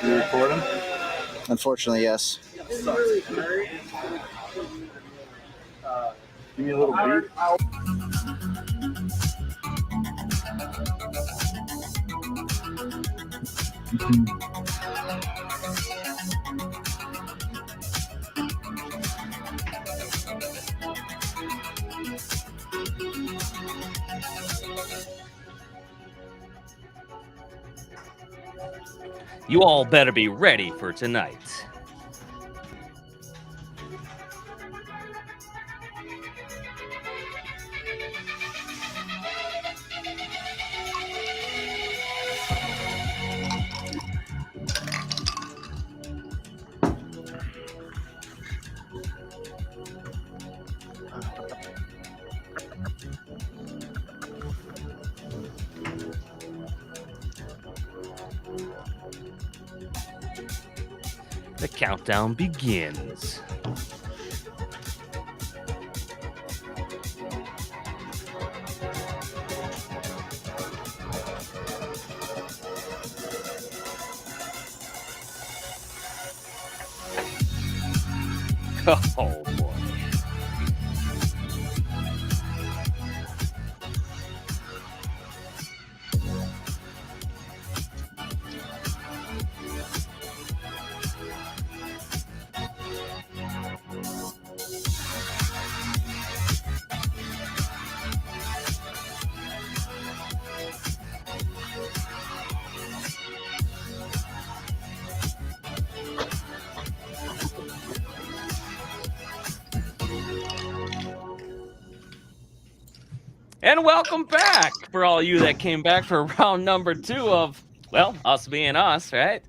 You recording? Unfortunately, yes. Give me a little beat. You all better be ready for tonight. The countdown begins. Oh boy. And welcome back for all you that came back for round number 2 of, well, us being us, right?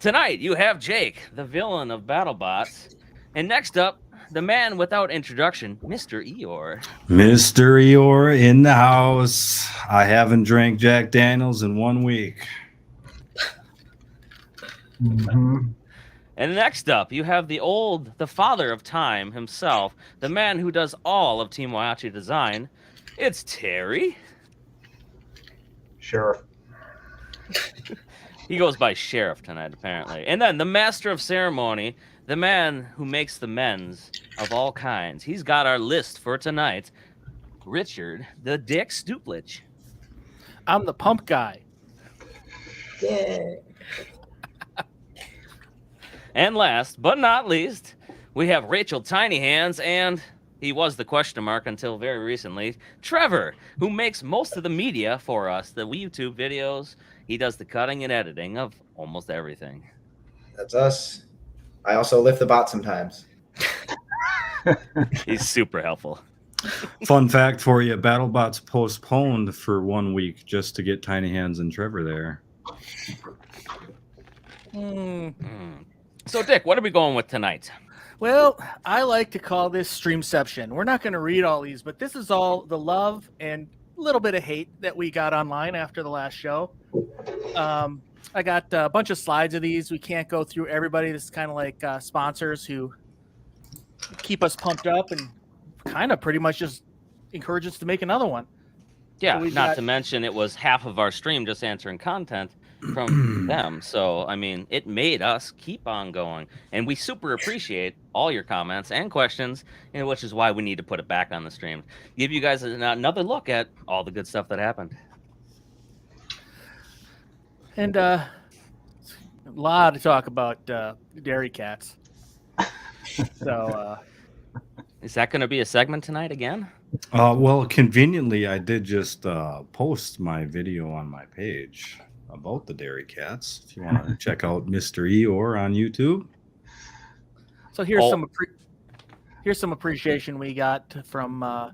Tonight, you have Jake, the villain of BattleBots. And next up, the man without introduction, Mr. Eeyore. Mr. Eeyore in the house. I haven't drank Jack Daniels in 1 week. And next up, you have the father of time himself, the man who does all of Team Whyachi design. It's Terry. Sheriff. He goes by Sheriff tonight, apparently. And then the master of ceremony, the man who makes the men's of all kinds. He's got our list for tonight. Richard, the Dick Stuplich. I'm the pump guy. Yeah. And last but not least, we have Rachel Tiny Hands, and he was the question mark until very recently, Trevor, who makes most of the media for us, the YouTube videos. He does the cutting and editing of almost everything. That's us. I also lift the bot sometimes. He's super helpful. Fun fact for you, BattleBots postponed for 1 week just to get Tiny Hands and Trevor there. So, Dick, what are we going with tonight? Well, I like to call this Streamception. We're not going to read all these, but this is all the love and a little bit of hate that we got online after the last show. I got a bunch of slides of these. We can't go through everybody. This is kind of like sponsors who keep us pumped up and kind of pretty much just encourage us to make another one. Yeah, So not to mention it was half of our stream just answering content from them. So, I mean, it made us keep on going. And we super appreciate all your comments and questions, which is why we need to put it back on the stream. Give you guys another look at all the good stuff that happened. And a lot of talk about dairy cats. So, is that going to be a segment tonight again? Well, conveniently, I did just post my video on my page about the dairy cats. If you want to check out Mr. Eeyore on YouTube. So here's some appreciation we got from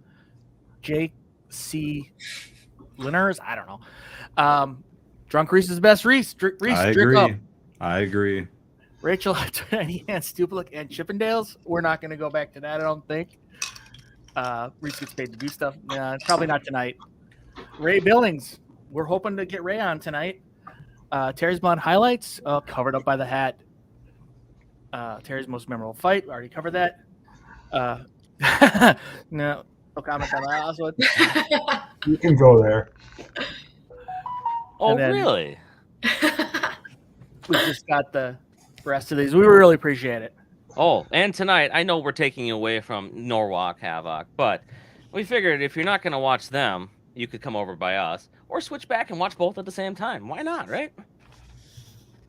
Jake C. Linners. I don't know. Drunk Reese is the best. Reese, I drink agree. up. I agree. Rachel, Tiny and Stupid and Chippendales. We're not going to go back to that, I don't think. Reese gets paid to do stuff. Probably not tonight. Ray Billings. We're hoping to get Ray on tonight. Terry's Blonde highlights. Covered up by the hat. Terry's most memorable fight. We already covered that. No comment on that last one. You can go there. Oh, then- really? we just got the rest of these. We really appreciate it. Oh, and tonight, I know we're taking away from Norwalk Havoc, but we figured if you're not going to watch them, you could come over by us or switch back and watch both at the same time. Why not, right?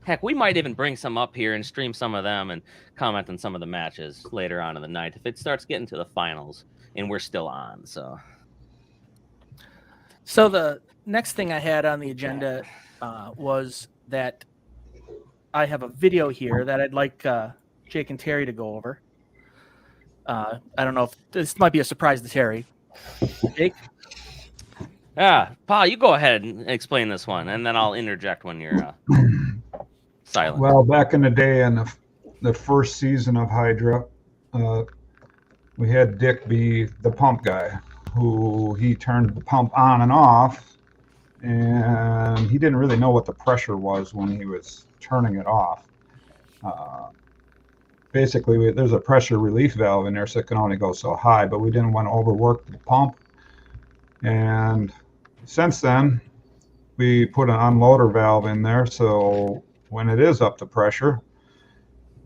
Heck, we might even bring some up here and stream some of them and comment on some of the matches later on in the night if it starts getting to the finals and we're still on. So the next thing I had on the agenda was that I have a video here that I'd like Jake and Terry to go over. I don't know if this might be a surprise to Terry. Jake? yeah, Pa, you go ahead and explain this one, and then I'll interject when you're silent. Well, back in the day, in the first season of Hydra, we had Dick be the pump guy, who he turned the pump on and off, and he didn't really know what the pressure was when he was turning it off. Basically, there's a pressure relief valve in there, so it can only go so high, but we didn't want to overwork the pump. And since then, we put an unloader valve in there, so when it is up to pressure,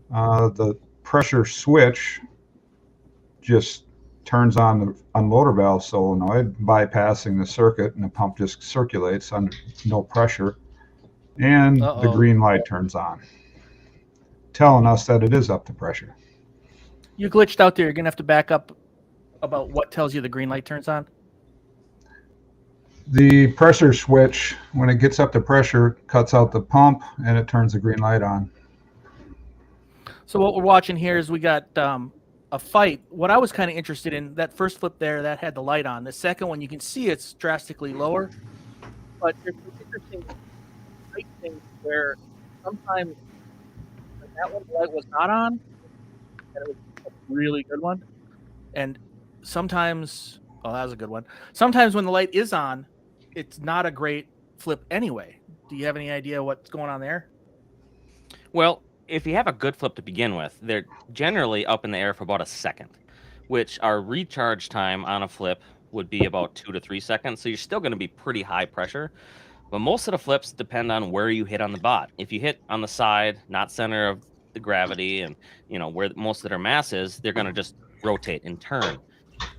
the pressure switch just turns on the unloader valve solenoid, bypassing the circuit, and the pump just circulates under no pressure, and the green light turns on, telling us that it is up to pressure. You glitched out there. You're going to have to back up about what tells you the green light turns on. The pressure switch, when it gets up to pressure, cuts out the pump, and it turns the green light on. So what we're watching here is we got a fight. What I was kind of interested in, that first flip there, that had the light on. The second one, you can see it's drastically lower. But there's some interesting light things where sometimes that one, the light was not on, and it was a really good one. And sometimes, oh, that was a good one. Sometimes when the light is on, it's not a great flip anyway. Do you have any idea what's going on there? Well, if you have a good flip to begin with, they're generally up in the air for about a second, which our recharge time on a flip would be about 2 to 3 seconds. So you're still going to be pretty high pressure. But most of the flips depend on where you hit on the bot. If you hit on the side, not center of the gravity, and where most of their mass is, they're going to just rotate and turn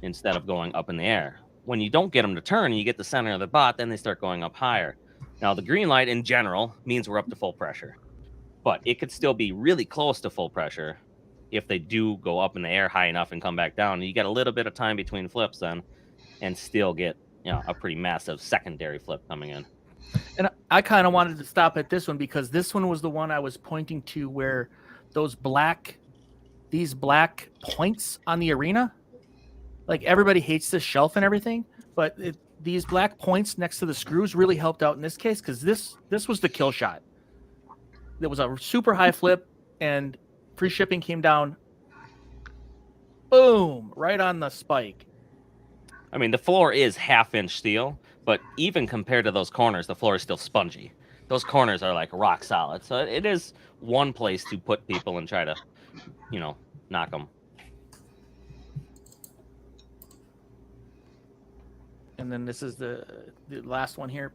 instead of going up in the air. When you don't get them to turn and you get the center of the bot, then they start going up higher. Now, the green light in general means we're up to full pressure, but it could still be really close to full pressure if they do go up in the air high enough and come back down. You get a little bit of time between flips then and still get a pretty massive secondary flip coming in. And I kind of wanted to stop at this one because this one was the one I was pointing to where these black points on the arena, like everybody hates this shelf and everything, but these black points next to the screws really helped out in this case because this was the kill shot. There was a super high flip and free shipping came down, boom, right on the spike. I mean, the floor is half-inch steel, but even compared to those corners, the floor is still spongy. Those corners are like rock solid. So it is one place to put people and try to, knock them. And then this is the last one here.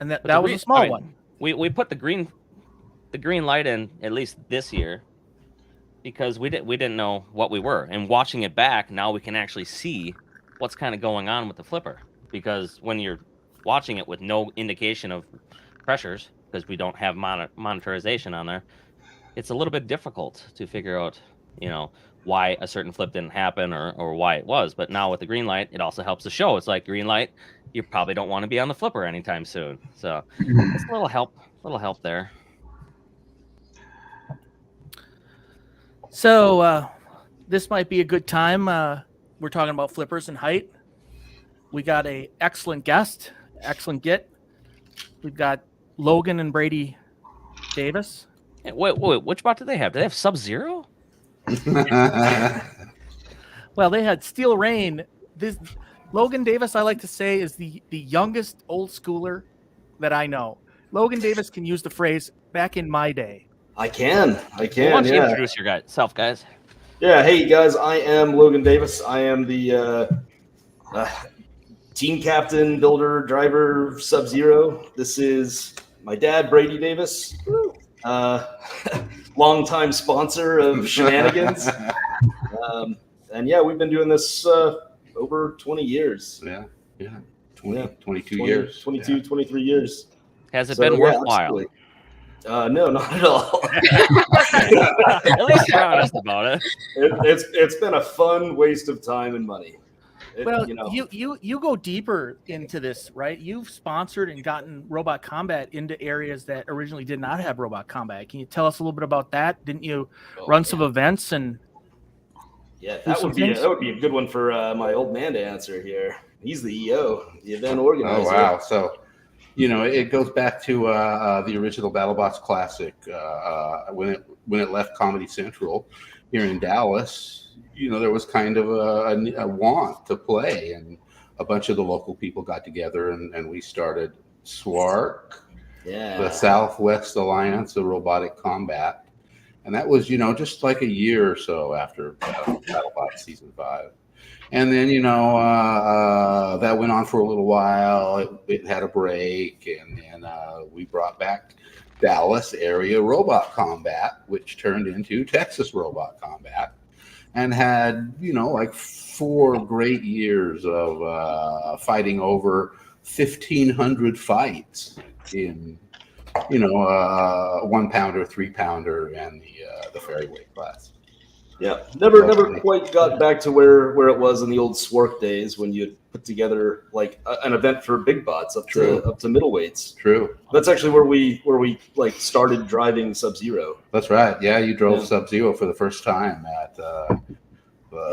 And that was a small one. We put the green light in at least this year because we didn't know what we were. And watching it back, now we can actually see what's kind of going on with the flipper. Because when you're watching it with no indication of pressures, because we don't have monitorization on there, it's a little bit difficult to figure out, why a certain flip didn't happen or why it was. But now with the green light, it also helps the show. It's like green light, you probably don't want to be on the flipper anytime soon. So it's a little help there. So this might be a good time. We're talking about flippers and height. We got a excellent guest, excellent get. We've got Logan and Brady Davis. Hey, wait, which bot do they have? Do they have Sub-Zero? Well, they had Steel Rain. This Logan Davis, I like to say, is the youngest old schooler that I know. Logan Davis can use the phrase "back in my day." I can. Why don't you introduce yourself, guys? Yeah, hey guys, I am Logan Davis. I am the team captain, builder, driver, Sub-Zero. This is my dad, Brady Davis. longtime sponsor of Shenanigans. And yeah, we've been doing this over 20 years. Yeah. 22 20, years. 22, Yeah. 23 years. Has it So, been yeah, worthwhile? absolutely. No, not at all. At least you're honest about it. It's been a fun waste of time and money. Well, you know. you go deeper into this, right? You've sponsored and gotten robot combat into areas that originally did not have robot combat. Can you tell us a little bit about that? Didn't you run some events and? Yeah, that would be a good one for my old man to answer here. He's the EO, the event organizer. Oh wow! So, it goes back to the original BattleBots Classic when it left Comedy Central here in Dallas. There was kind of a want to play, and a bunch of the local people got together, and we started SWARC, the Southwest Alliance of Robotic Combat, and that was just like a year or so after BattleBots Season 5. And then, that went on for a little while. It had a break, and then we brought back Dallas area robot combat, which turned into Texas robot combat, and had, like 4 great years of fighting over 1,500 fights in, 1-pounder, 3-pounder, and the ferryweight class. Yeah, never quite got back to where it was in the old SWARC days when you'd put together like an event for big bots up to middleweights. True. That's actually where we like started driving Sub-Zero. That's right. Yeah, you drove Sub-Zero for the first time at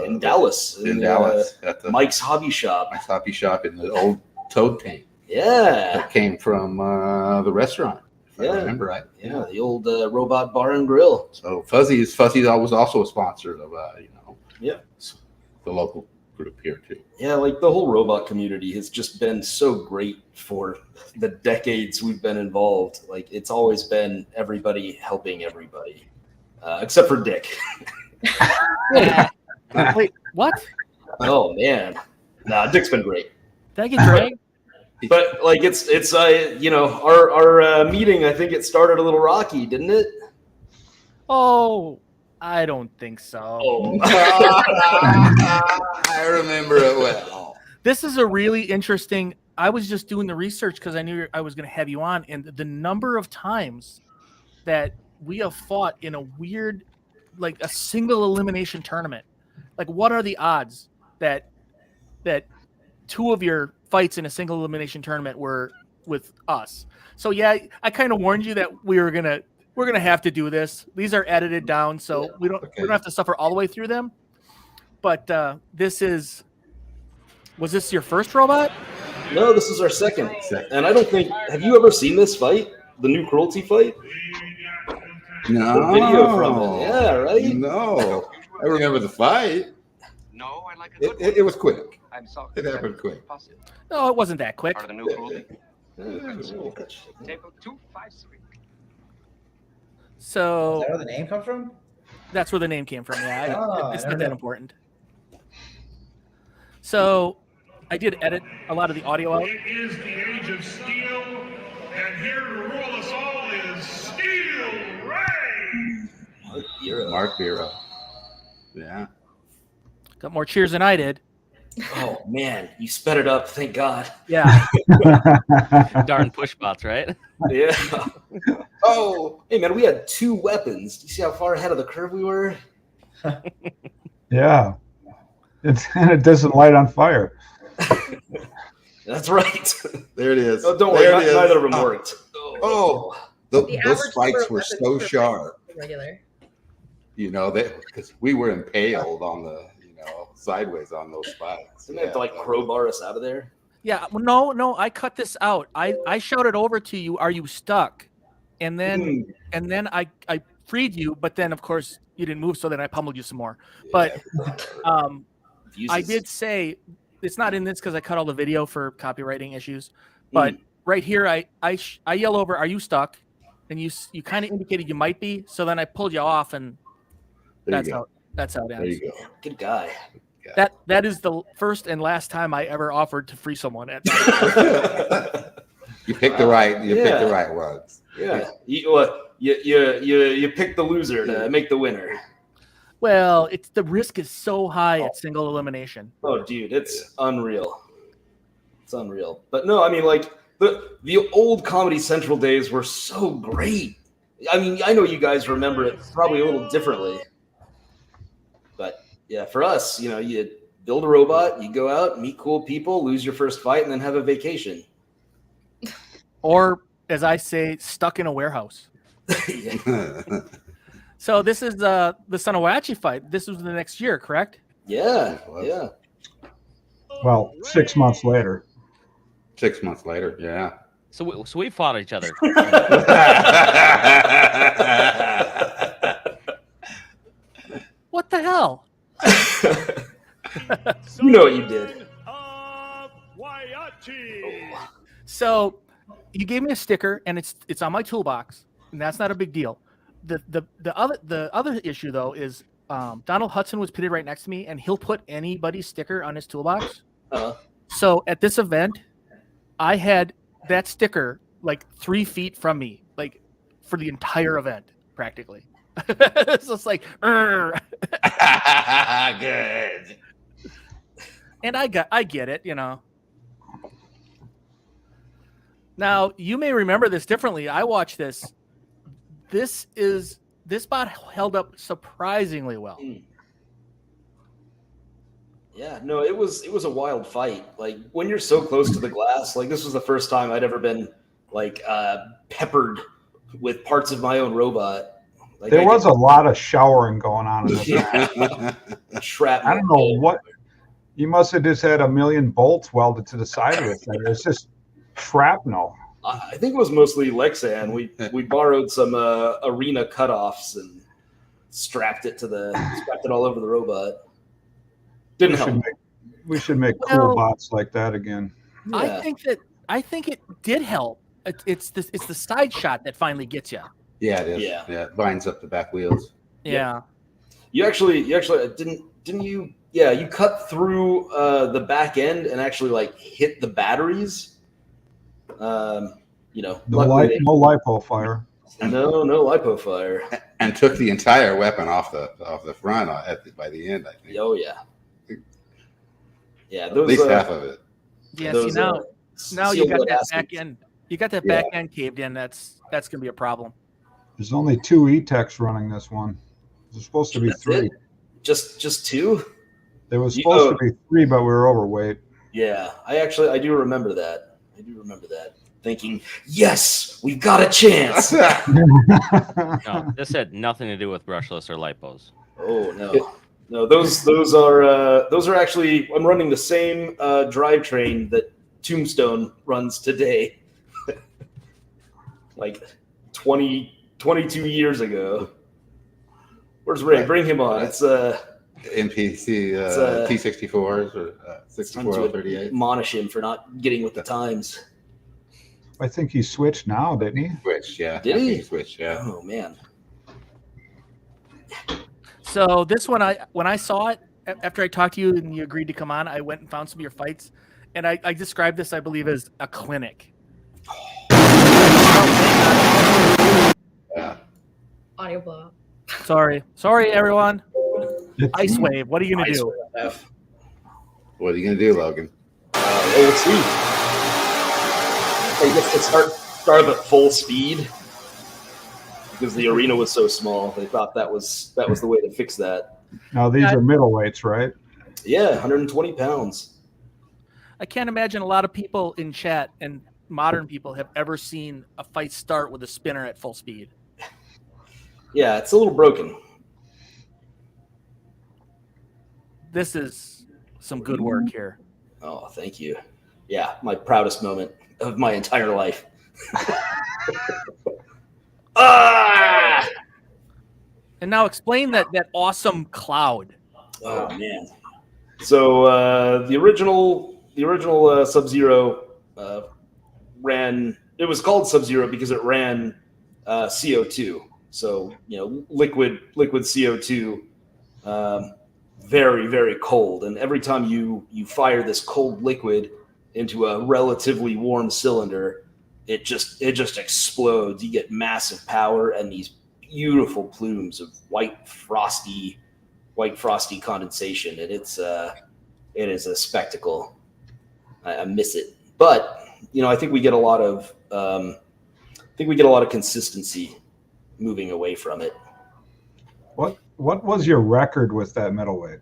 in Dallas. In Dallas at the Mike's Hobby Shop. Mike's Hobby Shop in the old Toad Tank. Yeah, that came from the restaurant. If I remember right. Yeah, the old Robot Bar and Grill. So Fuzzy's was also a sponsor of the local group here too. Yeah, like the whole robot community has just been so great for the decades we've been involved. Like it's always been everybody helping everybody, except for Dick. Wait, what? Oh man, nah, Dick's been great. Did I get dragged? But like it's our meeting. I think it started a little rocky, didn't it? Oh, I don't think so. Oh. I remember it well. This is a really interesting. I was just doing the research because I knew I was going to have you on, and the number of times that we have fought in a weird, like a single elimination tournament. Like, what are the odds that 2 of your fights in a single elimination tournament were with us? So yeah, I kind of warned you that we're gonna have to do this. These are edited down, so we don't have to suffer all the way through them. But was this your first robot? No, this is our second. And I don't think, have you ever seen this fight? The new cruelty fight? No. The video from it. Yeah, right? No. I remember the fight. No, I like it was quick. I'm sorry. It happened quick. No, it wasn't that quick. Part of the new cruelty. Table 253. So Is that where the name comes from? that's where the name came from. Yeah, it's I not know. that important. So I did edit a lot of the audio out. It is the age of steel, and here to rule us all is Steel Ray. Mark Bureau. Yeah. Got more cheers than I did. Oh man, you sped it up. Thank God. Yeah. Darn push bots, right? Yeah. Oh, hey man, we had 2 weapons. Do you see how far ahead of the curve we were? Yeah. And it doesn't light on fire. That's right. There it is. Oh, don't worry, There it is. neither of them worked. Those spikes were so sharp. Regular. Because we were impaled on the, sideways on those spikes. Didn't they have to like crowbar us out of there? Yeah. Well, no, I cut this out. I shouted over to you, "Are you stuck?" And then I freed you, but then of course you didn't move, so then I pummeled you some more. But I did say it's not in this because I cut all the video for copywriting issues. But right here, I yell over, "Are you stuck?" And you kind of indicated you might be, so then I pulled you off, and that's how it ends. There you go. Good guy. That is the first and last time I ever offered to free someone at You picked the right ones. Yeah. you pick the loser to make the winner. Well, it's the risk is so high at single elimination. Oh, dude, it's unreal. It's unreal. But no, I mean, like the old Comedy Central days were so great. I mean, I know you guys remember it probably a little differently, but yeah, for us, you know, you build a robot, you go out, meet cool people, lose your first fight, and then have a vacation. Or, as I say, stuck in a warehouse. So this is the Son of Whyachi fight. This was the next year, correct? Yeah, yeah. Well, 6 months later. 6 months later, yeah. So we fought each other. What the hell? You know what you did. So you gave me a sticker, and it's on my toolbox, and that's not a big deal. The other issue though is Donald Hudson was pitted right next to me, and he'll put anybody's sticker on his toolbox. So at this event, I had that sticker like 3 feet from me, like for the entire event, practically. So it's like, good. And I get it, you know. Now you may remember this differently. I watched this. This bot held up surprisingly well. Yeah, no, it was a wild fight. Like when you're so close to the glass, like this was the first time I'd ever been like peppered with parts of my own robot. Like, there was a lot of showering going on in this. Shrapnel. I don't know what. You must have just had a million bolts welded to the side of it. It's just shrapnel. I think it was mostly Lexan. We borrowed some arena cutoffs and strapped it all over the robot. Didn't help. We should make cool bots like that again. Yeah. I think it did help. It's the side shot that finally gets you. Yeah, it is. Yeah. It binds up the back wheels. Yeah. You actually didn't you? Yeah, you cut through the back end and actually like hit the batteries. You know, no lipo fire. No lipo fire. And took the entire weapon off the front by the end, I think. Oh yeah. Yeah, at least half of it. Yeah, now you got that back end. You got that back end caved in. That's gonna be a problem. There's only 2 E-Techs running this one. There's supposed to be 3. Just 2? There was supposed to be 3, but we were overweight. Yeah, I do remember that. Thinking, yes, we've got a chance. No, this had nothing to do with brushless or lipos. Oh no, those are actually. I'm running the same drivetrain that Tombstone runs today. Like 22 years ago. Where's Ray? Bring him on. It's NPC T64s or 6438. Admonish him for not getting with the times. I think he switched now, didn't he? Switched, yeah. Did he? Switched, yeah. Oh man. So this one, when I saw it after I talked to you and you agreed to come on, I went and found some of your fights, and I described this, I believe, as a clinic. Yeah. Audio blow. Sorry, everyone. Ice wave. What are you gonna do? What are you gonna do, Logan? We'll see. I guess to start at full speed because the arena was so small. They thought that was the way to fix that. Now these are middleweights, right? Yeah, 120 pounds. I can't imagine a lot of people in chat and modern people have ever seen a fight start with a spinner at full speed. Yeah, it's a little broken. This is some good work here. Oh, thank you. Yeah, my proudest moment of my entire life. And now explain that awesome cloud. Oh man! So the original Sub-Zero ran. It was called Sub-Zero because it ran CO2. So liquid CO2, very, very cold. And every time you fire this cold liquid into a relatively warm cylinder, it just explodes. You get massive power and these beautiful plumes of white frosty condensation, and it is a spectacle. I miss it, but I think we get a lot of consistency moving away from it. What was your record with that middleweight?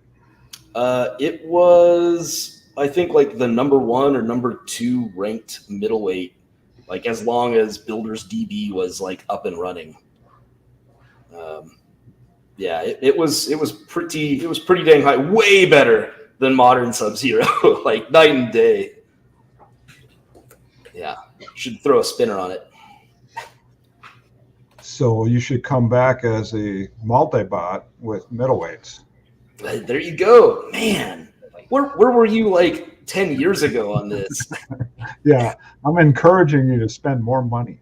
It was, I think, like the number 1 or number 2 ranked middleweight, like as long as Builders DB was like up and running. Yeah, it was pretty dang high, way better than modern Sub-Zero, like night and day. Yeah, should throw a spinner on it. So you should come back as a multi-bot with middleweights. There you go, man. Where were you like 10 years ago on this? Yeah, I'm encouraging you to spend more money.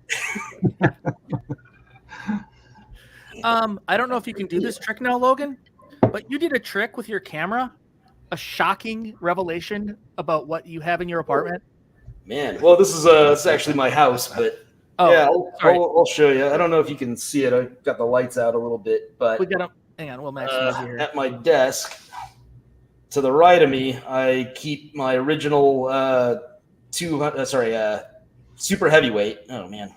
I don't know if you can do this trick now, Logan, but you did a trick with your camera, a shocking revelation about what you have in your apartment. Man, well, this is actually my house, but yeah, I'll show you. I don't know if you can see it. I got the lights out a little bit, but we got to hang on. We'll maximize here. At my desk, to the right of me, I keep my original super heavyweight. Oh man,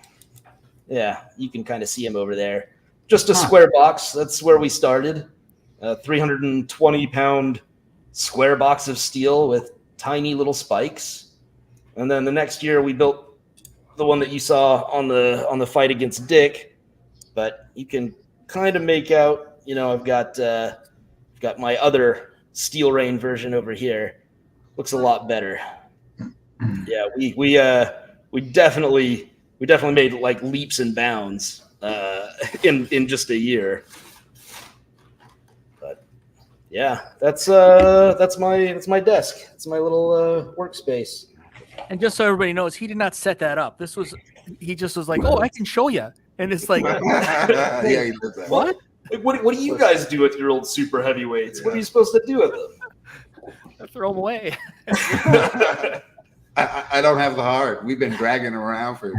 yeah, you can kind of see him over there. Just a square box. That's where we started. 320-pound square box of steel with tiny little spikes. And then the next year we built the one that you saw on the fight against Dick. But you can kind of make out, I've got my other Steel Rain version over here. Looks a lot better. Yeah, we definitely made like leaps and bounds in just a year. But yeah, that's my desk. It's my little workspace. And just so everybody knows, he did not set that up. He just was like, "Oh, I can show you," and it's like, yeah, he did that. What? What do you guys do with your old super heavyweights? What are you supposed to do with them? I throw them away. I don't have the heart. We've been dragging around for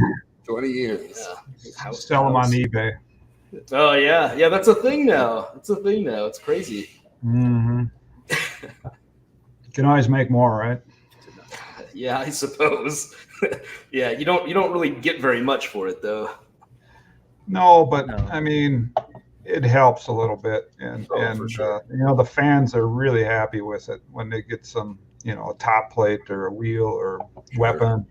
20 years. Yeah. Sell them on eBay. Oh yeah, that's a thing now. It's crazy. Mm-hmm. You can always make more, right? Yeah, I suppose. Yeah, you don't really get very much for it though. No, but I mean, it helps a little bit, and for sure. The fans are really happy with it when they get some, a top plate or a wheel or weapon.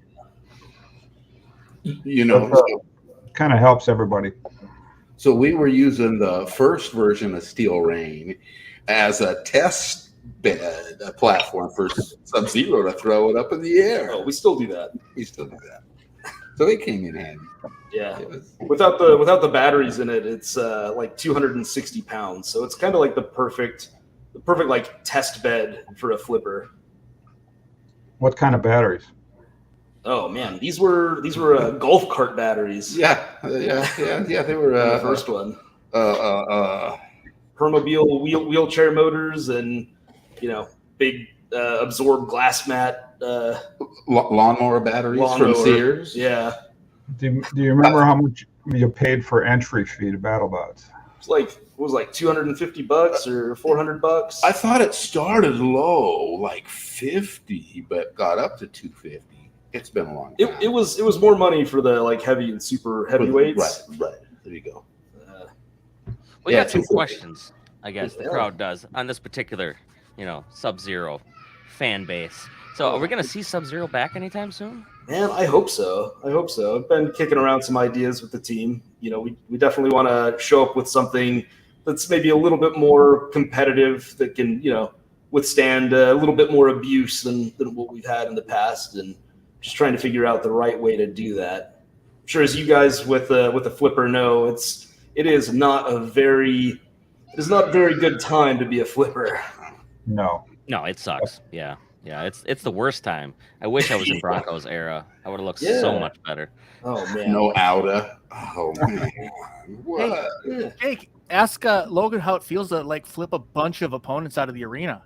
Kind of helps everybody. So we were using the first version of Steel Rain as a test bed, a platform for Sub-Zero to throw it up in the air. Oh, we still do that. So it came in handy. Yeah, without the batteries in it, it's like 260 pounds. So it's kind of like the perfect like test bed for a flipper. What kind of batteries? Oh man, these were golf cart batteries. Yeah. They were the first one. Permobil wheelchair motors and big absorbed glass mat. Lawnmower batteries from Sears. Yeah. Do you remember how much you paid for entry fee to BattleBots? It's like $250 or $400. I thought it started low, like 50, but got up to 250. It's been a long time. It was more money for the like heavy and super heavyweights. Right. There you go. We got some questions, I guess the crowd does on this particular, Sub-Zero fan base. So are we going to see Sub-Zero back anytime soon? Man, I hope so. I've been kicking around some ideas with the team. We definitely want to show up with something that's maybe a little bit more competitive, that can, withstand a little bit more abuse than what we've had in the past, and just trying to figure out the right way to do that. I'm sure as you guys with the flipper know, it is not a very good time to be a flipper. No, it sucks. Yeah, it's the worst time. I wish I was in Broncos era. I would have looked so much better. Oh man, no outa. Oh man, what? Hey, Jake, ask Logan how it feels to like flip a bunch of opponents out of the arena.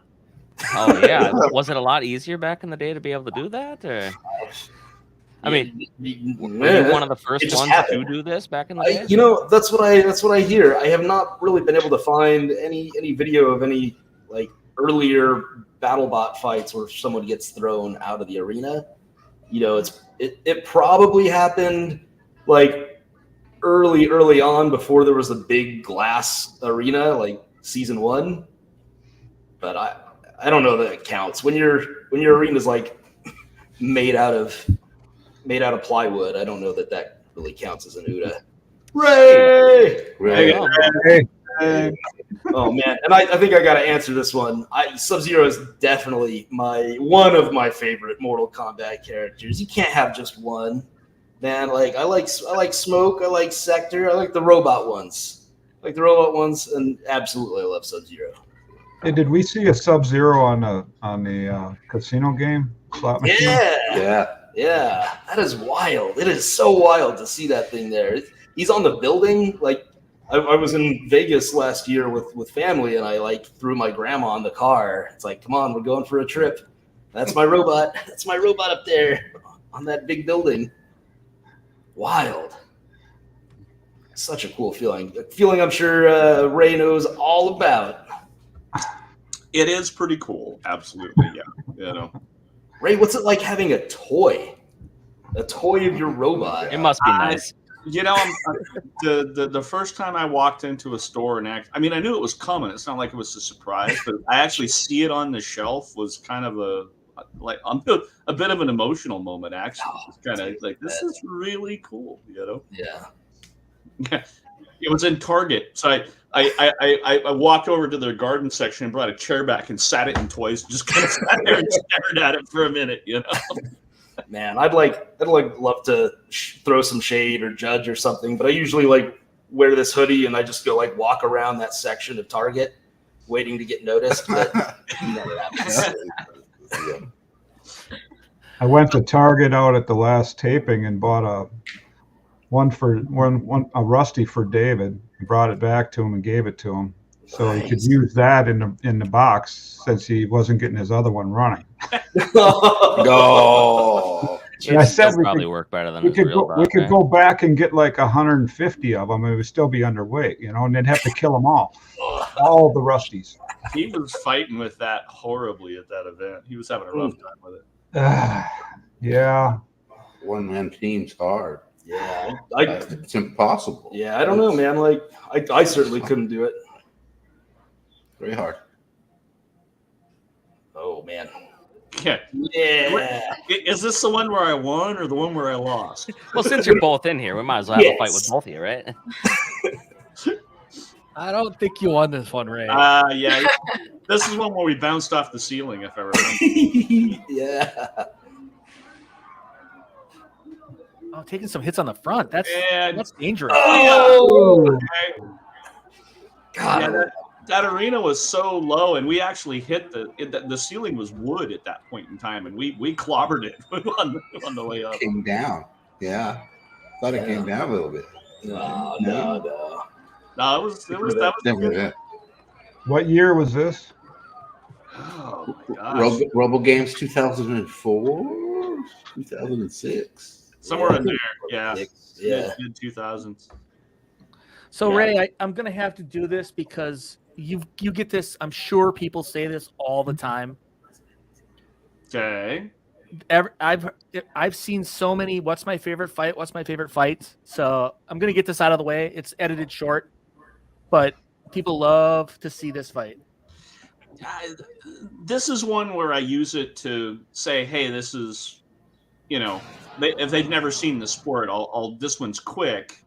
Oh yeah, was it a lot easier back in the day to be able to do that? Or? I mean, were man, you one of the it first just ones happened. to do this back in the day? You know, that's what I hear. I have not really been able to find any video of any like earlier BattleBot fights where someone gets thrown out of the arena. You know, it probably happened like early on before there was a big glass arena like season 1. But I don't know that it counts when your arena's like made out of plywood. I don't know that really counts as an Udder. Ray! Oh man, and I think I got to answer this one. Sub-Zero is definitely one of my favorite Mortal Kombat characters. You can't have just one, man. Like I like Smoke, I like Sector, I like the robot ones, and absolutely I love Sub-Zero. Hey, did we see a Sub-Zero on the casino game slot machine? Yeah. That is wild. It is so wild to see that thing there. He's on the building. Like I was in Vegas last year with family, and I like threw my grandma in the car. It's like, come on, we're going for a trip. That's my robot. That's my robot up there on that big building. Wild. Such a cool feeling. A feeling I'm sure Ray knows all about. It is pretty cool. Absolutely, yeah. You know, Ray, what's it like having a toy of your robot? It must be nice. You know, the first time I walked into a store and I knew it was coming. It's not like it was a surprise, but I actually see it on the shelf was kind of a bit of an emotional moment. Actually, it's kind of like this is really cool. You know? Yeah. It was in Target, so I walked over to their garden section and brought a chair back and sat it in toys. Just kind of sat there and stared at it for a minute, you know. Man, I'd love to throw some shade or judge or something, but I usually like wear this hoodie and I just go like walk around that section of Target, waiting to get noticed. But never happens. I went to Target out at the last taping and bought a Rusty for David. Brought it back to him and gave it to him, so he could use that in the box since he wasn't getting his other one running. No. And I said we probably could work better than we his could real go, we could go back and get like 150 of them, and it would still be underweight, you know, and they'd have to kill them all the Rusties. He was fighting with that horribly at that event. He was having a rough time with it. Yeah. One-man team's hard. Yeah, it's impossible. Yeah, I don't know, man. Like, I certainly couldn't do it. Very hard. Oh man. Yeah. Is this the one where I won or the one where I lost? Well, since you're both in here, we might as well have a fight with both of you, right? I don't think you won this one, Ray. Yeah. This is one where we bounced off the ceiling, if I remember. Yeah. Oh, taking some hits on the front. That's dangerous. Oh, okay. God. Yeah, that arena was so low, and we actually hit the ceiling was wood at that point in time, and we clobbered it on the way up. Came down. Yeah. Thought it came down a little bit. No. No, it was good. What year was this? Oh my gosh. Robogames 2004, 2006. Somewhere in there, yeah. Mid 2000s. So Ray, I'm gonna have to do this because you get this. I'm sure people say this all the time. Okay. I've seen so many. What's my favorite fight? What's my favorite fight? So I'm gonna get this out of the way. It's edited short, but people love to see this fight. This is one where I use it to say, hey, this is, you know, if they've never seen the sport, this one's quick,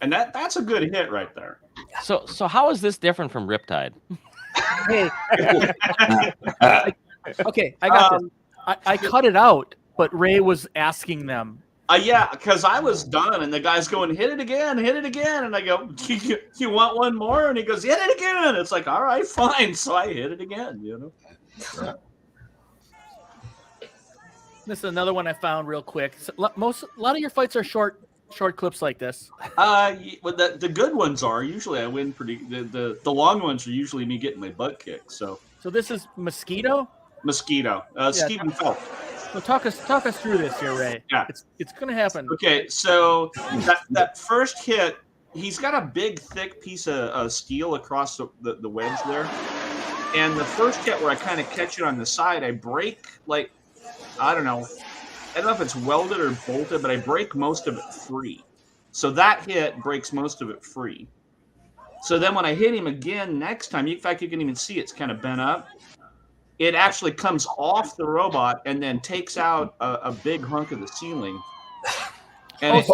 and that's a good hit right there. So how is this different from Riptide? Hey, okay, I got this. I cut it out, but Ray was asking them. Yeah, because I was done, and the guy's going, hit it again, and I go, you want one more? And he goes, hit it again. It's like, all right, fine. So I hit it again, you know. Yeah. This is another one I found real quick. A lot of your fights are short clips like this. Well, the good ones are usually I win pretty. The long ones are usually me getting my butt kicked. So this is Mosquito. Stephen Phelps. So talk us through this here, Ray. Yeah. It's going to happen. Okay, so that first hit, he's got a big, thick piece of steel across the wedge there. And the first hit where I kind of catch it on the side, I break, like, I don't know if it's welded or bolted, but I break most of it free. So that hit breaks most of it free. So then when I hit him again next time, in fact, you can even see it's kind of bent up. It actually comes off the robot and then takes out a big hunk of the ceiling. And,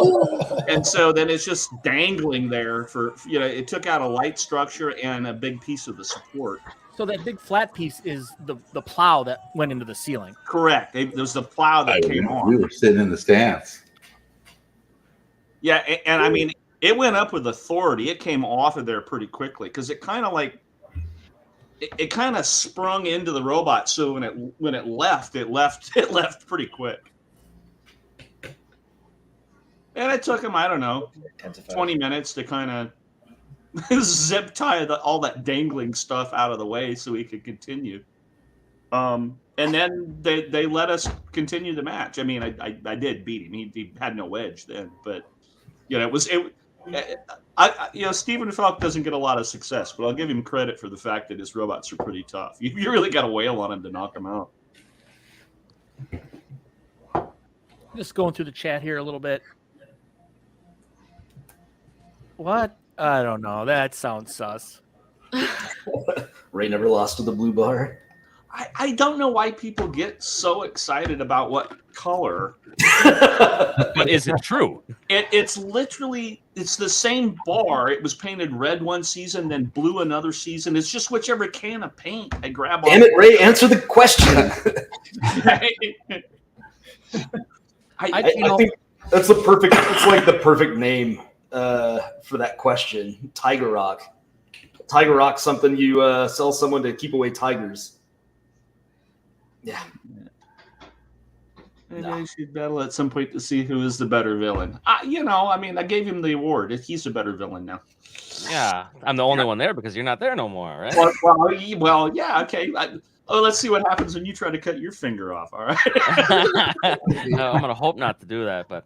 and so then it's just dangling there for, it took out a light structure and a big piece of the support. So that big flat piece is the plow that went into the ceiling. Correct. There's the plow that came off. We were sitting in the stands. Yeah, and I mean, it went up with authority. It came off of there pretty quickly because it kind of it kind of sprung into the robot. So when it left pretty quick. And it took him, I don't know, 20 minutes to kind of zip tie all that dangling stuff out of the way so he could continue. And then they let us continue the match. I mean, I did beat him. He had no wedge then, but Stephen Falk doesn't get a lot of success, but I'll give him credit for the fact that his robots are pretty tough. You really got to wail on him to knock him out. Just going through the chat here a little bit. What? I don't know. That sounds sus. Ray never lost to the blue bar. I don't know why people get so excited about what color. But is it true? It's literally, it's the same bar. It was painted red one season, then blue another season. It's just whichever can of paint I grab. Damn it, Ray, answer the question. I think that's it's like the perfect name for that question. Tiger Rock. Tiger Rock's something you sell someone to keep away tigers. Yeah. Maybe I should battle at some point to see who is the better villain. I gave him the award. He's a better villain now. Yeah, I'm the only one there because you're not there no more, right? Well, yeah, okay. Let's see what happens when you try to cut your finger off. All right. No, I'm gonna hope not to do that, but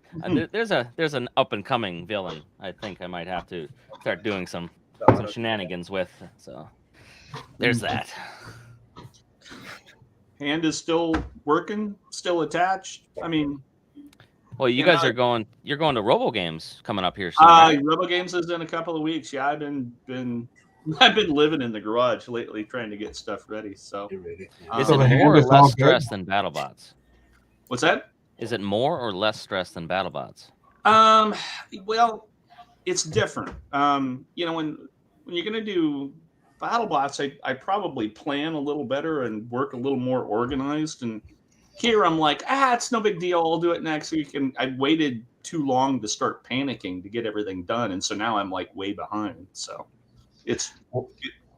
there's an up and coming villain. I think I might have to start doing some shenanigans with. So there's that. Hand is still working, still attached. I mean, well, you guys are going. You're going to Robogames coming up here soon. Right? Robogames is in a couple of weeks. Yeah, I've been living in the garage lately, trying to get stuff ready. So, is it more or less stress than BattleBots? What's that? Is it more or less stress than BattleBots? Well, it's different. When you're gonna do BattleBots, I probably plan a little better and work a little more organized. And here I'm like, it's no big deal. I'll do it next week. And I waited too long to start panicking to get everything done. And so now I'm like way behind. So it's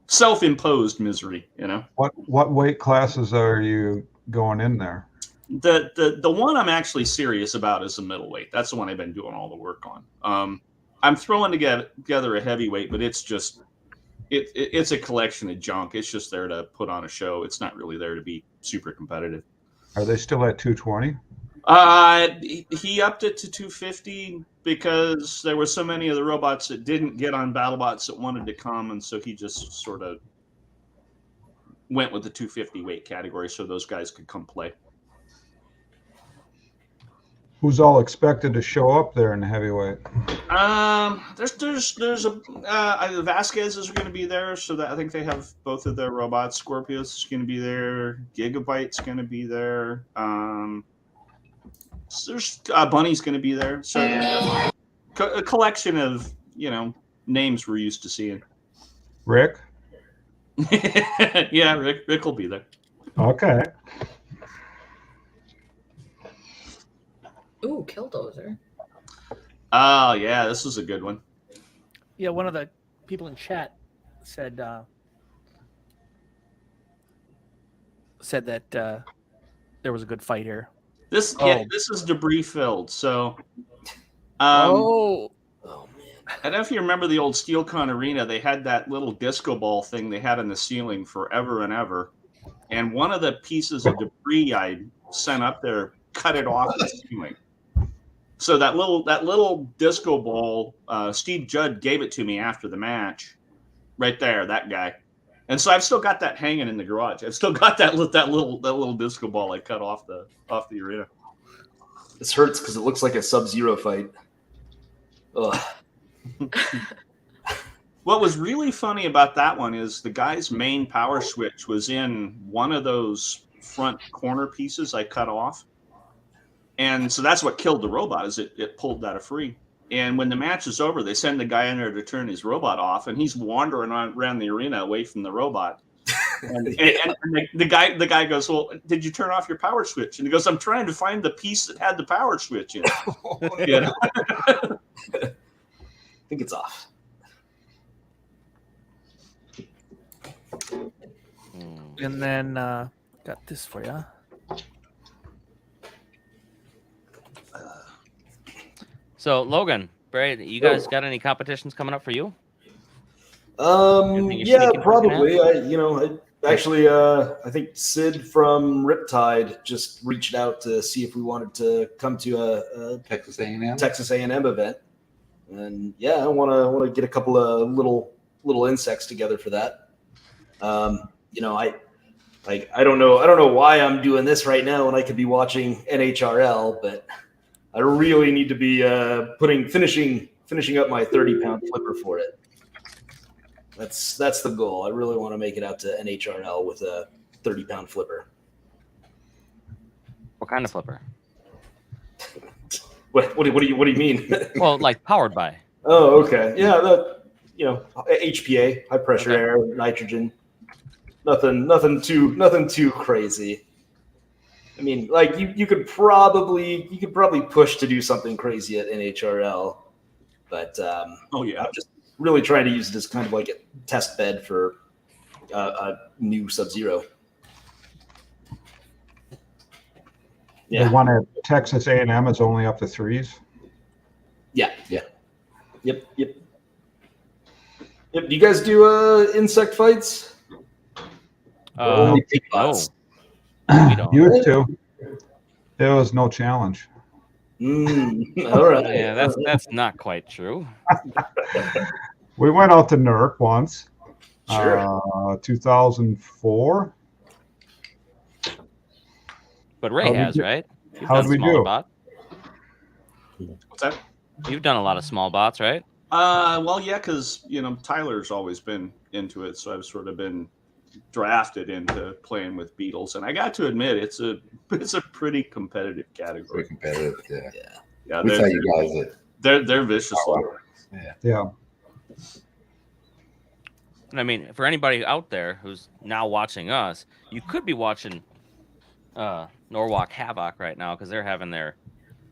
self-imposed misery, What weight classes are you going in there? The one I'm actually serious about is the middleweight. That's the one I've been doing all the work on. I'm throwing together a heavyweight, but it's just it's a collection of junk. It's just there to put on a show. It's not really there to be super competitive. Are they still at 220? He upped it to 250 because there were so many of the robots that didn't get on BattleBots that wanted to come, and so he just sort of went with the 250 weight category so those guys could come play. Who's all expected to show up there in the heavyweight? There's a Vasquez is going to be there, so that I think they have both of their robots. Scorpius is going to be there. Gigabyte's going to be there. There's Bunny's going to be there. So a collection of names we're used to seeing. Rick? Yeah, Rick will be there. Okay. Ooh, Killdozer. Oh, yeah, this was a good one. Yeah, one of the people in chat said that there was a good fight here. This is debris filled. So, man. I don't know if you remember the old SteelCon Arena. They had that little disco ball thing they had in the ceiling forever and ever. And one of the pieces of debris I sent up there cut it off the ceiling. So that little disco ball, Steve Judd gave it to me after the match, right there, that guy. And so I've still got that hanging in the garage. I've still got that little disco ball I cut off the arena. This hurts because it looks like a Sub-Zero fight. Ugh. What was really funny about that one is the guy's main power switch was in one of those front corner pieces I cut off. And so that's what killed the robot, is it pulled that free. And when the match is over, they send the guy in there to turn his robot off, and he's wandering around the arena away from the robot. And the guy goes, "Well, did you turn off your power switch?" And he goes, "I'm trying to find the piece that had the power switch in it." You know? I think it's off. And then got this for you. So Logan, Brad, you guys got any competitions coming up for you? Yeah, probably. I think Sid from Riptide just reached out to see if we wanted to come to a Texas A&M event, and yeah, I want to get a couple of little insects together for that. I don't know why I'm doing this right now when I could be watching NHRL, but I really need to be finishing up my 30-pound flipper for it. That's the goal. I really want to make it out to NHRL with a 30-pound flipper. What kind of flipper? What do you mean? Well, like powered by. Oh, okay. Yeah, HPA, high pressure air, nitrogen. Nothing too crazy. I mean, like you could probably push to do something crazy at NHRL, but I'm just really trying to use it as kind of like a test bed for a new Sub-Zero. Yeah. The one at Texas A&M is only up to 3s. Yeah. Yep. Do you guys do insect fights? Only big bots? Used to. There was no challenge. All right. Yeah, that's not quite true. We went out to NERC once. Sure. 2004. But Ray has, right? How did we do? Bot. What's that? You've done a lot of small bots, right? Well, yeah, because Tyler's always been into it, so I've sort of been drafted into playing with beetles, and I got to admit it's a pretty competitive category. Pretty competitive, Yeah. We tell you guys that they're vicious. Yeah. And I mean, for anybody out there who's now watching us, you could be watching Norwalk Havoc right now because they're having their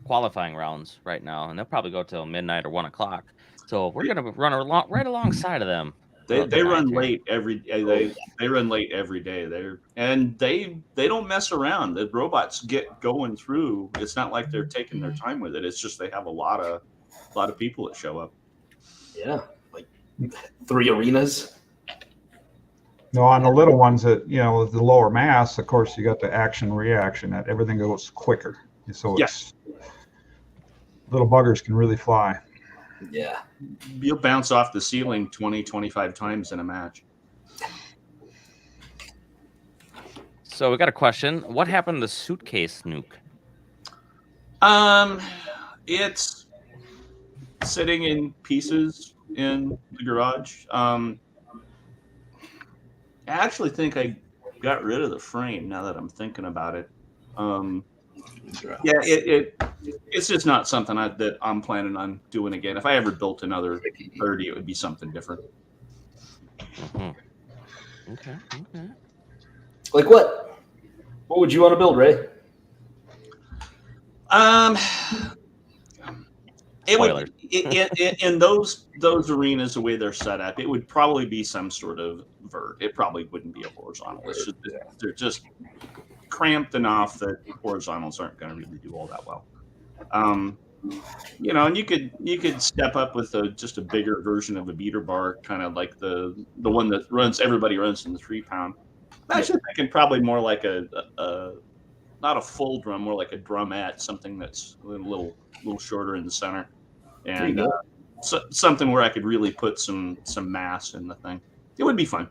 qualifying rounds right now, and they'll probably go till midnight or 1 o'clock. So we're gonna run right alongside of them. They run late every day. They run late every day. They don't mess around. The robots get going through. It's not like they're taking their time with it. It's just they have a lot of people that show up. Yeah, like 3 arenas. No, on the little ones that with the lower mass, of course, you got the action reaction that everything goes quicker. So it's little buggers can really fly. Yeah. You'll bounce off the ceiling 20, 25 times in a match. So we got a question. What happened to the suitcase nuke? It's sitting in pieces in the garage. I actually think I got rid of the frame now that I'm thinking about it. It's just not something that I'm planning on doing again. If I ever built another 30, it would be something different. Mm-hmm. Okay. Like what? What would you want to build, Ray? It would in those arenas, the way they're set up, it would probably be some sort of vert. It probably wouldn't be a horizontal. They're just cramped enough that horizontals aren't going to really do all that well. And you could step up with just a bigger version of a beater bar, kind of like the one that everybody runs in the 3-pound. I'm actually thinking probably more like a a full drum, more like a drumette, something that's a little shorter in the center, and something where I could really put some mass in the thing. It would be fun.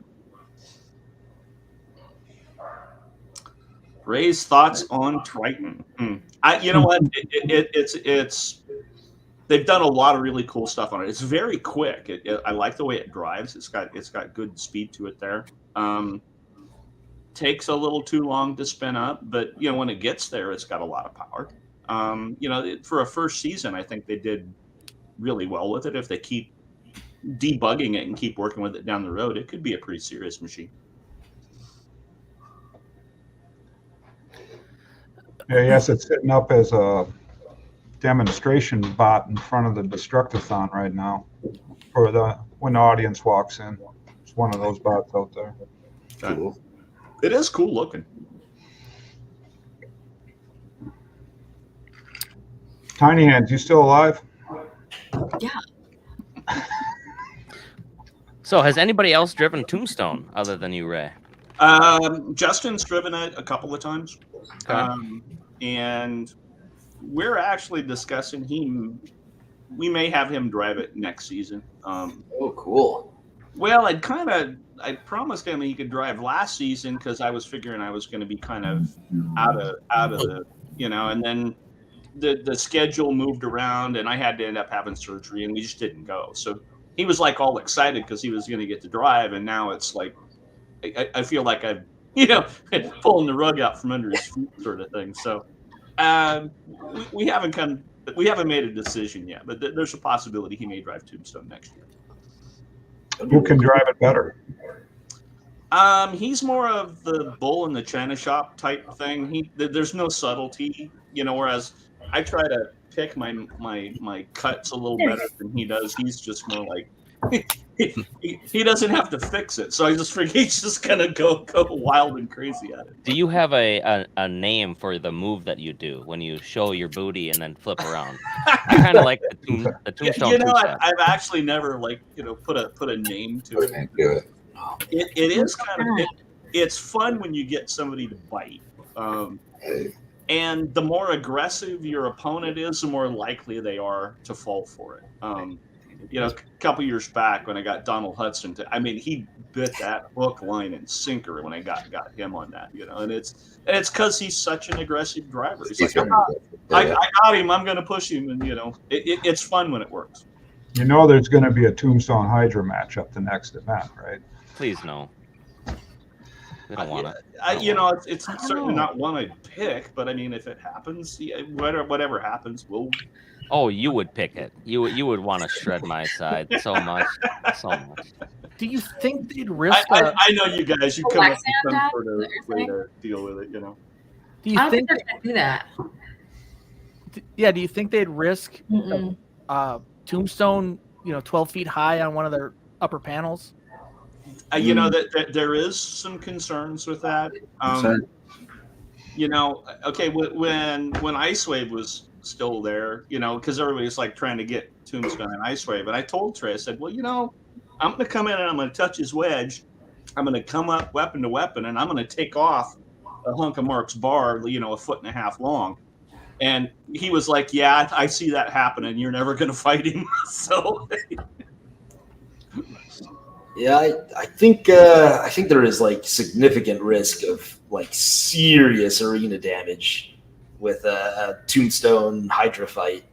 Ray's thoughts on Triton. You know what? It's they've done a lot of really cool stuff on it. It's very quick. I like the way it drives. It's got good speed to it there. Takes a little too long to spin up, but when it gets there, it's got a lot of power. For a first season, I think they did really well with it. If they keep debugging it and keep working with it down the road, it could be a pretty serious machine. Yeah, yes, it's sitting up as a demonstration bot in front of the Destructathon right now for when the audience walks in. It's one of those bots out there. Cool. It is cool looking. Tiny Hands, you still alive? Yeah. So, has anybody else driven Tombstone other than you, Ray? Justin's driven it a couple of times. Okay. And we're actually discussing we may have him drive it next season. Oh, cool. Well, I promised him he could drive last season because I was figuring I was going to be kind of out of the, and then the schedule moved around and I had to end up having surgery and we just didn't go. So he was like all excited because he was going to get to drive, and now it's like I feel like I'm pulling the rug out from under his feet sort of thing. So we haven't made a decision yet, but there's a possibility he may drive Tombstone next year. Who can drive it better? He's more of the bull in the china shop type thing. There's no subtlety, whereas I try to pick my cuts a little better than he does. He's just more like he doesn't have to fix it, so I just figure he's just gonna go wild and crazy at it. Do you have a name for the move that you do when you show your booty and then flip around? I kind of like the Tombstone. I've actually never put a name to it. Can't do it. It is kind of it's fun when you get somebody to bite. And the more aggressive your opponent is, the more likely they are to fall for it. A couple years back when I got Donald Hudson, he bit that hook, line, and sinker when I got him on that. And it's because he's such an aggressive driver. He's like, I got him. I'm going to push him, and it's fun when it works. There's going to be a Tombstone Hydra match up the next event, right? Please no. We don't want to. It's certainly not one I'd pick, but if it happens, whatever happens, we'll. Oh, you would pick it. You would want to shred my side so much. Do you think they'd risk? I know you guys. You come up with some sort of way to deal with it. Do you I don't think think they're gonna do that. Yeah. Do you think they'd risk Tombstone? 12 feet high on one of their upper panels. That there is some concerns with that. Okay, when Ice Wave was still there, because everybody's like trying to get Tombstone and Ice Wave, and I told Trey, I said, well, I'm going to come in and I'm going to touch his wedge. I'm going to come up weapon to weapon, and I'm going to take off a hunk of Mark's bar, a foot and a half long. And he was like, yeah, I see that happening. You're never going to fight him. So. Yeah, I think there is significant risk of serious arena damage with a Tombstone Hydra fight.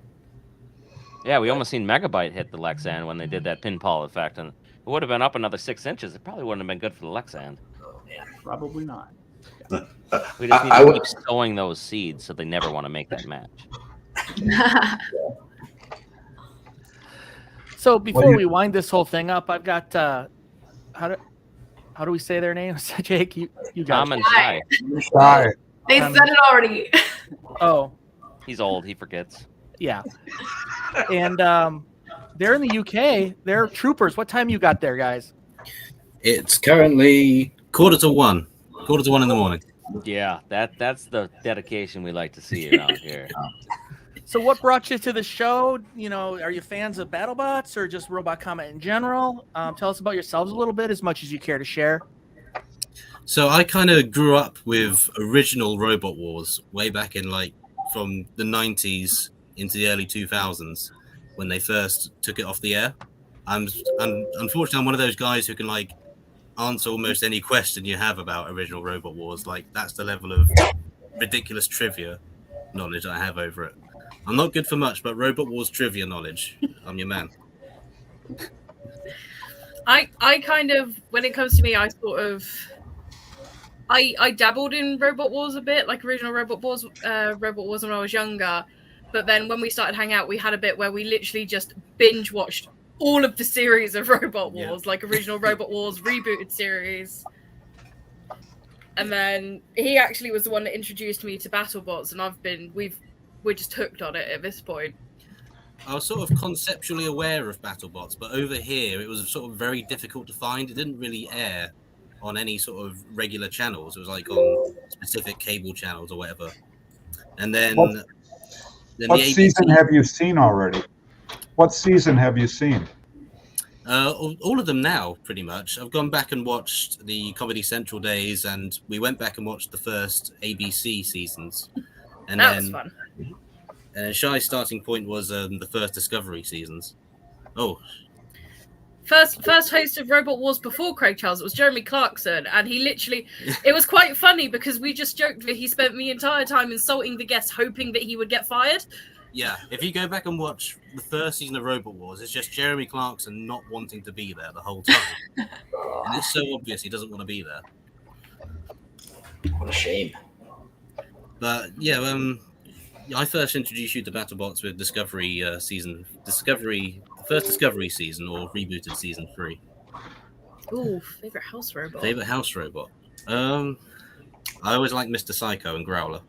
Yeah, we almost seen Megabyte hit the Lexan when they did that pinball effect, and it would have been up another 6 inches. It probably wouldn't have been good for the Lexan. Oh man, probably not. We just need to keep sowing those seeds so they never want to make that match. So before we wind this whole thing up, I've got how do we say their names? Jake, you got Tom and Shy. They said it already. Oh, he's old. He forgets. Yeah. And they're in the UK. They're troopers. What time you got there, guys? It's currently 1:45. 1:45 in the morning. Yeah, that's the dedication we like to see around here. So what brought you to the show? Are you fans of BattleBots or just Robot Combat in general? Tell us about yourselves a little bit, as much as you care to share. So I kind of grew up with original Robot Wars way back in from the 90s into the early 2000s when they first took it off the air. Unfortunately, I'm one of those guys who can answer almost any question you have about original Robot Wars. That's the level of ridiculous trivia knowledge I have over it. I'm not good for much, but Robot Wars trivia knowledge, I'm your man. I kind of, when it comes to me, I dabbled in Robot Wars a bit, like original Robot Wars when I was younger. But then when we started hanging out, we had a bit where we literally just binge watched all of the series of Robot Wars, like original Robot Wars rebooted series. And then he actually was the one that introduced me to BattleBots, and we're just hooked on it at this point. I was sort of conceptually aware of BattleBots, but over here it was sort of very difficult to find. It didn't really air on any sort of regular channels. It was on specific cable channels or whatever. And then what season have you seen already? What season have you seen? All of them now, pretty much. I've gone back and watched the Comedy Central days, and we went back and watched the first ABC seasons. And that was fun. And Shy's starting point was the first Discovery seasons. Oh. First host of Robot Wars before Craig Charles, it was Jeremy Clarkson, and he literally, it was quite funny because we just joked that he spent the entire time insulting the guests, hoping that he would get fired. Yeah, if you go back and watch the first season of Robot Wars, it's just Jeremy Clarkson not wanting to be there the whole time. And it's so obvious he doesn't want to be there. What a shame. But yeah, I first introduced you to BattleBots with Discovery the first Discovery season, or rebooted season 3. Ooh, favorite house robot. Favorite house robot. I always liked Mr. Psycho and Growler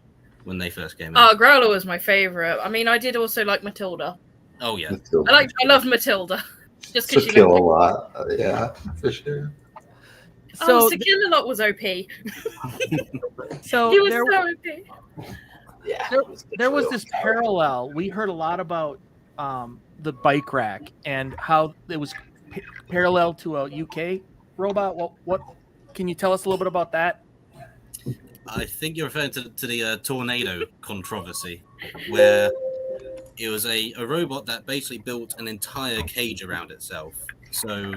when they first came out. Oh, Growler was my favorite. I mean, I did also like Matilda. Oh yeah, I loved Matilda. Just because she kill a lot. Yeah, for sure. So to kill a lot was OP. So he was so OP. Yeah, there was this parallel. We heard a lot about the bike rack and how it was parallel to a UK robot. What can you tell us a little bit about that? I think you're referring to the tornado controversy, where it was a robot that basically built an entire cage around itself. So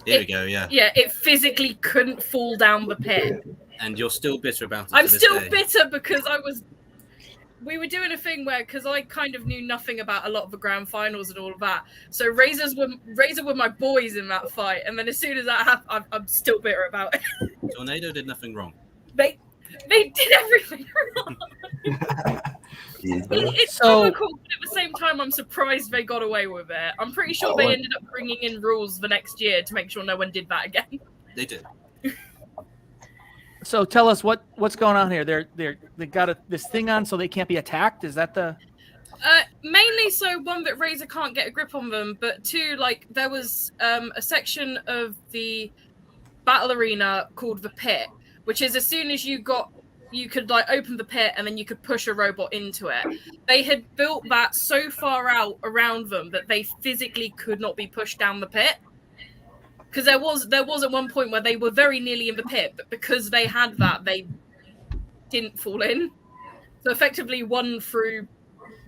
there we go, yeah. Yeah, it physically couldn't fall down the pit. And you're still bitter about it. I'm still bitter because we were doing a thing where, because I kind of knew nothing about a lot of the grand finals and all of that. So Razor were my boys in that fight, and then as soon as that happened, I'm still bitter about it. Tornado did nothing wrong. They did everything wrong. It's comical, but at the same time, I'm surprised they got away with it. I'm pretty sure they ended up bringing in rules the next year to make sure no one did that again. They did. So tell us what's going on here. They got this thing on so they can't be attacked. Is that the? Mainly so one that Razor can't get a grip on them, but two, there was a section of the battle arena called the pit, which is as soon as you could open the pit and then you could push a robot into it. They had built that so far out around them that they physically could not be pushed down the pit. Because there was at one point where they were very nearly in the pit, but because they had that, they didn't fall in. So effectively won through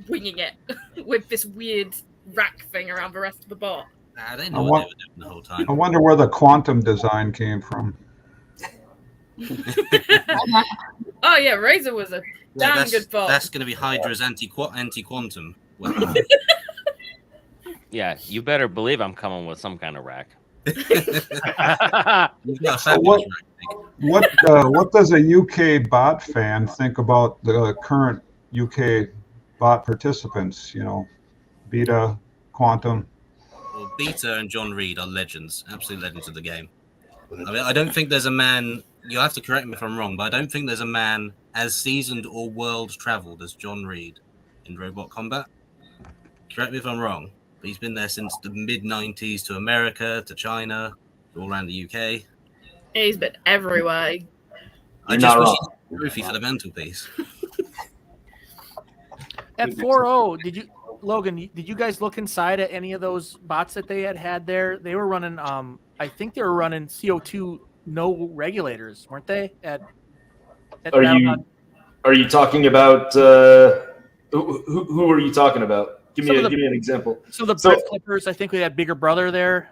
winging it with this weird rack thing around the rest of the bot. I didn't know what they were doing the whole time. I wonder where the quantum design came from. Oh yeah, Razor was a damn good bot. That's going to be Hydra's anti-quantum weapon. Yeah, you better believe I'm coming with some kind of rack. So what does a UK bot fan think about the current UK bot participants? Beta, Quantum. Well, Beta and John Reed are legends, absolute legends of the game. I mean, I don't think there's a man. You'll have to correct me if I'm wrong, but I don't think there's a man as seasoned or world-traveled as John Reed in robot combat. Correct me if I'm wrong, but he's been there since the mid-90s to America, to China, all around the UK. He's been everywhere. I just wish he had a trophy for the mantelpiece. At 4.0, Logan, did you guys look inside at any of those bots that they had there? They were running, I think they were running CO2 no regulators, weren't they? At Are BattleBots? you talking about who are you talking about? Give me an example. So the Brit Clippers, I think we had Bigger Brother there.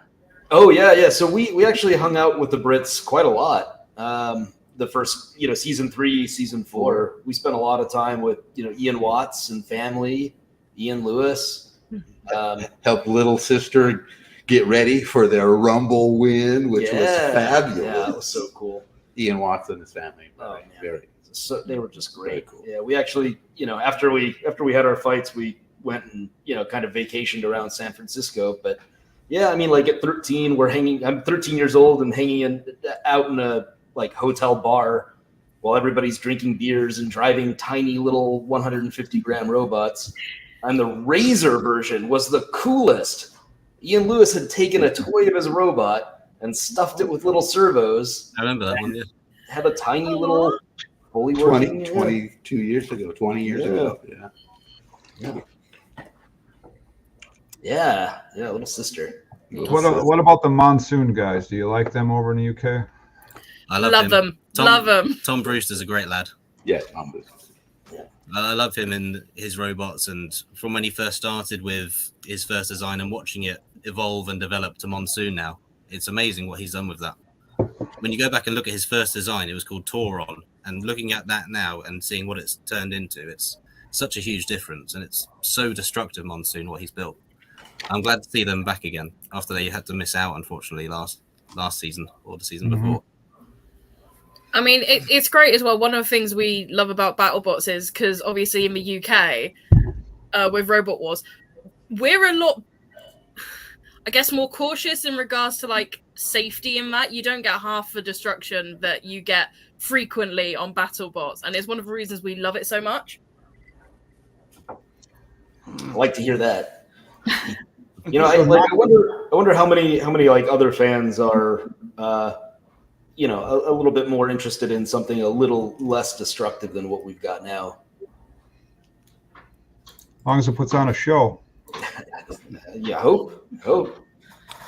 Oh yeah. So we actually hung out with the Brits quite a lot. The first, season 3, season 4, we spent a lot of time with, Ian Watts and family, Ian Lewis. Helped little sister get ready for their Rumble win, which was fabulous. Yeah, it was so cool. Ian Watts and his family. Oh, man. Very. So they were just great. Cool. Yeah, we actually, after we had our fights, we went and kind of vacationed around San Francisco. But yeah, I mean, like at 13, I'm 13 years old and hanging out in a hotel bar while everybody's drinking beers and driving tiny little 150 gram robots. And the Razor version was the coolest. Ian Lewis had taken a toy of his robot and stuffed it with little servos. I remember that one. Yeah. Had a tiny little fully working 22 years ago, 20 years ago. Yeah, little sister. What about the Monsoon guys? Do you like them over in the UK? I love them. Love them. Tom Brewster's a great lad. Yeah, Tom Brewster. I love him and his robots, and from when he first started with his first design and watching it evolve and develop to Monsoon now, it's amazing what he's done with that. When you go back and look at his first design, it was called Tauron, and looking at that now and seeing what it's turned into, it's such a huge difference, and it's so destructive, Monsoon, what he's built. I'm glad to see them back again after they had to miss out, unfortunately, last season or the season before. I mean, it's great as well. One of the things we love about BattleBots is because obviously in the UK, with Robot Wars, we're a lot, I guess, more cautious in regards to safety in that. You don't get half the destruction that you get frequently on BattleBots, and it's one of the reasons we love it so much. I like to hear that. I wonder how many other fans are a little bit more interested in something a little less destructive than what we've got now. As long as it puts on a show. Yeah, hope.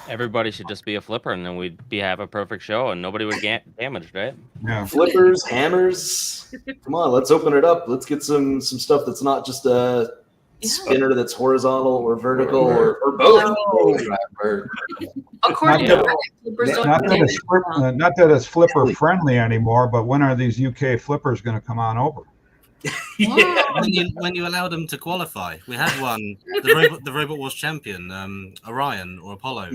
Everybody should just be a flipper, and then we'd have a perfect show, and nobody would get damaged, right? Yeah. Flippers, hammers. Come on, let's open it up. Let's get some stuff that's not just a spinner that's horizontal or vertical or both. Not that it's flipper friendly anymore, but when are these UK flippers going to come on over? When you allow them to qualify, we had one, the Robot Wars champion, Orion or Apollo.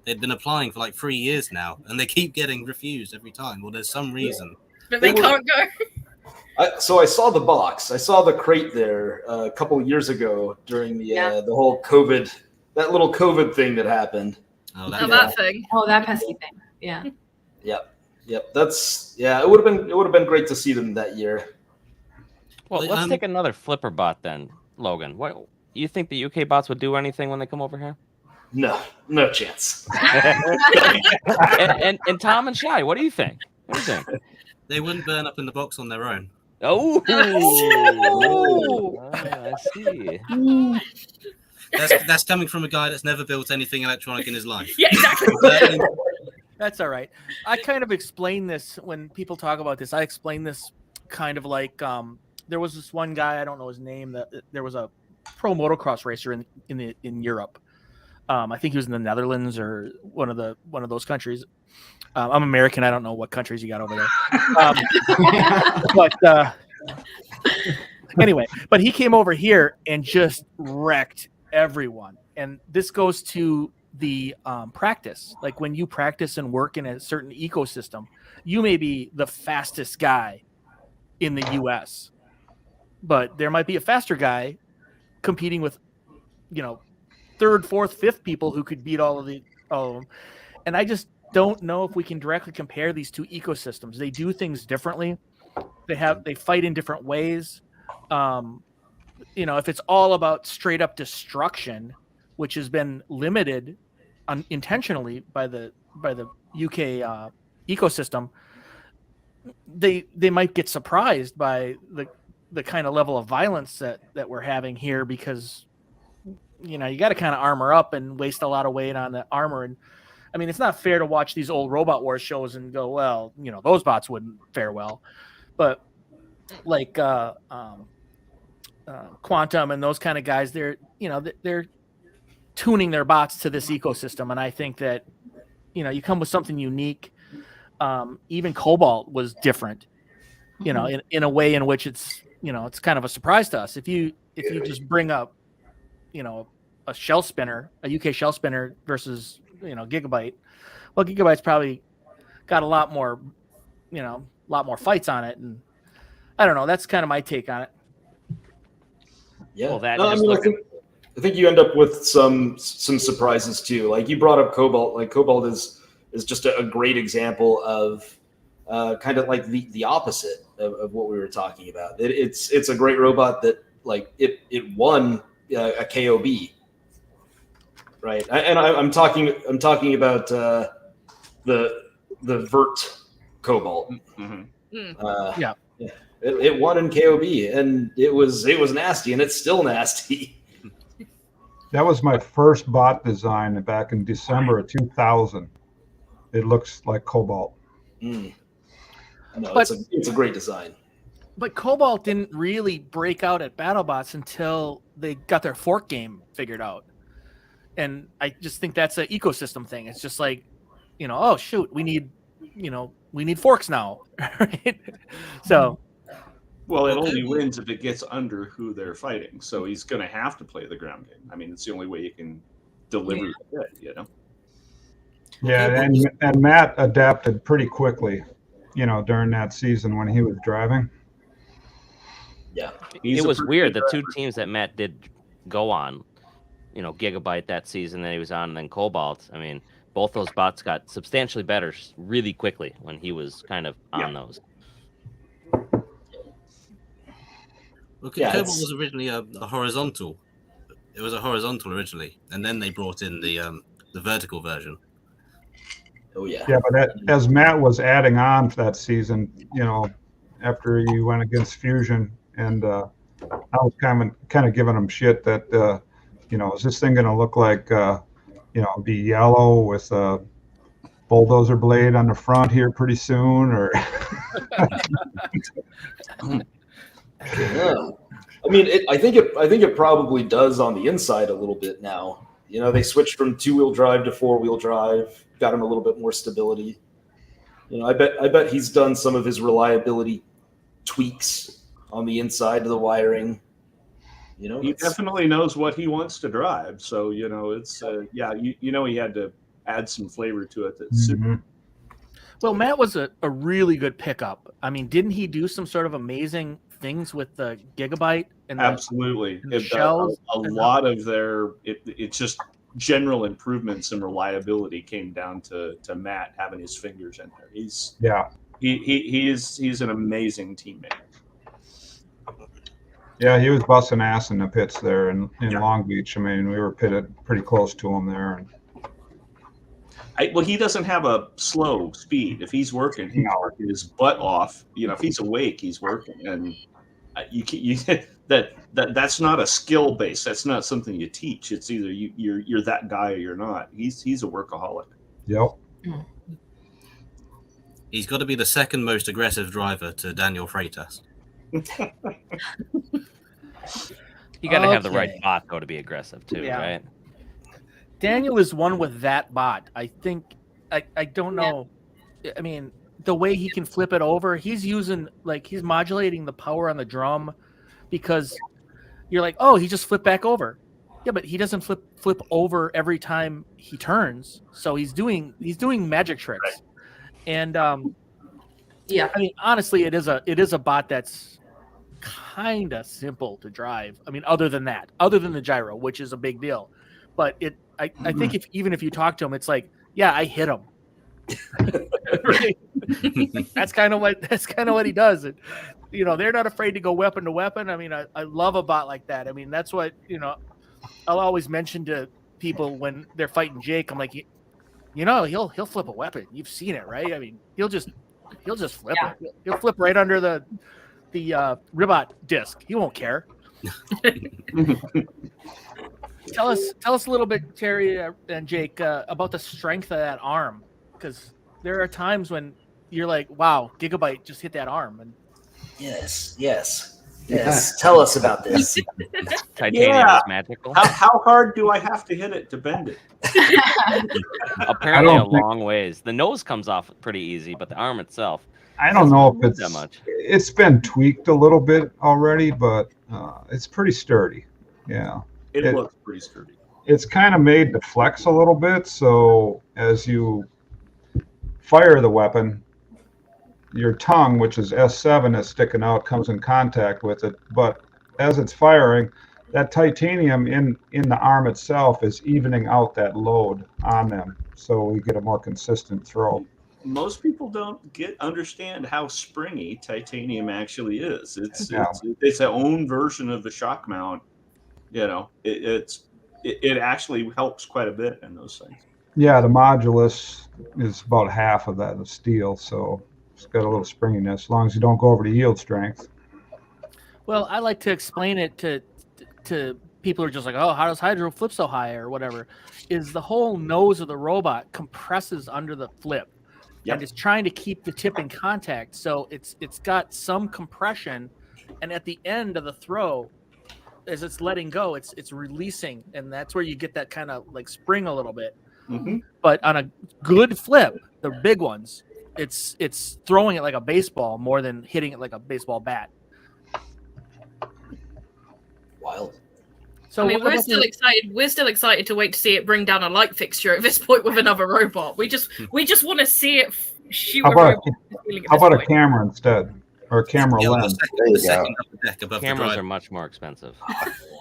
They'd been applying for 3 years now, and they keep getting refused every time. Well, there's some reason. But they can't go. So I saw the box. I saw the crate there a couple of years ago during the whole COVID, that little COVID thing that happened. That thing. Oh, that pesky thing. Yeah. Yep. It would have been great to see them that year. Well, let's take another flipper bot then, Logan. What you think the UK bots would do anything when they come over here? No chance. and Tom and Shy, what do you think? They wouldn't burn up in the box on their own. Oh, I see. That's coming from a guy that's never built anything electronic in his life. Yeah, exactly. That's all right. I kind of explain this when people talk about this. I explain this kind of there was this one guy, I don't know his name, that there was a pro motocross racer in Europe. I think he was in the Netherlands or one of those countries. I'm American. I don't know what countries you got over there. Anyway, but he came over here and just wrecked everyone. And this goes to the practice. Like when you practice and work in a certain ecosystem, you may be the fastest guy in the US, but there might be a faster guy competing with, third, fourth, fifth people who could beat all of them. And I just don't know if we can directly compare these two ecosystems. They do things differently. They fight in different ways. If it's all about straight up destruction, which has been limited intentionally by the UK ecosystem, they might get surprised by the kind of level of violence that we're having here, because you got to kind of armor up and waste a lot of weight on the armor. And I mean, it's not fair to watch these old Robot Wars shows and go, well, those bots wouldn't fare well. But like Quantum and those kind of guys, they're tuning their bots to this ecosystem. And I think that, you come with something unique. Even Cobalt was different, in a way in which it's kind of a surprise to us. If you just bring up, a shell spinner, a UK shell spinner versus, Gigabyte, well, Gigabyte's probably got a lot more fights on it. And I don't know. That's kind of my take on it. Yeah. Well, that I think you end up with some surprises too. Like you brought up Cobalt. Like Cobalt is just a great example of kind of like the opposite of what we were talking about. It's a great robot that like it won a KOB, right? I'm talking about the Vert Cobalt. Mm-hmm. Yeah. It won in KOB, and it was nasty, and it's still nasty. That was my first bot design back in December of 2000. It looks like Cobalt. No, it's a great design. But Cobalt didn't really break out at BattleBots until they got their fork game figured out. And I just think that's an ecosystem thing. It's just like, oh shoot, we need forks now. Right? So well, it only wins if it gets under who they're fighting. So he's going to have to play the ground game. I mean, it's the only way you can deliver it, Yeah, and Matt adapted pretty quickly, during that season when he was driving. Yeah. It was weird. The two teams that Matt did go on, Gigabyte that season that he was on, and then Cobalt. I mean, both those bots got substantially better really quickly when he was kind of on those. Okay, Cobalt was originally a horizontal. It was a horizontal originally, and then they brought in the vertical version. Oh yeah. Yeah, but as Matt was adding on to that season, after he went against Fusion, and I was kind of giving him shit that, is this thing going to look like, be yellow with a bulldozer blade on the front here pretty soon, or? Yeah. I mean, I think it probably does on the inside a little bit now. They switched from 2-wheel drive to 4-wheel drive, got him a little bit more stability. I bet he's done some of his reliability tweaks on the inside of the wiring. He definitely knows what he wants to drive. So, it's he had to add some flavor to it. That's super. Well, Matt was a really good pickup. I mean, didn't he do some sort of amazing things with the Gigabyte? And absolutely. The shells? A lot of it's just general improvements in reliability came down to Matt having his fingers in there. He's an amazing teammate. Yeah, he was busting ass in the pits there in Long Beach. I mean, we were pitted pretty close to him there. Well, he doesn't have a slow speed. If he's working, he's working his butt off. If he's awake, he's working, and that's not a skill base. That's not something you teach. It's either you're that guy or you're not. He's a workaholic. Yep. He's got to be the second most aggressive driver to Daniel Freitas. You got to have the right bot though to be aggressive too, right? Daniel is one with that bot. I think I don't know. I mean, the way he can flip it over, he's modulating the power on the drum, because you're like, oh, he just flipped back over. Yeah, but he doesn't flip over every time he turns. So he's doing magic tricks. Right. And I mean, honestly, it is a bot that's kind of simple to drive. I mean, other than the gyro, which is a big deal. But I think if you talk to him, it's like, yeah, I hit him. Right? That's kind of what he does. And, they're not afraid to go weapon to weapon. I mean, I love a bot like that. I mean, that's what, I'll always mention to people when they're fighting Jake. I'm like, he'll flip a weapon. You've seen it, right? I mean, he'll just flip it. He'll flip right under the Ribot disc. He won't care. Tell us a little bit, Terry and Jake, about the strength of that arm, because there are times when you're like, "Wow, Gigabyte just hit that arm." And Yes. Tell us about this. Titanium is magical. How hard do I have to hit it to bend it? Apparently, a long ways. The nose comes off pretty easy, but the arm itself. I don't know if move it's that much. It's been tweaked a little bit already, but it's pretty sturdy. Yeah, It looks pretty sturdy. It's kind of made to flex a little bit, so as you fire the weapon, your tongue, which is S7, is sticking out, comes in contact with it. But as it's firing, that titanium in the arm itself is evening out that load on them, so we get a more consistent throw. Most people don't understand how springy titanium actually is. It's its own version of the shock mount. You know, it actually helps quite a bit in those things. Yeah, the modulus is about half of that of steel, so it's got a little springiness, as long as you don't go over to yield strength. well, I like to explain it to people who are just like, "Oh, how does Hydra flip so high?" or whatever. Is the whole nose of the robot compresses under the flip, and it's trying to keep the tip in contact, so it's got some compression, and at the end of the throw, as it's letting go, it's releasing, and that's where you get that kind of like spring a little bit. Mm-hmm. But on a good flip, the big ones, it's throwing it like a baseball more than hitting it like a baseball bat. Wild. So we're still excited. We're still excited to wait to see it bring down a light fixture at this point with another robot. We just want to see it shoot. How about a camera instead, or a camera lens? Cameras are much more expensive.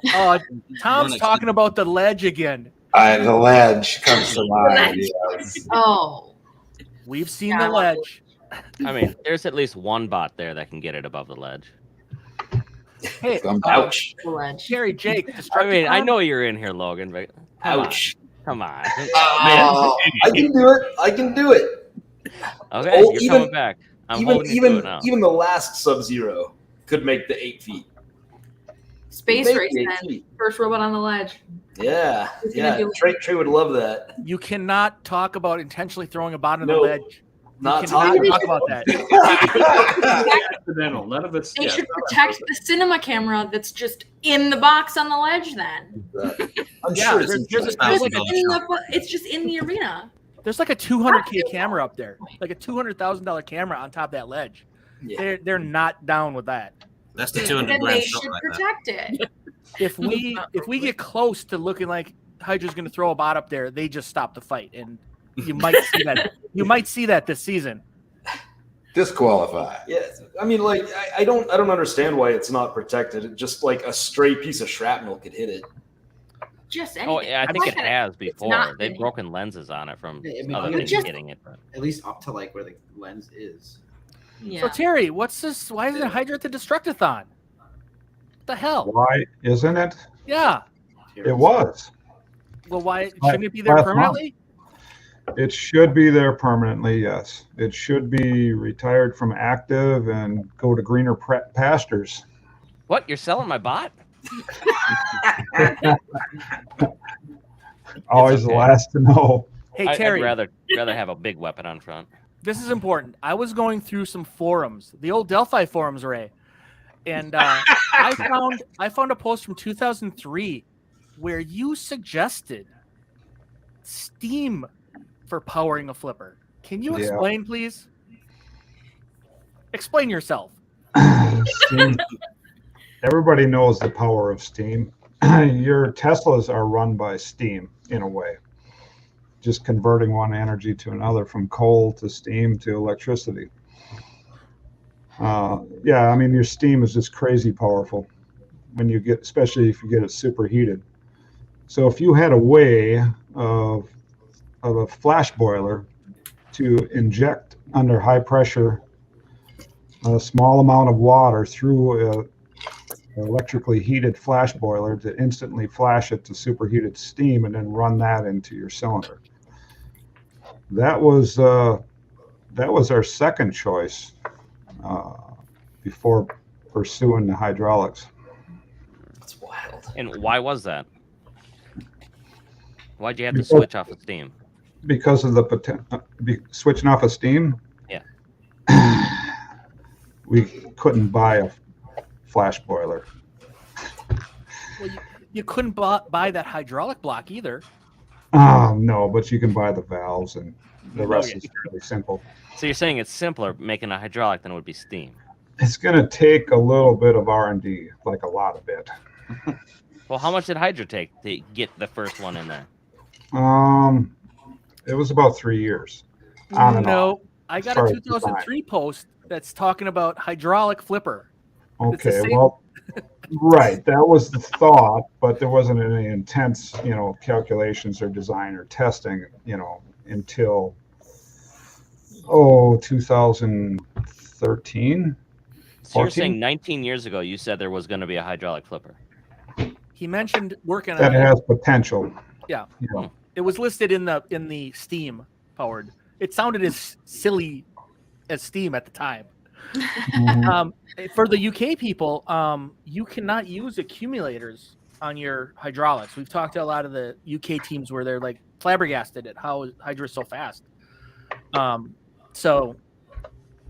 Oh, Tom's talking about the ledge again. The ledge comes to mind. Yes. Oh, we've seen the ledge. I mean, there's at least one bot there that can get it above the ledge. Hey, ouch. Terry, Jake. I mean, I know you're in here, Logan, but ouch. Come on. I can do it. Okay, you're coming back. Even the last Sub-Zero could make the 8 feet. Space race then. First robot on the ledge. Yeah. Trey would love that. You cannot talk about intentionally throwing a bot on the ledge. Not talk about that. Accidental. None of it's. They should protect the cinema camera that's just in the box on the ledge. Then. I'm sure it's just in the arena. There's like a $200K camera up there, like a $200,000 camera on top of that ledge. Yeah. They're not down with that. That's the 200 grand. They should protect it. If we get close to looking like Hydra's going to throw a bot up there, they just stop the fight, and you might see that. You might see that this season. Disqualify. Yeah, I mean, like I don't understand why it's not protected. It just like a stray piece of shrapnel could hit it. Just anything. Oh yeah, I think it has before. They've hitting. broken lenses on it from other things hitting it. But. At least up to like where the lens is. Yeah. So Terry, what's this? Why isn't Hydra at the Destructathon? What the hell? Why isn't it? Yeah. It was. Well, why shouldn't it be there permanently? It should be there permanently, yes. It should be retired from active and go to greener pastures. What? You're selling my bot? Always the last to know. Hey, Terry. I'd rather have a big weapon on front. This is important. I was going through some forums, the old Delphi forums, Ray, and I found a post from 2003 where you suggested Steam for powering a flipper. Can you explain, please? Explain yourself. Steam. Everybody knows the power of Steam. Your Teslas are run by Steam in a way. Just converting one energy to another, from coal to steam to electricity. Yeah, I mean, your steam is just crazy powerful when you get, especially if you get it superheated. So if you had a way of a flash boiler to inject under high pressure a small amount of water through an electrically heated flash boiler to instantly flash it to superheated steam and then run that into your cylinder. That was our second choice before pursuing the hydraulics. That's wild. And why was that? Why'd you have to switch off of Steam? Because of the switching off of Steam. Yeah. We couldn't buy a flash boiler. Well, you couldn't buy that hydraulic block either. Oh no, but you can buy the valves, and the rest is fairly simple. So you're saying it's simpler making a hydraulic than it would be Steam? It's going to take a little bit of R&D, like a lot of it. Well, how much did Hydra take to get the first one in there? It was about 3 years. On and off. I got a 2003 post that's talking about hydraulic flipper. Okay, well, right. That was the thought, but there wasn't any intense, calculations or design or testing, until 2013. So you're saying 19 years ago you said there was going to be a hydraulic flipper? He mentioned working that on has potential. Yeah. It was listed in the Steam powered. It sounded as silly as Steam at the time. For the UK people, you cannot use accumulators on your hydraulics. We've talked to a lot of the UK teams where they're like flabbergasted at how Hydra's so fast. So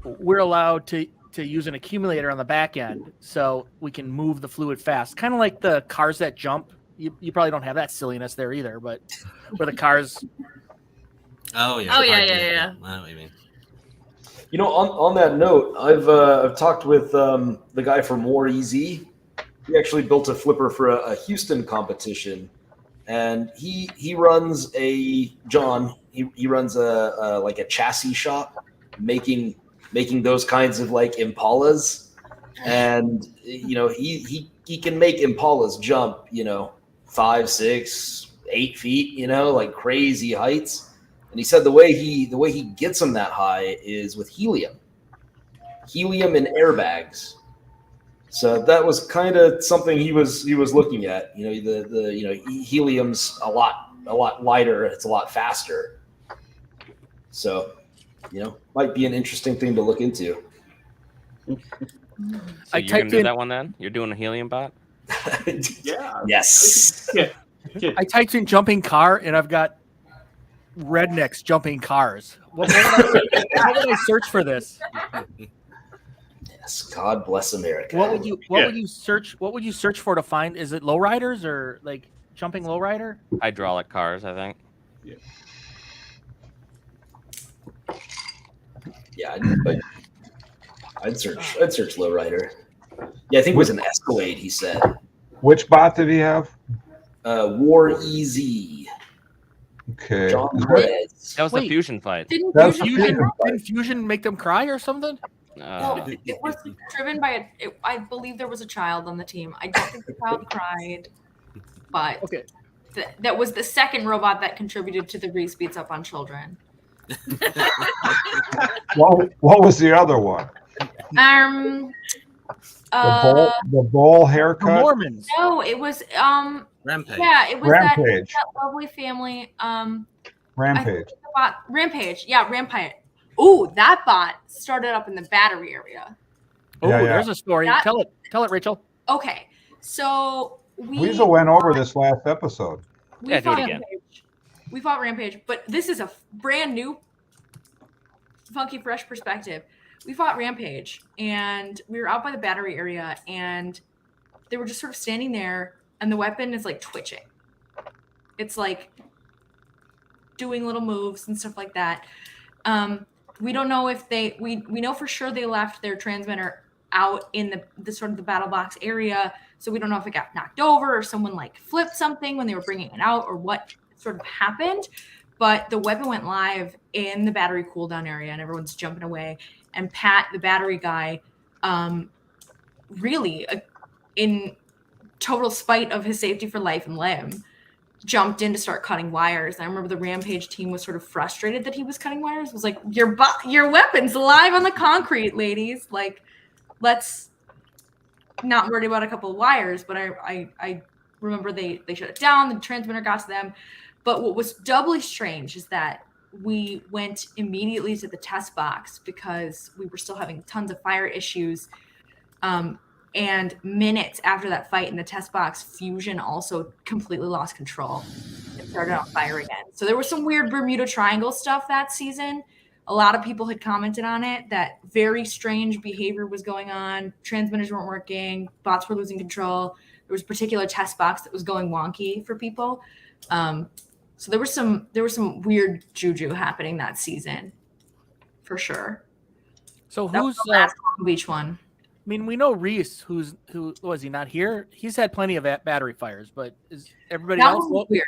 we're allowed to use an accumulator on the back end so we can move the fluid fast. Kind of like the cars that jump. You probably don't have that silliness there either, but where the cars. Oh yeah. Oh yeah. I know what you mean. On that note, I've talked with the guy from War EZ. He actually built a flipper for a Houston competition, and he runs he runs a chassis shop making those kinds of like Impalas, and he can make Impalas jump 5, 6, 8 feet, like crazy heights. And he said the way he gets them that high is with helium and airbags. So that was kind of something he was looking at. Helium's a lot lighter. It's a lot faster. So, might be an interesting thing to look into. So you're gonna do that one then? You're doing a helium bot? Yeah. Yes. I typed in jumping car and I've got rednecks jumping cars. What would I search for this? Yes, God bless America. What would you search? What would you search for to find? Is it lowriders or like jumping lowrider? Hydraulic cars, I think. Yeah, I'd search lowrider. Yeah, I think it was an Escalade. He said. Which bot did he have? War EZ. Okay. That was the fusion fight. Didn't Fusion make them cry or something? Well, it was driven by I believe there was a child on the team. I don't think the child cried, but that was the second robot that contributed to the Reese beats up on children. What was the other one? The bowl haircut. The Mormons. No, it was Rampage. Yeah, it was Rampage. that lovely family. Rampage. Rampage. Yeah, Rampage. Ooh, that bot started up in the battery area. Oh, there's a story. Tell it, Rachel. Okay, so Weasel went over this last episode. We fought Rampage, but this is a brand new, funky, fresh perspective. We fought Rampage, and we were out by the battery area, and they were just sort of standing there, and the weapon is like twitching. It's like doing little moves and stuff like that. We don't know if we know for sure they left their transmitter out in the sort of the battle box area. So we don't know if it got knocked over or someone like flipped something when they were bringing it out or what sort of happened. But the weapon went live in the battery cooldown area and everyone's jumping away. And Pat, the battery guy, really in total spite of his safety for life and limb, jumped in to start cutting wires. And I remember the Rampage team was sort of frustrated that he was cutting wires. It was like, your weapon's live on the concrete, ladies. Like, let's not worry about a couple of wires. But I remember they shut it down. The transmitter got to them. But what was doubly strange is that we went immediately to the test box because we were still having tons of fire issues. And minutes after that fight in the test box, Fusion also completely lost control. started on fire again. So there was some weird Bermuda Triangle stuff that season. A lot of people had commented on it that very strange behavior was going on. Transmitters weren't working. Bots were losing control. There was a particular test box that was going wonky for people. So there was some weird juju happening that season, for sure. So That was who's the last Long Beach one? I mean, we know Reese, who was he not here? He's had plenty of battery fires, but is everybody That else was weird.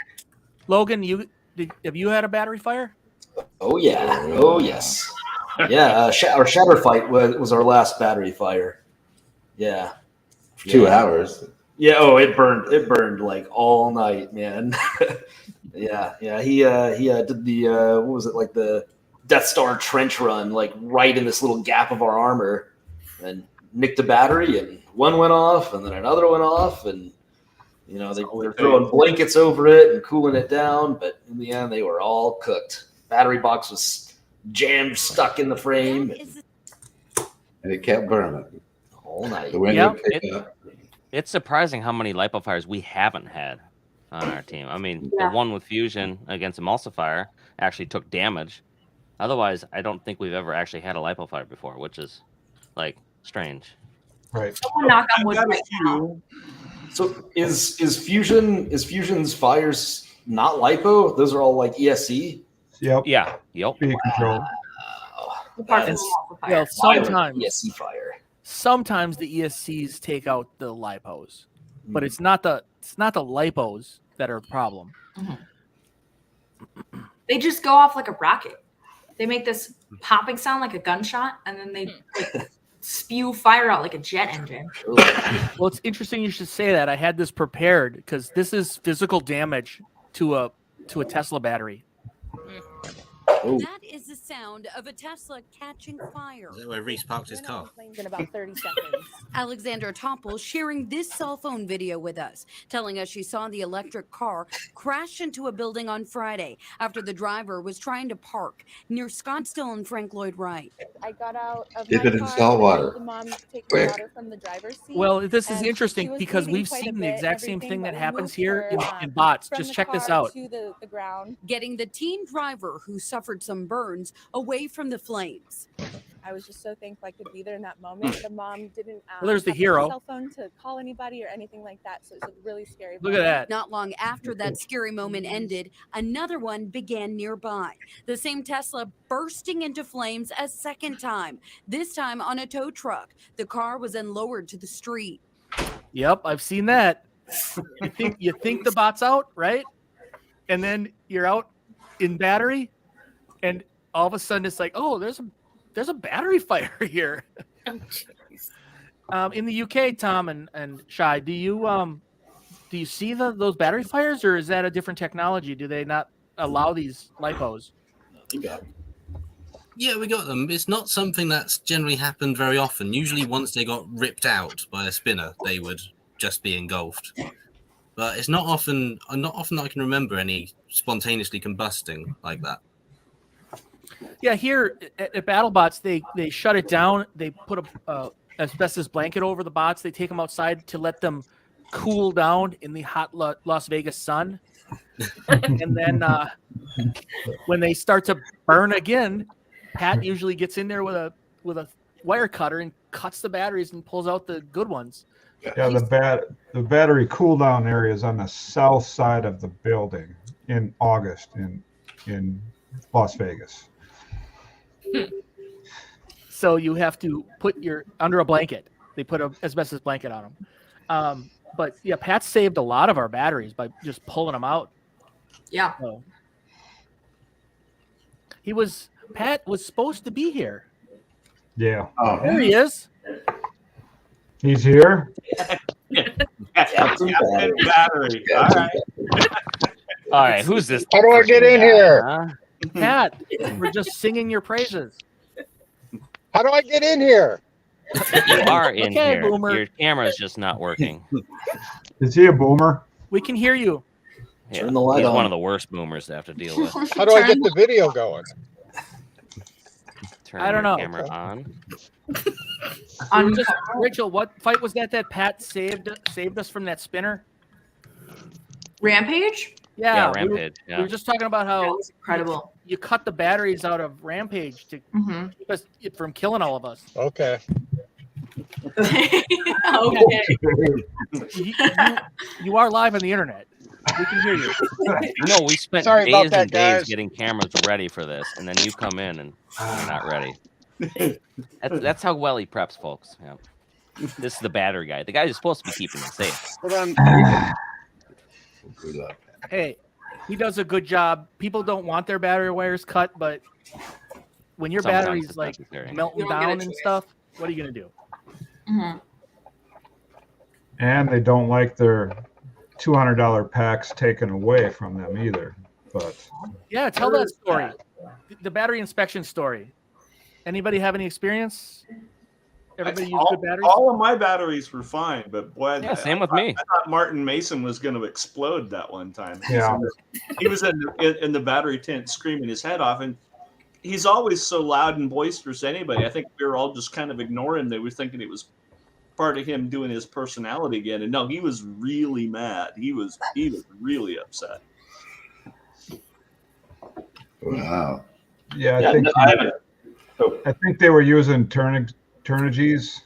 Logan, have you had a battery fire? Oh yeah. Oh yes. Yeah. Our shatter fight was our last battery fire. Yeah. 2 hours. Yeah. Oh, it burned like all night, man. Yeah. He did the what was it, like the Death Star trench run, like right in this little gap of our armor, and nicked a battery, and one went off, and then another went off, and they're throwing blankets over it and cooling it down, but in the end they were all cooked. Battery box was jammed, stuck in the frame, and it kept burning all night. It's surprising how many lipo fires we haven't had on our team. I mean, the one with Fusion against Emulsifier actually took damage. Otherwise, I don't think we've ever actually had a lipo fire before, which is like strange. Right. Someone knock on wood right now. So is Fusion's fires not lipo? Those are all like ESC. Yep. Yeah. Yep. Speed control. Well, sometimes ESC fire. Sometimes the ESCs take out the lipos, but it's not the lipos that are a problem. They just go off like a rocket. They make this popping sound like a gunshot, and then they like spew fire out like a jet engine. Well, it's interesting you should say that. I had this prepared because this is physical damage to a Tesla battery. That is the sound of a Tesla catching fire. Is that where Reese parked his car? In about 30 seconds. Alexandra Topple sharing this cell phone video with us, telling us she saw the electric car crash into a building on Friday after the driver was trying to park near Scottsdale and Frank Lloyd Wright. I got out of Dip my it in car salt water. The mom take Quick. the water from the driver's seat. Well, this is and interesting she was because bleeding we've quite a seen the bit and exact same everything, thing but that we happens moved here her, in bots. from Just the check this car out. to the ground. Getting the teen driver who suffered some burns away from the flames. I was just so thankful I could be there in that moment. The mom didn't Well, there's the have hero. a cell phone to call anybody or anything like that, so it's a really scary Look at moment. that. Not long after that scary moment ended, another one began nearby. The same Tesla bursting into flames a second time, this time on a tow truck. The car was then lowered to the street. Yep, I've seen that. You think the bot's out, right? And then you're out in battery, and all of a sudden it's like, oh, there's a battery fire here. In the UK, Tom and Shai, do you see those battery fires, or is that a different technology? Do they not allow these lipos? Yeah, we got them. It's not something that's generally happened very often. Usually once they got ripped out by a spinner, they would just be engulfed. But it's not often that I can remember any spontaneously combusting like that. Yeah, here at BattleBots, they shut it down. They put a asbestos blanket over the bots. They take them outside to let them cool down in the hot Las Vegas sun. And then when they start to burn again, Pat usually gets in there with a wire cutter and cuts the batteries and pulls out the good ones. Yeah, the battery cool down area is on the south side of the building in August in Las Vegas. So you have to put under a blanket. They put an asbestos blanket on them. But yeah, Pat saved a lot of our batteries by just pulling them out. Yeah. So Pat was supposed to be here. Yeah. Oh. There he is. He's here. Captain Battery. All right. All right, who's this? How do I get in here? Pat, we're just singing your praises. How do I get in here? You are in Okay, here. Boomer. Your camera's just not working. Is he a boomer? We can hear you. Yeah, Turn the light he's on. one of the worst boomers to have to deal with. How do I get the video going? Turn I don't your know. camera on. Rachel, what fight was that Pat saved us from that spinner? Rampage? Yeah, Rampage. We were just talking about how That was incredible. You cut the batteries out of Rampage to keep us from killing all of us. Okay. Okay. You are live on the internet. We can hear you. No, we spent Sorry about days that, and days guys. getting cameras ready for this, and then you come in and you're not ready. That's how well he preps, folks. Yeah. This is the battery guy. The guy who's supposed to be keeping them safe. Well, then, Hey, he does a good job. People don't want their battery wires cut, but when your Sometimes battery's it's like necessary. melting You don't get a down and choice. stuff, what are you gonna do? And they don't like their $200 packs taken away from them either. But Yeah, tell that story. The battery inspection story. Anybody have any experience? Everybody use good batteries? All of my batteries were fine, but boy, Yeah, same with me. I thought Martin Mason was going to explode that one time. Yeah. He was in the battery tent screaming his head off, and he's always so loud and boisterous. Anybody, I think we were all just kind of ignoring. They were thinking it was part of him doing his personality again, and no, he was really mad. He was really upset. Wow. yeah, Yeah, I think they were using Turnigies,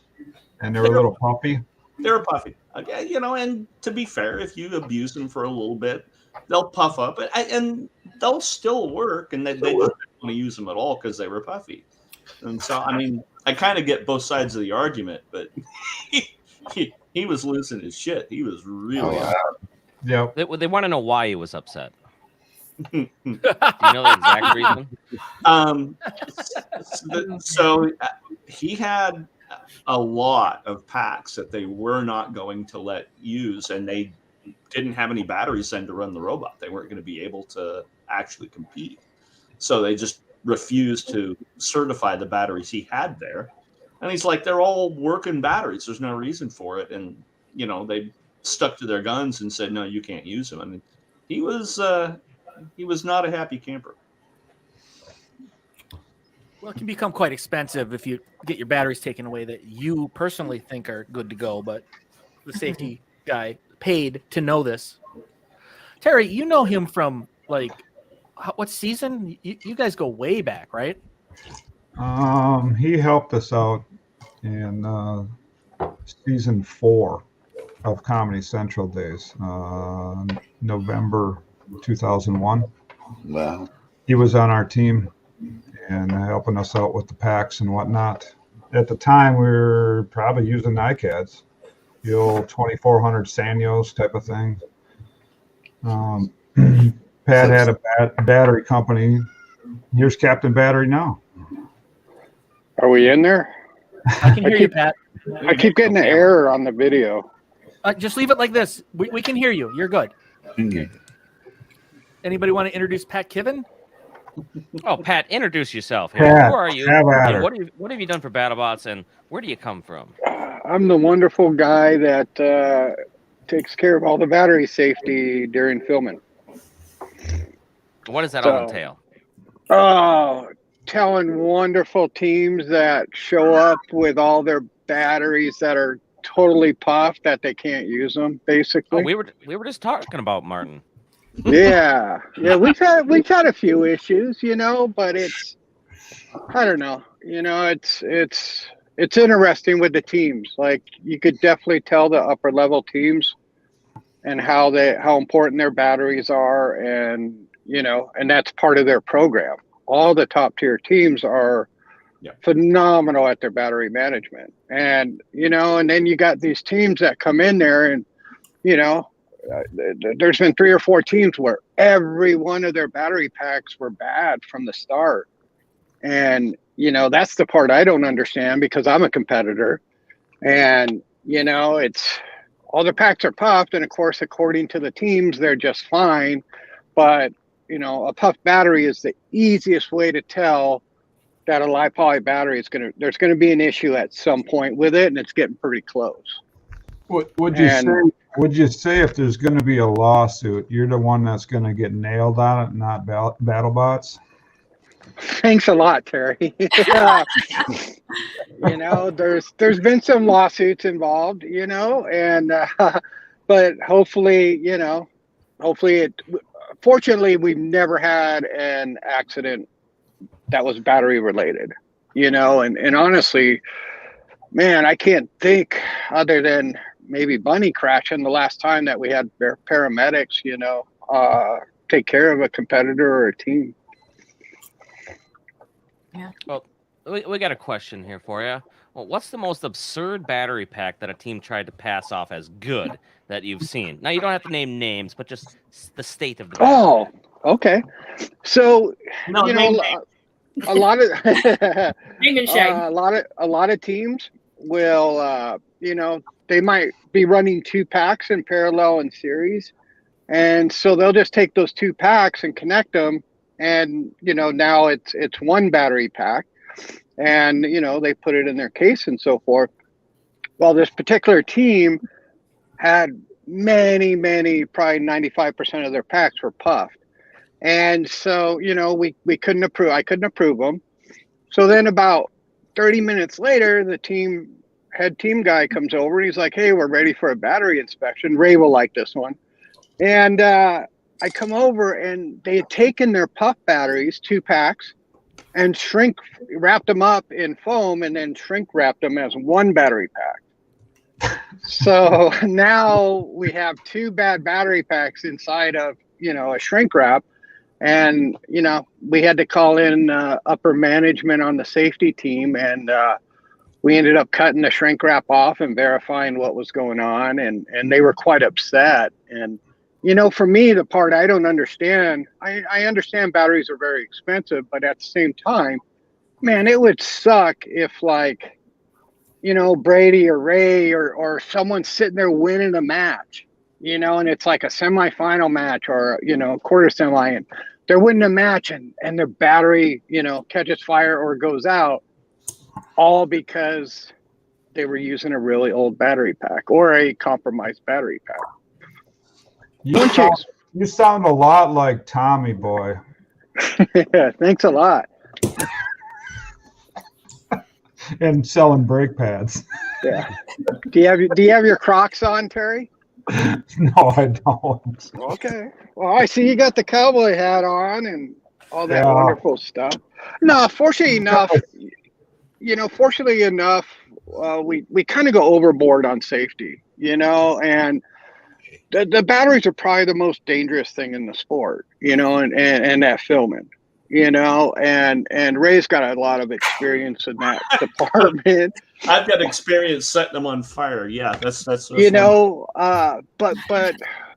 and they were a little puffy. They were puffy, and to be fair, if you abuse them for a little bit, they'll puff up, and they'll still work, and they just don't want to use them at all because they were puffy. And so, I mean, I kind of get both sides of the argument, but he was losing his shit. He was really upset. Yep. They want to know why he was upset. Do you know the exact reason? So he had a lot of packs that they were not going to let use, and they didn't have any batteries then to run the robot. They weren't going to be able to actually compete. So they just refused to certify the batteries he had there. And he's like, they're all working batteries. There's no reason for it. And, they stuck to their guns and said, no, you can't use them. I mean, he was not a happy camper. Well, it can become quite expensive if you get your batteries taken away that you personally think are good to go, but the safety guy paid to know this. Terry, you know him from what season? You guys go way back, right? He helped us out in season 4 of Comedy Central days, November 2001. Wow. He was on our team and helping us out with the packs and whatnot. At the time, we were probably using NICADs, the old 2400 Sanyos type of thing. Pat had a battery company. Here's Captain Battery now. are we in there? I can hear you, Pat. I keep getting an error on the video. Just leave it like this. We can hear you. You're good. Okay. Anybody want to introduce Pat Kiven? Oh, Pat, introduce yourself. Here. Pat, Who are you? have at And her. what have you done for BattleBots, and where do you come from? I'm the wonderful guy that takes care of all the battery safety during filming. What does that all So- entail? Oh, telling wonderful teams that show up with all their batteries that are totally puffed that they can't use them, basically. Oh, we were just talking about Martin. Yeah, we've had a few issues, but I don't know, it's interesting with the teams. Like, you could definitely tell the upper level teams and how important their batteries are, and and that's part of their program. All the top tier teams are phenomenal at their battery management, and and then you got these teams that come in there and there's been 3 or 4 teams where every one of their battery packs were bad from the start. And, that's the part I don't understand, because I'm a competitor, and, it's all the packs are puffed. And of course, according to the teams, they're just fine. But, a puffed battery is the easiest way to tell that a live poly battery there's going to be an issue at some point with it. And it's getting pretty close. Would you say if there's going to be a lawsuit, you're the one that's going to get nailed on it, not BattleBots? Thanks a lot, Terry. There's been some lawsuits involved, and but hopefully fortunately, we've never had an accident that was battery related, you know, and honestly, man, I can't think other than maybe Bunny crashing the last time that we had paramedics, you know, take care of a competitor or a team. Yeah. Well, we got a question here for you. Well, what's the most absurd battery pack that a team tried to pass off as good that you've seen? Now, you don't have to name names, but just the state of the battery. Oh, okay. So, No, you know, a lot of a lot of teams will, you know, they might be running 2 packs in parallel in series, and so they'll just take those 2 packs and connect them, and you know, now it's 1 battery pack, and you know, they put it in their case and so forth. Well, this particular team had many, probably 95% of their packs were puffed. And so, you know, we couldn't approve. I couldn't approve them. So then about 30 minutes later, the head team guy comes over and he's like, "Hey, we're ready for a battery inspection. Ray will like this one." And I come over and they had taken their puff batteries, 2 packs, and wrapped them up in foam and then shrink wrapped them as 1 battery pack. So now we have 2 bad battery packs inside of, you know, a shrink wrap. And, you know, we had to call in upper management on the safety team, and we ended up cutting the shrink wrap off and verifying what was going on. And they were quite upset. And, you know, for me, the part I don't understand, I understand batteries are very expensive, but at the same time, man, it would suck if, like, you know, Brady or Ray or someone sitting there winning a match, you know, and it's like a semifinal match or, you know, quarter semi, and they're winning a match and their battery, you know, catches fire or goes out, all because they were using a really old battery pack or a compromised battery pack. You sound a lot like Tommy Boy. Yeah, thanks a lot. And selling brake pads. Yeah. Do you have your Crocs on, Terry? No, I don't. Okay. Well, I see you got the cowboy hat on and all that wonderful stuff. No, fortunately enough, you know, we kind of go overboard on safety, you know, and the batteries are probably the most dangerous thing in the sport, you know, and that filming, you know, and Ray's got a lot of experience in that department. I've got experience setting them on fire. Yeah, that's you know,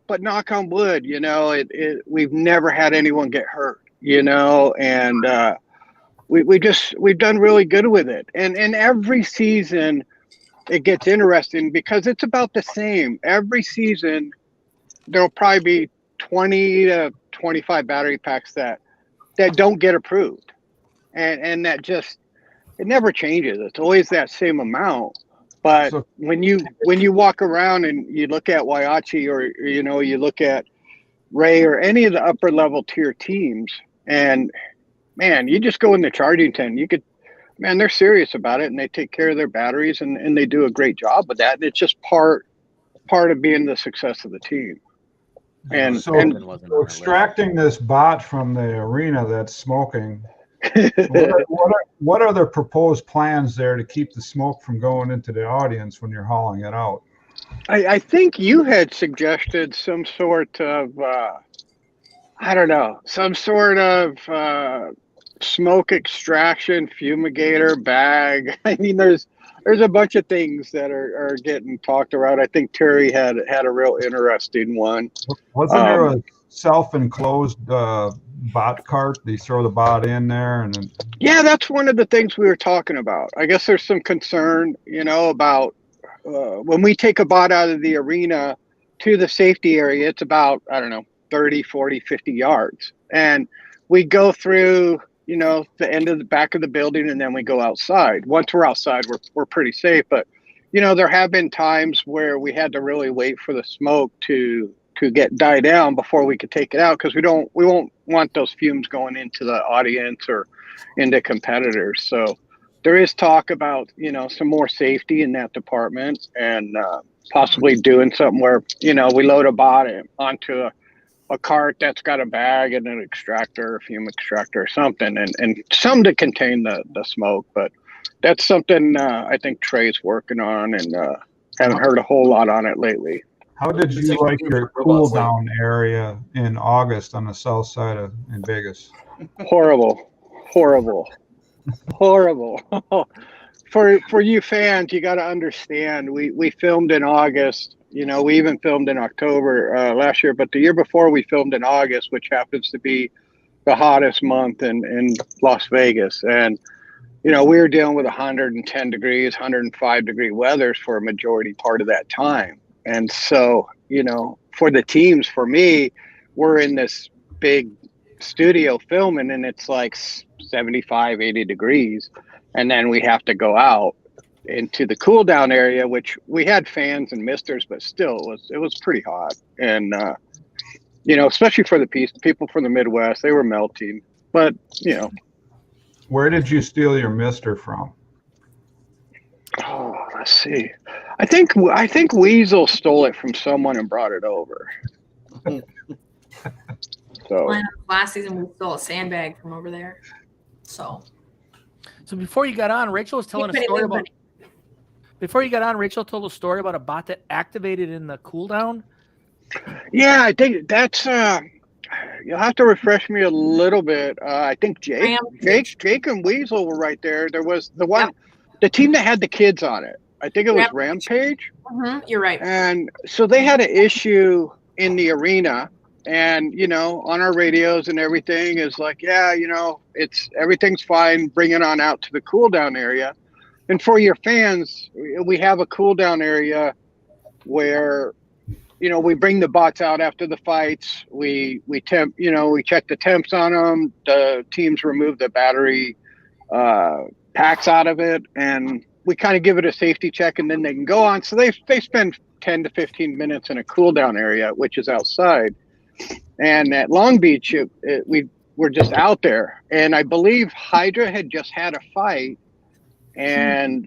but knock on wood, you know, we've never had anyone get hurt, you know, and we've done really good with it. And every season it gets interesting because it's about the same. Every season there'll probably be 20 to 25 battery packs that don't get approved. And that just, it never changes. It's always that same amount. But when you walk around and you look at Whyachi or, you know, you look at Ray or any of the upper level tier teams, and man, you just go in the charging tent, man, they're serious about it and they take care of their batteries and they do a great job with that. And it's just part of being the success of the team. And so extracting this bot from the arena that's smoking, what are the proposed plans there to keep the smoke from going into the audience when you're hauling it out? I think you had suggested some sort of, I don't know, some sort of smoke extraction fumigator bag. I mean, there's a bunch of things that are getting talked about. I think Terry had a real interesting one. Wasn't there a self-enclosed bot cart? They throw the bot in there, and then... Yeah, that's one of the things we were talking about. I guess there's some concern, you know, about when we take a bot out of the arena to the safety area. It's about, I don't know, 30, 40, 50 yards, and we go through, you know, the end of the back of the building, and then we go outside. Once we're outside, we're pretty safe. But, you know, there have been times where we had to really wait for the smoke to die down before we could take it out, because we won't want those fumes going into the audience or into competitors. So there is talk about, you know, some more safety in that department, and possibly doing something where, you know, we load a bot onto a cart that's got a bag and an extractor, a fume extractor or something, and some to contain the smoke. But that's something I think Trey's working on, and haven't heard a whole lot on it lately. How did you like your cool down area in August on the south side of in Vegas? Horrible. For you fans, you got to understand. We filmed in August. You know, we even filmed in October last year, but the year before we filmed in August, which happens to be the hottest month in Las Vegas. And, you know, we were dealing with 110 degrees, 105 degree weathers for a majority part of that time. And so, you know, for the teams, for me, we're in this big studio filming and it's like 75, 80 degrees. And then we have to go out into the cool down area, which we had fans and misters, but still it was pretty hot. And, you know, especially for the people from the Midwest, they were melting, but you know. Where did you steal your mister from? Oh, let's see. I think Weasel stole it from someone and brought it over. So last season we stole a sandbag from over there. So before you got on, Rachel was telling a story about. Before you got on, Rachel told a story about a bot that activated in the cooldown. Yeah, I think that's. You'll have to refresh me a little bit. I think Jake and Weasel were right there. There was the team that had the kids on it. I think it was Rampage. You're right. And so they had an issue in the arena, and you know, on our radios and everything is like, yeah, you know, everything's fine. Bring it on out to the cool down area. And for your fans, we have a cool down area where, you know, we bring the bots out after the fights. We check the temps on them. The teams remove the battery packs out of it, and we kind of give it a safety check, and then they can go on. So they spend 10 to 15 minutes in a cool down area, which is outside. And at Long Beach, we were just out there, and I believe Hydra had just had a fight. And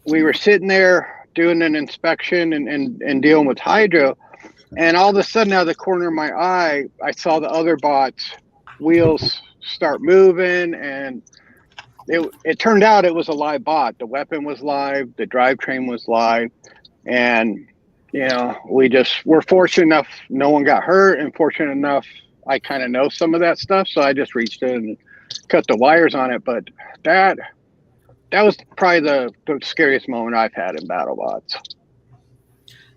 we were sitting there doing an inspection and dealing with Hydra. And all of a sudden, out of the corner of my eye, I saw the other bots' wheels start moving. And it turned out it was a live bot. The weapon was live. The drivetrain was live. And, you know, we're fortunate enough no one got hurt. And fortunate enough, I kind of know some of that stuff. So I just reached in and cut the wires on it. But that was probably the scariest moment I've had in BattleBots.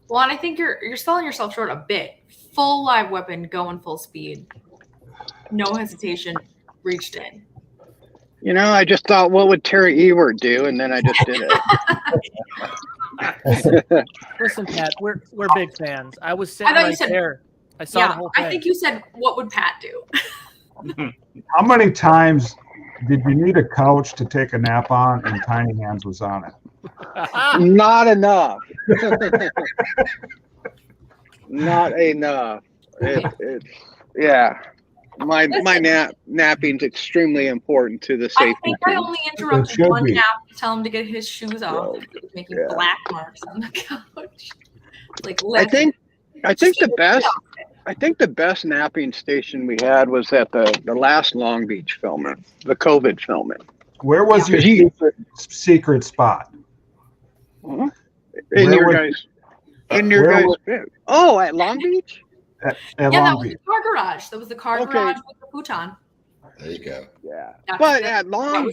Well, and I think you're selling yourself short a bit. Full live weapon, going full speed. No hesitation, reached in. You know, I just thought, what would Terry Ewert do? And then I just did it. Listen, Pat, we're big fans. I was sitting right there. I saw the whole thing. I think you said, what would Pat do? How many times did you need a couch to take a nap on and Tiny Hands was on it? Not enough. Not enough. Yeah. My napping's extremely important to the safety. I think I only interrupted one nap to tell him to get his shoes off. Making black marks on the couch. I think the best napping station we had was at the last Long Beach filming, the COVID filming. Where was your secret spot? In your guys' Oh, at Long Beach? At that was the car garage. That was the car garage with the futon. There you go. Yeah. But at Long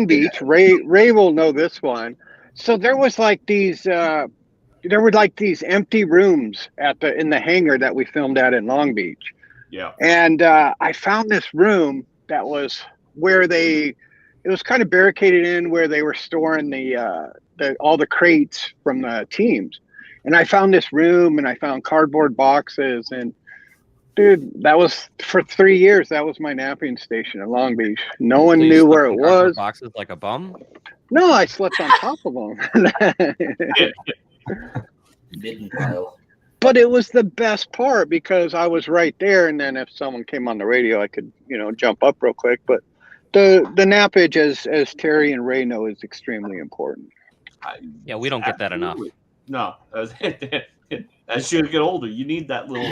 Beach, Ray will know this one. So there was like these empty rooms in the hangar that we filmed at in Long Beach. Yeah. And I found this room that was where it was kind of barricaded in where they were storing all the crates from the teams. And I found this room and I found cardboard boxes, and dude, that was for 3 years. That was my napping station in Long Beach. No one knew where it was. Boxes like a bum? No, I slept on top of them. Midden pile. But it was the best part because I was right there, and then if someone came on the radio, I could, jump up real quick. But the nappage, as Terry and Ray know, is extremely important. Yeah, we don't get that enough. No. As you get older, you need that little,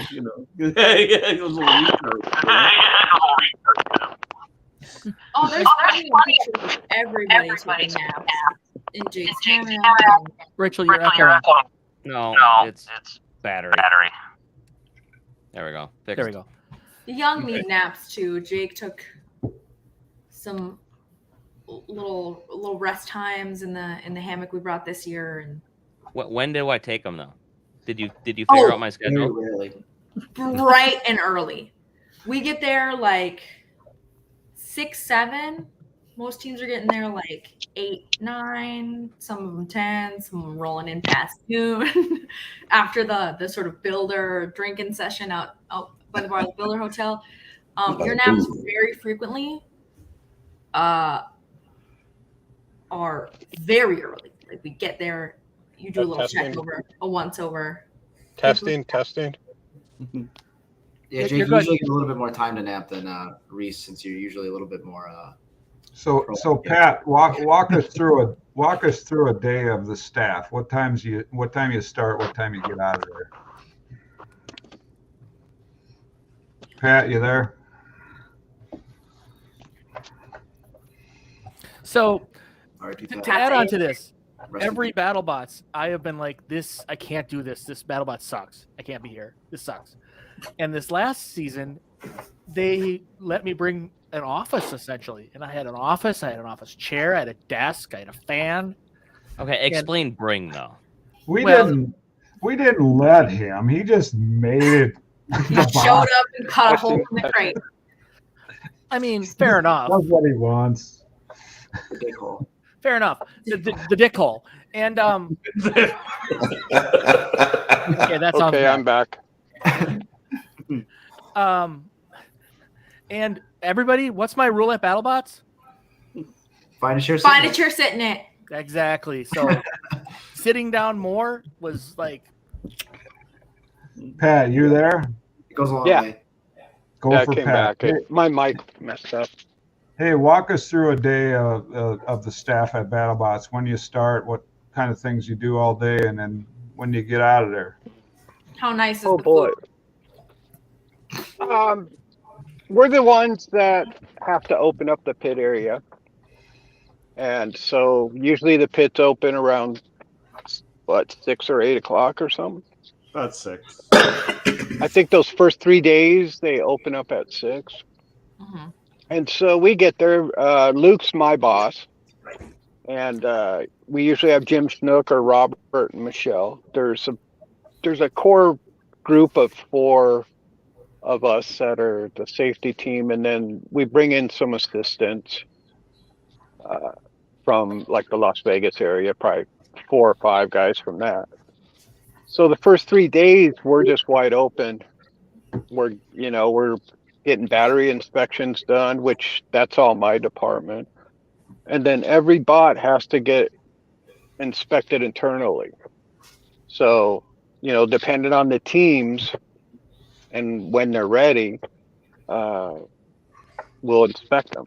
those little recharge. Oh, there's funny pictures of everybody taking naps in Jake's camera. Rachel, you're echoing. No, it's battery. There we go. Fixed. There we go. The young need naps too. Jake took some little rest times in the hammock we brought this year. And When did I take them though? Did you figure out my schedule? Really? bright and early. We get there like 6, 7. Most teams are getting there like 8, 9. Some of them 10. Some of them rolling in past noon after the sort of builder drinking session out by the bar, the Builder Hotel. Your naps very frequently are very early. Like we get there, you do a little check over, a once over. Testing. Yeah, Jake, you usually get a little bit more time to nap than Reese, since you're usually a little bit more. So Pat, walk us through a day of the staff. What time you start? What time you get out of there? Pat, you there? So to add on to this, every BattleBots, I have been like, this, I can't do this. This BattleBot sucks. I can't be here. This sucks. And this last season, they let me bring an office essentially. And I had an office chair, I had a desk, I had a fan. Okay, explain bring though. We didn't let him. He just made it. He showed up and cut a hole in the crate. I mean, fair enough. That's what he wants. The dick hole. Fair enough. The dick hole. And okay, that's okay. I'm back. And everybody, what's my rule at BattleBots? Find a chair. Sit in it. Exactly. So sitting down more was like. Pat, you there? It goes a long way. Go for I came Pat. back. My mic messed up. Hey, walk us through a day of the staff at BattleBots. When you start, what kind of things you do all day, and then when you get out of there. How nice is Oh the boy. food? We're the ones that have to open up the pit area. And so usually the pit's open around, 6 or 8 o'clock or something? That's 6. I think those first 3 days, they open up at 6. Mm-hmm. And so we get there. Luke's my boss. And we usually have Jim Snook or Robert and Michelle. There's a core group of 4 of us that are the safety team, and then we bring in some assistants from like the Las Vegas area, probably 4 or 5 guys from that. So the first 3 days we're just wide open. We're getting battery inspections done, which that's all my department. And then every bot has to get inspected internally. So, depending on the teams and when they're ready, we'll inspect them.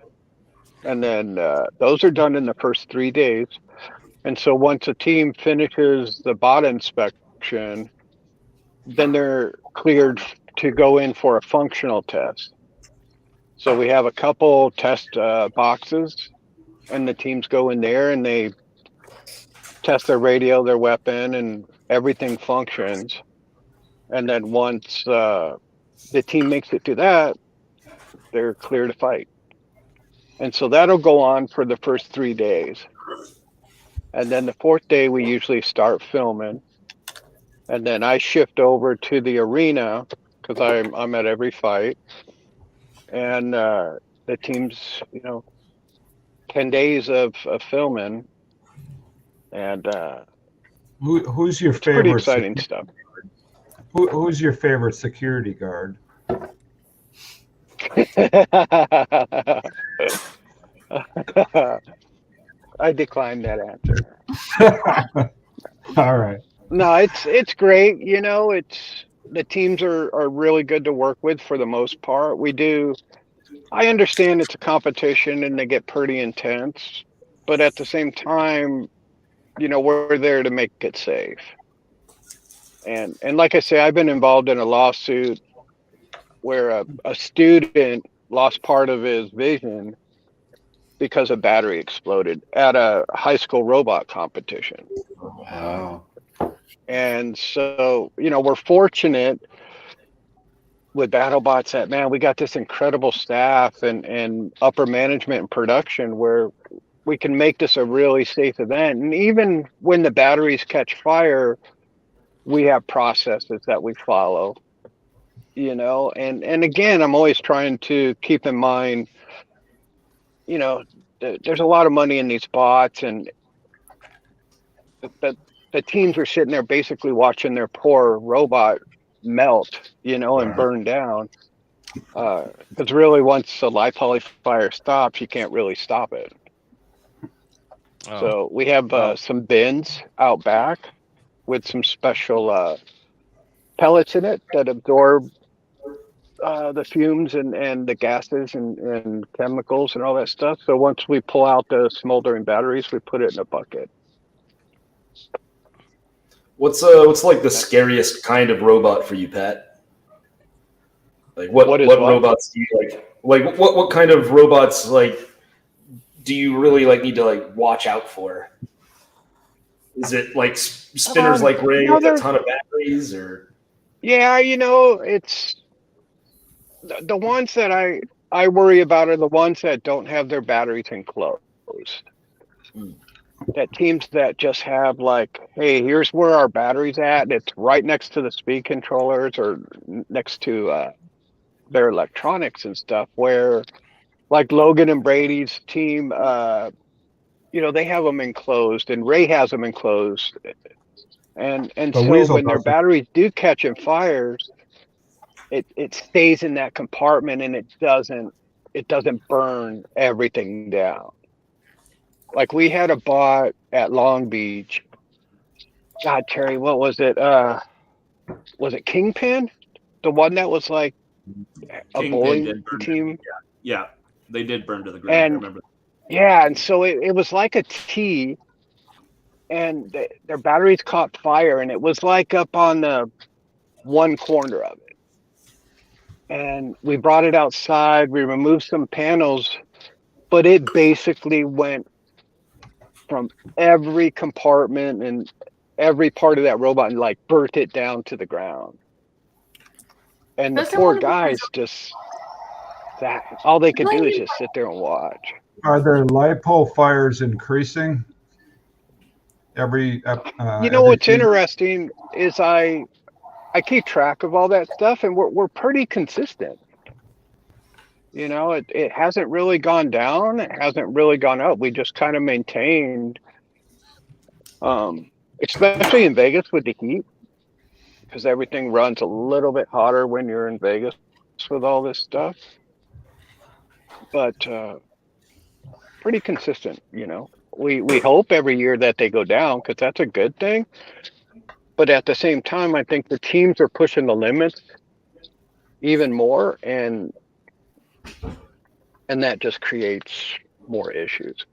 And then those are done in the first 3 days. And so once a team finishes the bot inspection, then they're cleared to go in for a functional test. So we have a couple test boxes, and the teams go in there and they test their radio, their weapon, and everything functions. And then once the team makes it to that, they're clear to fight. And so that'll go on for the first 3 days. And then the 4th day, we usually start filming. And then I shift over to the arena because I'm at every fight. And the team's, 10 days of filming. And who's your favorite? Pretty exciting stuff. Who's your favorite security guard? I decline that answer. All right. No, it's great. The teams are really good to work with for the most part. I understand it's a competition and they get pretty intense, but at the same time, we're there to make it safe. And like I say, I've been involved in a lawsuit where a student lost part of his vision because a battery exploded at a high school robot competition. Wow. And so, we're fortunate with BattleBots that, man, we got this incredible staff and upper management and production where we can make this a really safe event. And even when the batteries catch fire, we have processes that we follow, and again, I'm always trying to keep in mind, there's a lot of money in these bots, and the teams are sitting there basically watching their poor robot melt, and burn down. Because really, once the live poly fire stops, you can't really stop it. Oh. So we have some bins out back with some special pellets in it that absorb the fumes and the gases and chemicals and all that stuff. So once we pull out the smoldering batteries, we put it in a bucket. What's like the scariest kind of robot for you, Pat? Like what robots do you like? Like what kind of robots do you really need to watch out for? Is it like spinners like Ray with a ton of batteries, or? Yeah, it's the ones that I worry about are the ones that don't have their batteries enclosed. That teams that just have hey, here's where our battery's at, and it's right next to the speed controllers or next to their electronics and stuff, where like Logan and Brady's team, they have them enclosed, and Ray has them enclosed. And so when their batteries do catch in fires, it stays in that compartment, and it doesn't burn everything down. Like we had a bot at Long Beach. God, Terry, what was it? Was it Kingpin? The one that was like a Kingpin bowling team? Yeah, they did burn to the ground. And I remember. yeah, and so it was like a T, and their batteries caught fire, and it was like up on the one corner of it. And we brought it outside. We removed some panels, but it basically went from every compartment and every part of that robot and burnt it down to the ground. And the poor guys all they could do is just sit there and watch. Are there lipo fires increasing? What's interesting is I keep track of all that stuff, and we're pretty consistent. It hasn't really gone down. It hasn't really gone up. We just kind of maintained, especially in Vegas with the heat, because everything runs a little bit hotter when you're in Vegas with all this stuff. But pretty consistent, We hope every year that they go down, because that's a good thing. But at the same time, I think the teams are pushing the limits even more, and that just creates more issues.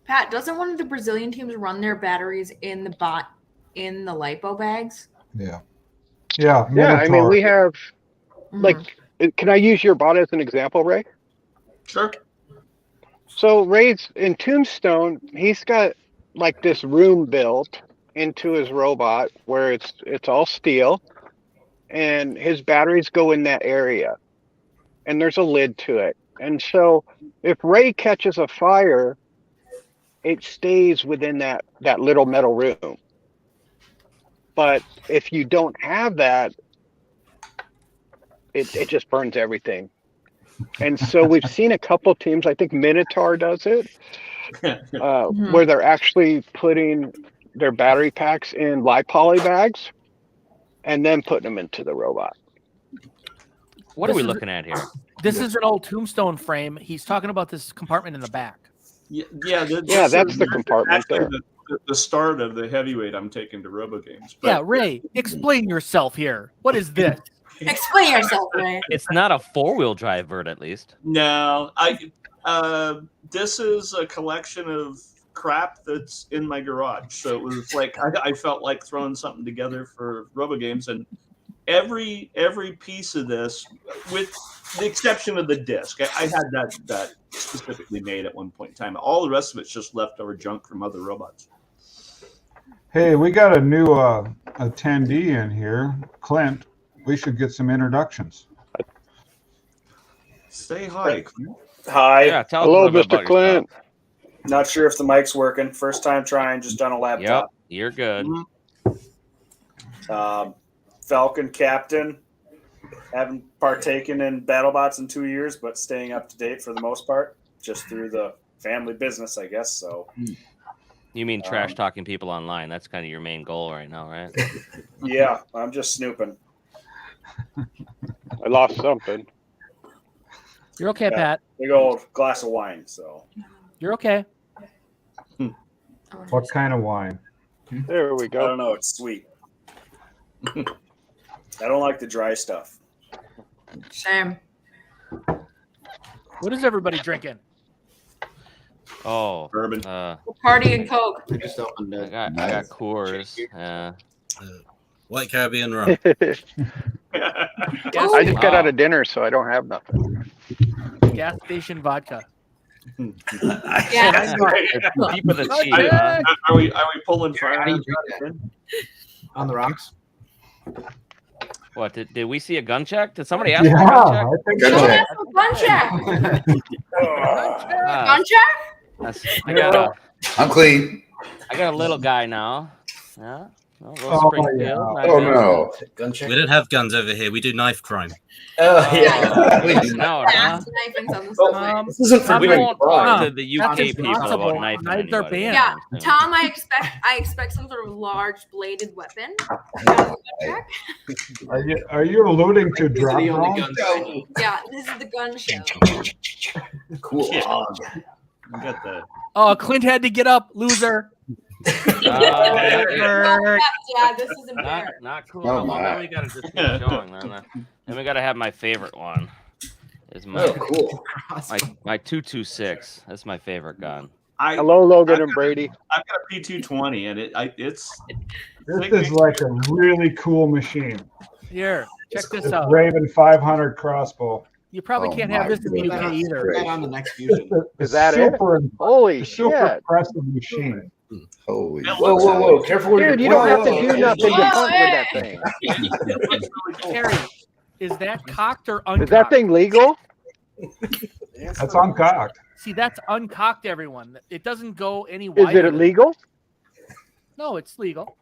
Pat, doesn't one of the Brazilian teams run their batteries in the lipo bags? Yeah. Yeah. I mean, we have can I use your bot as an example, Ray? Sure. So Ray's in Tombstone, he's got this room built into his robot where it's all steel, and his batteries go in that area, and there's a lid to it. And so if Ray catches a fire, it stays within that little metal room. But if you don't have that, it just burns everything. And so we've seen a couple teams, I think Minotaur does it, where they're actually putting their battery packs in live poly bags and then putting them into the robot. What are we looking at here? This is an old Tombstone frame. He's talking about this compartment in the back. That's the compartment there. The start of the heavyweight I'm taking to Robogames. Yeah, Ray, explain yourself here. What is this? Explain yourself, Ray. It's not a four-wheel drive vert, at least. No, this is a collection of crap that's in my garage. So it was like I felt like throwing something together for Robogames, and every piece of this, with the exception of the disc, I had that specifically made at one point in time. All the rest of it's just leftover junk from other robots. Hey, we got a new attendee in here, Clint. We should get some introductions. Say hi. Hi. Yeah, tell us a Hello, little bit Mr. about Clint. yourself. Not sure if the mic's working. First time trying, just on a Yep, laptop. you're good. Falcon captain. Haven't partaken in BattleBots in 2 years, but staying up to date for the most part, just through the family business, I guess. So, You mean trash talking people online? That's kind of your main goal right now, right? yeah, I'm just snooping. I lost something. You're okay, Pat. Big old glass of wine. So, You're okay. What kind of wine? There we I go. don't know. It's sweet. I don't like the dry stuff. Same. What is everybody drinking? Oh, bourbon. Party and Coke. I just opened it. I got Coors. White Caribbean rum. I just got out of dinner, so I don't have nothing. Gas station vodka. Yeah. Cheap of the cheap, huh? Are we pulling fire? How do you drink that? On the rocks? What did we see a gun check? Did somebody ask Yeah, for a gun check? I think Someone so. has a gun check. Gun check? I got a, I'm clean. I got a little guy now. Yeah. A little Oh, Springfield. yeah. Not Oh bad. no. Gun check. We don't have guns over here. We do knife crime. Oh yeah. Please. No, huh? Fast knifings on the subway. This isn't for We women. won't talk to the That's UK people impossible. about knifing Knives are anybody. banned. Yeah, Yeah. Tom, I expect some sort of large bladed weapon. Gun check? Are you alluding to These are drop the only zones? guns I need. Yeah, this is the gun show. Cool. Yeah. I got that. Oh, Clint had to get up, loser. Yeah, this is embarrassing. Not cool. Oh, Well, my. then we gotta just keep going. Then we gotta have my favorite one. Is my Oh, cool. my 226. That's my favorite gun. Hello, Logan and Brady. I've got a P220, and it's This is like a really cool machine. Here, check this This out. Raven 500 crossbow. You probably Oh can't my have this in the UK goodness. either. Great. Right on the next fusion. Is that it? Holy super shit. impressive machine. Holy. Whoa! Careful where Dude, you you're don't have to whoa, do whoa. nothing to Whoa, hunt with hey. that thing. Terry, is that cocked or uncocked? Is that thing legal? That's uncocked. See, that's uncocked, everyone. It doesn't go any Is wider. it illegal? No, it's legal.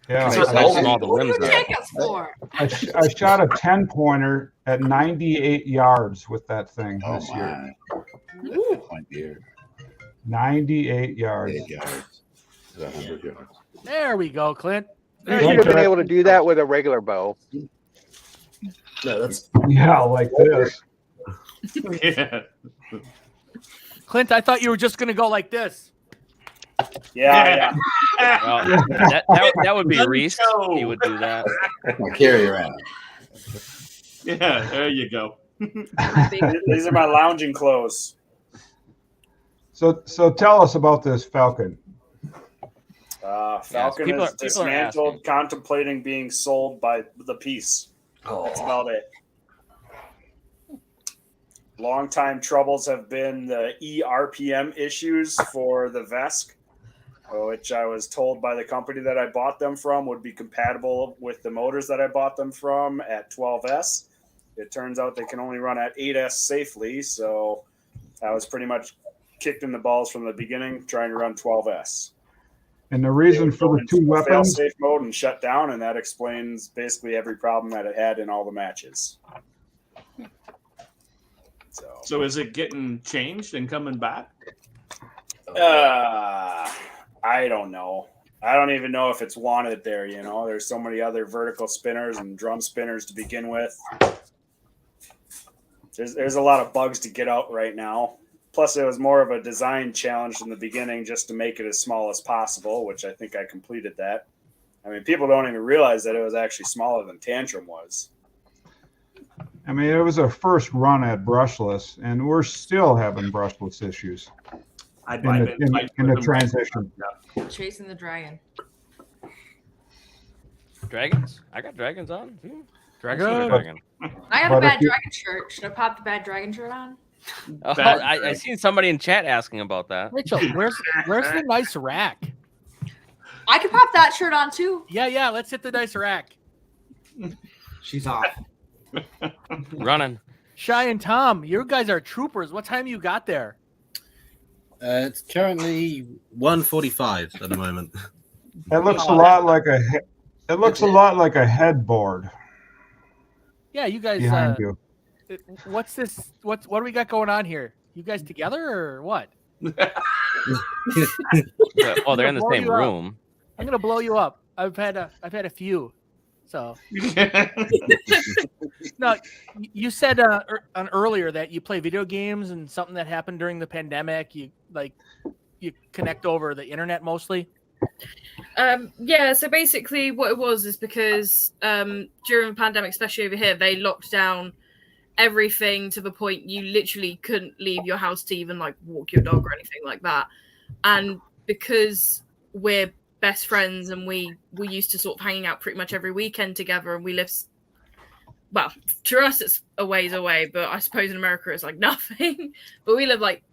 Yeah. Nice how small the What do limbs you are. take us for? I shot a 10-pointer at 98 yards with that thing Oh this year. my. That might be here. 98 yards. 8 yards. 100 yards. There we go, Clint. You There should you have go. been able to do that with a regular bow. No, that's Yeah, like this. yeah. Clint, I thought you were just going to go like this. Yeah. Well, that would be Reese. He would do that. I'll carry around. Yeah, there you go. These are my lounging clothes. So tell us about this Falcon. Falcon people is are dismantled, asking. contemplating being sold by the piece. That's about it. Long-time troubles have been the ERPM issues for the VESC, which I was told by the company that I bought them from would be compatible with the motors that I bought them from at 12S. It turns out they can only run at 8S safely, so I was pretty much kicked in the balls from the beginning trying to run 12S. And the reason for the two weapons, Fail-safe mode and shut down, and that explains basically every problem that it had in all the matches. So is it getting changed and coming back? I don't know. I don't even know if it's wanted there. You know, there's so many other vertical spinners and drum spinners to begin with. There's a lot of bugs to get out right now. Plus, it was more of a design challenge in the beginning just to make it as small as possible, which I think I completed that. I mean, people don't even realize that it was actually smaller than Tantrum was. I mean, it was our first run at brushless, and we're still having brushless issues. I've in been tight the with them. transition. Yeah. Chasing the dragon. Dragons? I got dragons on. Too. Dragon. I got But a bad if you- dragon shirt. Should I pop the bad dragon shirt on? Oh, I seen somebody in chat asking about that. Rachel, where's the nice rack? I could pop that shirt on too. Yeah. Let's hit the nice rack. She's off. Running. Shy and Tom, you guys are troopers. What time you got there? It's currently 1:45 at the moment. It looks a lot like a. It looks a lot like a headboard Yeah, you guys. behind you. What's this? What do we got going on here? You guys together or what? Oh, they're in the Blow same you up. room. I'm gonna blow you up. I've had a few. So no, you said earlier that you play video games and something that happened during the pandemic. You connect over the internet mostly. Yeah, so basically what it was is because during the pandemic, especially over here, they locked down everything to the point you literally couldn't leave your house to even like walk your dog or anything like that. And because we're best friends and we used to sort of hanging out pretty much every weekend together, and we live, well, to us it's a ways away, but I suppose in America it's like nothing. But we live like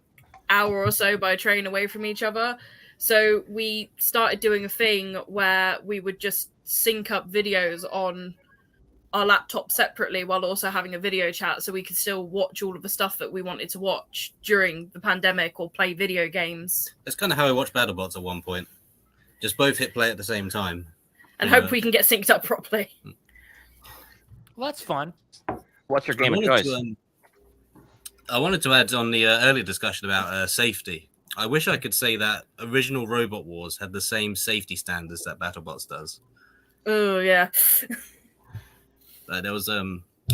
hour or so by train away from each other. So we started doing a thing where we would just sync up videos on our laptop separately while also having a video chat, so we could still watch all of the stuff that we wanted to watch during the pandemic or play video games. That's kind of how I watched BattleBots at one point. Just both hit play at the same time. And hope we can get synced up properly. Well, that's fun. What's your game of choice? I wanted to add on the earlier discussion about safety. I wish I could say that original Robot Wars had the same safety standards that BattleBots does. Oh, yeah. There was, I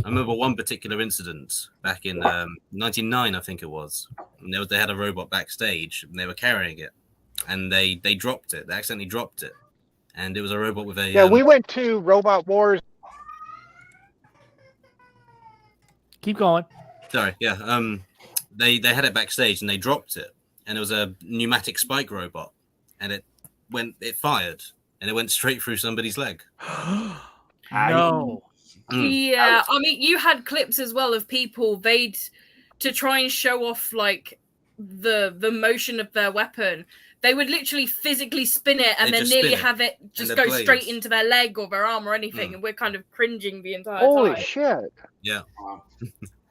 remember one particular incident back in 99, I think it was. And they had a robot backstage, and they were carrying it. And they dropped it. They accidentally dropped it. And it was a robot with a... Yeah, we went to Robot Wars. Keep going. Sorry, yeah. They had it backstage, and they dropped it. And it was a pneumatic spike robot. And it fired. And it went straight through somebody's leg. No. Yeah, I mean, you had clips as well of people, to try and show off like the motion of their weapon, they would literally physically spin it and then nearly have it just go straight into their leg or their arm or anything, and we're kind of cringing the entire time. Holy shit. Yeah.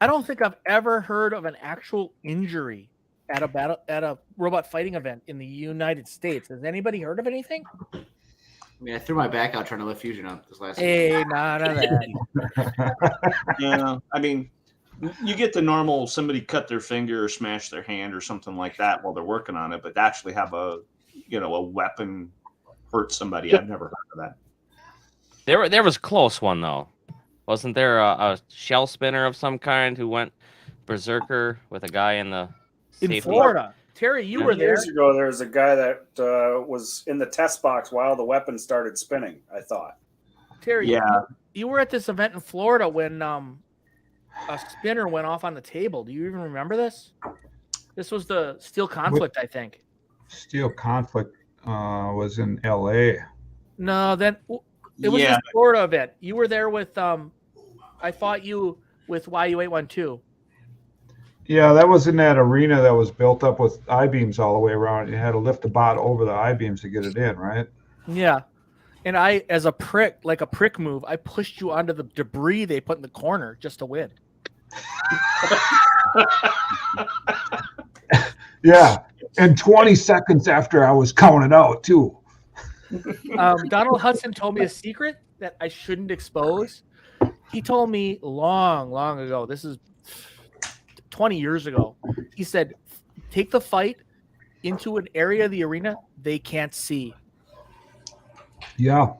I don't think I've ever heard of an actual injury at a robot fighting event in the United States. Has anybody heard of anything? I mean, I threw my back out trying to lift Fusion up this last Hey, none of that. Yeah, I mean, you get the normal somebody cut their finger or smash their hand or something like that while they're working on it, but to actually have a weapon hurt somebody, I've never heard of that. There was a close one though. Wasn't there a shell spinner of some kind who went berserker with a guy in the in Florida? Terry, you were there. Years ago, there was a guy that was in the test box while the weapon started spinning, I thought. Terry, Yeah. you were at this event in Florida when a spinner went off on the table. Do you even remember this? This was the Steel Conflict, I think. Steel Conflict was in L.A. No, then it was Yeah. the Florida event. You were there with I fought you with YU812. Yeah, that was in that arena that was built up with I-beams all the way around. You had to lift the bot over the I-beams to get it in, right? Yeah. And I, as a prick, like a prick move, I pushed you onto the debris they put in the corner just to win. Yeah, and 20 seconds after I was counted out, too. Donald Hudson told me a secret that I shouldn't expose. He told me long ago, this is 20 years ago, he said, take the fight into an area of the arena they can't see. Yeah,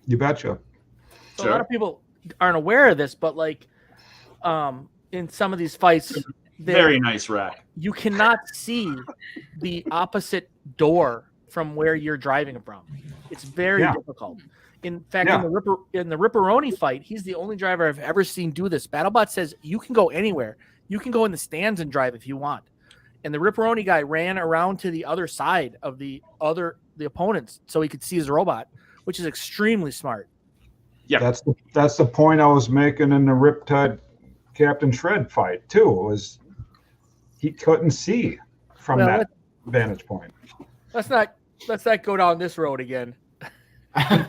you betcha. So a lot of people aren't aware of this, but like in some of these fights, Very nice rack. you cannot see the opposite door from where you're driving from. It's very difficult. In fact, in the Ripperoni fight, he's the only driver I've ever seen do this. BattleBot says you can go anywhere. You can go in the stands and drive if you want. and the Ripperoni guy ran around to the other side of the opponents so he could see his robot, which is extremely smart. Yeah, that's the point I was making in the Riptide Captain Shred fight too. Was he couldn't see from that vantage point. Let's not go down this road again. I've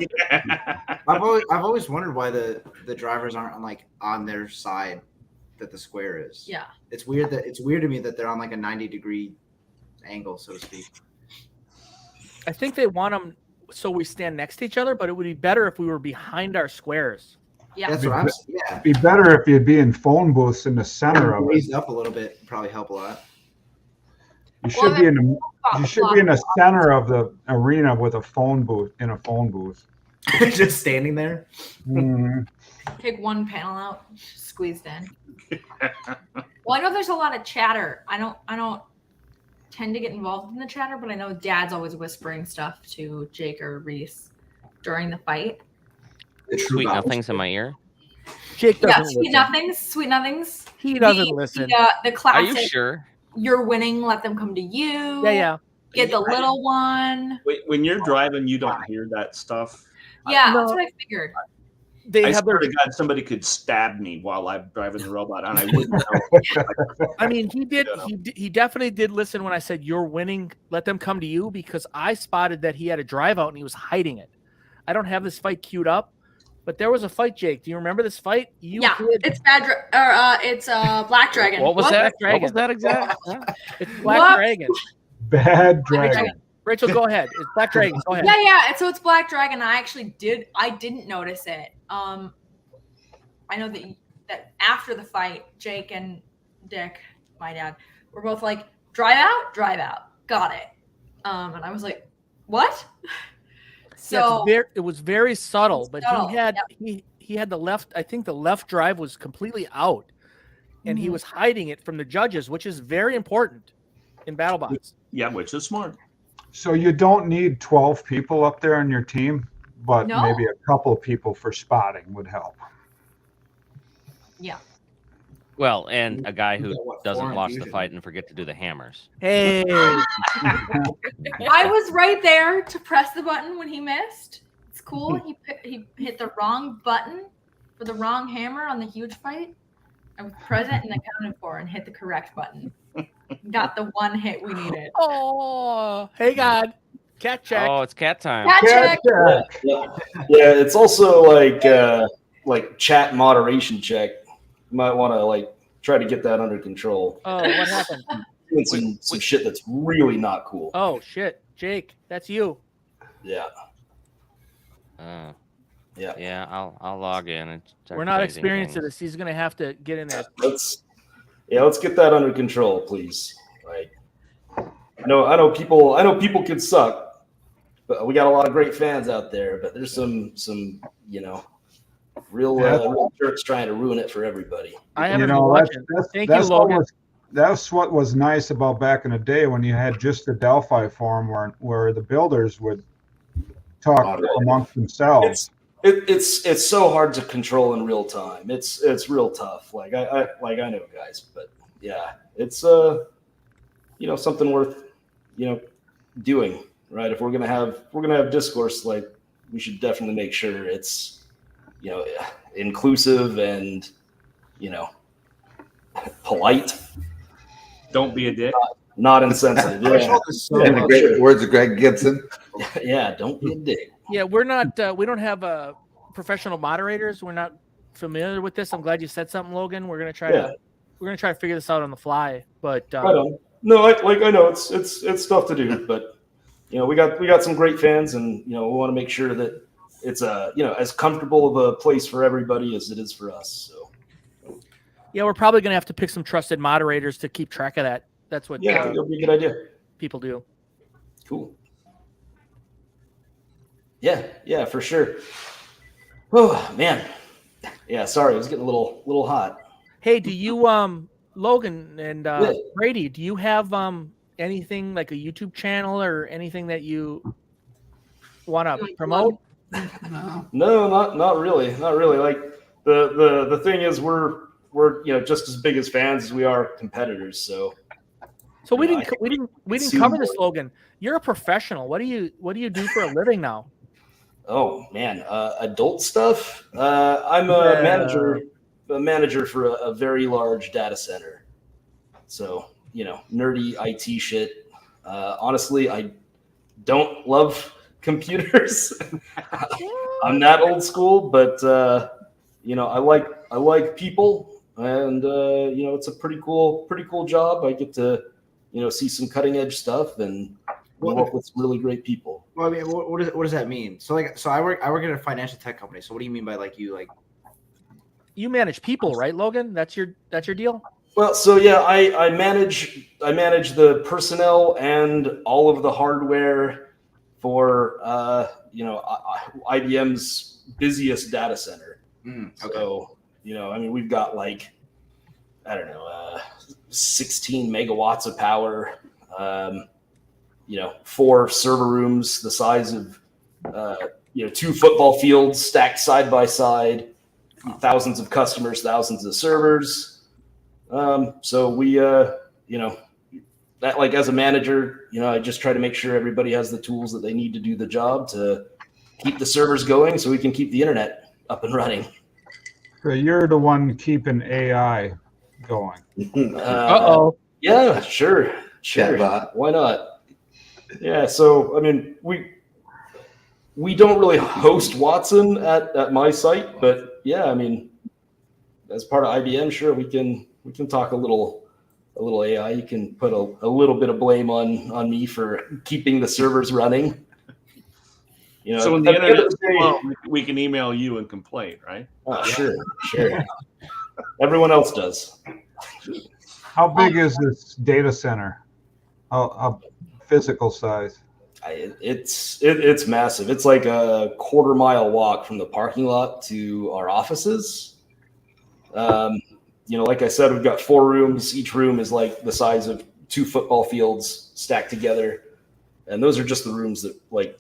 always wondered why the drivers aren't on their side that the square is. Yeah. It's weird to me that they're on like a 90-degree angle, so to speak. I think they want them so we stand next to each other, but it would be better if we were behind our squares. Yeah. That's what I'm saying. Yeah. It'd be better if you'd be in phone booths in the center of it. Raised up a little bit would probably help a lot. You should be in the center of the arena with a phone booth Just standing there. Mhm. Take one panel out, squeezed in. Well, I know there's a lot of chatter. I don't tend to get involved in the chatter, but I know Dad's always whispering stuff to Jake or Reese during the fight. Sweet nothings in my ear. Jake doesn't Yeah, sweet nothings. He doesn't listen. The classic. Are you sure? You're winning. Let them come to you. Yeah. Get the little one. When you're driving, you don't hear that stuff. Yeah, that's what I figured. I swear to God, somebody could stab me while I'm driving the robot, and I wouldn't know. I mean, he did. He definitely did listen when I said you're winning. Let them come to you, because I spotted that he had a drive out and he was hiding it. I don't have this fight queued up, but there was a fight. Jake, do you remember this fight? It's it's Black Dragon. What was that? Dragon. What was that exactly? It's Black Dragon. Bad Dragon. Rachel, go ahead. It's Black Dragon. Go ahead. Yeah. And so it's Black Dragon. I didn't notice it. I know that after the fight, Jake and Dick, my dad, were both like, drive out, got it. And I was like, what? So it was very subtle, but subtle, he had the left. I think the left drive was completely out, and he was hiding it from the judges, which is very important in BattleBots. Yeah, which is smart. So you don't need 12 people up there on your team, but No. maybe a couple of people for spotting would help. Yeah. Well, and a guy who doesn't foreign watch the fusion. fight and forget to do the hammers. Hey, I was right there to press the button when he missed. It's cool. He hit the wrong button for the wrong hammer on the huge fight. I was present and accounted for and hit the correct button. Got the one hit we needed. oh, hey God, cat check. Oh, it's cat time. Cat check. Yeah, it's also like chat moderation check. You might want to try to get that under control. Oh, what happened? Doing some shit that's really not cool. Oh shit, Jake, that's you. Yeah. Yeah. I'll log in and start We're not changing experienced things. at this. He's gonna have to get in there. Let's get that under control, please. I know people can suck, but we got a lot of great fans out there. But there's some real jerks trying to ruin it for everybody. I haven't been watching. Thank you, Logan. That's what was nice about back in the day when you had just the Delphi forum where the builders would talk amongst themselves. It's so hard to control in real time. It's real tough. I know guys, but yeah, it's something worth doing, right? If we're gonna have discourse, we should definitely make sure it's inclusive and polite. Don't be a dick. Not insensitive. Yeah. In the great words of Greg Gibson. Yeah, don't be a dick. Yeah, we're not. We don't have professional moderators. We're not familiar with this. I'm glad you said something, Logan. We're gonna try to figure this out on the fly. But right on. No, I know it's tough to do, but we got some great fans, and we want to make sure that it's as comfortable of a place for everybody as it is for us. So yeah, we're probably gonna have to pick some trusted moderators to keep track of that. That's what I think it'll be a good idea. People do. Cool. Yeah, for sure. Oh man. Yeah, sorry, it was getting a little hot. Hey, do you Logan and Brady, do you have anything like a YouTube channel or anything that you want to promote? No, not really. Not really. The thing is we're just as big as fans as we are competitors, so So we didn't cover the slogan. You're a professional. What do you do for a living now? Oh man, adult stuff. I'm a manager for a very large data center. So nerdy IT shit. Honestly, I don't love computers. I'm not old school, but I like people, and it's a pretty cool job. I get to see some cutting edge stuff and work with some really great people. Well, I mean, what does that mean? So I work at a financial tech company. So what do you mean by you manage people, right, Logan? That's your deal? Well, so yeah, I manage the personnel and all of the hardware for IBM's busiest data center. Okay. So we've got 16 megawatts of power. 4 server rooms the size of 2 football fields stacked side by side. Thousands of customers, thousands of servers. So we, that as a manager, I just try to make sure everybody has the tools that they need to do the job to keep the servers going so we can keep the internet up and running. So you're the one keeping AI going. Yeah, sure. Why not? Yeah. So, we don't really host Watson at my site, but yeah, as part of IBM, sure, we can talk a little AI. You can put a little bit of blame on me for keeping the servers running. So when the internet is slow, we can email you and complain, right? Sure. Everyone else does. How big is this data center? How physical size? It's massive. It's like a quarter-mile walk from the parking lot to our offices. Like I said, we've got 4 rooms. Each room is like the size of 2 football fields stacked together, and those are just the rooms that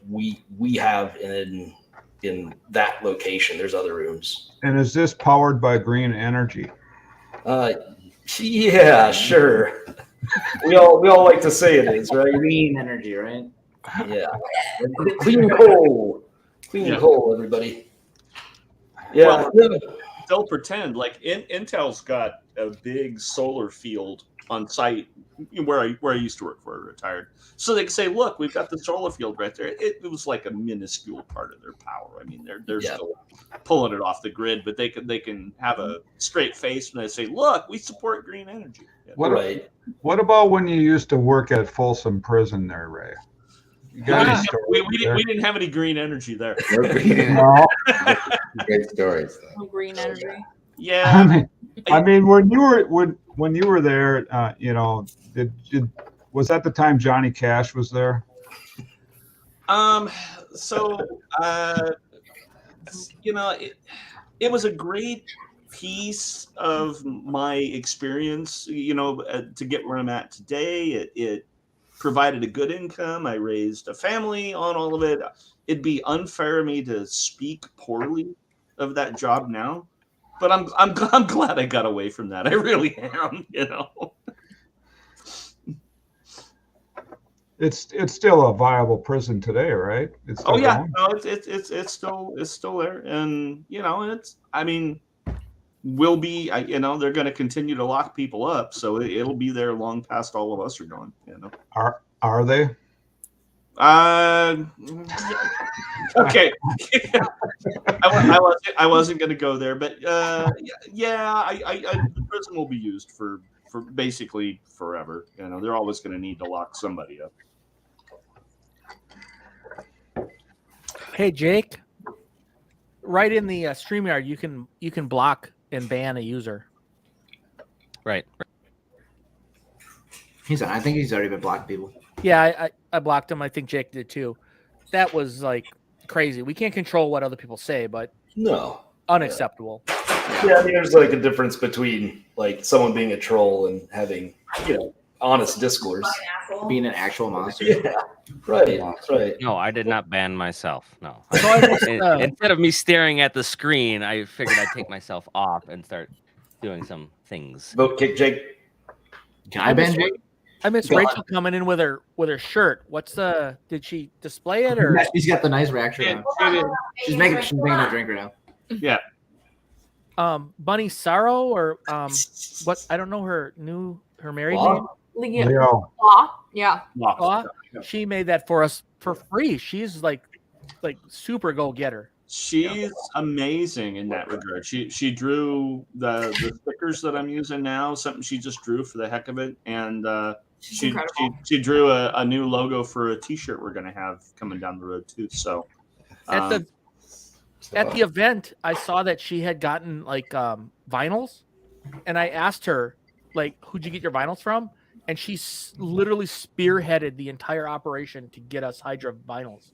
we have in that location. There's other rooms. And is this powered by green energy? Yeah, sure. We all like to say it is, right? Green energy, right? Yeah. Clean coal. Coal, everybody. Yeah. Well, they'll pretend Intel's got a big solar field on site where I used to work for a retired. So they can say, look, we've got the solar field right there. It was like a minuscule part of their power. They're still pulling it off the grid, but they can have a straight face when they say, look, we support green energy. Yeah. What about when you used to work at Folsom Prison there, Ray? We didn't have any green energy there. No. Great stories. No green energy. Yeah. When you were there, was that the time Johnny Cash was there? It was a great piece of my experience, to get where I'm at today. It provided a good income. I raised a family on all of it. It'd be unfair of me to speak poorly of that job now, but I'm glad I got away from that. I really am. It's still a viable prison today, right? It's still going? No, it's still there, and will be. They're going to continue to lock people up, so it'll be there long past all of us are gone. Are they? Okay. I wasn't going to go there, but the prison will be used for basically forever. They're always going to need to lock somebody up. Hey, Jake, right in the StreamYard, you can block and ban a user. Right. I think he's already been blocking people. Yeah, I blocked him. I think Jake did too. That was crazy. We can't control what other people say, but no, unacceptable. Yeah, there's a difference between someone being a troll and having honest discourse. Being an actual monster. Yeah, right. No, I did not ban myself. No. Instead of me staring at the screen, I figured I'd take myself off and start doing some things. Vote kick Jake. Can I ban Jake? I miss Go on. Rachel coming in with her shirt. What's did she display it or? Yeah, she's got the nice reaction. She's making a drink right now. Yeah. Bunny Sorrow or what? I don't know her married name. Leo. Yeah. Aw. She made that for us for free. She's like super go getter. She's amazing in that regard. She drew the stickers that I'm using now, something she just drew for the heck of it, and she drew a new logo for a T-shirt we're gonna have coming down the road too. So at the event, I saw that she had gotten like vinyls, and I asked her like, "Who'd you get your vinyls from?" And she literally spearheaded the entire operation to get us Hydra vinyls.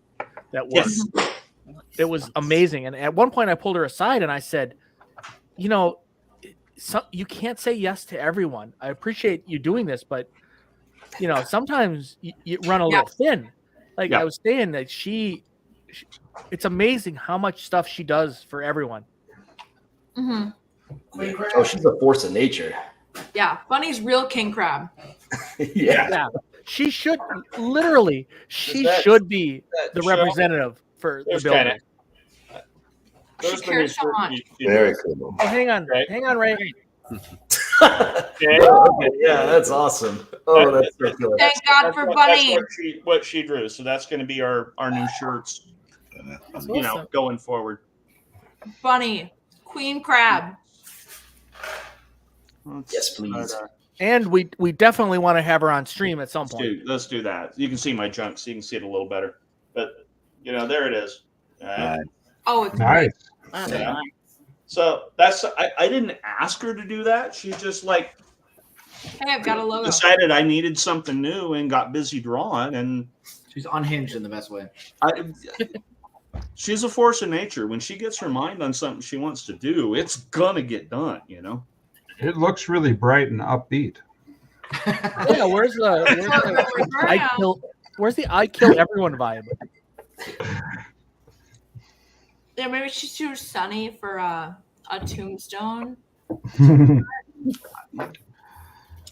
That was. Yes. It was amazing. And at one point I pulled her aside and I said, you know, you can't say yes to everyone. I appreciate you doing this, but you know, sometimes you run a little thin. Like I was saying that she it's amazing how much stuff she does for everyone. Mm-hmm. Oh, she's a force of nature. Yeah. Bunny's real king crab. Yeah. She should literally should be the representative for the building. Very cool. Oh, hang on, Ray. Yeah, that's awesome. Oh, that's so cool. Thank God for Bunny. That's what she drew. So that's going to be our new shirts. You know, going forward. Bunny, Queen Crab. Yes, please. And we definitely want to have her on stream at some point. Let's do that. You can see my junk, so you can see it a little better. But you know, there it is. Oh, it's nice. Yeah. So that's I didn't ask her to do that. She just like hey, I've got a logo. Decided I needed something new and got busy drawing, and she's unhinged in the best way. She's a force of nature. When she gets her mind on something she wants to do, it's gonna get done. You know. It looks really bright and upbeat. Yeah, where's the I kill everyone vibe? Yeah, maybe she's too sunny for a tombstone.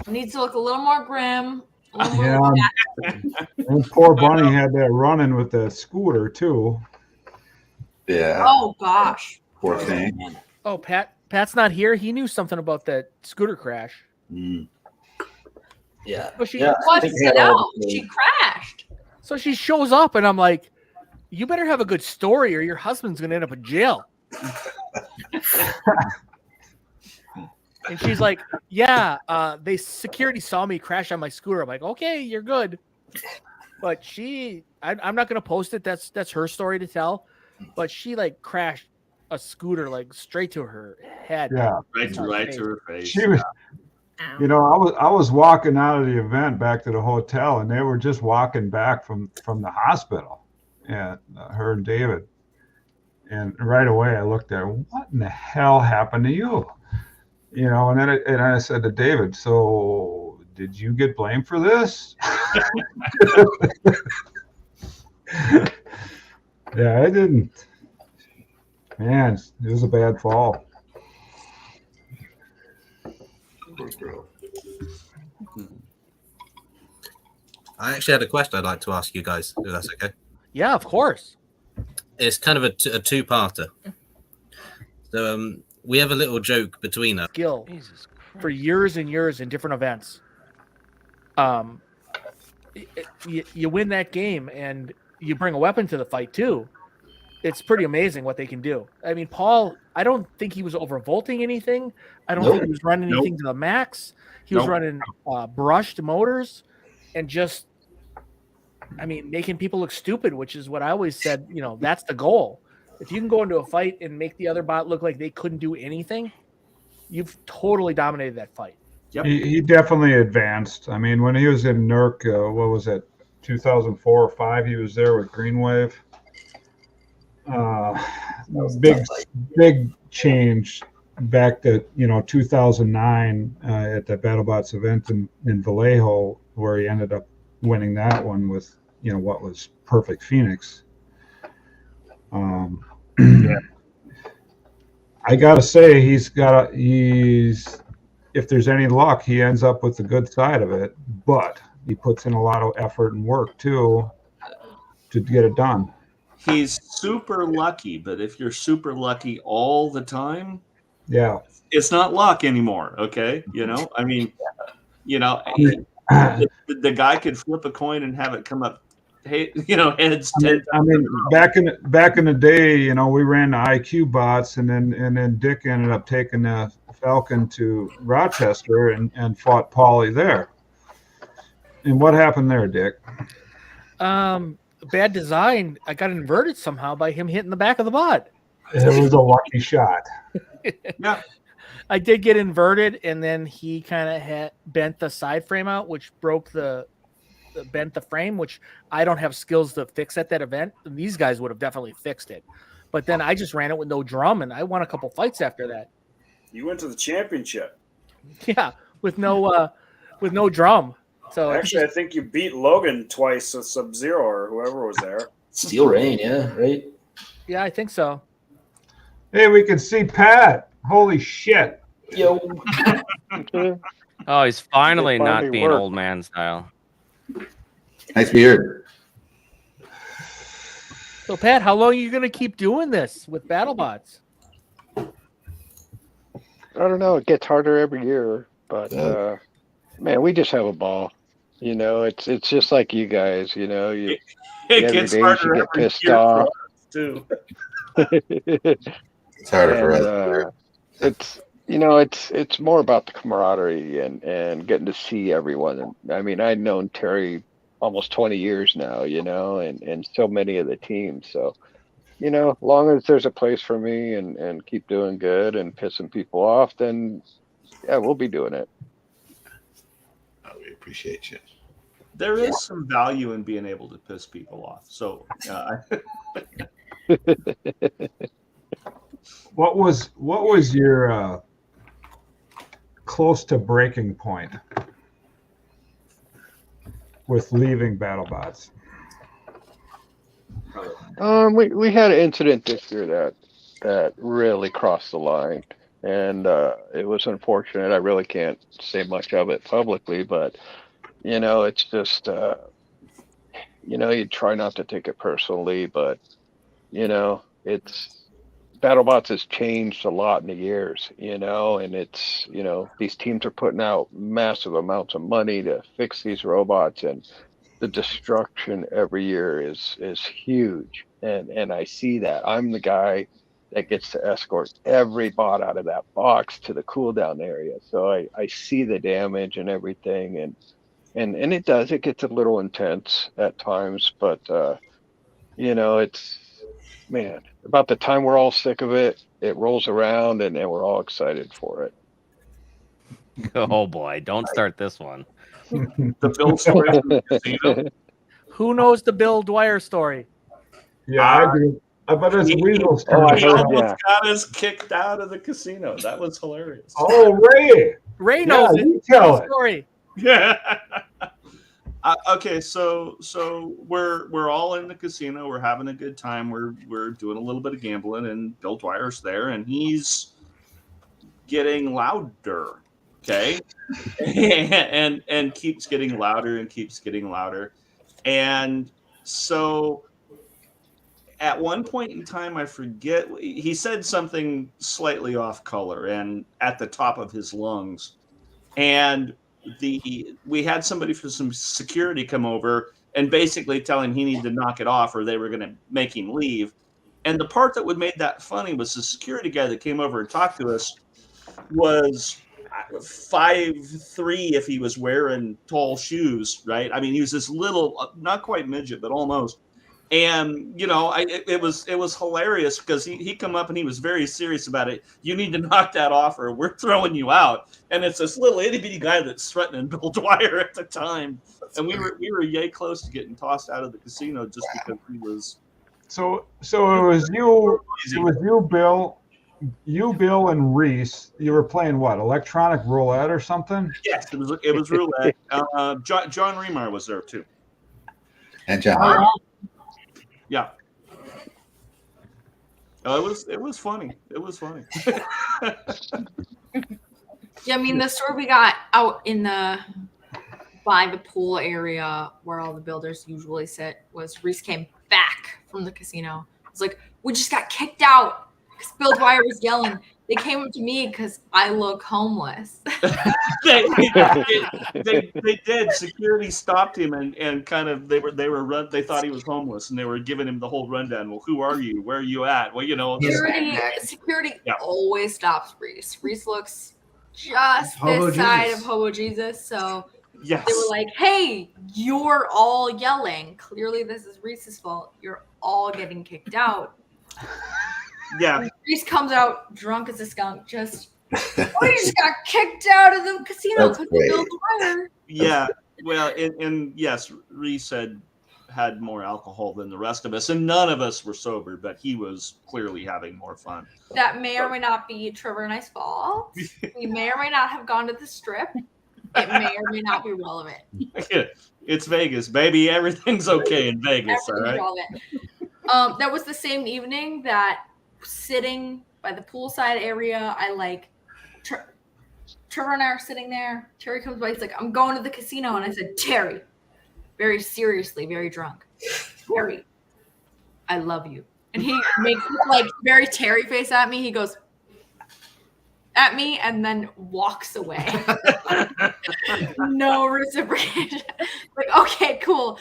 Needs to look a little more grim. And poor Bunny had that running with the scooter too. Yeah. Oh gosh. Poor thing. Oh, Pat's not here. He knew something about that scooter crash. Yeah. But she wants to know. She crashed. So she shows up, and I'm like, you better have a good story, or your husband's gonna end up in jail. And she's like, yeah, they security saw me crash on my scooter. I'm like, okay, you're good. But I'm not gonna post it. That's her story to tell. But she like crashed a scooter like straight to her head. Yeah, right to her face. She was, you know, I was walking out of the event back to the hotel, and they were just walking back from the hospital, and her and David. And right away, I looked at her. What in the hell happened to you? You know, and then I said to David, "So did you get blamed for this?" Yeah, I didn't. Man, it was a bad fall. I actually had a question I'd like to ask you guys, if that's okay. Yeah, of course. It's kind of a two-parter. So we have a little joke between us. Skill for years and years in different events. You win that game, and you bring a weapon to the fight too. It's pretty amazing what they can do. I mean, Paul, I don't think he was overvolting anything. I don't think he was running anything to the max. He was running brushed motors and just, I mean, making people look stupid, which is what I always said, you know, that's the goal. If you can go into a fight and make the other bot look like they couldn't do anything, you've totally dominated that fight. Yep. He definitely advanced. I mean, when he was in NERC, what was it, 2004 or 5, he was there with Greenwave. Big change back to 2009 at the BattleBots event in Vallejo, where he ended up winning that one with what was Perfect Phoenix. I gotta say he's if there's any luck, he ends up with the good side of it. But he puts in a lot of effort and work too to get it done. He's super lucky, but if you're super lucky all the time, yeah, it's not luck anymore. Okay, I mean, the guy could flip a coin and have it come up, heads. I mean, back in the day, we ran the IQ bots, and then Dick ended up taking the Falcon to Rochester and fought Paulie there. And what happened there, Dick? Bad design. I got inverted somehow by him hitting the back of the bot. It was a lucky shot. Yeah. I did get inverted, and then he kind of bent the side frame out, which bent the frame, which I don't have skills to fix at that event. These guys would have definitely fixed it. But then I just ran it with no drum, and I won a couple fights after that. You went to the championship. Yeah, with no drum. So actually, I think you beat Logan twice with Sub-Zero or whoever was there. Steel Rain, yeah, right? Yeah, I think so. Hey, we can see Pat. Holy shit. Yo. Oh, he's finally It not finally being worked. old man style. Nice beard. So, Pat, how long are you going to keep doing this with BattleBots? I don't know. It gets harder every year, but man, we just have a ball. It's just like you guys. You It every gets day harder you get every pissed year for off. us, too. It's harder for us. It's more about the camaraderie and getting to see everyone. And I mean, I've known Terry almost 20 years now, and so many of the teams. So, as long as there's a place for me and keep doing good and pissing people off, then yeah, we'll be doing it. We appreciate you. There is some value in being able to piss people off. So, What was your close to breaking point with leaving BattleBots? We had an incident this year that really crossed the line, and it was unfortunate. I really can't say much of it publicly, but it's just you try not to take it personally, but it's BattleBots has changed a lot in the years, and it's these teams are putting out massive amounts of money to fix these robots, and the destruction every year is huge. And I see that. I'm the guy that gets to escort every bot out of that box to the cooldown area. So I see the damage and everything, and it gets a little intense at times, but it's, man, about the time we're all sick of it, it rolls around and we're all excited for it. Oh boy, don't start this one. The Bill story from the casino. Who knows the Bill Dwyer story? Yeah, I do. I bet it's Weasel's turn. He almost got us kicked out of the casino. That was hilarious. Oh, Ray. Ray knows it. You tell it. Story. Yeah. Okay, so we're all in the casino. We're having a good time. We're doing a little bit of gambling, and Bill Dwyer's there, and he's getting louder. Okay, and keeps getting louder and keeps getting louder, and so at one point in time, I forget, he said something slightly off color and at the top of his lungs, and we had somebody from some security come over and basically tell him he needed to knock it off or they were going to make him leave. And the part that would made that funny was the security guy that came over and talked to us was 5'3" if he was wearing tall shoes, right? I mean, he was this little, not quite midget, but almost. And it was hilarious because he come up and he was very serious about it. You need to knock that off, or we're throwing you out. And it's this little itty bitty guy that's threatening Bill Dwyer at the time, and we were yay close to getting tossed out of the casino just because he was. So it was you, Bill, and Reese. You were playing what, electronic roulette or something? Yes, it was roulette. John Remar was there too. And John. Yeah. It was funny. It was funny. Yeah, I mean the store we got out in by the pool area where all the builders usually sit was Reese came back from the casino. It's like, we just got kicked out because Bill Dwyer was yelling. They came up to me because I look homeless. they did. Security stopped him and kind of they thought he was homeless and they were giving him the whole rundown. Well, who are you? Where are you at? Well, Security always stops Reese. Reese looks just Hobo this side Jesus. of Hobo Jesus. So yes. They were like, hey, you're all yelling. Clearly this is Reese's fault. You're all getting kicked out. Yeah. And Reese comes out drunk as a skunk. We just got kicked out of the casino because of Bill Dwyer. Yeah. Well, and yes, Reese had more alcohol than the rest of us, and none of us were sober, but he was clearly having more fun. That may or may not be Trevor and I's fault. We may or may not have gone to the strip. It may or may not be relevant. It's Vegas, baby. Everything's okay in Vegas, all right? Relevant. That was the same evening that sitting by the poolside area, Trevor and I are sitting there. Terry comes by. He's like, I'm going to the casino. And I said, Terry, very seriously, very drunk. Terry, I love you. And he makes like very Terry face at me. He goes at me and then walks away. No reciprocation. Like, okay, cool.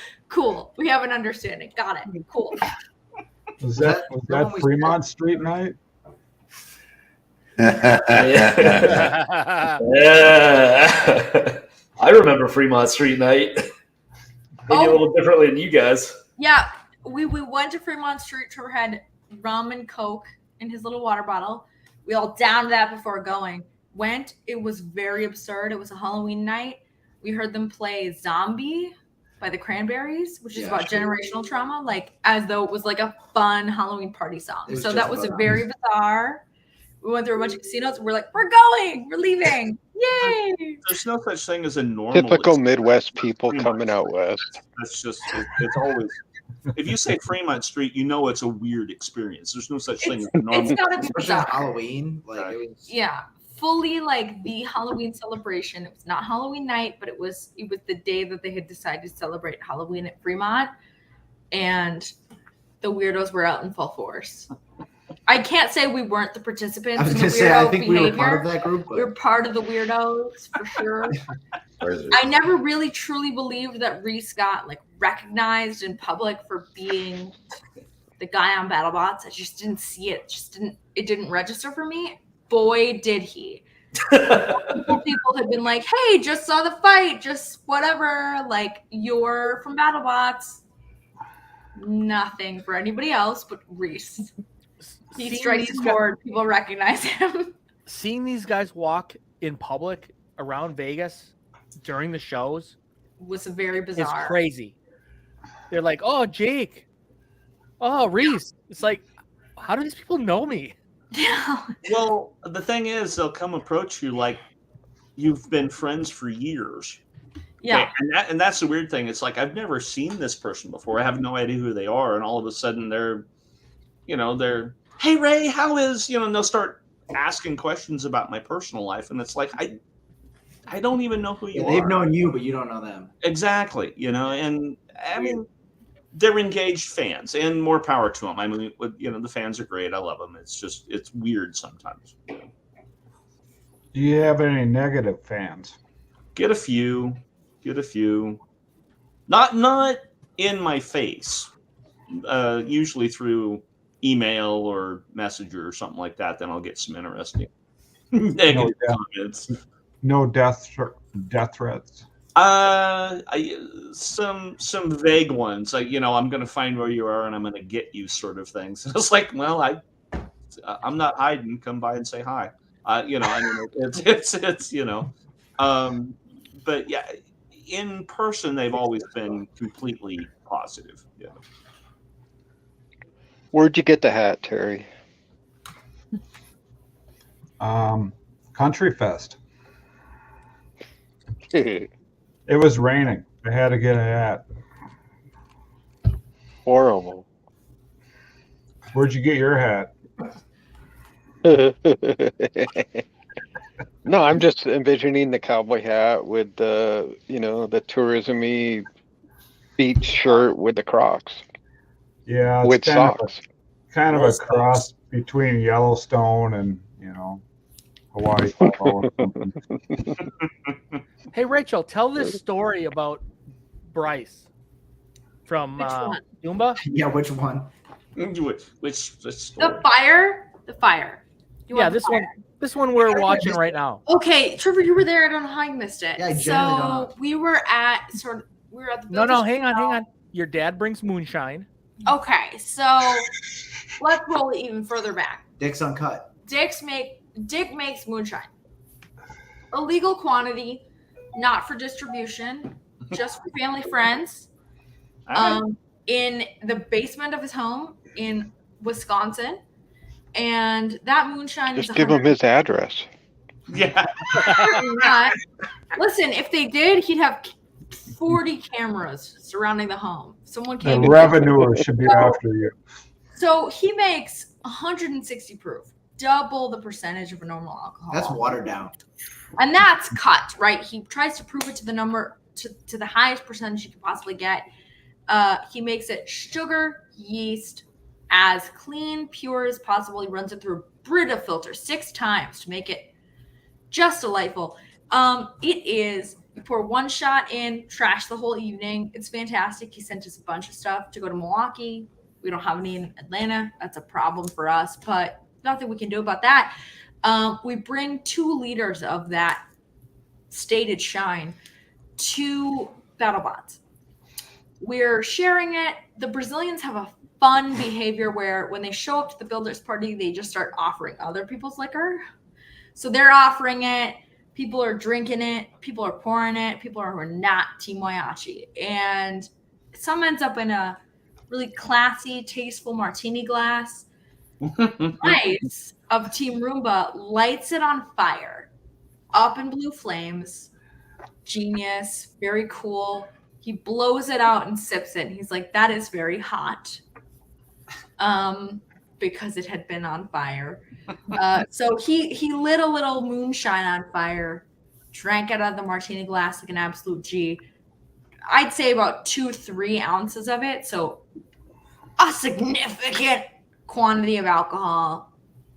We have an understanding. Got it. Cool. Was that Fremont Street night? Yeah. I remember Fremont Street night. Maybe a little differently than you guys. Yeah, we went to Fremont Street. Trevor had rum and Coke in his little water bottle. We all downed that before going. It was very absurd. It was a Halloween night. We heard them play Zombie by the Cranberries, which is about generational trauma, like as though it was like a fun Halloween party song. So that was very bizarre. We went through a bunch of casinos. We're like, we're leaving. Yay! There's no such thing as a normal. Typical Midwest people coming out west. That's just, it's always, if you say Fremont Street, you know it's a weird experience. There's no such thing as a normal. It's gotta be bizarre. Halloween. Yeah. Fully like the Halloween celebration. It was not Halloween night, but it was the day that they had decided to celebrate Halloween at Fremont. And the weirdos were out in full force. I can't say we weren't the participants. I was in going the to say, I weirdo think behavior. we were part of that group. We were part of the weirdos for sure. I never really truly believed that Reese got like recognized in public for being the guy on BattleBots. I just didn't see it. It didn't register for me. Boy, did he. People had been like, hey, just saw the fight, just whatever, like, you're from BattleBots. Nothing for anybody else but Reese. He strikes a chord. People recognize him. Seeing these guys walk in public around Vegas during the shows was very bizarre. It's crazy. They're like, oh, Jake. Oh, Reese. It's like, how do these people know me? Well, the thing is, they'll come approach you like you've been friends for years. Yeah. Okay, and that's the weird thing. It's like, I've never seen this person before. I have no idea who they are. And all of a sudden they're, hey, Ray, how is, and they'll start asking questions about my personal life. And it's like, I don't even know who you are. They've known you, but you don't know them. Exactly. And I mean, they're engaged fans, and more power to them. I mean, the fans are great. I love them. It's just, it's weird sometimes. Do you have any negative fans? Get a few. Not in my face. Usually through email or messenger or something like that. Then I'll get some interesting negative comments. No death threats. Some vague ones, like I'm going to find where you are and I'm going to get you, sort of things. It's like, well, I'm not hiding. Come by and say hi. I mean, it's but yeah, in person they've always been completely positive. Yeah. Where'd you get the hat, Terry? Country Fest. It was raining. I had to get a hat. Horrible. Where'd you get your hat? No, I'm just envisioning the cowboy hat with the, the tourism-y beach shirt with the Crocs. Yeah, it's With socks. kind of a cross between Yellowstone and Hawaii Follow or something. Hey, Rachel, tell this story about Bryce from Doomba. Yeah, which one? Which story? The fire. The fire. You Yeah, want the this one. fire? This one we're watching right now. Okay, Trevor, you were there. I don't know how you missed it. Yeah, I generally don't know. we were at the No, hang on. Your dad brings moonshine. Okay, so let's roll it even further back. Dick's Uncut. Dick makes moonshine. A legal quantity, not for distribution, just for family friends. In the basement of his home in Wisconsin. And that moonshine Just is give him his address. Yeah. not. Listen, if they did, he'd have 40 cameras surrounding the home. Someone The came. revenue should be after you. So he makes 160 proof, double the percentage of a normal alcohol. That's watered down. And that's cut, right? He tries to prove it to the number to the highest percentage you can possibly get. He makes it sugar, yeast, as clean, pure as possible. He runs it through a Brita filter 6 times to make it just delightful. It is, you pour one shot in, trash the whole evening. It's fantastic. He sent us a bunch of stuff to go to Milwaukee. We don't have any in Atlanta. That's a problem for us, but nothing we can do about that. We bring 2 liters of that stated shine to BattleBots. We're sharing it. The Brazilians have a fun behavior where when they show up to the builders party, they just start offering other people's liquor. So they're offering it. People are drinking it. People are pouring it. People are not Team Whyachi. And some ends up in a really classy, tasteful martini glass. Bryce of Team Roomba lights it on fire, up in blue flames. Genius, very cool. He blows it out and sips it. And he's like, that is very hot. Because it had been on fire. So he lit a little moonshine on fire, drank it out of the martini glass like an absolute G. I'd say about 2-3 ounces of it. So a significant quantity of alcohol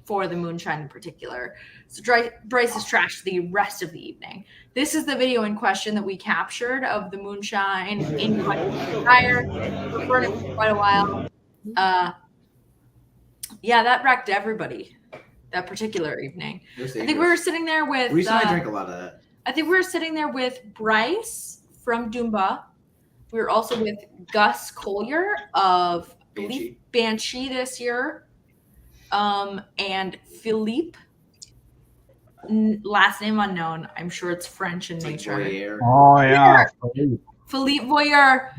for the moonshine in particular. So Bryce is trashed the rest of the evening. This is the video in question that we captured of the moonshine in fire. We're burning for quite a while. Yeah, that wrecked everybody that particular evening. I think we were sitting there with Reese and I drank a lot of that. I think we were sitting there with Bryce from Doomba. We were also with Gus Collier of Banshee this year. And Philippe, last name unknown. I'm sure it's French in nature. Oh yeah. Philippe Voyer.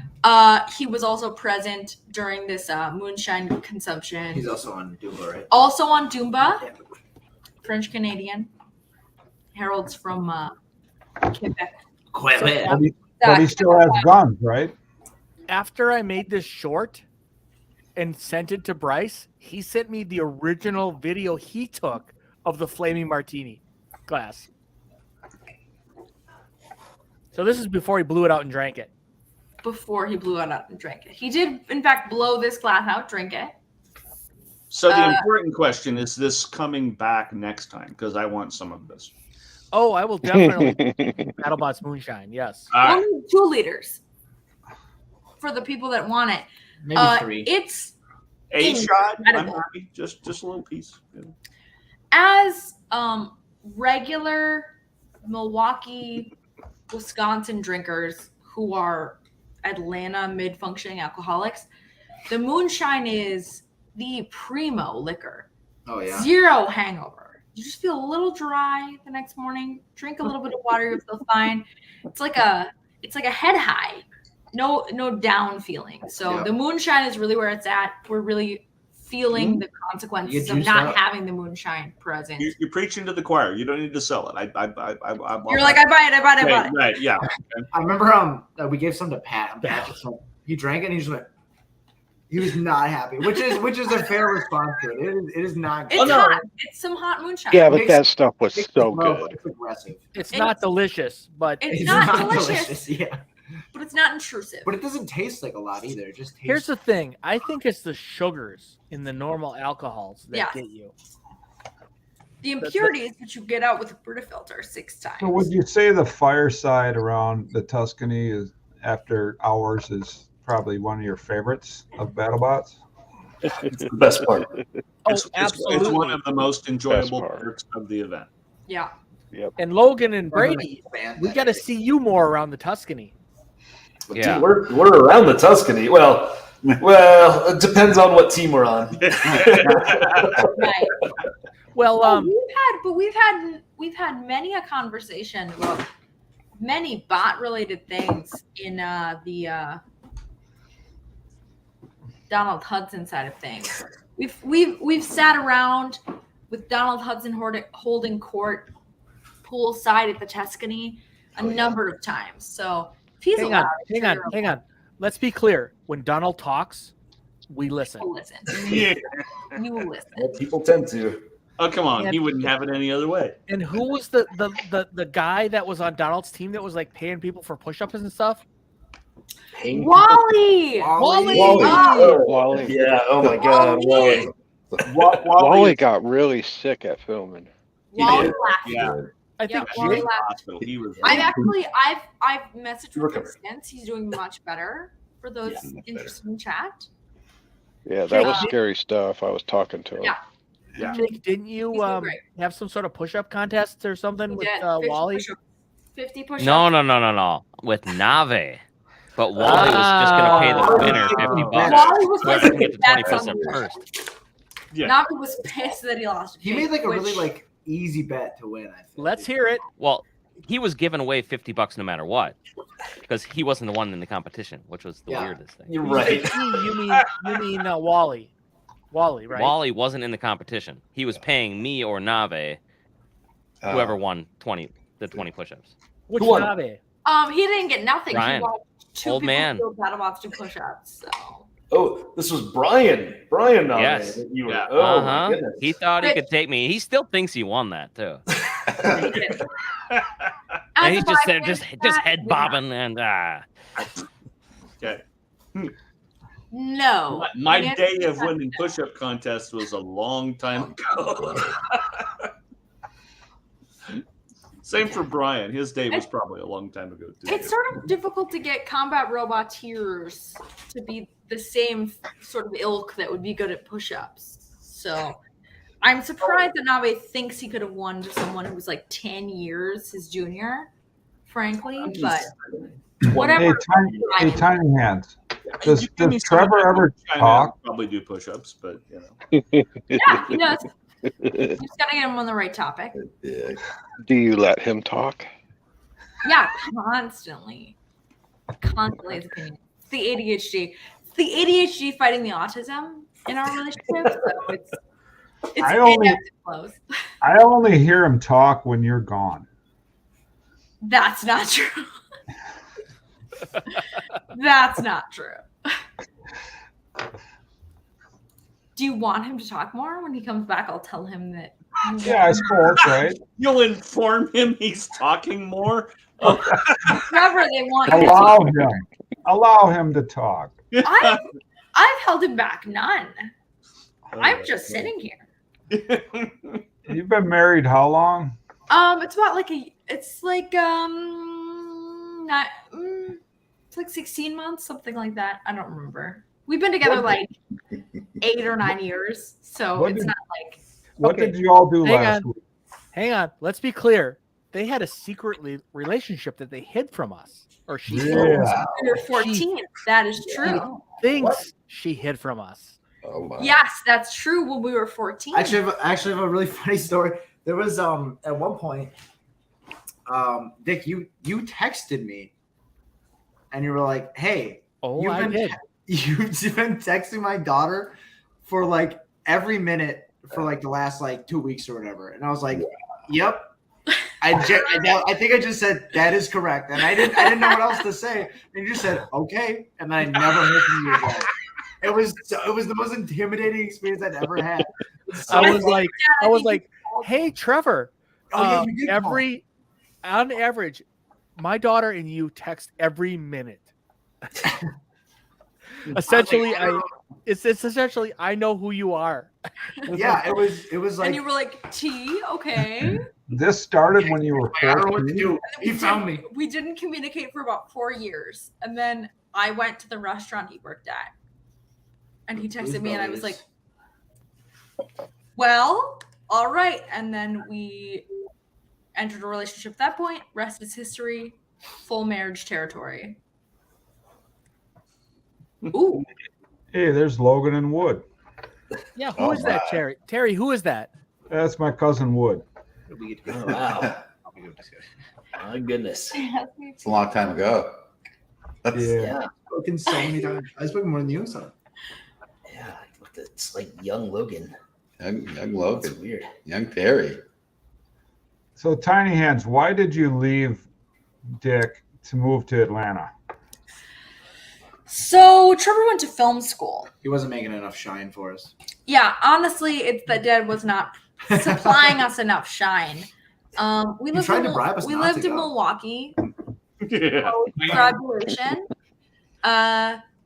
He was also present during this moonshine consumption. He's also on Doomba, right? Also on Doomba. French Canadian. Harold's from Quebec. But he still has guns, right? After I made this short and sent it to Bryce, he sent me the original video he took of the flaming martini glass. So this is before he blew it out and drank it. Before he blew it out and drank it. He did, in fact, blow this glass out, drink it. So the important question is this coming back next time? Because I want some of this. Oh, I will definitely BattleBots Moonshine, yes. Only 2 liters for the people that want it. Maybe 3. It's A shot. I'm incredible. happy. Just a little piece. Yeah. As regular Milwaukee, Wisconsin drinkers who are Atlanta mid-functioning alcoholics, the moonshine is the primo liquor. Oh yeah. 0 hangover. You just feel a little dry the next morning. Drink a little bit of water, you feel fine. It's like a head high. No down feeling. So the moonshine is really where it's at. We're really feeling the consequences of not having the moonshine present. You're preaching to the choir. You don't need to sell it. You're like, I buy it. Right, yeah. I remember we gave some to Pat. And Pat just went, he drank it and he just went, He was not happy, which is a fair response to it. It is not. It's hot. It's some hot moonshine. Yeah, but that stuff was so good. It's aggressive. It's not delicious, but It's not delicious. Yeah, But it's not intrusive. but it doesn't taste like a lot either. It just tastes. here's the thing. I think it's the sugars in the normal alcohols that Yes. get you. The impurities that you get out with a Brita filter 6 times. So would you say the fireside around the Tuscany is after hours is probably one of your favorites of BattleBots? It's the best part. Oh, absolutely. It's one of the most enjoyable parts of the event. Yeah. Yep. And Logan and Brady, we got to see you more around the Tuscany. Yeah. Dude, we're around the Tuscany. Well, it depends on what team we're on. Right. Well, we've had many a conversation about many bot related things in the Donald Hudson side of things. We've sat around with Donald Hudson holding court poolside at the Tuscany a number of times. So if he's hang allowed, on. Let's be clear. When Donald talks, we listen. We'll listen. You will listen. Well, people tend to. Oh, come on. He wouldn't have it any other way. And who was the guy that was on Donald's team that was like paying people for push-ups and stuff? Wally! Wally. Yeah. Oh my God. Wally. Wally got really sick at filming. Wally laughed. Yeah. I think Wally Jake laughed. Hospital. He was. I've messaged with him since. He's doing much better for those interested in chat. Yeah, that was scary stuff. I was talking to him. Yeah. Yeah. Jake, didn't you have some sort of push-up contest or something with Wally? 50 push-ups. No. With Nave. But Wally was just going to pay the winner $50. Wally was Whoever can get to 20 push-ups first. Yeah. Navi was pissed that he lost. He made like a really easy bet to win. I think. Let's hear it. Well, he was giving away $50 no matter what, because he wasn't the one in the competition, which was the weirdest thing. You're right. You mean Wally? Wally, right? Wally wasn't in the competition. He was paying me or Nave, whoever won 20 push-ups. Which Nave? He didn't get nothing. Brian. He watched two Old people man. do BattleBots do push-ups. So. Oh, this was Brian. Brian Nave. Yes. You were, Yeah. oh my goodness. He thought he could take me. He still thinks he won that too. And he's just there, just head bobbing and Okay. No. My day of winning push-up contest was a long time ago. Same for Brian. His day was probably a long time ago too. It's sort of difficult to get combat roboteers to be the same sort of ilk that would be good at push-ups. So I'm surprised that Nabe thinks he could have won to someone who was like 10 years his junior, frankly. But whatever. Hey, tiny hands. Does You give me Trevor someone ever from China, talk? I'd probably do push-ups, but you know. Yeah, he does. You just gotta get him on the right topic. Do you let him talk? Yeah, constantly. Constantly his opinion. It's the ADHD. It's the ADHD fighting the autism in our relationship. So it's I only- close. I only hear him talk when you're gone. That's not true. That's not true. Do you want him to talk more? When he comes back, I'll tell him that. Yeah, I suppose, right? You'll inform him he's talking more. Trevor, they want you Allow to. him. Allow him to talk. I've held him back none. I'm just sitting here. You've been married how long? It's about like it's like 16 months, something like that. I don't remember. We've been together like 8 or 9 years, so What it's did- not like. What Okay. did you all do Hang last on. week? Hang on. Let's be clear. They had a secret relationship that they hid from us. Or she Yeah. We were 14. That is true. thinks she hid from us. Oh my. Yes, that's true. When we were 14. I actually have a really funny story. There was at one point, Dick, you texted me, and you were like, "Hey, Oh, you've I been did. you've been texting my daughter for like every minute for like the last like 2 weeks or whatever," and I was like, "Yep." I think I just said that is correct, and I didn't know what else to say, and you just said okay, and then I never heard from you again. It was the most intimidating experience I'd ever had. I was like, hey, Trevor. Oh, yeah, you did call. On average, my daughter and you text every minute. Essentially, it's essentially I know who you are. Yeah, it was like, and you were like, T, okay. This started when you were I don't know what to 14. do. He found me. We didn't communicate for about 4 years, and then I went to the restaurant he worked at, and he texted me, and I was like, "Well, all right." And then we entered a relationship. At that point, rest is history. Full marriage territory. Ooh. Hey, there's Logan and Wood. Yeah, who is that, Terry? Terry, who is that? That's my cousin Wood. Oh, wow. My goodness. It's a long time ago. Yeah. I've spoken so many times. I've spoken more than you, son. Yeah, it's like young Logan. Young Logan. That's weird. Young Terry. So, Tiny Hands, why did you leave Dick to move to Atlanta? So Trevor went to film school. He wasn't making enough shine for us. Yeah, honestly, it's that Dad was not supplying us enough shine. We lived tried to bribe us not lived to in go. Milwaukee. Yeah. Graduation.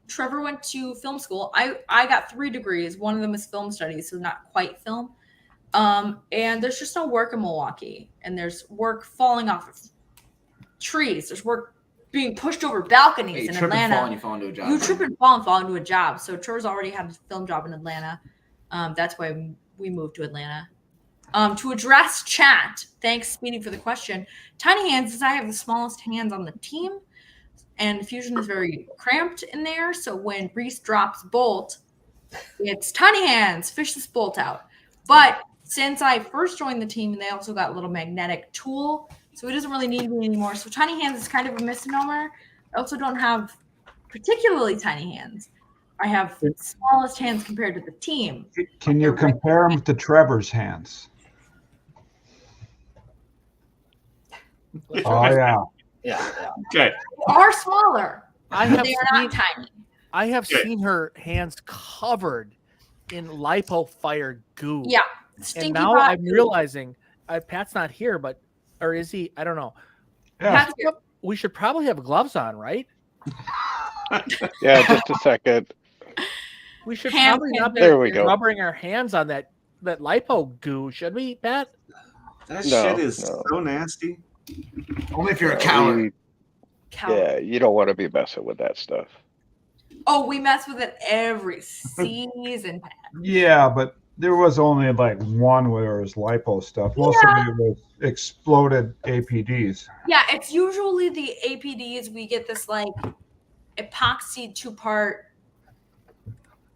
Trevor went to film school. I got 3 degrees. One of them is film studies, so not quite film. And there's just no work in Milwaukee. And there's work falling off of trees. There's work being pushed over balconies in Atlanta. You fall into a job. You trip and fall into a job. So Trevor's already had a film job in Atlanta. That's why we moved to Atlanta. To address chat, thanks, Speedy, for the question. Tiny Hands says I have the smallest hands on the team, and Fusion is very cramped in there. So when Reese drops Bolt, it's Tiny Hands, fish this Bolt out. But since I first joined the team, they also got a little magnetic tool, so it doesn't really need me anymore. So Tiny Hands is kind of a misnomer. I also don't have particularly tiny hands. I have the smallest hands compared to the team. Can you compare them to Trevor's hands? Oh, yeah. Yeah. Okay. They are smaller. I have they are not tiny. I have seen her hands covered in lipo-fired goo. Yeah. And now I'm realizing Pat's not here, or is he? I don't know. Yeah. We should probably have gloves on, right? Yeah, just a second. We should Hand probably not be There we go. rubbering our hands on that lipo goo, should we, Pat? That No, shit is no. so nasty. Only if you're a coward. Yeah, you don't want to be messing with that stuff. Oh, we mess with it every season, Pat. Yeah, but there was only like one where there was lipo stuff. Most of it was exploded APDs. Yeah, it's usually the APDs. We get this like epoxy 2-part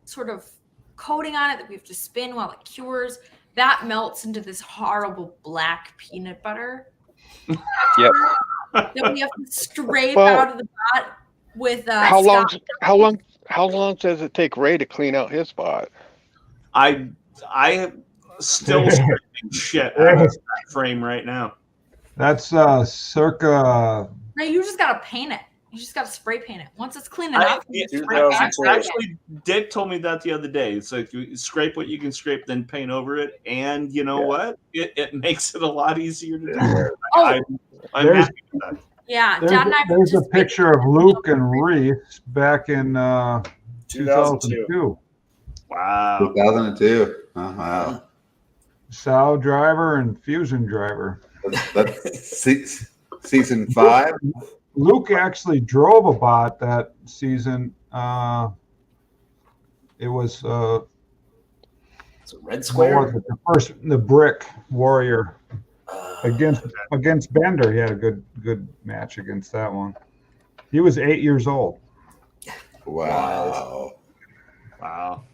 sort of coating on it that we have to spin while it cures. That melts into this horrible black peanut butter. Yep. That we have to scrape Well, out of the bot with How Scotch. long does it take Ray to clean out his spot? I am still scraping shit out of that frame right now. That's circa. No, you just gotta paint it. You just gotta spray paint it. Once it's clean enough, you just spray paint it. Actually, Dick told me that the other day. So if you scrape what you can scrape, then paint over it, and you know what? It makes it a lot easier to do. Oh. I'm There's- happy with that. Yeah, There's, Dad and I were there's a just picture of Luke and Reese back in 2002. Wow. 2002. Oh, wow. Sow driver and fusion driver. That's season 5. Luke actually drove a bot that season. It was Red Square. The brick warrior against Bender. He had a good match against that one. He was 8 years old. Wow. Wow.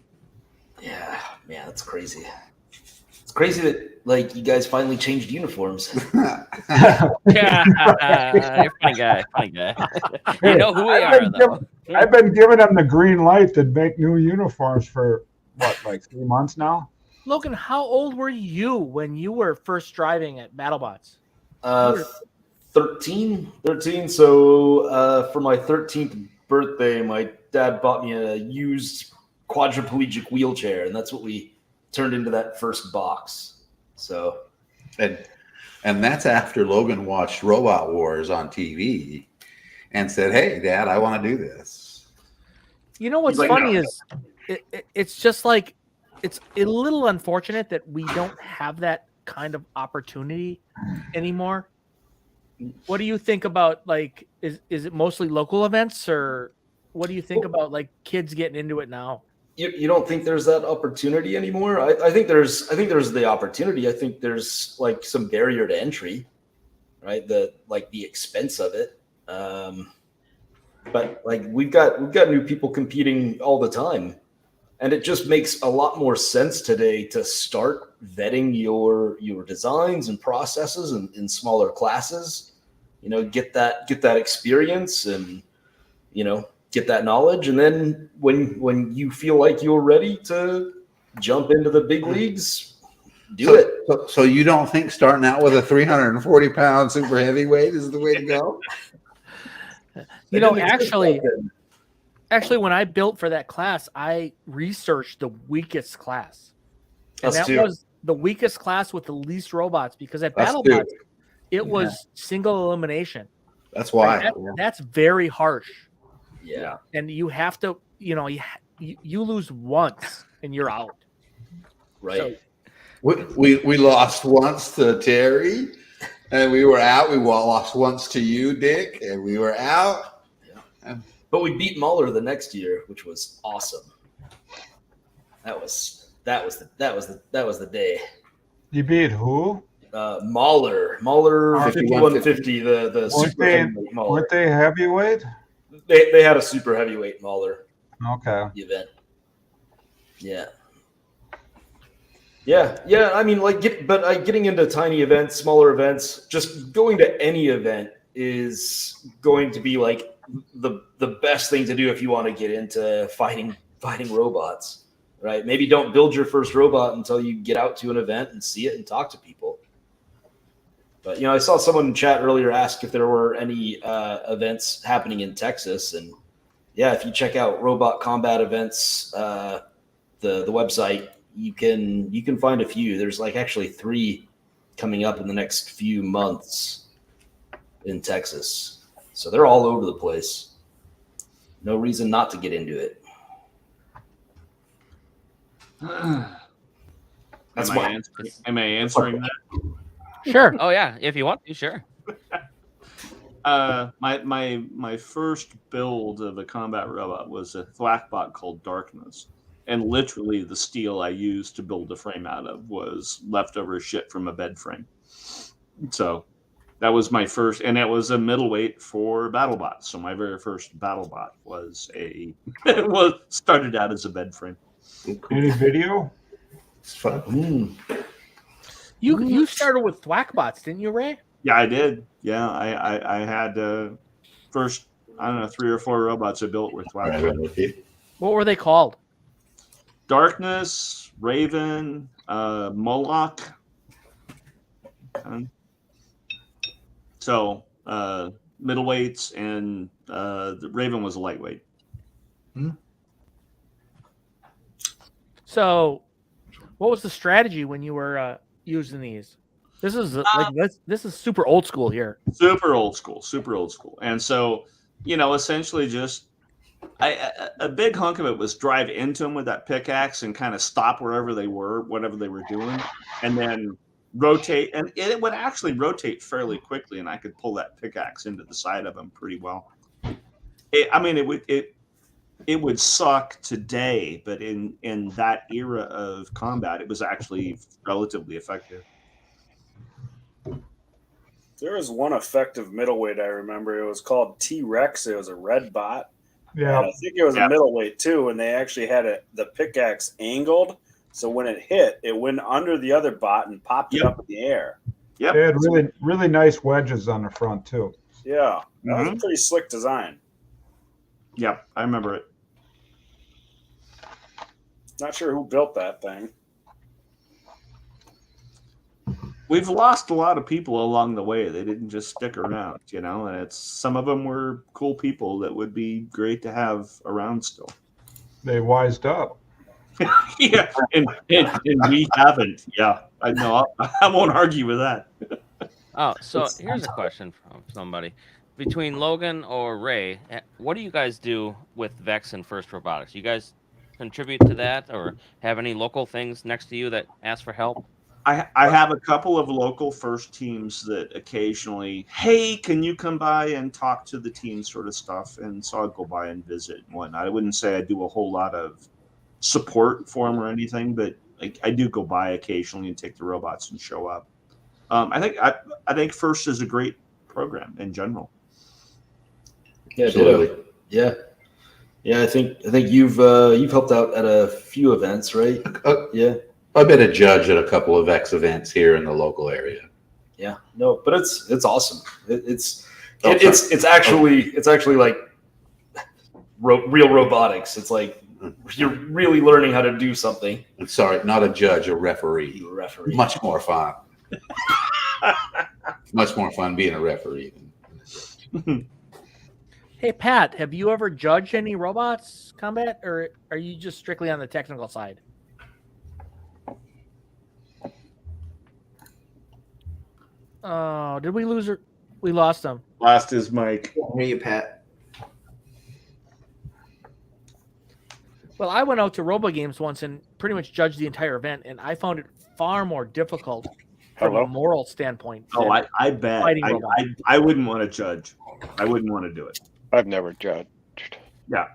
Yeah, man, that's crazy. It's crazy that like you guys finally changed uniforms. Yeah, you're funny guy. You know who we are, though. I've been giving them the green light to make new uniforms for what, like 3 months now. Logan, how old were you when you were first driving at BattleBots? 13. So for my 13th birthday, my dad bought me a used quadriplegic wheelchair, and that's what we turned into that first box. So, and that's after Logan watched Robot Wars on TV and said, "Hey, Dad, I want to do this." You know what's funny is it's just like it's a little unfortunate that we don't have that kind of opportunity anymore. What do you think about, like, is it mostly local events, or what do you think about like kids getting into it now? You don't think there's that opportunity anymore? I think there's the opportunity. I think there's like some barrier to entry, right? The expense of it. But like we've got new people competing all the time, and it just makes a lot more sense today to start vetting your designs and processes in smaller classes. Get that experience and get that knowledge, and then when you feel like you're ready to jump into the big leagues, do it. So you don't think starting out with a 340-pound super heavyweight is the way to go? Actually, when I built for that class, I researched the weakest class. And that was the weakest class with the least robots, because at BattleBots, it was single elimination. That's why. That's very harsh. Yeah. And you have to, you lose once and you're out. Right. So, we lost once to Terry, and we were out. We lost once to you, Dick, and we were out. Yeah. But we beat Mahler the next year, which was awesome. That was the day. You beat who? Mahler 5150, the super heavyweight Mahler. Weren't they heavyweight? They had a super heavyweight Mahler. Okay. Event. Yeah. Yeah. I mean, getting into tiny events, smaller events, just going to any event is going to be like the best thing to do if you want to get into fighting robots, right? Maybe don't build your first robot until you get out to an event and see it and talk to people. But I saw someone in chat earlier ask if there were any events happening in Texas, and yeah, if you check out Robot Combat Events, the website, you can find a few. There's like actually 3 coming up in the next few months in Texas, so they're all over the place. No reason not to get into it. Am I answering that? Sure. Oh yeah, if you want to, sure. My first build of a combat robot was a Thwackbot called Darkness, and literally the steel I used to build the frame out of was leftover shit from a bed frame. So that was my first, and it was a middleweight for BattleBots. So my very first BattleBot was started out as a bed frame. Any video? It's fun. You started with Thwackbots, didn't you, Ray? Yeah, I did. Yeah, I had first, I don't know, 3 or 4 robots I built with Thwackbots. What were they called? Darkness, Raven, Moloch. So middleweights, and the Raven was a lightweight. So, what was the strategy when you were using these? This is this is super old school here. Super old school. And so, essentially just a big hunk of it was drive into them with that pickaxe and kind of stop wherever they were, whatever they were doing, and then rotate. And it would actually rotate fairly quickly, and I could pull that pickaxe into the side of them pretty well. It would suck today, but in that era of combat, it was actually relatively effective. There was one effective middleweight I remember. It was called T-Rex. It was a red bot. Yeah. And I think it was a middleweight too, and they actually had the pickaxe angled, so when it hit, it went under the other bot and popped it up in the air. Yep. They had really, really nice wedges on the front too. Yeah, that was a pretty slick design. Yep, I remember it. Not sure who built that thing. We've lost a lot of people along the way. They didn't just stick around, and some of them were cool people that would be great to have around still. They wised up. Yeah, and we haven't. Yeah, I know. I won't argue with that. Oh, so here's a question from somebody. Between Logan or Ray, what do you guys do with Vex and First Robotics? You guys contribute to that, or have any local things next to you that ask for help? I have a couple of local first teams that occasionally, hey, can you come by and talk to the team sort of stuff? And so I'll go by and visit and whatnot. I wouldn't say I do a whole lot of support for them or anything, but I do go by occasionally and take the robots and show up. I think First is a great program in general. Yeah, absolutely. Yeah. I think you've helped out at a few events, right? Yeah. I've been a judge at a couple of Vex events here in the local area. Yeah, no, but it's awesome. It's actually like real robotics. It's like you're really learning how to do something. I'm sorry, not a judge, a referee. Much more fun. Much more fun being a referee. Hey, Pat, have you ever judged any robots combat, or are you just strictly on the technical side? Oh, did we lose her? We lost him. Lost his mic. Hear you, Pat. Well, I went out to Robogames once and pretty much judged the entire event, and I found it far more difficult from a moral standpoint. Oh, I bet. I wouldn't want to judge. I wouldn't want to do it. I've never judged. Yeah.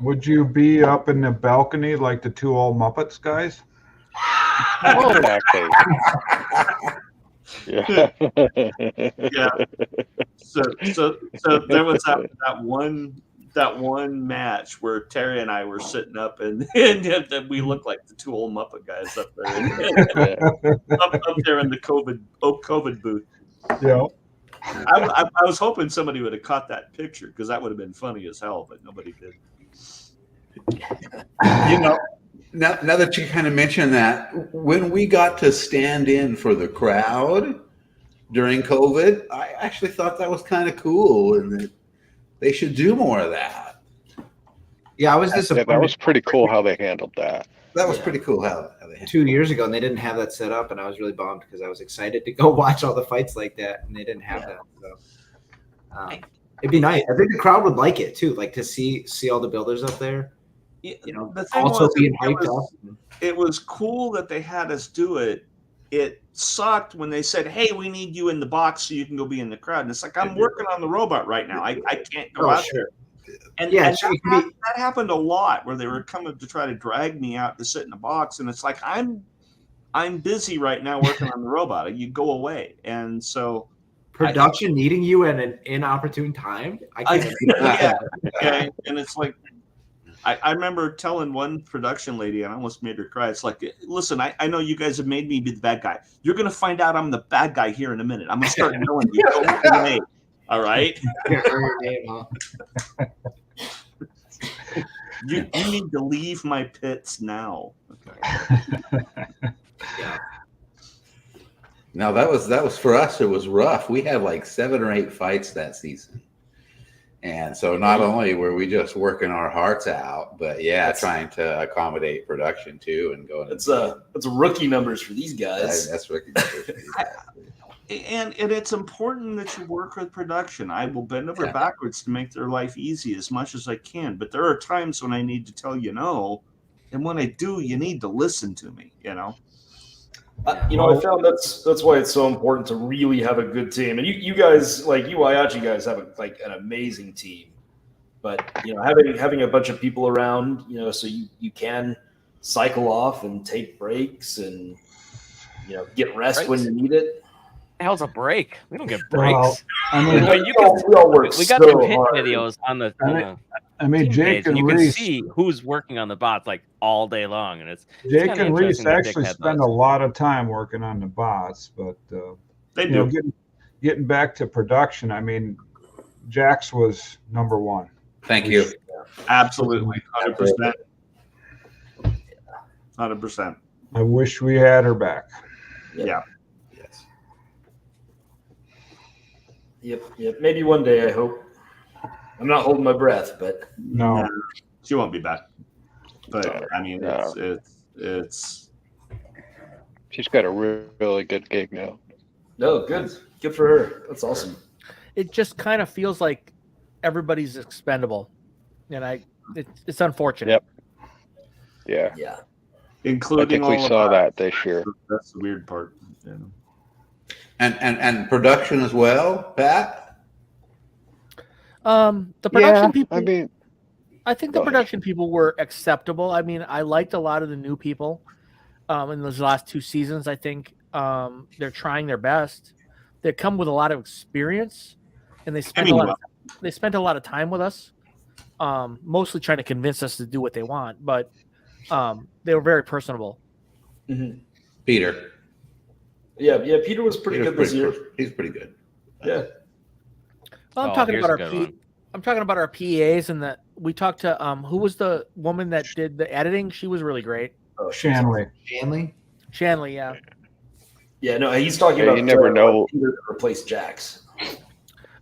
Would you be up in the balcony like the two old Muppets guys? Exactly. Yeah. Yeah. So there was that one match where Terry and I were sitting up and we looked like the two old Muppet guys up there, up there in the COVID booth. Yeah. I was hoping somebody would have caught that picture because that would have been funny as hell, but nobody did. You know, now that you kind of mentioned that, when we got to stand in for the crowd during COVID, I actually thought that was kind of cool and that they should do more of that. Yeah, I was disappointed. That was pretty cool how they handled that. That was pretty cool how they handled 2 years ago, and they didn't have that set up, and I was really bummed because I was excited to go watch all the fights like that, and they didn't have that. So it'd be nice. I think the crowd would like it too, like to see all the builders up there. You know, the thing also was, being hyped up. It was cool that they had us do it. It sucked when they said, "Hey, we need you in the box so you can go be in the crowd." And it's like, I'm working on the robot right now. I can't go out there. And, that happened a lot where they were coming to try to drag me out to sit in the box, and it's like I'm busy right now working on the robot. You go away, and so production needing you at an inopportune time. I can't. Okay, and it's like. I remember telling one production lady, and I almost made her cry. It's like, listen, I know you guys have made me be the bad guy. You're going to find out I'm the bad guy here in a minute. I'm going to start knowing you. All right? You need to leave my pits now. Okay. Yeah. Now that was for us. It was rough. We had like 7 or 8 fights that season. And so not only were we just working our hearts out, but trying to accommodate production too and going. That's rookie numbers for these guys. That's rookie numbers for these guys. And it's important that you work with production. I will bend over backwards to make their life easy as much as I can. But there are times when I need to tell you no, and when I do, you need to listen to me. You know. I found that's why it's so important to really have a good team. And you guys, like you Whyachi guys, have an amazing team. But having a bunch of people around, so you can cycle off and take breaks and get rest when you need it. The hell's a break? We don't get breaks. Well, I mean, we got the pit videos on the. Jake and you Reese. can see who's working on the bots like all day long, and it's Jake kinda and Reese interesting that actually Dick had spend those. a lot of time working on the bots, but they do. Getting back to production. I mean, Jax was number one. Thank you. Absolutely, 100%. 100%. I wish we had her back. Yeah. Yes. Yep. Maybe one day. I hope. I'm not holding my breath, but no, she won't be back. But I mean, it's. She's got a really good gig now. No, good for her. That's awesome. It just kind of feels like everybody's expendable, and it's unfortunate. Yep. Yeah. Including I think we saw that this year. That's the weird part. Yeah. And production as well, Pat. The production people. I mean, I think the production people were acceptable. I mean, I liked a lot of the new people in those last 2 seasons. I think they're trying their best. They come with a lot of experience, and they spent a lot of time with us, mostly trying to convince us to do what they want. But they were very personable. Mm-hmm. Peter. Yeah. Peter was pretty good this year. He's pretty good. Yeah. Well, I'm talking about our PAs, and that we talked to who was the woman that did the editing? She was really great. Oh, Shanley, yeah. Yeah, no, he's talking about you never know. Peter to replace Jax.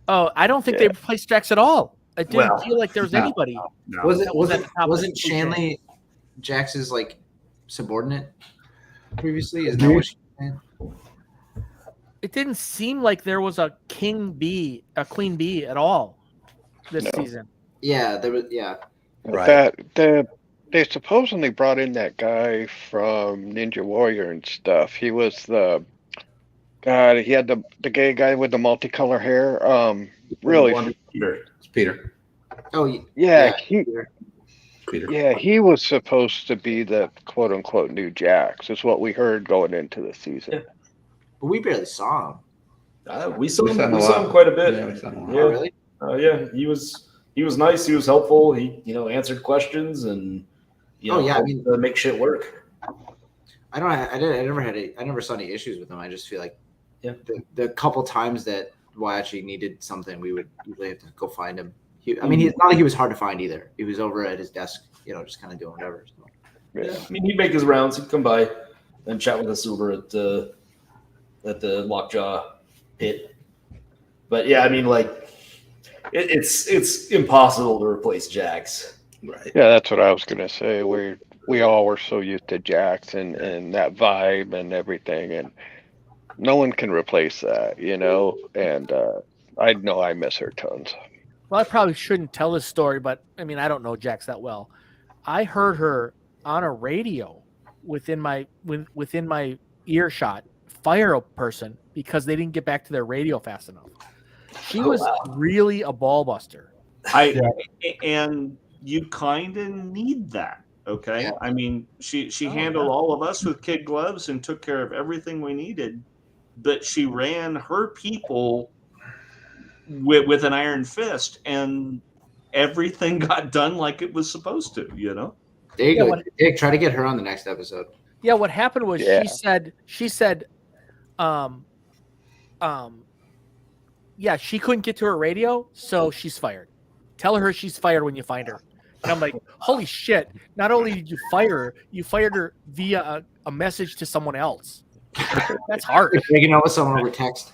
Oh, I don't think they replaced Jax at all. I didn't feel like there was anybody. No. Wasn't Shanley Jax's like subordinate previously? Is that what she said? It didn't seem like there was a queen bee at all this season. Yeah, there was. Yeah, right. They supposedly brought in that guy from Ninja Warrior and stuff. He was the God. He had the gay guy with the multicolor hair. Really, Peter. It's Peter. Oh yeah. Peter. Yeah, he was supposed to be the quote unquote new Jax. Is what we heard going into the season. Yeah. But we barely saw him. We saw him quite a bit. Yeah, we saw him a lot. Yeah. Oh, really? Yeah, he was nice. He was helpful. He answered questions and to make shit work. I never saw any issues with him. I just feel like the couple times that Whyachi needed something, we would usually have to go find him. It's not like he was hard to find either. He was over at his desk, just kind of doing whatever. So. Yeah, I mean, he'd make his rounds. He'd come by and chat with us over at the Lockjaw pit. But yeah, I mean, like, it's impossible to replace Jax. Right. Yeah, that's what I was gonna say. We all were so used to Jax and that vibe and everything, and no one can replace that, And I know I miss her tons. Well, I probably shouldn't tell this story, but I mean, I don't know Jax that well. I heard her on a radio within my earshot fire a person because they didn't get back to their radio fast enough. She was really a ball buster. And you kind of need that. Okay. Yeah. I mean, she handled all of us with kid gloves and took care of everything we needed, but she ran her people with an iron fist, and everything got done like it was supposed to, There you go. Dick, try to get her on the next episode. Yeah, what happened was she said she couldn't get to her radio, so she's fired. Tell her she's fired when you find her. And I'm like, holy shit, not only did you fire her, you fired her via a message to someone else. That's hard. Breaking out with someone over text.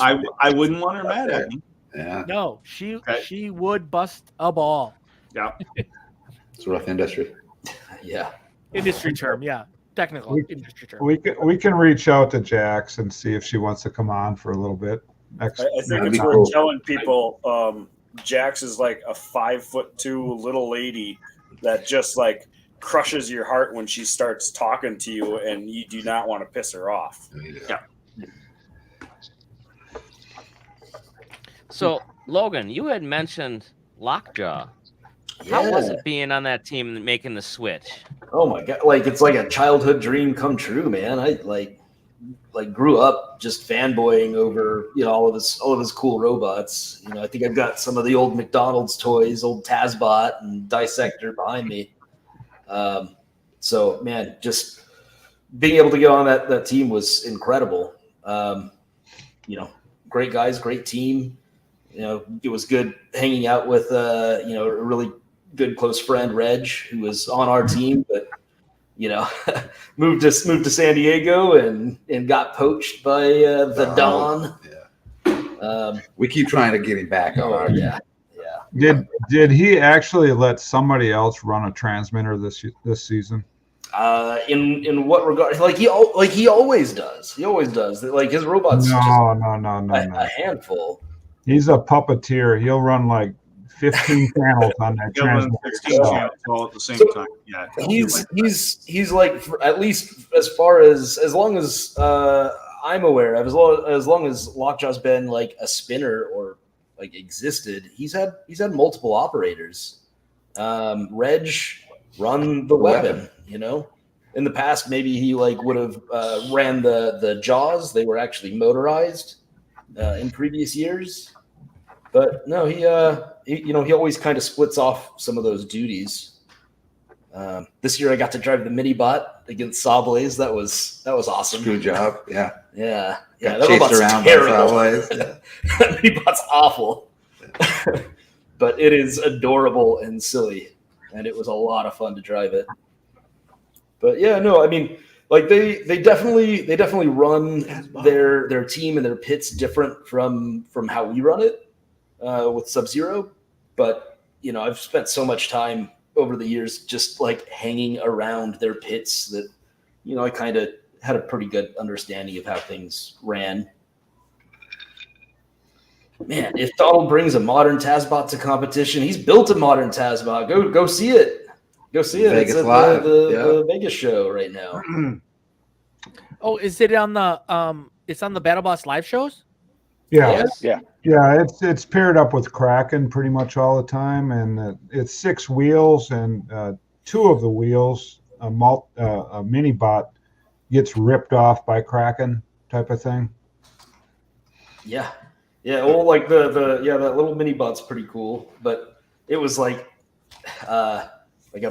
I wouldn't want her mad at me. Yeah. No, she would bust a ball. Yeah. It's a rough industry. Yeah. Industry term, yeah. Technical industry term. We can reach out to Jax and see if she wants to come on for a little bit. I think it's worth telling people Jax is like a 5'2" little lady that just like crushes your heart when she starts talking to you, and you do not want to piss her off. Yeah. So, Logan, you had mentioned Lockjaw. How was it being on that team and making the switch? Oh my god! Like, it's like a childhood dream come true, man. I like grew up just fanboying over all of his cool robots. I think I've got some of the old McDonald's toys, old Tazbot and Dissector behind me. So man, just being able to get on that team was incredible. Great guys, great team. It was good hanging out with a really good close friend, Reg, who was on our team, but moved to San Diego and got poached by the Don. Yeah. We keep trying to get him back. Yeah. Did he actually let somebody else run a transmitter this season? In what regard? Like he always does. He always does. Like his robots. No. A handful. He's a puppeteer. He'll run like 15 channels on that He'll run transmitter. 16 channels all at the same time. Yeah. He's like at least as far as long as I'm aware of, as long as Lockjaw's been like a spinner or like existed, he's had multiple operators. Reg run the weapon, you know. In the past, maybe he like would have ran the jaws. They were actually motorized in previous years, but no, he always kind of splits off some of those duties. This year, I got to drive the mini bot against Sawblaze. That was awesome. Good job. Yeah. That Chased robot's around by terrible. Sawblaze. That mini bot's awful, but it is adorable and silly, and it was a lot of fun to drive it. But yeah, no, I mean, like they definitely run their team and their pits different from how we run it with Sub-Zero. But you know, I've spent so much time over the years just like hanging around their pits that, you know, I kind of had a pretty good understanding of how things ran. Man, if Donald brings a modern Tazbot to competition, he's built a modern Tazbot. Go see it. Go see it. Vegas it's at Live. the Vegas show right now. Oh, is it on the it's on the BattleBots live shows? Yeah. Yes. Yeah, it's paired up with Kraken pretty much all the time, and it's 6 wheels, and 2 of the wheels, a mini bot gets ripped off by Kraken type of thing. Yeah. Well, like that little mini bot's pretty cool, but it was like a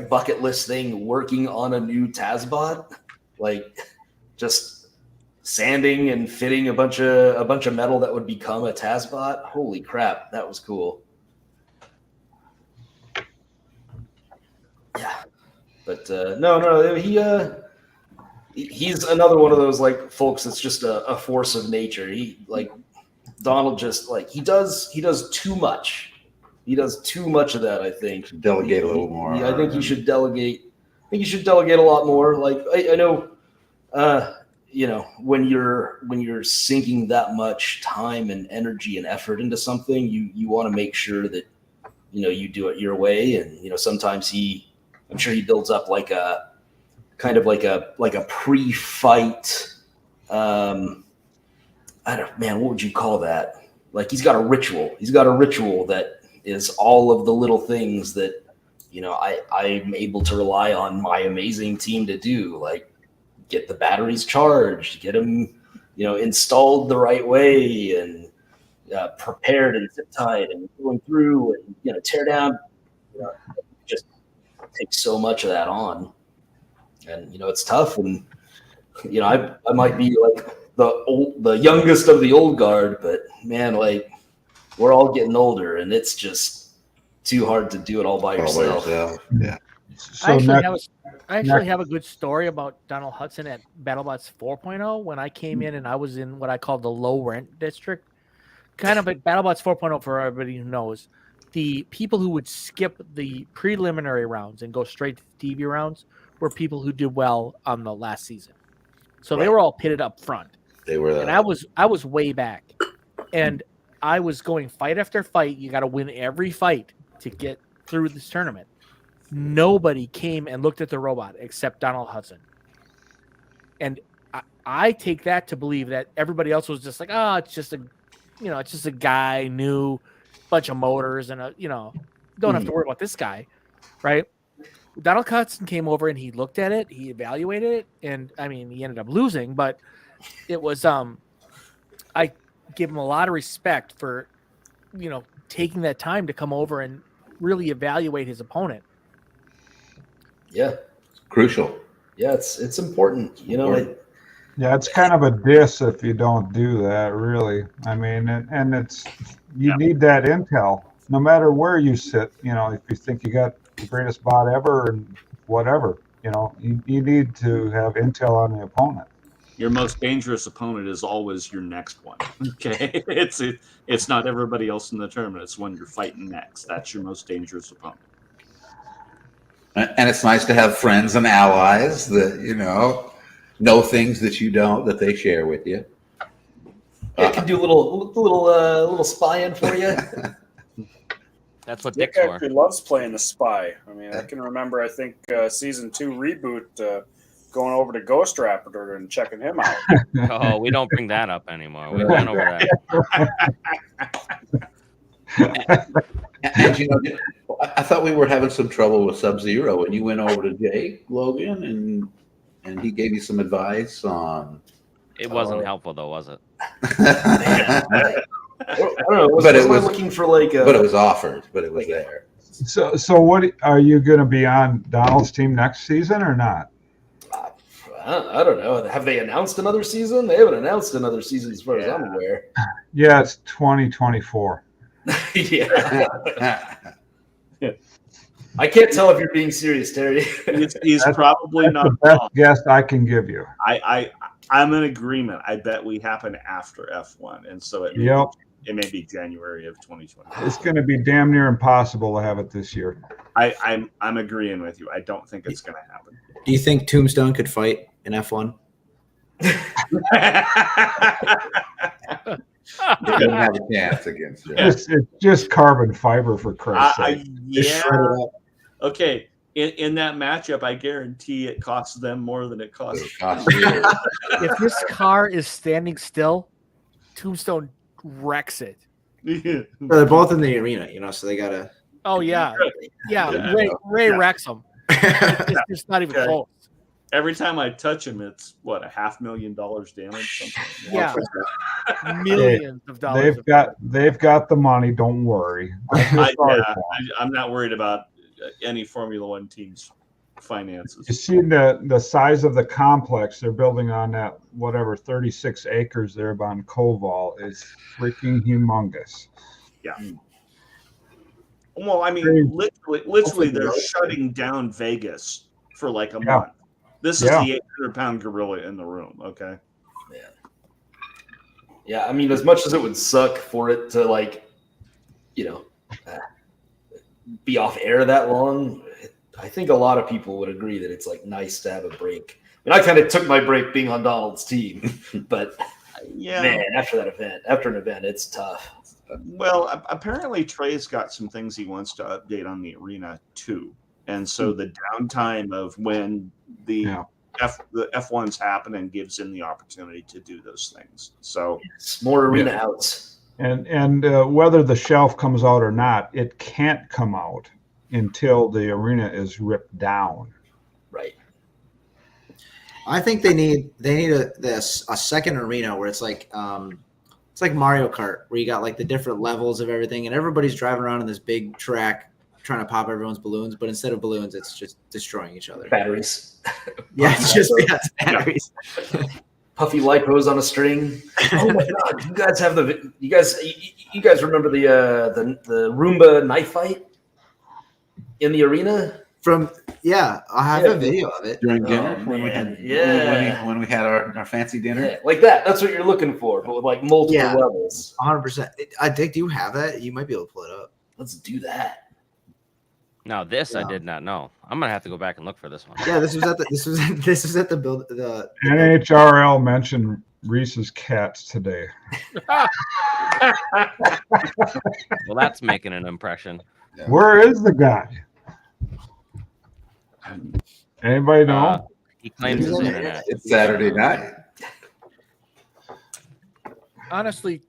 bucket list thing working on a new Tazbot, like just sanding and fitting a bunch of metal that would become a Tazbot. Holy crap, that was cool. Yeah, but no, he's another one of those like folks that's just a force of nature. He like Donald just like he does too much. He does too much of that. I think delegate a little more. Yeah, I think he should delegate. I think he should delegate a lot more. Like I know. You know, when you're sinking that much time and energy and effort into something, you want to make sure that, you know, you do it your way. And, you know, sometimes I'm sure he builds up like a kind of like a pre-fight. What would you call that? Like he's got a ritual. He's got a ritual that is all of the little things that, you know, I'm able to rely on my amazing team to do, like get the batteries charged, get them, you know, installed the right way, and prepared and zip tied and going through and, you know, tear down. You know, just takes so much of that on, and you know it's tough. And you know, I might be like the youngest of the old guard, but man, like we're all getting older, and it's just too hard to do it all by yourself. Yeah. So I actually have a good story about Donald Hudson at BattleBots 4.0 when I came in and I was in what I call the low rent district. Kind of at BattleBots 4.0, for everybody who knows, the people who would skip the preliminary rounds and go straight to the TV rounds were people who did well on the last season. So they were all pitted up front. They were, and I was way back, and I was going fight after fight. You got to win every fight to get through this tournament. Nobody came and looked at the robot except Donald Hudson. And I take that to believe that everybody else was just like, oh, it's just a guy, new, bunch of motors, and don't have to worry about this guy, right? Donald Hudson came over and he looked at it, he evaluated it, and I mean, he ended up losing, but it was I give him a lot of respect for, you know, taking that time to come over and really evaluate his opponent. Yeah, crucial. Yeah, it's important. You know, yeah, it's kind of a diss if you don't do that. Really, I mean, and it's you need that intel no matter where you sit. You know, if you think you got the greatest bot ever and whatever, you know, you need to have intel on the opponent. Your most dangerous opponent is always your next one. Okay, it's not everybody else in the tournament. It's when you're fighting next. That's your most dangerous opponent. And it's nice to have friends and allies that know things that you don't, that they share with you. Yeah, can do a little spying for you. That's what Dick Dick's for. actually loves playing the spy. I mean, I can remember, I think, season 2 reboot, going over to Ghost Raptor and checking him out. Oh, we don't bring that up anymore. We went over And I thought we were having some trouble with Sub-Zero, and you went over to Jake Logan, and he gave you some advice on. It wasn't helpful though, was it? I don't know. But it was looking for like. But it was offered. But it was there. So what are you going to be on Donald's team next season or not? I don't know. Have they announced another season? They haven't announced another season as far as I'm aware. Yeah, it's 2024. Yeah. I can't tell if you're being serious, Terry. He's probably That's not the best wrong. guess I can give you. I'm in agreement. I bet we happen after F1, and so it may be January of 2020. It's going to be damn near impossible to have it this year. I'm agreeing with you. I don't think it's going to happen. Do you think Tombstone could fight in F1? He doesn't have a chance against you. It's just carbon fiber, for Christ's sake. Just shred it up. Okay. In that matchup, I guarantee it costs them more than it costs you. If this car is standing still, Tombstone wrecks it. So they're both in the arena, so they gotta. Oh yeah. Ray wrecks them. It's just not even close. Every time I touch him, it's what, $500,000 damage. Something. Yeah, millions of dollars. They've got the money. Don't worry. I'm not worried about any Formula One team's finances. You see the size of the complex they're building on that 36 acres there on Cobalt is freaking humongous. Yeah. Well, I mean, literally, they're shutting down Vegas for like a month. This is the 800-pound gorilla in the room. Okay. Yeah, I mean, as much as it would suck for it to be off air that long, I think a lot of people would agree that it's like nice to have a break. I mean, I kind of took my break being on Donald's team, but man, after an event, it's tough. Well, apparently Trey's got some things he wants to update on the arena too, and so the downtime of when the F1's happen gives him the opportunity to do those things. So more arena outs. And whether the shelf comes out or not, it can't come out until the arena is ripped down. Right. I think they need a second arena where it's like Mario Kart, where you got like the different levels of everything, and everybody's driving around in this big track trying to pop everyone's balloons, but instead of balloons, it's just destroying each other. Batteries. Yeah, it's just batteries. Puffy lipos on a string. Oh my god! You guys have you guys remember the Roomba knife fight in the arena? I have a video of it during dinner when we had our fancy dinner. Yeah, like that. That's what you're looking for, but with like multiple levels. 100%. Dick, do you have that? You might be able to pull it up. Let's do that. Now this I did not know. I'm gonna have to go back and look for this one. Yeah, this was at the build. The NHRL mentioned Reese's cats today. Well, that's making an impression. Where is the guy? Anybody know? He claims his internet. It's Saturday night. Honestly,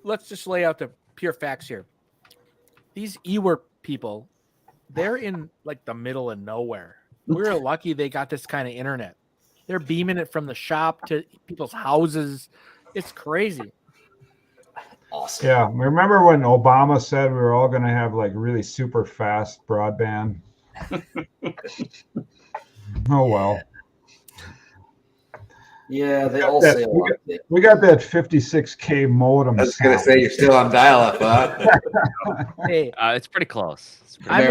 let's just lay out the pure facts here. These eWork people, they're in like the middle of nowhere. We're lucky they got this kind of internet. They're beaming it from the shop to people's houses. It's crazy. Awesome. Yeah, remember when Obama said we were all going to have like really super fast broadband? Oh well. Yeah, they all say a lot. We got that 56K modem. I was going to say you're still on dial-up, huh? Hey, it's pretty close. I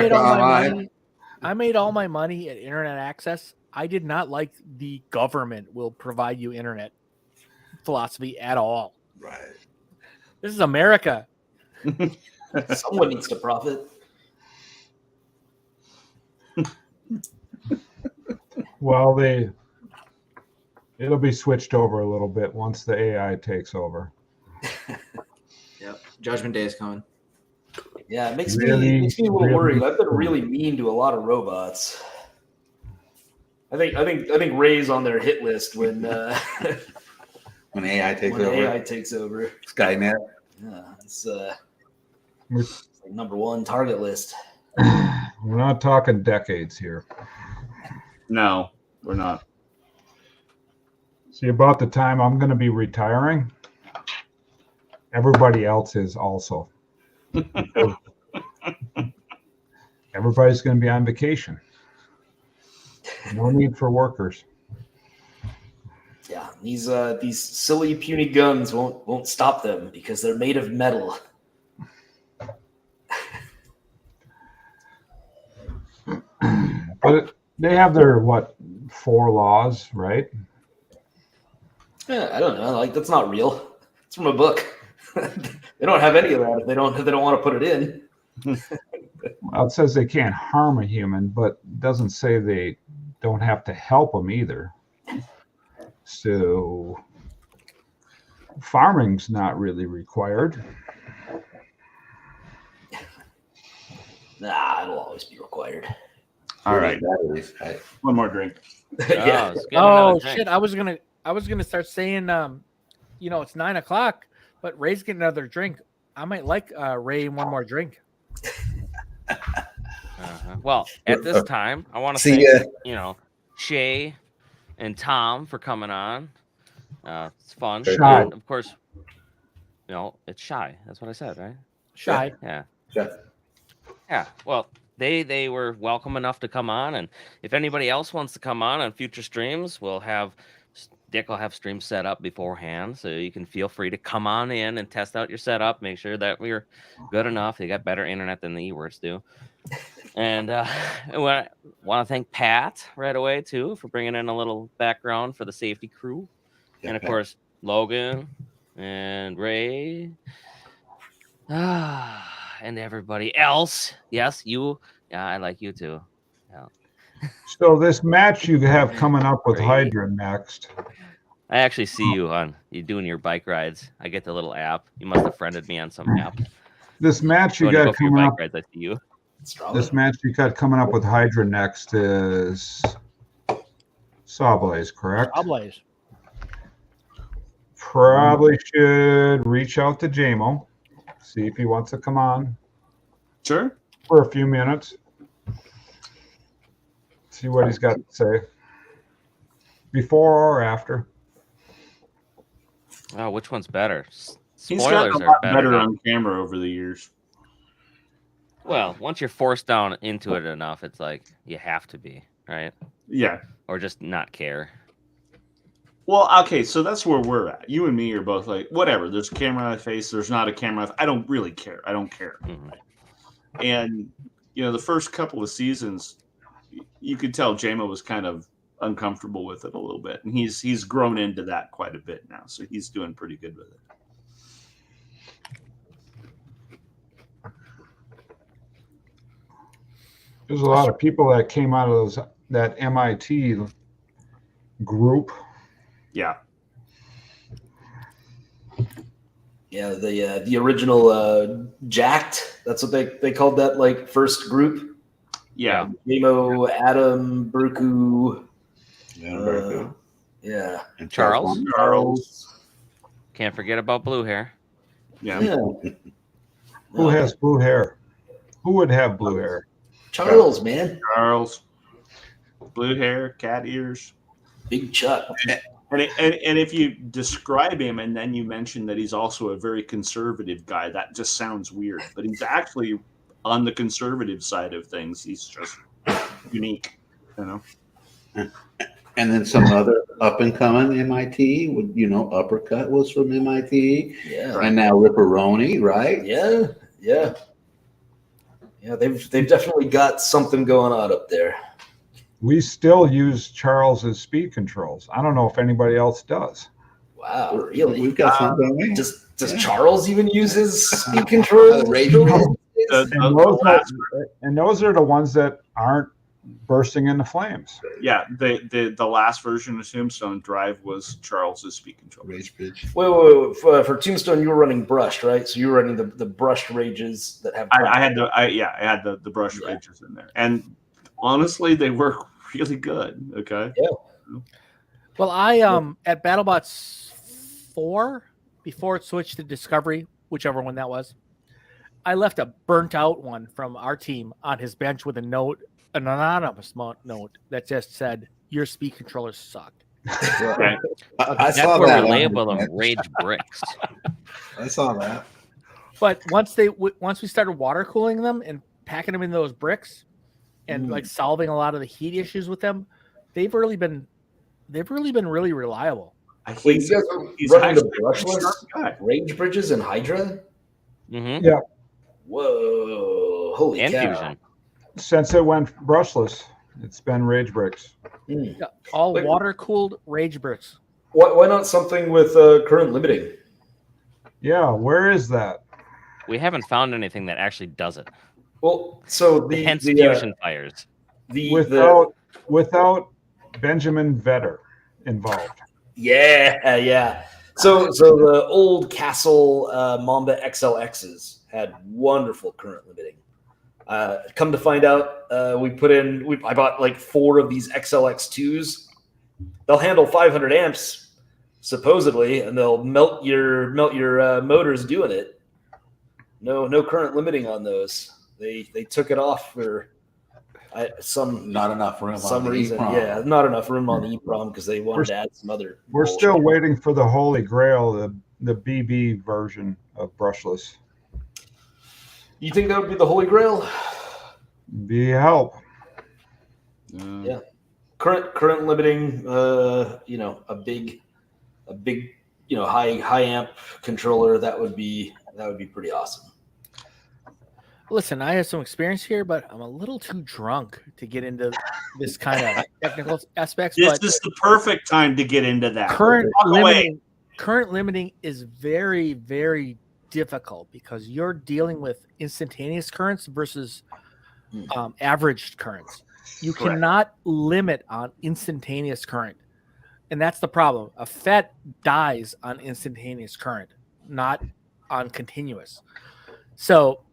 made all my money at Internet Access. I did not like the government will provide you internet philosophy at all. Right. This is America. Someone needs to profit. Well, it'll be switched over a little bit once the AI takes over. Yep, Judgment Day is coming. Yeah, it makes Really, me a little really worried. I've been cool. really mean to a lot of robots. I think Ray's on their hit list when when AI takes when over. AI takes over. Skynet. Yeah, it's like number one target list. We're not talking decades here. No, we're not. See, about the time I'm going to be retiring, everybody else is also. Everybody's going to be on vacation. No need for workers. Yeah, these silly puny guns won't stop them because they're made of metal. But they have their 4 laws, right? Yeah, I don't know. Like that's not real. It's from a book. They don't have any of that if they don't want to put it in. Well, it says they can't harm a human, but it doesn't say they don't have to help them either. So farming's not really required. Nah, it'll always be required. All right. One more drink. Yeah. Oh shit! I was gonna start saying, it's 9 o'clock, but Ray's getting another drink. I might like Ray one more drink. Well, at this time, I want to See thank Shay and Tom for coming on. It's fun. Shy. And of course, it's Shy. That's what I said, right? Shy. Yeah. Yeah. Well, they were welcome enough to come on, and if anybody else wants to come on future streams, Dick will have streams set up beforehand, so you can feel free to come on in and test out your setup. Make sure that we're good enough. They got better internet than the E-words do. And I want to thank Pat right away too for bringing in a little background for the safety crew, and of course Logan and Ray, and everybody else. Yes, you. Yeah, I like you too. Yeah. So this match you have coming up with Hydra next. I actually see you doing your bike rides. I get the little app. You must have friended me on some app. This match you When I got go for your coming bike up. rides, I see you. This match you got coming up with Hydra next is Sawblaze, correct? Sawblaze. Probably should reach out to JMO, see if he wants to come on. Sure. For a few minutes. See what he's got to say. Before or after. Oh, which one's better? He's gotten Spoilers a are lot better. better now. on camera over the years. Well, once you're forced down into it enough, it's like you have to be, right? Yeah. Or just not care. Well, okay, so that's where we're at. You and me are both like, whatever. There's a camera on my face. There's not a camera. I don't really care. I don't care. Mm-hmm. And the first couple of seasons, you could tell JMO was kind of uncomfortable with it a little bit, and he's grown into that quite a bit now. So he's doing pretty good with it. There's a lot of people that came out of that MIT group. Yeah. Yeah, the original Jacked. That's what they called that first group. Yeah. Nemo, Adam, Bruku. Yeah. And Charles. Can't forget about blue hair. Yeah. Who has blue hair? Who would have blue hair? Charles, man. Charles. Blue hair, cat ears. Big Chuck. And if you describe him and then you mention that he's also a very conservative guy, that just sounds weird. But he's actually on the conservative side of things. He's just unique, And then some other up and coming MIT, Uppercut was from MIT. Yeah. And now Ripperoni, right? Yeah. Yeah. Yeah, they've definitely got something going on up there. We still use Charles's speed controls. I don't know if anybody else does. Wow, really? We've got some, don't we? Does Charles even use his speed control? And those are the ones that aren't bursting into flames. Yeah, the last version of Tombstone drive was Charles's speed control. Rage Bridge. Wait. For Tombstone, you were running brushed, right? So you were running the brushed rages that have. I had the brush rages in there, and honestly, they work really good. Okay. Yeah. Well, I at BattleBots 4, before it switched to Discovery, whichever one that was, I left a burnt out one from our team on his bench with a note, an anonymous note that just said, "Your speed controllers suck." Right. I That's saw where that. we label them rage bricks. I saw that. But once we started water cooling them and packing them in those bricks, and like solving a lot of the heat issues with them, they've really been really reliable. Wait, you guys are running the brushless rage bridges and Hydra? Mm-hmm. Yeah. Whoa! Holy And cow! Fusion. Since it went brushless, it's been rage bricks. Yeah, all water cooled rage bricks. Why not something with current limiting? Yeah, where is that? We haven't found anything that actually does it. Well, so hence fusion fires. Without Benjamin Vetter involved. Yeah. So the old Castle Mamba XLXs had wonderful current limiting. Come to find out, I bought like 4 of these XLX2s. They'll handle 500 amps, supposedly, and they'll melt your motors doing it. No current limiting on those. They took it off for not enough room. Some on reason, EEPROM. yeah, not enough room on the EEPROM because they wanted to add some other. We're bullshit. still waiting for the Holy Grail, the BB version of brushless. You think that would be the Holy Grail? Be a help. Yeah. Current limiting, a big, high amp controller, that would be pretty awesome. Listen, I have some experience here, but I'm a little too drunk to get into this kind of technical aspects. This is the perfect time to get into that. Current limiting is very, very difficult because you're dealing with instantaneous currents versus averaged currents. You cannot limit on instantaneous current, and that's the problem. A FET dies on instantaneous current, not on continuous. So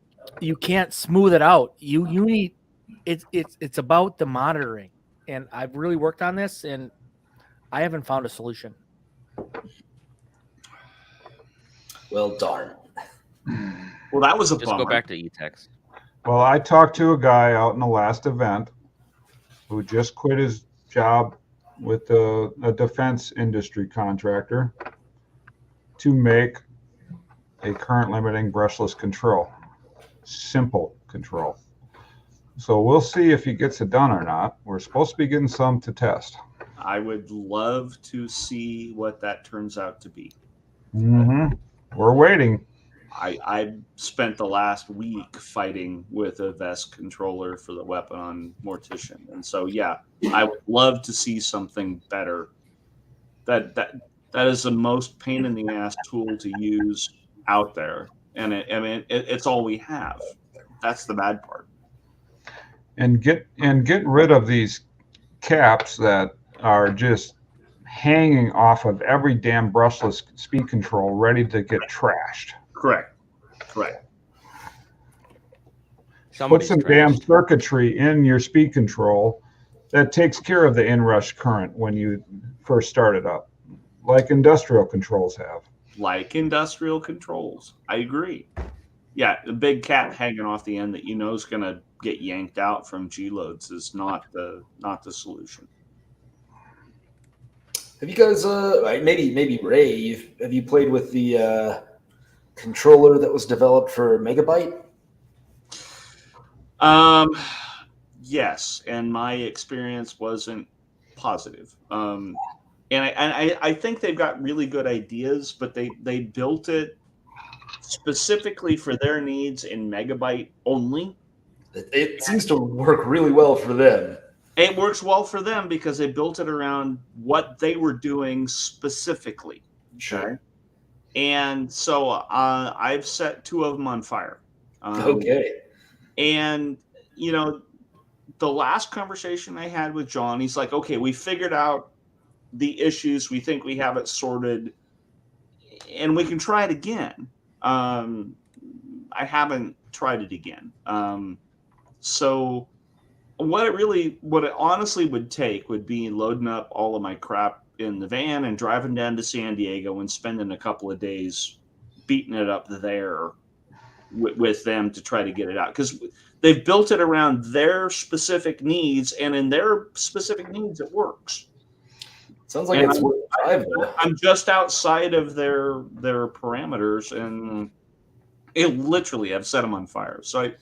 you can't smooth it out. You need it's about the monitoring, and I've really worked on this, and I haven't found a solution. Well, darn. Well, that was a Just bummer. go back to E-Tex. Well, I talked to a guy out in the last event who just quit his job with a defense industry contractor to make a current limiting brushless control. Simple control. So we'll see if he gets it done or not. We're supposed to be getting some to test. I would love to see what that turns out to be. Mm-hmm. We're waiting. I spent the last week fighting with a vest controller for the weapon on Mortician, and so yeah, I would love to see something better. That is the most pain in the ass tool to use out there, and it's all we have. That's the bad part. And get rid of these caps that are just hanging off of every damn brushless speed control, ready to get trashed. Correct. Put some damn circuitry in your speed control that takes care of the inrush current when you first start it up, like industrial controls have. Like industrial controls. I agree. Yeah, the big cap hanging off the end that you know is going to get yanked out from G-loads is not the solution. Have you guys, maybe Ray, have you played with the controller that was developed for Megabyte? Yes, and my experience wasn't positive. And I think they've got really good ideas, but they built it specifically for their needs in Megabyte only. It seems to work really well for them. It works well for them because they built it around what they were doing specifically. Sure. And so I've set 2 of them on fire. Okay. And, you know, the last conversation I had with John, he's like, okay, we figured out the issues. We think we have it sorted. And we can try it again. I haven't tried it again. So what it honestly would take would be loading up all of my crap in the van and driving down to San Diego and spending a couple of days beating it up there with them to try to get it out, because they've built it around their specific needs, and in their specific needs it works. Sounds like it's worth I'm just outside of their parameters, and it literally I've set them on fire. So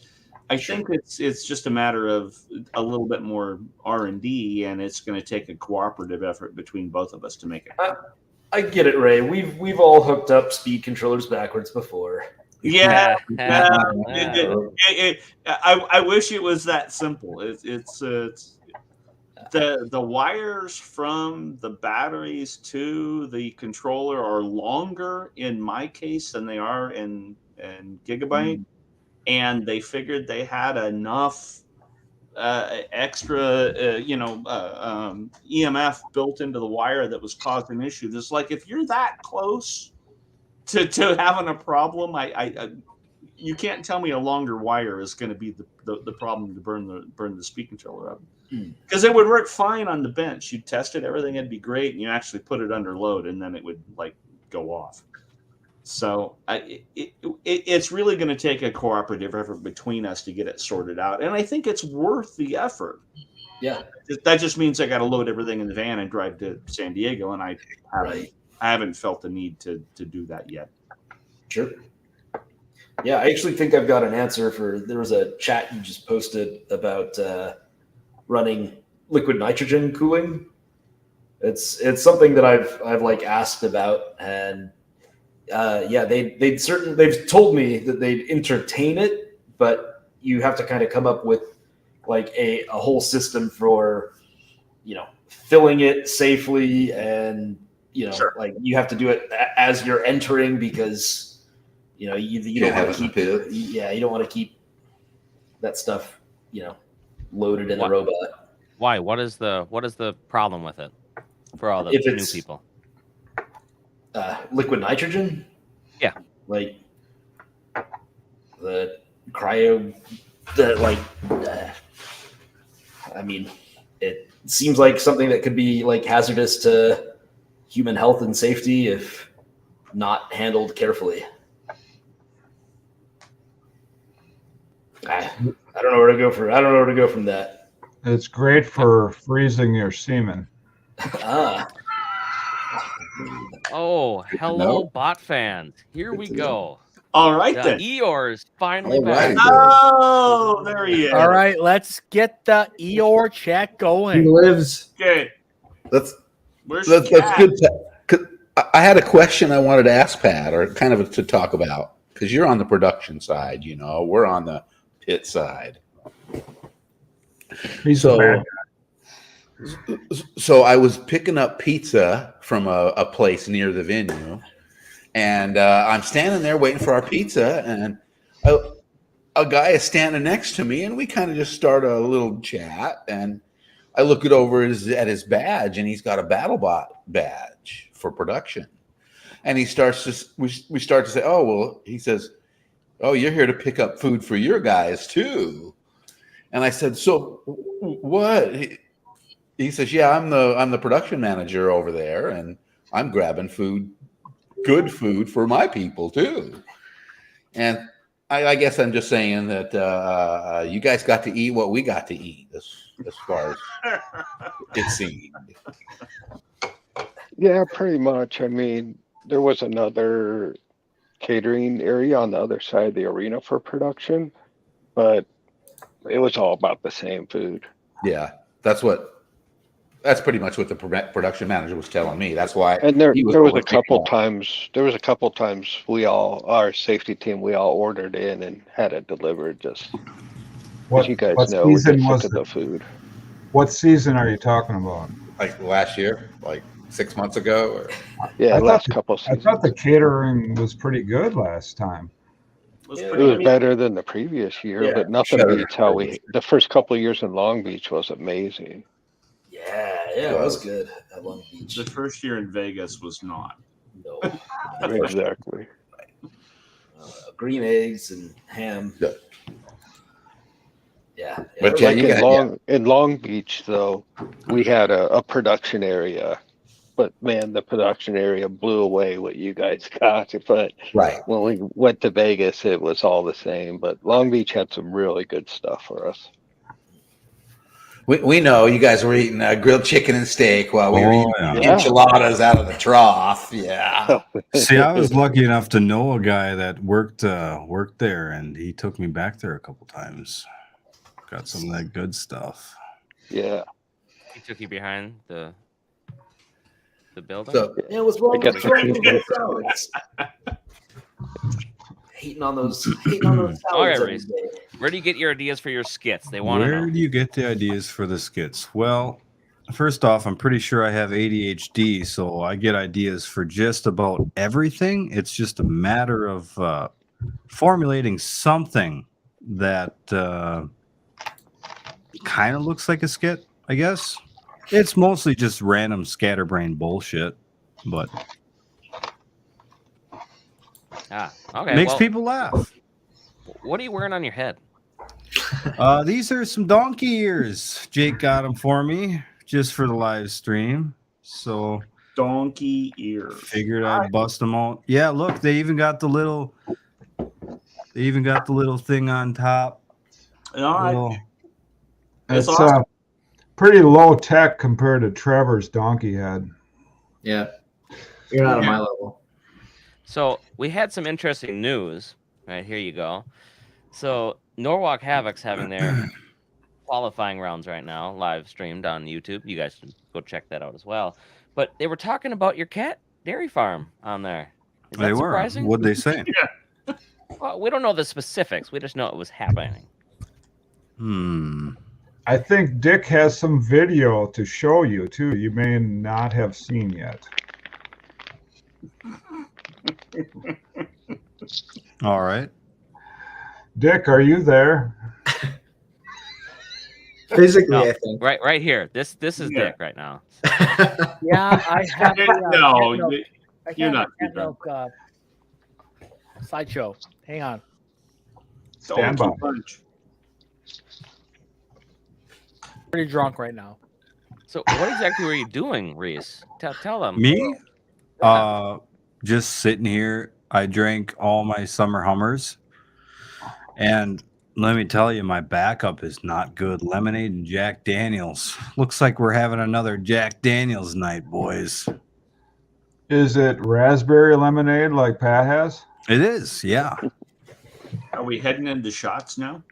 I think it's just a matter of a little bit more R&D, and it's going to take a cooperative effort between both of us to make it happen. I get it, Ray. We've all hooked up speed controllers backwards before. Yeah, I wish it was that simple. It's the wires from the batteries to the controller are longer in my case than they are in Gigabyte, and they figured they had enough extra EMF built into the wire that was causing issues. It's like, if you're that close to having a problem, you can't tell me a longer wire is going to be the problem to burn the speed controller up, because it would work fine on the bench. You test it, everything would be great, and you actually put it under load, and then it would like go off. So it's really going to take a cooperative effort between us to get it sorted out, and I think it's worth the effort. Yeah, that just means I got to load everything in the van and drive to San Diego, and I haven't felt the need to do that yet. Sure. Yeah, I actually think I've got an answer there was a chat you just posted about running liquid nitrogen cooling. It's something that I've like asked about, and they've told me that they'd entertain it, but you have to kind of come up with like a whole system for, filling it safely, and like you have to do it as you're entering, because you don't want to keep you don't want to keep that stuff loaded in the robot. Why? What is the problem with it for all the new people? Liquid nitrogen? Yeah. Like the cryo, it seems like something that could be like hazardous to human health and safety if not handled carefully. I don't know where to go from that. It's great for freezing your semen. Oh, hello, bot fans. Here we go. All right, then. Eeyore's finally back. Oh, there he is. All right, let's get the Eeyore chat going. He lives. Okay. That's Cat? good. I had a question I wanted to ask Pat, or kind of to talk about, because you're on the production side, we're on the pit side. So I was picking up pizza from a place near the venue, and I'm standing there waiting for our pizza, and a guy is standing next to me, and we kind of just start a little chat, and I look over at his badge, and he's got a BattleBot badge for production, and we start to say, oh, well, he says, oh, you're here to pick up food for your guys too. And I said, so what? He says, yeah, I'm the production manager over there, and I'm grabbing good food for my people too. And I guess I'm just saying that you guys got to eat what we got to eat, as far as it seemed. Yeah, pretty much. I mean, there was another catering area on the other side of the arena for production, but it was all about the same food. Yeah, that's pretty much what the production manager was telling me. That's why. And there was a couple times our safety team, we all ordered in and had it delivered. Just as you guys know, we get sick of the food. What season are you talking about? Like last year, like 6 months ago, or Yeah, I last thought couple I seasons. thought the catering was pretty good last time. It was better than the previous year, Yeah, but nothing sure. beats how the first couple of years in Long Beach was amazing. Yeah, it was good at Long Beach. The first year in Vegas was not. No, Exactly. green eggs and ham. Yeah, But Like in Long Beach, though, we had a production area, but man, the production area blew away what you guys got. But right when we went to Vegas, it was all the same. But Long Beach had some really good stuff for us. we know you guys were eating grilled chicken and steak while we were eating Yeah. enchiladas out of the trough. Yeah. See, I was lucky enough to know a guy that worked there, and he took me back there a couple times. Got some of that good stuff. Yeah. He took you behind the building. So, Yeah, what's wrong I guess with those salads? Hating on those salads. All right, every Reese. day. Where do you get your ideas for your skits? They want to Where know. do you get the ideas for the skits? Well, first off, I'm pretty sure I have ADHD, so I get ideas for just about everything. It's just a matter of formulating something that kind of looks like a skit, I guess. It's mostly just random scatterbrain bullshit, but Okay. makes well, people laugh. What are you wearing on your head? These are some donkey ears. Jake got them for me just for the live stream. So Donkey ears. figured I'd bust them out. Yeah, look, they even got the little thing on top. Little- It's awesome. pretty low tech compared to Trevor's donkey head. Yeah. You're not on my level. So we had some interesting news. Right, here you go. So Norwalk Havoc's having their qualifying rounds right now, live streamed on YouTube. You guys should go check that out as well. But they were talking about your cat dairy farm on there. Is that They were. surprising? What'd they say? Well, we don't know the specifics. We just know it was happening. I think Dick has some video to show you too. You may not have seen yet. All right. Dick, are you there? Physically, No, I think. right here. This is Dick right now. Yeah, I have. No, I you're have not. a cat milk, sideshow. Hang on. Stand by. Donkey punch. Pretty drunk right now. So what exactly were you doing, Reese? Tell them. Me? Just sitting here. I drank all my summer Hummers. And let me tell you, my backup is not good. Lemonade and Jack Daniels. Looks like we're having another Jack Daniels night, boys. Is it raspberry lemonade like Pat has? It is, yeah. Are we heading into shots now?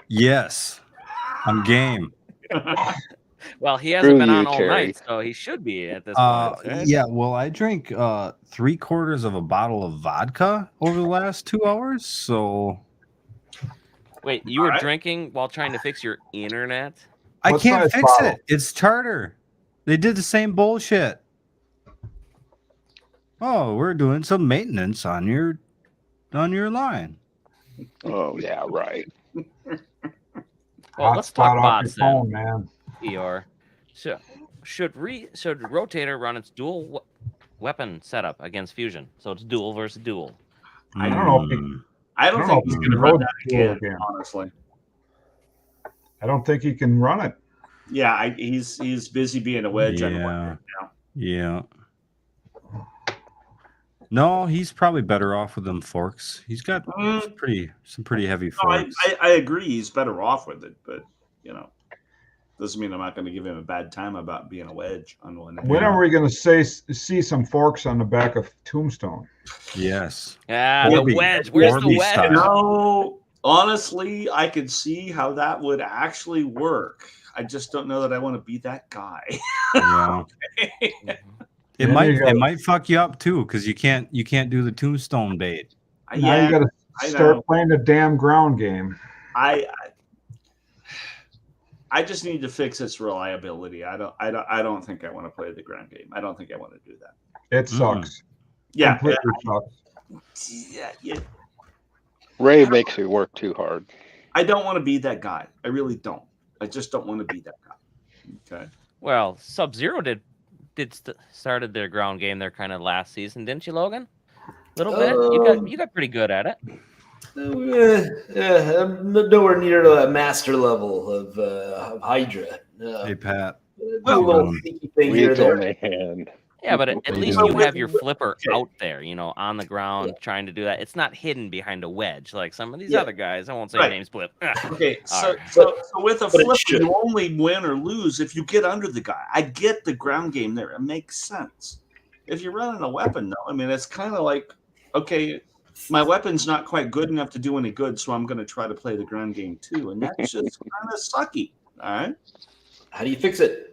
Yes. I'm game. Well, he hasn't been Screw on you, all Terry. night, so he should be at this point. Right? Yeah, well, I drank 3/4 of a bottle of vodka over the last 2 hours, so Wait, you were drinking while trying to fix your internet? I What can't size fix bottle? it. It's charter. They did the same bullshit. Oh, we're doing some maintenance on your line. Oh yeah, right. Well, let's talk Hotspot off your bots then. phone, man. ER. So should Rotator run its dual weapon setup against Fusion? So it's dual versus dual. I don't know if he- I don't I don't think know he's if going to he run rode that dual again, again. honestly. I don't think he can run it. Yeah, he's busy being a wedge on one Yeah. right now. Yeah. No, he's probably better off with them forks. He's got some pretty heavy No, forks. I agree. He's better off with it, but doesn't mean I'm not going to give him a bad time about being a wedge on one. When are we going to see some forks on the back of Tombstone? Yes. Yeah, Orby. the wedge. Where's the Orby wedge? style. No, honestly, I could see how that would actually work. I just don't know that I want to be that guy. Yeah. It Then you gotta- might fuck you up too, because you can't do the Tombstone bait. Now you got to start playing the damn ground game. I I just need to fix its reliability. I don't think I want to play the ground game. I don't think I want to do that. It sucks. Yeah, Completely sucks. yeah. Ray makes me work too hard. I don't want to be that guy. I really don't. I just don't want to be that guy. Okay. Well, Sub-Zero started their ground game there kind of last season, didn't you, Logan? A little bit. You got pretty good at it. I'm nowhere near the master level of Hydra. Hey, Pat. A little sneaky thing here or there. Yeah, but at least you have your flipper out there, on the ground trying to do that. It's not hidden behind a wedge like some of these other guys. I won't say names, but okay. So with a But it flipper, should. you only win or lose if you get under the guy. I get the ground game there; it makes sense. If you're running a weapon, though, I mean, it's kind of like, okay, my weapon's not quite good enough to do any good, so I'm going to try to play the ground game too, and that's just kind of sucky. All right. How do you fix it?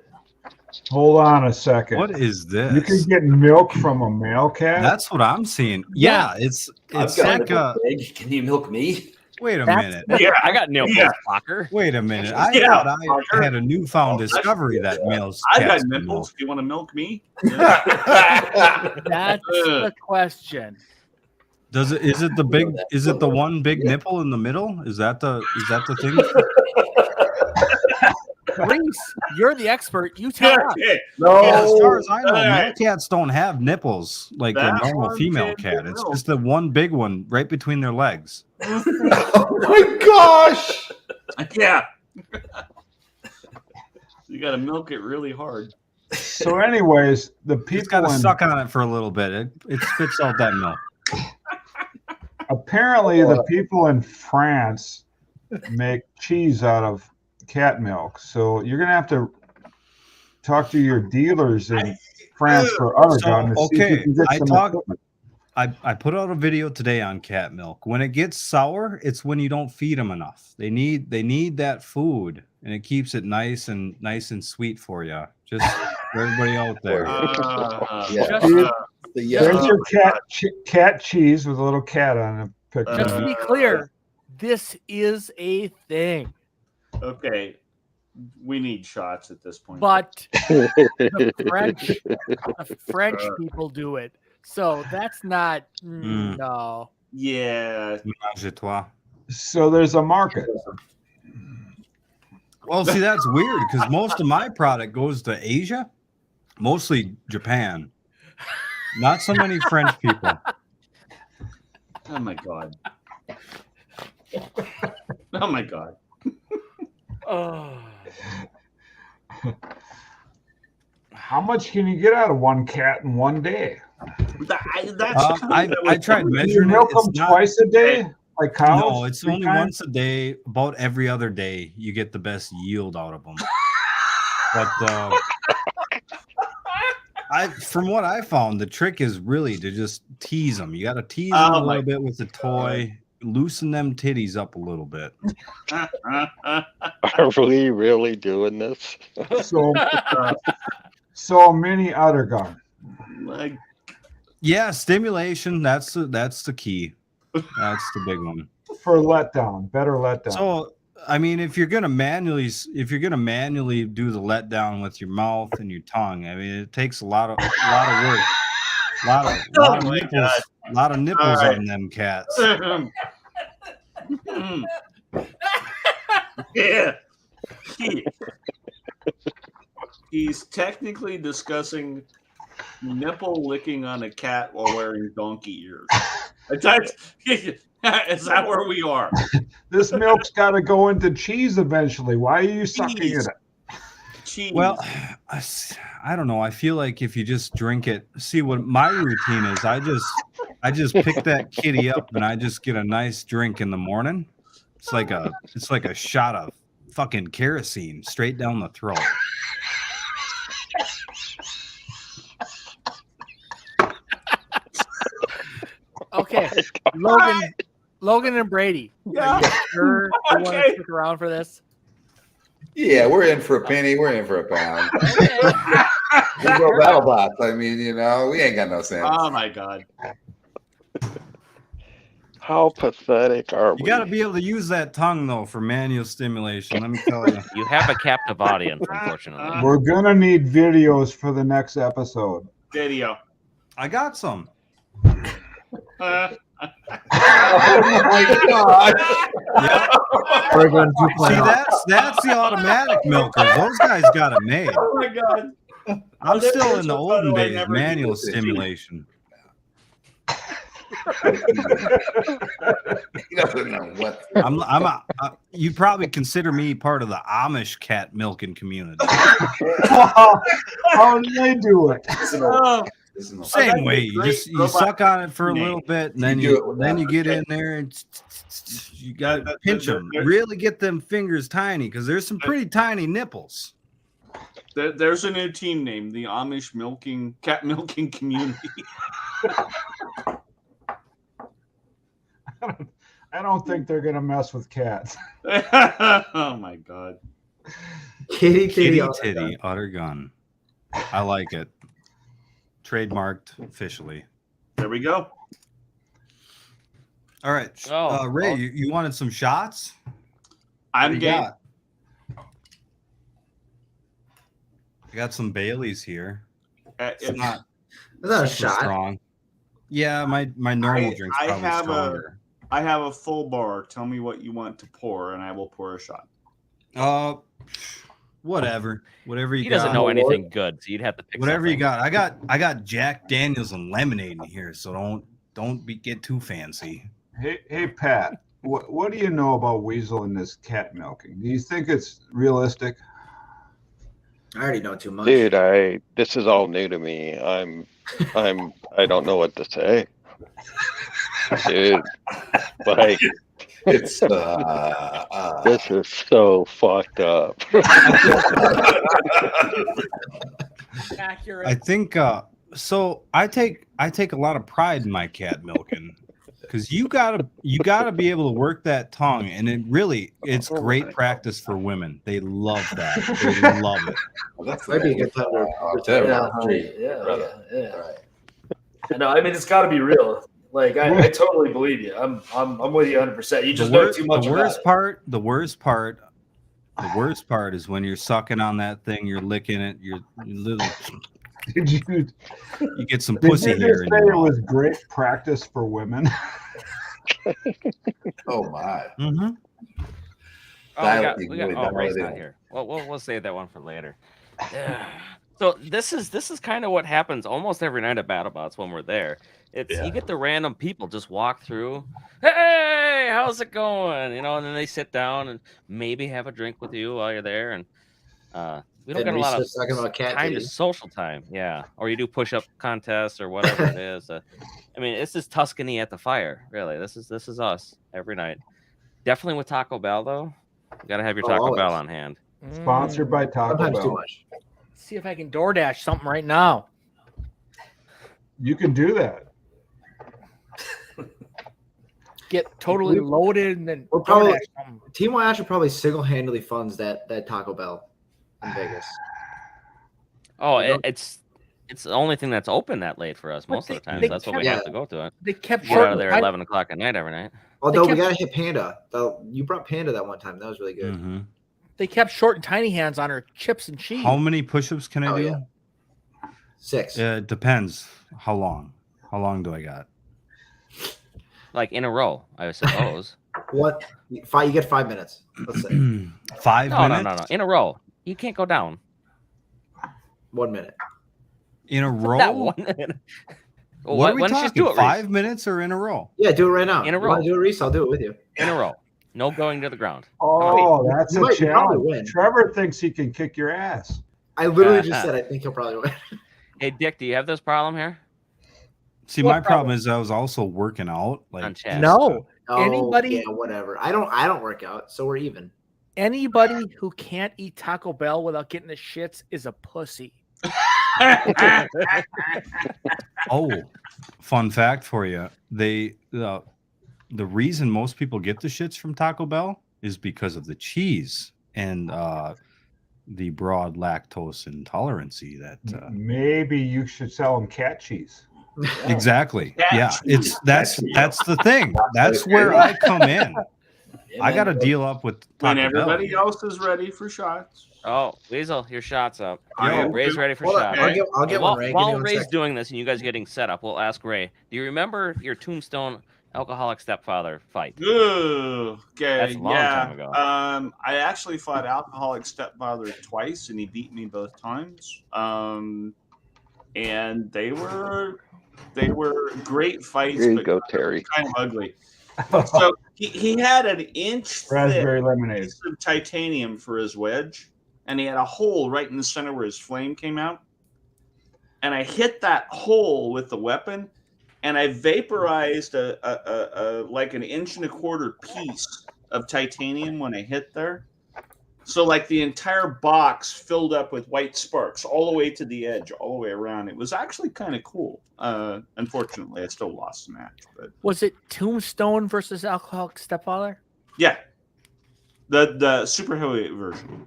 Hold on a second. What is this? You can get milk from a male cat. That's what I'm seeing. Yeah, it's I've got like a big. Can you milk me? Wait a minute. I got nipples, fucker. Wait a minute. I thought I had a newfound discovery that males. I got cats can nipples. milk. Do you want to milk me? That's the question. Does it? Is it the big? Is it the one big nipple in the middle? Is that the thing? Reese, you're the expert. You tell us. No. Yeah, as far as I know, male cats don't have nipples like a That's normal one female thing cat. to It's know. just the one big one right between their legs. Oh my gosh! Yeah. You got to milk it really hard. So, anyways, the people It's got to in- suck on it for a little bit. It spits out that milk. Apparently, the people in France make cheese out of cat milk. So you're gonna have to talk to your dealers in France for Udder Gun to see if you Okay, can get some equipment. I put out a video today on cat milk. When it gets sour, it's when you don't feed them enough. They need that food, and it keeps it nice and sweet for you. Just for everybody out there. There's your cat cheese with a little cat on it. Picture. Just to be clear, this is a thing. Okay. We need shots at this point. But the French people do it. So that's not no. Yeah. Ménage à toi. So there's a market. Well, see, that's weird because most of my product goes to Asia, mostly Japan. Not so many French people. Oh my god. Oh my god. Oh. How much can you get out of one cat in one day? I tried Do you measuring it. milk them It's not- twice a day, like cows? No, it's 3 only times? once a day. About every other day, you get the best yield out of them. But from what I found, the trick is really to just tease them. You got to tease them a little bit with the toy, loosen them titties up a little bit. Are we really doing this? So a mini Udder Gun. Yeah, stimulation. That's the key. That's the big one. For letdown, better letdown. So, I mean, if you're gonna manually do the letdown with your mouth and your tongue, I mean, it takes a lot of work, a lot of nipples All right. on them cats. Yeah. He's technically discussing nipple licking on a cat while wearing donkey ears. Is that where we are? This milk's got to go into cheese eventually. Why are you sucking it? Cheese. Well, I don't know. I feel like if you just drink it, see what my routine is. I just pick that kitty up and I just get a nice drink in the morning. It's like a shot of fucking kerosene straight down the throat. Okay, Logan and Brady. Yeah. Are you sure you want to Okay. stick around for this? Yeah, we're in for a penny. We're in for a pound. We'll go BattleBots. I mean, we ain't got no sense. Oh my god. How pathetic are You we? got to be able to use that tongue though for manual stimulation. Let me tell you. You have a captive audience, unfortunately. We're gonna need videos for the next episode. Video. I got some. Oh my god! See, that's the automatic milkers. Those guys got it made. Oh my god! I'm still in the so funny, olden I days, never manual did this. stimulation. He doesn't know what. You probably consider me part of the Amish cat milking community. How do they do it? Same way, you suck on it for a little bit, and then you get in there and you got to pinch them. Really get them fingers tiny because there's some pretty tiny nipples. There's a new team name, the Amish cat milking community. I don't think they're gonna mess with cats. Oh my god! Kitty titty, Udder Gun. I like it. Trademarked officially. There we go. All right, Ray, you wanted some shots? I'm game. I got some Baileys here. It's not a shot. Strong. Yeah, my normal drink's probably have stronger. I have a full bar. Tell me what you want to pour, and I will pour a shot. Whatever you got. He doesn't know anything good, so you'd have to pick whatever something. you got. I got Jack Daniels and lemonade in here, so don't get too fancy. Hey Pat, what do you know about Weasel and this cat milking? Do you think it's realistic? I already know too much. Dude, this is all new to me. I don't know what to say. Dude, like it's this is so fucked up. Accurate. I think so. I take a lot of pride in my cat milking because you gotta be able to work that tongue, and it's great practice for women. They love that. They love it. Well, that's might be a good time to Yeah. I know. I mean, it's got to be real. Like I totally believe you. I'm with you 100%. You just know too much. The worst part is when you're sucking on that thing, you're licking it, you're little. You get some pussy Did you here. just say it was great practice for women? Oh my. Mm-hmm. Ray's not here. Well, we'll save that one for later. Yeah. So this is kind of what happens almost every night at BattleBots when we're there. You get the random people just walk through. Hey, how's it going? And then they sit down and maybe have a drink with you while you're there. And we don't get a lot of time to social time. Yeah, or you do push-up contests or whatever it is. I mean, this is Tuscany at the fire. Really, this is us every night. Definitely with Taco Bell though. You gotta have your Taco Bell on hand. Sponsored by Taco Bell. Too much. See if I can DoorDash something right now. You can do that. Get totally loaded and then We're probably DoorDash something. Team Whyachi probably single-handedly funds that Taco Bell in Vegas. Oh, it's the only thing that's open that late for us most of the time. So that's what we have to go to it. They kept We're out of there at 11 o'clock at night every night. Although we gotta hit Panda. You brought Panda that one time. That was really good. Mm-hmm. They kept short and tiny hands on her chips and cheese. How many push-ups can I do? Yeah. 6. It depends. How long? How long do I got? Like in a row, I suppose. What? 5? You get 5 minutes. Let's say 5 minutes. No. In a row. You can't go down. 1 minute. In a row. Not 1 minute. Well, what are we why don't you talking? just do it, 5 minutes or in a row? Yeah, do it right now. In a You row. wanna do it, Reese? I'll do it with you. In a row. No going to the ground. Oh, that's You a might probably challenge. win. Trevor thinks he can kick your ass. I literally just said I think he'll probably win. Hey, Dick, do you have this problem here? See, my problem is I was also working out. On Like, chat. No. Oh, Anybody yeah, whatever. I don't work out, so we're even. Anybody who can't eat Taco Bell without getting the shits is a pussy. oh, fun fact for you: the reason most people get the shits from Taco Bell is because of the cheese and the broad lactose intolerancy. That Maybe you should sell them cat cheese. Exactly. Yeah. That's That's the thing. That's where I come in. I got to deal up with When Taco Bell. everybody else is ready for shots. Oh, Weasel, your shot's up. I am Ray's too. ready for Hold on, shots. I'll get one, Ray. Give me While one Ray's second. doing this and you guys are getting set up, we'll ask Ray. Do you remember your Tombstone alcoholic stepfather fight? Ooh, okay, That's a long time ago. I actually fought alcoholic stepfather twice, and he beat me both times. And they were great fights. Here you but go, Terry. Kind of ugly. So he had an inch Raspberry thick lemonade. piece of titanium for his wedge, and he had a hole right in the center where his flame came out. And I hit that hole with the weapon, and I vaporized a like an 1.25 inch piece of titanium when I hit there. So like the entire box filled up with white sparks all the way to the edge, all the way around. It was actually kind of cool. Unfortunately, I still lost the match. But Was it Tombstone versus Alcoholic Stepfather? yeah, the super heavyweight version.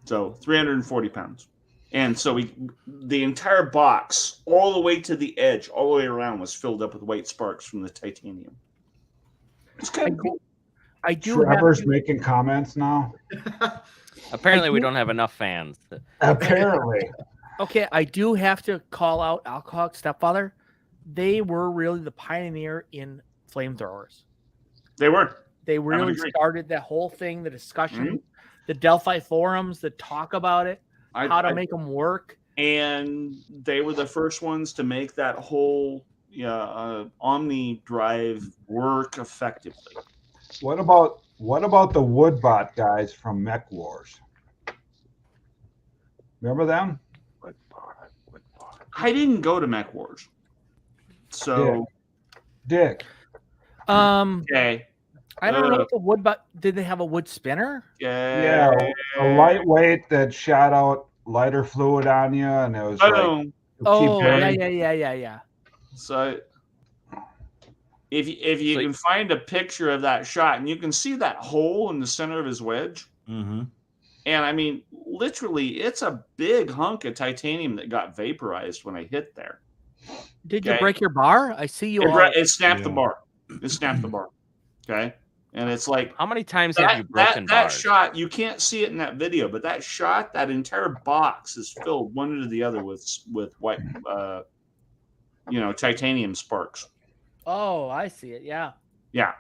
So 340 pounds. And so the entire box, all the way to the edge, all the way around, was filled up with white sparks from the titanium. It's kind of cool. I do. Trevor's making comments now. Apparently, we don't have enough fans. Apparently. Okay, I do have to call out Alcoholic Stepfather. They were really the pioneer in flamethrowers. They were. They I would really agree. started that whole thing, the discussion, Mhm. the Delphi forums, the talk about it, how to make them work. And they were the first ones to make that whole Omni drive work effectively. What about the Woodbot guys from Mech Wars? Remember them? I didn't go to Mech Wars, so Dick. okay. I don't know if the wood, but did they have a wood spinner? Yeah, a lightweight that shot out lighter fluid on you, and it was like, Oh, yeah. So if you can find a picture of that shot, and you can see that hole in the center of his wedge, Mm-hmm. and I mean, literally, it's a big hunk of titanium that got vaporized when I hit there. Did you break your bar? I see you. It snapped the bar. It snapped the bar. Okay. And it's like, how many times have you broken that bars? shot? You can't see it in that video, but that shot, that entire box is filled one into the other with white, titanium sparks. Oh, I see it. Yeah. Yeah.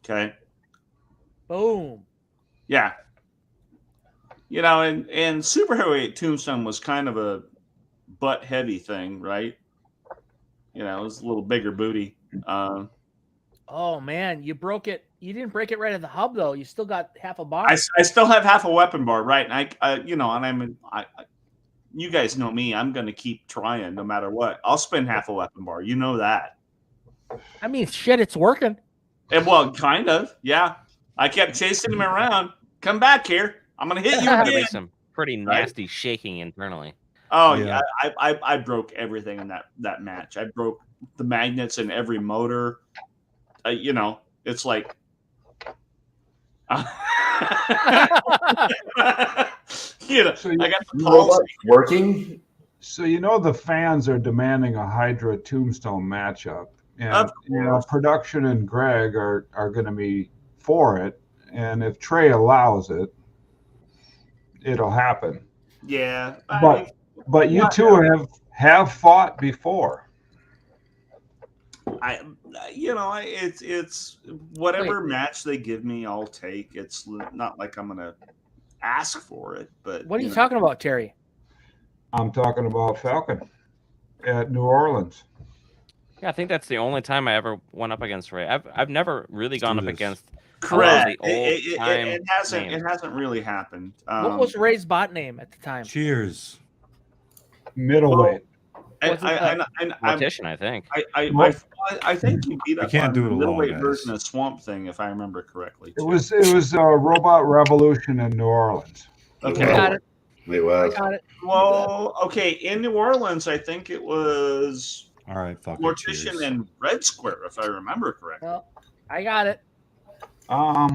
Okay. Boom. Yeah. And super heavyweight Tombstone was kind of a butt heavy thing, right? It was a little bigger booty. Oh man, you broke it. You didn't break it right at the hub though. You still got half a bar. I still have half a weapon bar, right? And you guys know me. I'm going to keep trying no matter what. I'll spend half a weapon bar. You know that. I mean, shit, it's working. Well, kind of. Yeah. I kept chasing him around. Come back here. I'm going to hit you Gotta be again. some pretty nasty shaking internally. Oh yeah, I broke everything in that match. I broke the magnets in every motor. It's like. I got the pulse working. So the fans are demanding a Hydra Tombstone matchup, and production and Greg are going to be for it. And if Trey allows it, it'll happen. Yeah, but you two have fought before. It's whatever match they give me, I'll take. It's not like I'm gonna ask for it, but what are you talking about, Terry? I'm talking about Falcon at New Orleans. Yeah, I think that's the only time I ever went up against Ray. I've never really gone up against correct. It hasn't really happened. What was Ray's bot name at the time? Cheers. Middleweight. Mortician, I think. I think you beat up can't on do it the alone, middleweight guys. version of Swamp Thing, if I remember correctly. It was Robot Revolution in New Orleans. Okay. Got it. It was. Got it. Well, okay. In New Orleans, I think it was All right, fuck it. Mortician Cheers. and Red Square, if I remember correctly. Well, I got it. Might All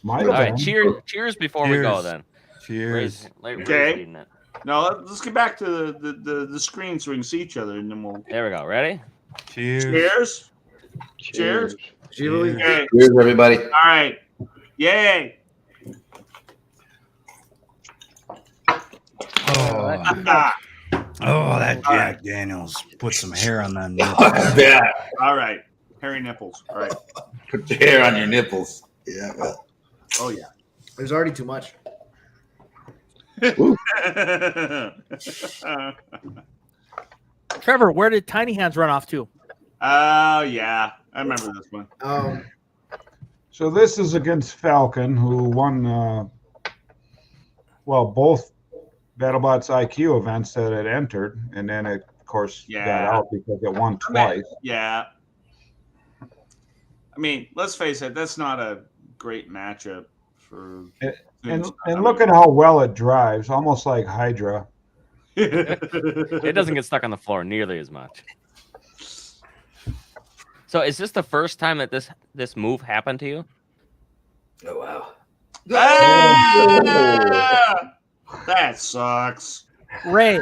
have right, been. cheers before we go then. Cheers. Ray's Okay. leading it. No, let's get back to the screen so we can see each other, and then we'll. There we go. Ready? Cheers. Cheers. Cheers. Okay. Cheers, everybody. All right. Yay. Oh, that Jack Daniels put some hair on that nipple. Yeah. All right. Hairy nipples. All right. Put your hair on your nipples. Yeah. Oh yeah. There's already too much. Trevor, where did Tiny Hands run off to? Oh yeah, I remember this one. So this is against Falcon, who won, both BattleBots IQ events that it entered, and then it, of course, got out because it won twice. Yeah. I mean, let's face it, that's not a great matchup for. And look at how well it drives, almost like Hydra. It doesn't get stuck on the floor nearly as much. So is this the first time that this move happened to you? Oh wow. That sucks. Ray.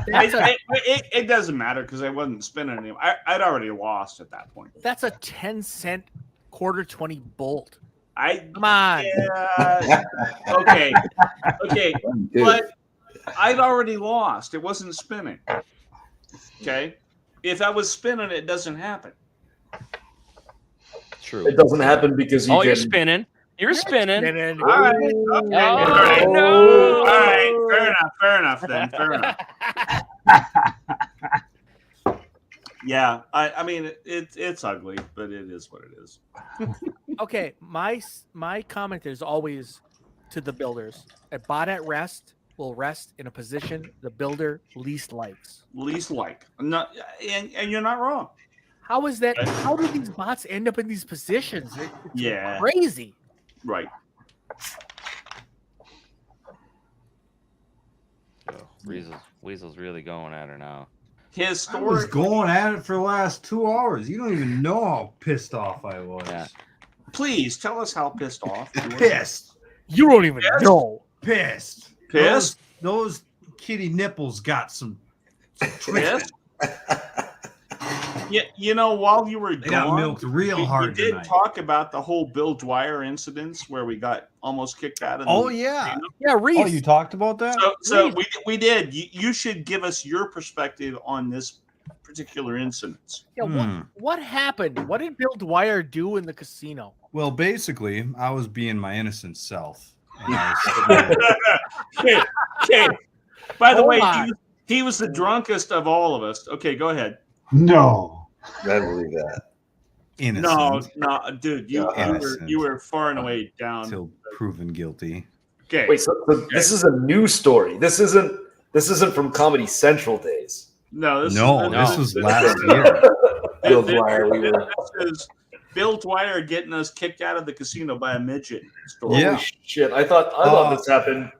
It doesn't matter because I wasn't spinning anymore. I'd already lost at that point. That's a 10-cent quarter 20 bolt. Come on. Yeah, okay. But I'd already lost. It wasn't spinning. Okay. If I was spinning, it doesn't happen. True. It doesn't happen because you're spinning. You're spinning. All right. Okay. Oh, All right. no. All right. Fair enough then. Fair enough. Yeah. I mean, it's ugly, but it is what it is. Okay, my comment is always to the builders. A bot at rest will rest in a position the builder least likes. Least like. Not, and you're not wrong. How is that? How do these bots end up in these positions? It's crazy. Right. Weasel's really going at her now. I was going at it for the last 2 hours. You don't even know how pissed off I was. Yeah. Please tell us how pissed off you were. Pissed. You don't even know. Pissed. Pissed? Those kitty nipples got some Pissed? Yeah, you know, while you were They got gone, milked real hard We did tonight. talk about the whole Bill Dwyer incidents where we got almost kicked out of the Oh, yeah. Yeah, Reese. Oh, you talked about that? So we did. You should give us your perspective on this particular incident. Yeah, what happened? What did Bill Dwyer do in the casino? Well, basically, I was being my innocent self. And I was Okay. By the Hold way, on. he was the drunkest of all of us. Okay, go ahead. No. I believe that. innocent. No, dude, you were far and away down until proven guilty. Okay. Wait, so this is a new story. This isn't from Comedy Central days. No, this was last year. Bill Dwyer, This is Bill Dwyer getting us kicked out of the casino by a midget. Story. Holy shit! I thought this happened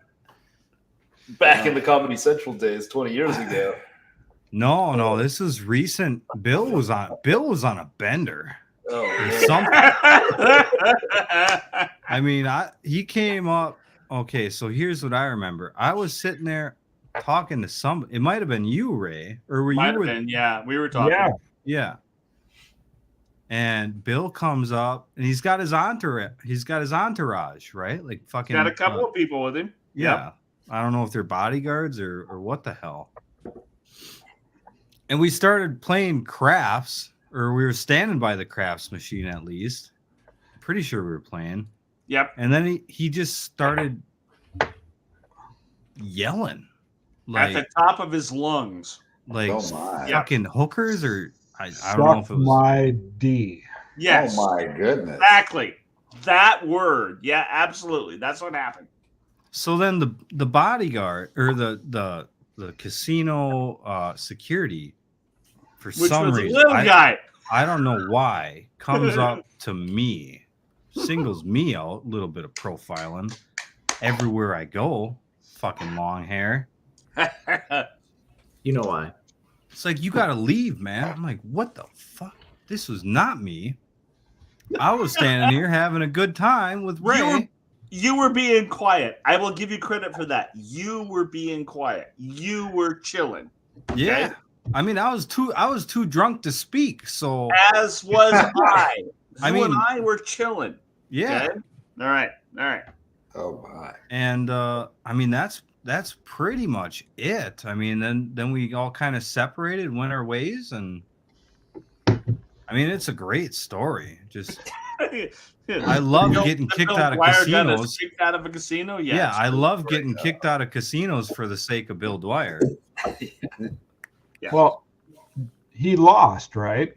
back in the Comedy Central days, 20 years ago. No, this is recent. Bill was on a bender. Oh, I mean, he came up. Okay, so here's what I remember. I was sitting there talking to somebody. It might have been you, Ray, or were Might you? have been, yeah, we were talking. Yeah. And Bill comes up, and he's got his entourage, right? Like fucking. Got a couple of people with him. Yeah. Yep. I don't know if they're bodyguards or what the hell. And we started playing crafts, or we were standing by the crafts machine at least. Pretty sure we were playing. Yep. And then he just started yelling. At the top of his lungs. Like Oh my. fucking hookers, or I don't know if it was. My D. Yes. Oh my goodness. Exactly. That word. Yeah, absolutely. That's what happened. So then the bodyguard or the casino security, for Which some was a reason, little guy. I don't know why, comes up to me, singles me out, a little bit of profiling everywhere I go, fucking long hair. You know why? It's like, you gotta leave, man. I'm like, what the fuck? This was not me. I was standing here having a good time with Ray. You were being quiet. I will give you credit for that. You were being quiet. You were chilling. Okay? Yeah. I mean, I was too drunk to speak. So as was I. I You mean, and I were chilling. yeah. Okay? All right. Oh my. And I mean, that's pretty much it. I mean, then we all kind of separated, went our ways, and I mean, it's a great story. Just I love getting kicked out of casinos. Kicked out of a casino? Yeah, I love getting kicked out of casinos for the sake of Bill Dwyer. Yeah. Well, he lost, right?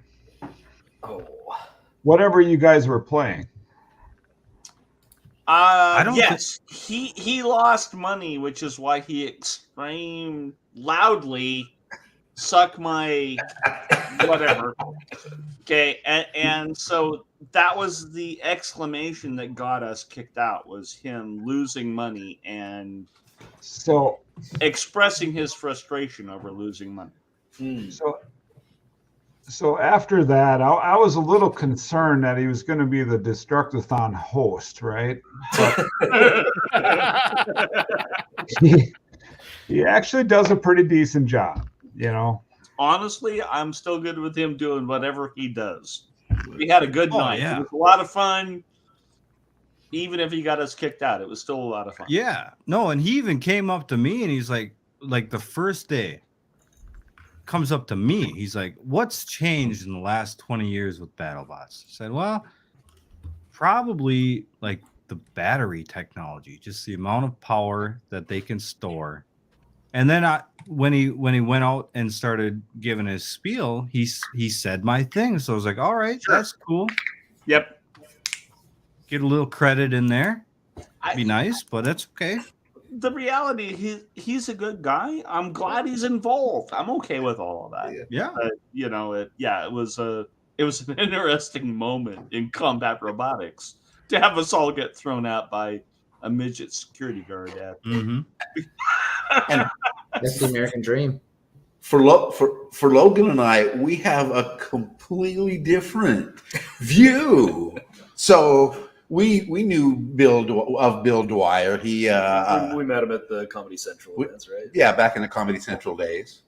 Oh. Whatever you guys were playing. Yes, he lost money, which is why he exclaimed loudly, "Suck my whatever." Okay, and so that was the exclamation that got us kicked out, was him losing money and so expressing his frustration over losing money. So after that, I was a little concerned that he was going to be the Destructathon host, right? But he actually does a pretty decent job, you know. Honestly, I'm still good with him doing whatever he does. We had a good night. Yeah. It was a lot of fun. Even if he got us kicked out, it was still a lot of fun. Yeah. No, and he even came up to me and he's like the first day comes up to me. He's like, "What's changed in the last 20 years with BattleBots?" I said, "Well, probably like the battery technology, just the amount of power that they can store." And then when he went out and started giving his spiel, he said my thing. So I was like, "All right, that's cool." Yep. Get a little credit in there. Be nice, but that's okay. The reality, he's a good guy. I'm glad he's involved. I'm okay with all of that. Yeah. You know, it was an interesting moment in combat robotics to have us all get thrown out by a midget security guard. Mm-hmm. And that's the American dream. For Logan and I, we have a completely different view. So we knew Bill Dwyer. He we met him at the Comedy Central events, right? Yeah, back in the Comedy Central days.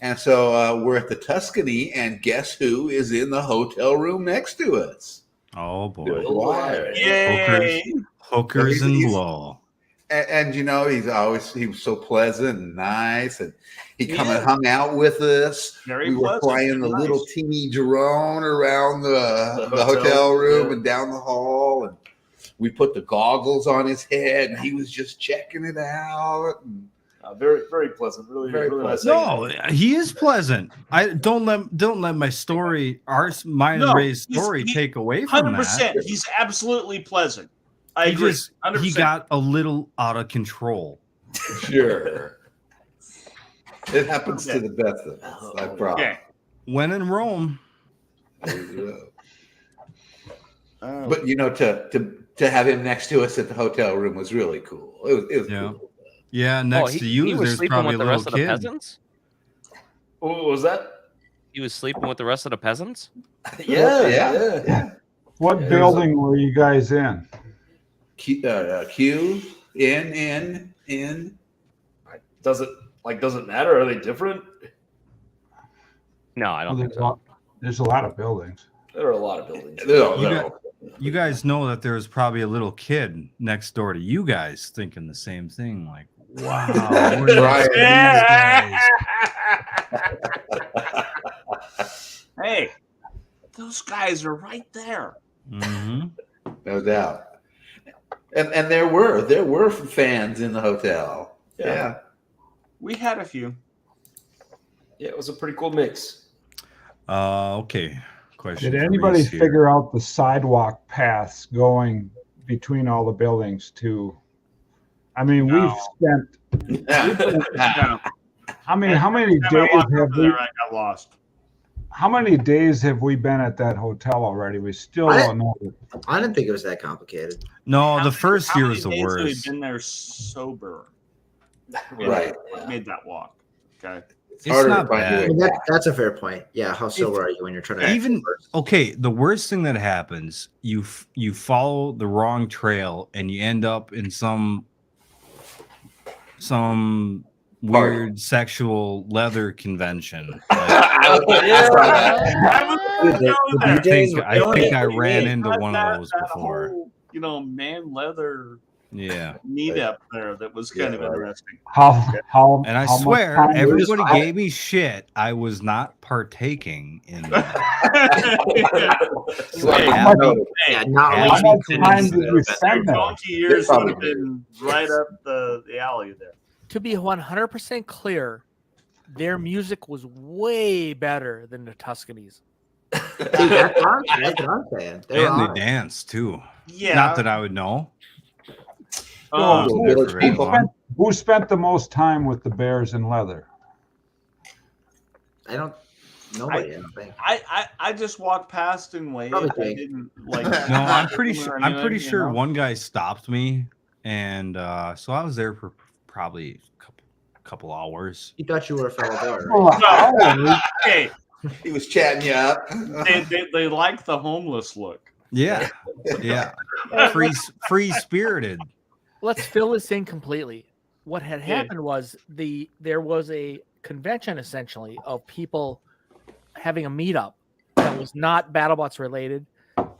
And so we're at the Tuscany, and guess who is in the hotel room next to us? Oh boy! Bill Dwyer. Yay! Hookers and blow. And you know, he was so pleasant and nice, and he come and hung out with us. Very we were pleasant, flying the nice. little teeny drone around the hotel room and down the hall, and we put the goggles on his head, and he was just checking it out. And, very, very pleasant. Really, Very really nice. No, he is pleasant. I don't let my story, mine and Ray's story, take away from 100%. that. He's absolutely pleasant. I agree. 100%. He got a little out of control. Sure. It happens to the best of us, I promise. Okay. When in Rome. But you know, to have him next to us at the hotel room was really cool. It was cool. Yeah, next to you, he was there's sleeping probably with a the little rest of the kid. peasants. What was that? He was sleeping with the rest of the peasants. Yeah. What building were you guys in? Q in. Does it matter? Are they different? No, I don't think so. There's a lot of buildings. There are a lot of buildings. You guys know that there's probably a little kid next door to you guys thinking the same thing. Like, wow, Right. Hey, those guys are right there. Mm-hmm. No doubt. And there were fans in the hotel. Yeah. We had a few. Yeah, it was a pretty cool mix. Okay. Question. Did for anybody Reese here. figure out the sidewalk paths going between all the buildings too? I mean, we've spent. No. I mean, how many Every time I days walked have over we? there, I got lost. How many days have we been at that hotel already? We still don't know. I didn't think it was that complicated. No, the first How year many was the days have we worst. been there sober? Right. Made that walk. Okay. It's not bad. I mean, that's a fair point. Yeah, how sober are you when you're trying to even okay? The worst thing that happens, you follow the wrong trail and you end up in some weird sexual leather convention. I think I ran into one of those before. Whole, man leather. Yeah, meetup there that was kind of interesting. And I swear, everybody gave me shit. I was not partaking in that. How much time did you spend there? Donkey years would have been right up the alley there. To be 100% clear, their music was way better than the Tuscany's. That's what I'm saying. And they dance too. Yeah. Not that I would know. Who spent the most time with the bears in leather? Nobody. I don't think. I just walked past and waved. I didn't like. No, I'm pretty sure. I'm pretty sure one guy stopped me, and so I was there for probably a couple hours. He thought you were a fellow bear. Right? Hey, he was chatting you up. They like the homeless look. Yeah, yeah. Free spirited. Let's fill this in completely. What had happened was there was a convention essentially of people having a meetup that was not BattleBots related,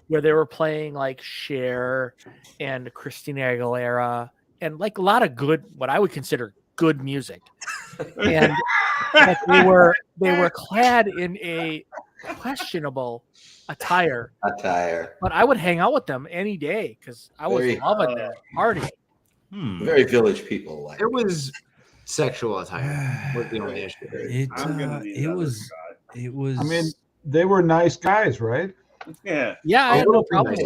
where they were playing like Cher and Christina Aguilera and like a lot of good, what I would consider good music. And they were clad in a questionable attire. But I would hang out with them any day because I was loving their party. Very village people. Like it was sexual attire. Was the only issue. It was. I mean, they were nice guys, right? Yeah. Yeah, I had no problem.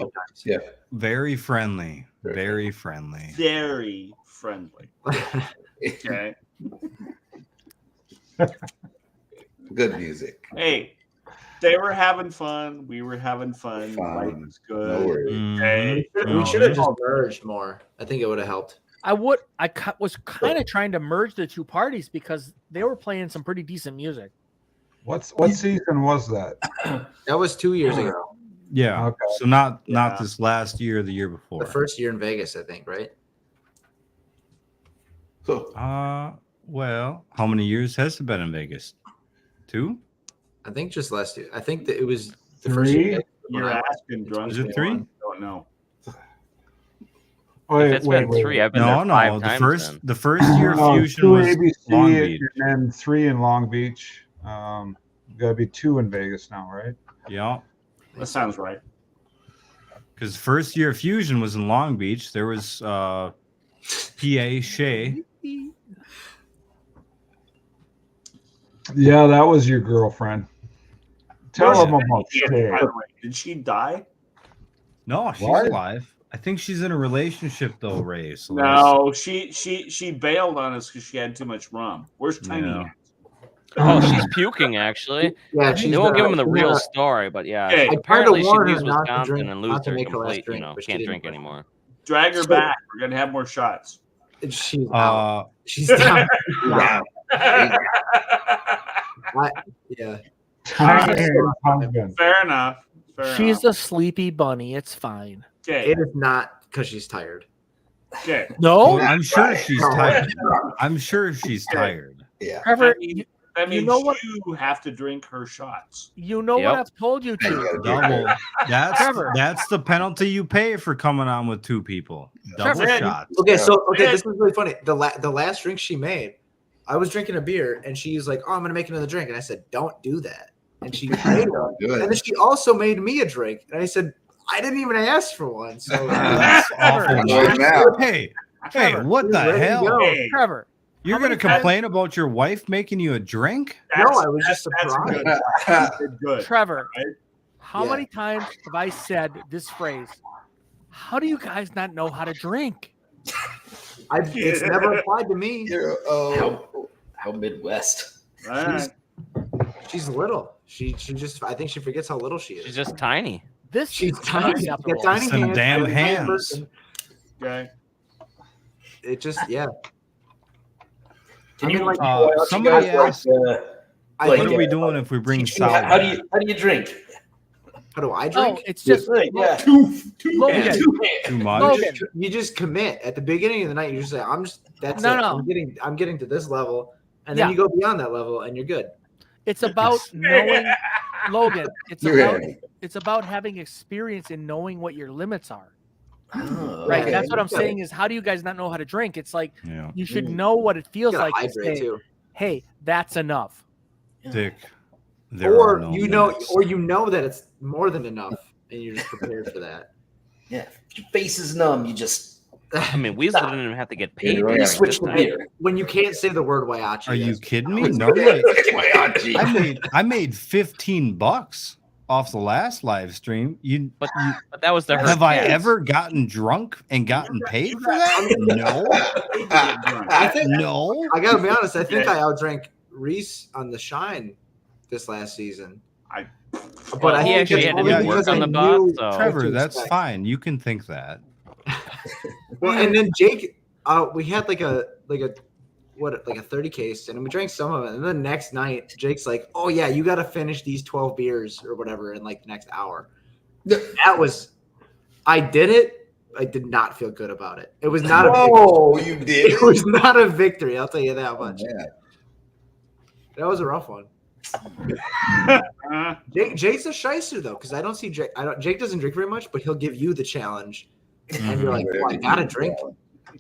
Yeah. Very friendly. Very friendly. Very friendly. Okay. Good music. Hey, they were having fun. We were having fun. Life was good. No worries. Okay. We should have just merged more. I think it would have helped. I was kind of trying to merge the two parties because they were playing some pretty decent music. What season was that? That was 2 years ago. Yeah. Okay. So not this last year or the year before. The first year in Vegas, I think, right? Well, how many years has it been in Vegas? 2? I think just last year. I think that it was the first year. You're asking Drunken. Is it 3? I don't know. If it's been 3, I've been there 5 times. The first year Fusion 2 was ABC Long Beach. and then 3 in Long Beach. Gotta be 2 in Vegas now, right? Yeah. That sounds right. Because first year Fusion was in Long Beach. There was PA Shay. Yeah, that was your girlfriend. Tell them about Shay. Did she die? No, she's What? alive. I think she's in a relationship though, Ray. So No, she bailed on us because she had too much rum. Where's Tiny? Yeah. at? Oh, she's puking actually. Yeah, They won't give him the real story, but yeah, Hey, apparently she warn her leaves not to Wisconsin drink- and not loses to her make her last complete. drink, but she Can't didn't drink drink. anymore. Drag her back. We're gonna have more shots. She's out. She's down. Wow. Yeah. Fair enough. She's a sleepy bunny. It's fine. Okay. It is not because she's tired. Okay. No, I'm sure she's tired. I'm sure she's tired. Yeah. Trevor, That means you know what? you have to drink her shots. You know Yep. what I've told you to. Double. Trevor. That's the penalty you pay for coming on with 2 people. Double Trevor. shots. Okay, so this is really funny. The last drink she made, I was drinking a beer, and she's like, "Oh, I'm gonna make another drink," and I said, "Don't do that." And she made one, Good. and then she also made me a drink, and I said, "I didn't even ask for one." So That's awful. Right now. Hey, Trevor, what the ready to hell? go. Hey, Trevor, You're how many going to complain about your wife making you a drink? no, I was just that's surprised. good. That's good. Trevor, Right? how Yeah. many times have I said this phrase? How do you guys not know how to drink? It's never applied to me. How Midwest. All right. She's little. She just. I think she forgets how little she is. She's just tiny. This She's is tiny. She's unacceptable. got tiny Some hands. damn She's a tiny hands. person. Okay. It just Can you like somebody asked, what what are we doing if we bring Sal? How do you drink? How do I drink? Oh, it's just yeah. Logan. Too much. Logan. You just commit at the beginning of the night. You just say, That's No, it. no. I'm getting to this level, and then Yeah. you go beyond that level, and you're good. It's about knowing, Logan. You're It's about having experience in knowing what your limits are. Oh, Right. okay. That's what I'm Okay. saying. Is how do you guys not know how to drink? It's like Yeah. you should know what it feels Gotta like to hydrate, say, too. "Hey, that's enough." Dick. There are no limits. Or you know that it's more than enough, and you're just prepared for that. Yeah. If your face is numb, you just. I mean, Weasel didn't even have to get paid. You switch the beer. When you can't say the word Whyachi. Are you kidding me? It's No way. Whyachi. I made $15 off the last live stream. But that was the have I ever gotten drunk and gotten paid for that? No. I think No. I gotta be honest. I think I outdrank Reese on the Shine this last season. Well, I he think actually it's had to only do work because on I the bot, knew so- what Trevor, to that's expect. fine. You can think that. Well, and then Jake, we had like a 30 case, and we drank some of it. And then the next night, Jake's like, "Oh yeah, you got to finish these 12 beers or whatever in like the next hour." I did it. I did not feel good about it. It was not a victory. You did. It was not a victory. I'll tell you that much. That was a rough one. Jake's a shyster though, because I don't see Jake. Jake doesn't drink very much, but he'll give you the challenge, and you're like, "Well, I gotta drink."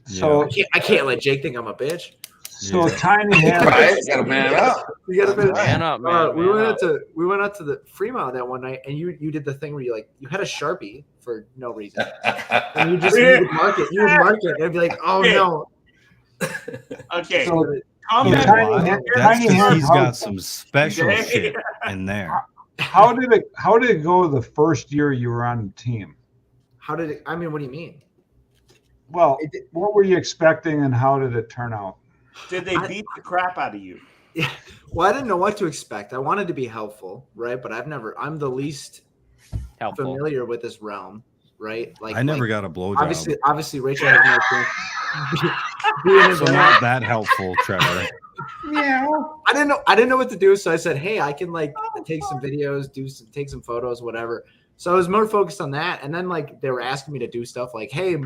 So I can't let Jake think I'm a bitch. So Tiny has Gotta man up. You gotta Man up, man. we man went up. out to the Fremont that one night, and you did the thing where you had a Sharpie for no reason, and you would mark it. You would mark it, and I'd be like, "Oh no." Okay. So Comment. That's because he's got some special shit in there. How did it go the first year you were on the team? How did it? I mean, what do you mean? Well, what were you expecting, and how did it turn out? Did they beat the crap out of you? Yeah. Well, I didn't know what to expect. I wanted to be helpful, right? But I'm the least familiar with this realm, right? Like I never got a blowjob. Obviously, Rachel has no chance. So not that helpful, Trevor. I didn't know what to do, so I said, "Hey, I can like take some videos, take some photos, whatever." So I was more focused on that, and then like they were asking me to do stuff like, "Hey,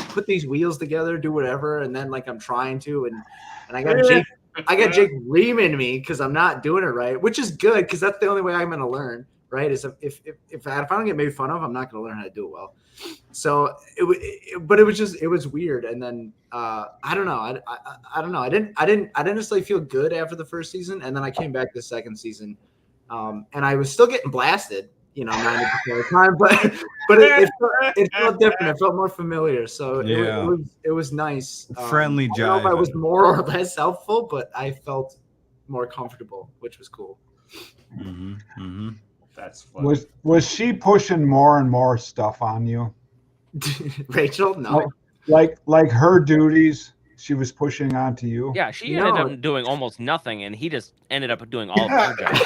put these wheels together, do whatever," and then like I'm trying to, and I got Jake reaming me because I'm not doing it right, which is good because that's the only way I'm gonna learn, right? Is if I don't get made fun of, I'm not gonna learn how to do it well. So it was weird, and then I don't know, I don't know, I didn't necessarily feel good after the first season, and then I came back the second season, and I was still getting blasted, 90% of the time, but it felt different. It felt more familiar, so it was nice. Friendly I don't know if I jive. was more or less helpful, but I felt more comfortable, which was cool. That's funny. Was she pushing more and more stuff on you? Rachel, no. Like her duties, she was pushing onto you. Yeah, she ended up doing almost nothing, and he just ended up doing all of her jobs.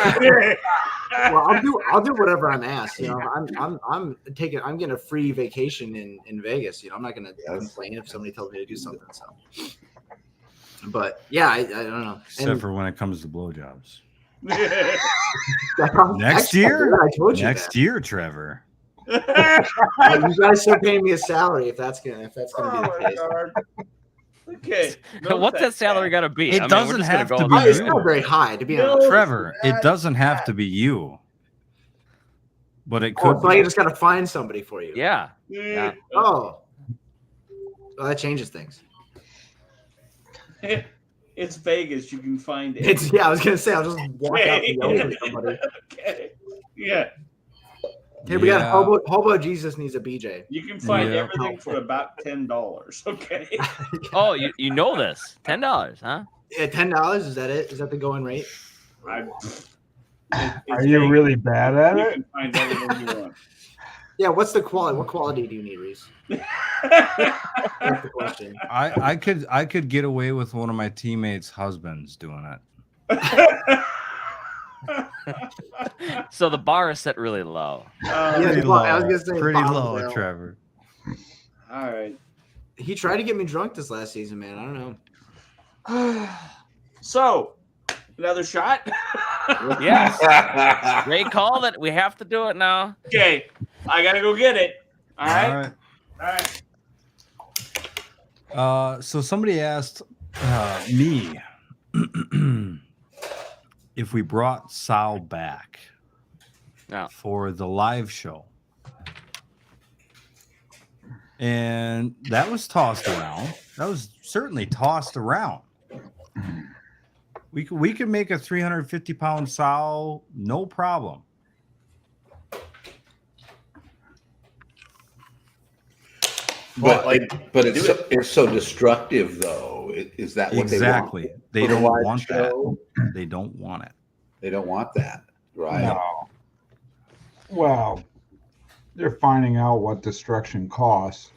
Well, I'll do whatever I'm asked. I'm getting a free vacation in Vegas. I'm not gonna complain if somebody tells me to do something. So, but yeah, I don't know. Except for when it comes to blowjobs. Next Next year? I told you Next year, Trevor. you guys start paying me a salary if that's gonna be the case. Okay. What's that salary got to be? It doesn't have to be It's you. not very high, to be honest. Trevor, it doesn't have to be you. But it could So I just gotta find somebody for you. Yeah. Oh. Well, that changes things. It's Vegas. You can find it. I was gonna say I'll just walk out and yell for somebody. Okay. Yeah. Hey, we got Hobo Jesus needs a BJ. You can find everything for about $10. Okay. Oh, you know this. $10, huh? Yeah, $10. Is that it? Is that the going rate? Are you really bad at You it? can find everything you want. Yeah. What's the quality? What quality do you need, Reese? That's the question. I could get away with one of my teammates' husbands doing it. So the bar is set really low. Pretty well, low. I was gonna say Pretty bottom low, barrel. Trevor. All right. He tried to get me drunk this last season, man. I don't know. So, another shot? Yes. Ray called it. We have to do it now. Okay. I got to go get it. All right. All right. So somebody asked me if we brought Sal back for the live show. And that was tossed around. That was certainly tossed around. We could make a 350-pound sow, no problem. But it's so destructive, though. Is that what exactly? They Don't want want show? that. They don't want it. They don't want that, right? No. Well, they're finding out what destruction costs.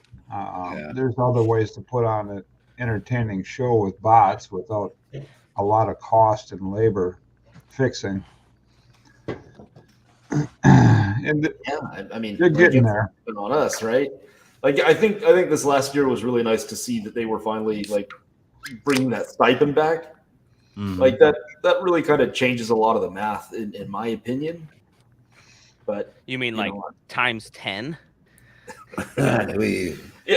There's other ways to put on an entertaining show with bots without a lot of cost and labor fixing. And I mean, they're getting there. On us, right? Like I think this last year was really nice to see that they were finally like bringing that stipend back. Mm-hmm. Like that really kind of changes a lot of the math, in my opinion. But you mean like times 10? Yeah,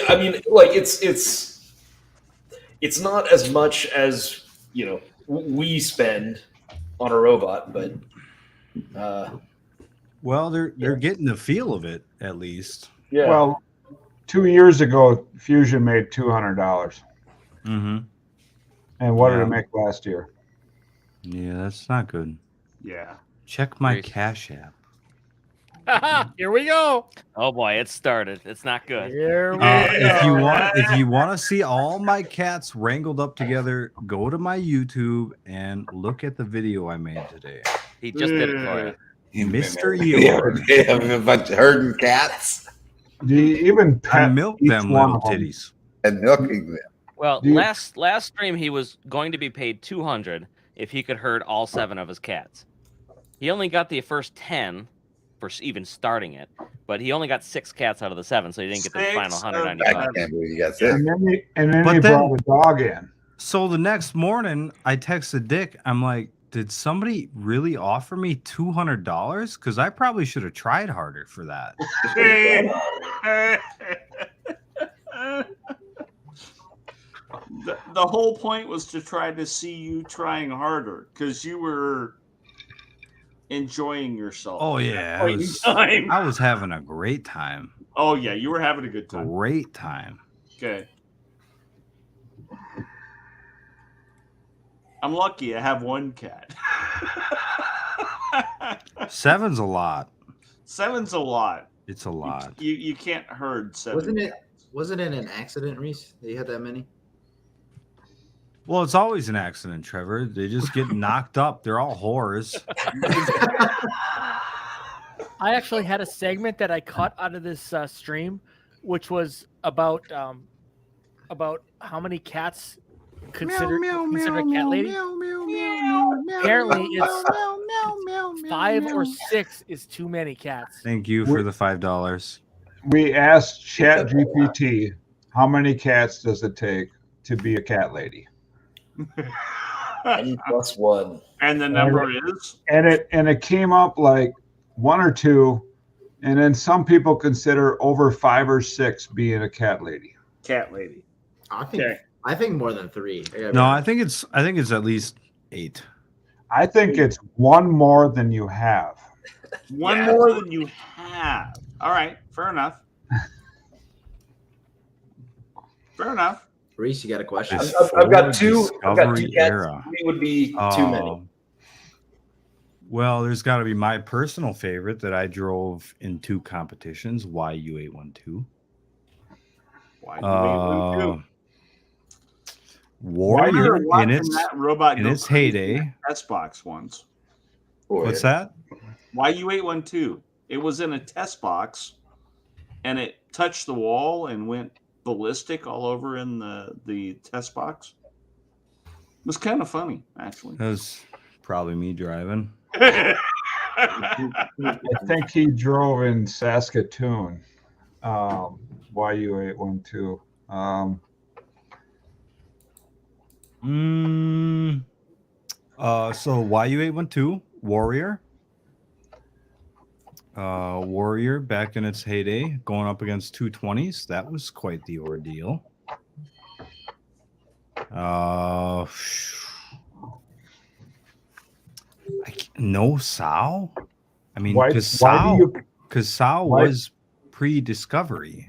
I mean, like it's not as much as we spend on a robot, but well, they're getting the feel of it at least. Yeah. Well, 2 years ago, Fusion made $200. Mm-hmm. And what did it make last year? Yeah, that's not good. Yeah. Check my Cash App. Here we go. Oh boy, it started. It's not good. Here we go. If you want to see all my cats wrangled up together, go to my YouTube and look at the video I made today. He just did it for you. Mr. Eeyore. They have a bunch of herding cats. Do you even pet milk each them one little of them? titties? And milking them. Well, last stream he was going to be paid $200 if he could herd all 7 of his cats. He only got the first 10 for even starting it, but he only got 6 cats out of the 7, so he didn't get the final 195. I can't believe you got 6. And then he brought a dog in. So the next morning, I texted Dick. I'm like, did somebody really offer me $200? Because I probably should have tried harder for that. The whole point was to try to see you trying harder because you were enjoying yourself. Oh yeah, I was having a great time. Oh yeah, you were having a good time. Great time. Okay. I'm lucky. I have 1 cat. 7's a lot. 7's a lot. It's a lot. You can't herd 7. Wasn't it an accident, Reese, that you had that many? Well, it's always an accident, Trevor. They just get knocked up. They're all whores. I actually had a segment that I cut out of this stream, which was about how many cats consider a cat lady. Apparently, it's 5 or 6 is too many cats. Thank you for the $5. We asked ChatGPT, how many cats does it take to be a cat lady? N plus 1. And the number is? And it came up like 1 or 2, and then some people consider over 5 or 6 being a cat lady. Cat lady. I think more than 3. No, I think it's at least 8. I think it's 1 more than you have. 1 more than you have. All right, fair enough. Fair enough. Reese, you got a question? I've got 2. I've got 2 Discovery cats. era. 3 would be too many. Well, there's got to be my personal favorite that I drove in 2 competitions, YU812. YU812. Warrior in in its heyday. Test box once. What's that? YU812. It was in a test box, and it touched the wall and went ballistic all over in the test box. It was kind of funny, actually. That was probably me driving. I think he drove in Saskatoon, YU812. So YU812 Warrior. Warrior back in its heyday, going up against 220s. That was quite the ordeal. No Sao. I mean, because Sao was pre-discovery.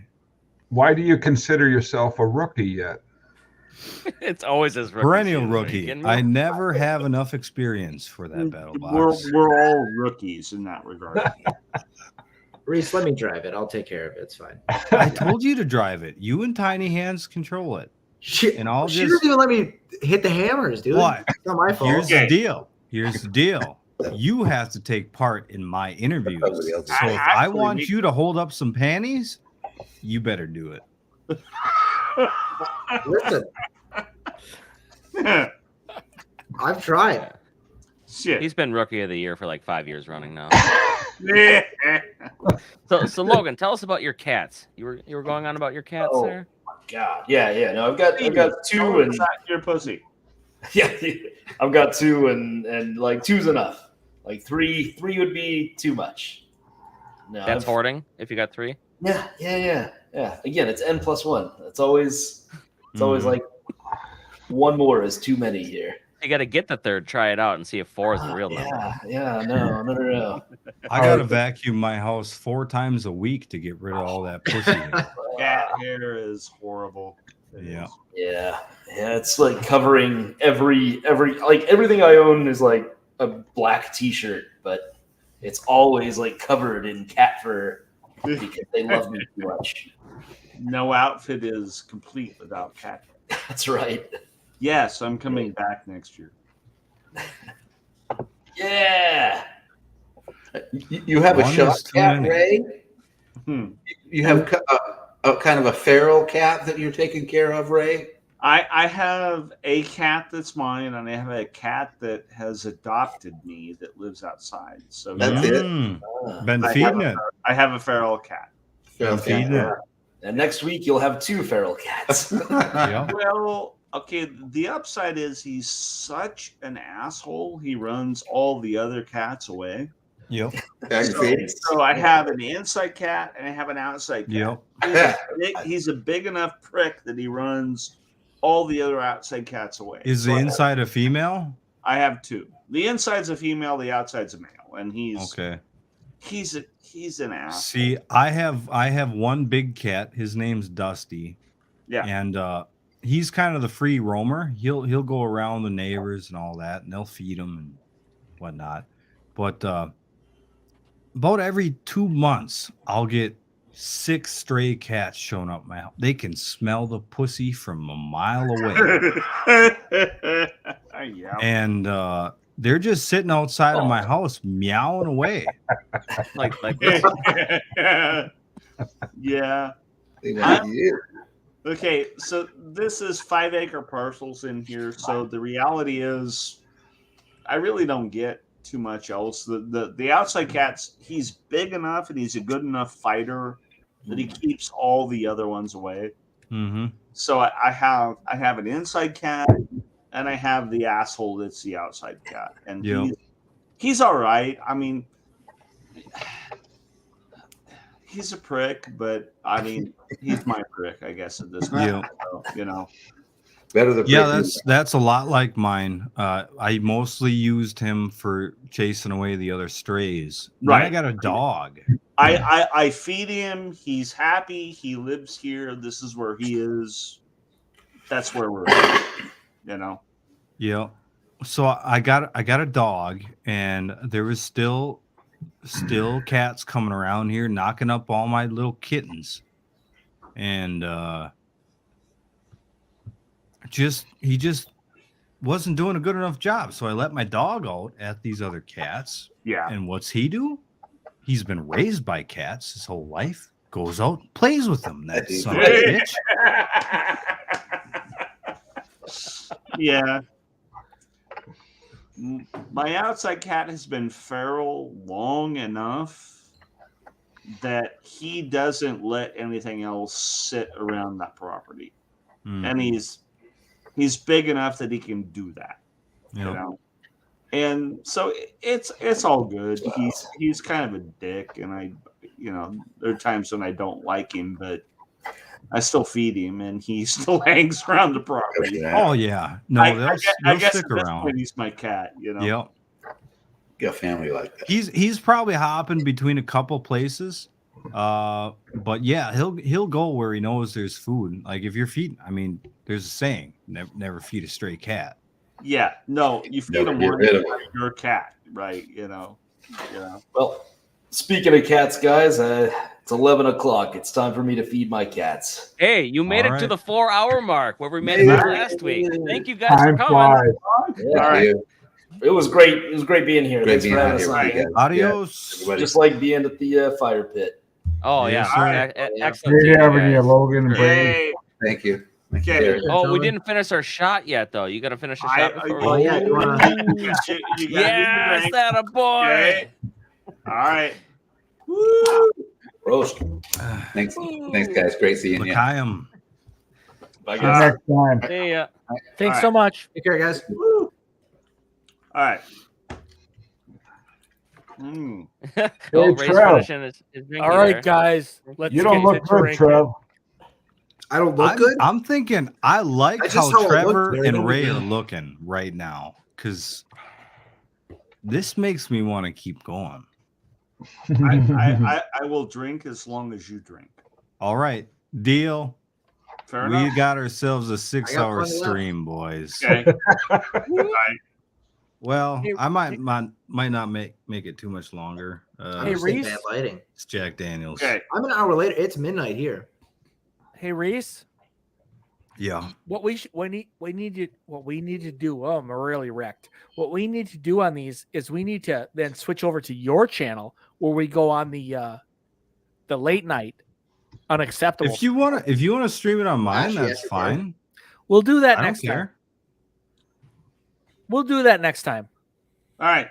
Why do you consider yourself a rookie yet? It's always as rookie Perennial season. rookie. I never have enough experience for that BattleBots. We're all rookies in that regard. Reese, let me drive it. I'll take care of it. It's fine. I told you to drive it. You and Tiny Hands control it. And I'll she doesn't even let me hit the hammers, dude. What? It's not my fault. Here's the deal. Here's the deal. You have to take part in my interviews. So if I want you to hold up some panties, you better do it. Listen. I've tried. Shit. He's been rookie of the year for like 5 years running now. So Logan, tell us about your cats. You were going on about your cats there? Oh my god. Yeah. No, I've got two and your pussy. Yeah, I've got two and like two's enough. Like three would be too much. No, That's hoarding if you got 3. Yeah. Again, it's n+1. It's always like one more is too many here. You got to get the third, try it out, and see if 4 is the real number. Yeah, no. I gotta vacuum my house 4 times a week to get rid of all that pussy. Cat hair is horrible. Yeah. It's like covering every like everything I own is like a black T-shirt, but it's always like covered in cat fur because they love me too much. No outfit is complete without cat hair. That's right. Yes, I'm coming back next year. Yeah. You have a shot cat, Ray? You have a kind of a feral cat that you're taking care of, Ray? I have a cat that's mine, and I have a cat that has adopted me that lives outside. So that's it. Been feeding it. I have a feral cat. Feeding it. And next week you'll have 2 feral cats. Well, okay. The upside is he's such an asshole. He runs all the other cats away. Yep. So I have an inside cat and I have an outside cat. Yep. He's a big enough prick that he runs all the other outside cats away. Is the inside a female? I have 2. The inside's a female, the outside's a male, and he's okay. He's an ass. See, I have one big cat. His name's Dusty. Yeah. And he's kind of the free roamer. He'll go around the neighbors and all that, and they'll feed him and whatnot. But about every 2 months, I'll get 6 stray cats showing up my house. They can smell the pussy from a mile away. Yeah. And they're just sitting outside of my house meowing away. like Yeah. Okay, so this is 5-acre parcels in here. So the reality is I really don't get too much else. The outside cat's, he's big enough and he's a good enough fighter that he keeps all the other ones away. Mm-hmm. So I have an inside cat and I have the asshole that's the outside cat. And he's all right. I mean, he's a prick, but I mean, he's my prick, I guess, at this point. Yeah. So, you know. Better than that's a lot like mine. I mostly used him for chasing away the other strays. Right. Then I got a dog. I feed him. He's happy. He lives here. This is where he is. That's where we're at, you know. Yeah. So I got a dog, and there was still cats coming around here knocking up all my little kittens, and he just wasn't doing a good enough job. So I let my dog out at these other cats. Yeah. And what's he do? He's been raised by cats his whole life. Goes out, plays with them. That son of a bitch. Yeah. My outside cat has been feral long enough that he doesn't let anything else sit around that property. And He's big enough that he can do that. You know. And so it's all good. He's kind of a dick, and there are times when I don't like him, but I still feed him, and he still hangs around the property. Oh yeah, no, I guess stick at this around. point he's my cat. Yep. Got a family like that. He's probably hopping between a couple places, but yeah, he'll go where he knows there's food. Like if you're feeding, I mean, there's a saying: never feed a stray cat. Yeah, no, you feed him more than your cat, right? You know. Well, speaking of cats, guys, it's 11 o'clock. It's time for me to feed my cats. Hey, you made All it to right. the 4-hour mark where we made it last week. Thank you guys for Time coming. flies. Yeah. All right. It was great. It was great being here. Great Thanks being for out having us here. on. Adios. Yeah, Just like being at the fire pit. Oh yeah, Yes, sir. excellent. Great team, having you, guys. Logan and Brady. Hey, Thank you. okay. Oh, we didn't finish our shot yet, though. You got to finish the shot before. Oh, yeah. You wanna... You Yes, that a boy. Okay. All right. Roast. Thanks, guys. Great seeing you. L'chaim. Bye, See you guys. next time. See ya. Thanks All so much. Take care, guys. All right. Mm. Oh, Hey, Ray's Trev. finishing his drinking All right, there. guys. Let's You don't get look to good, drinking. Trev. I don't look good. I'm thinking I like I just how saw it look Trevor very and Ray good. are looking right now because this makes me want to keep going. I will drink as long as you drink. All right, deal. Fair We enough. got ourselves a 6-hour plenty left. stream, boys. Okay. All right. Well, Hey, I might not make it too much longer. Hey, Reese. Bad lighting. It's Jack Daniels. Okay. I'm an hour later. It's midnight here. Hey, Reese. Yeah. What we need to do. Oh, I'm really wrecked. What we need to do on these is we need to then switch over to your channel where we go on the late night unacceptable. If you wanna stream it on mine, Actually, that's that's fine. We'll do that I don't next time. care. We'll do that next time. All right.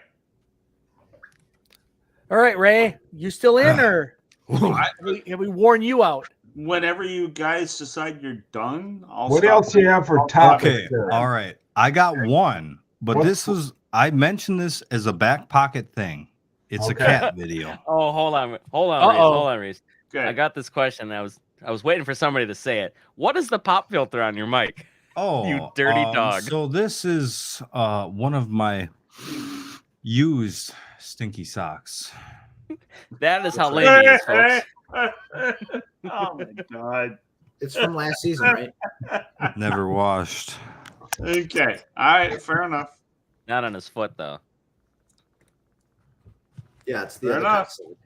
All right, Ray, you still in or have we worn you out? Whenever you guys decide you're done, I'll What stop. else do you have for topics Okay, there? all right. I got one, but What's- I mentioned this as a back pocket thing. It's Okay. a cat video. Oh, hold on, Reese. Uh-oh. Hold on, Reese. Okay. I got this question. I was waiting for somebody to say it. What is the pop filter on your mic? Oh, You dirty dog. So this is one of my used stinky socks. That is how lame he is, folks. Oh my god. It's from last season, right? Never washed. Okay. All right. Fair enough. Not on his foot though. Yeah, it's the Fair other enough. episode.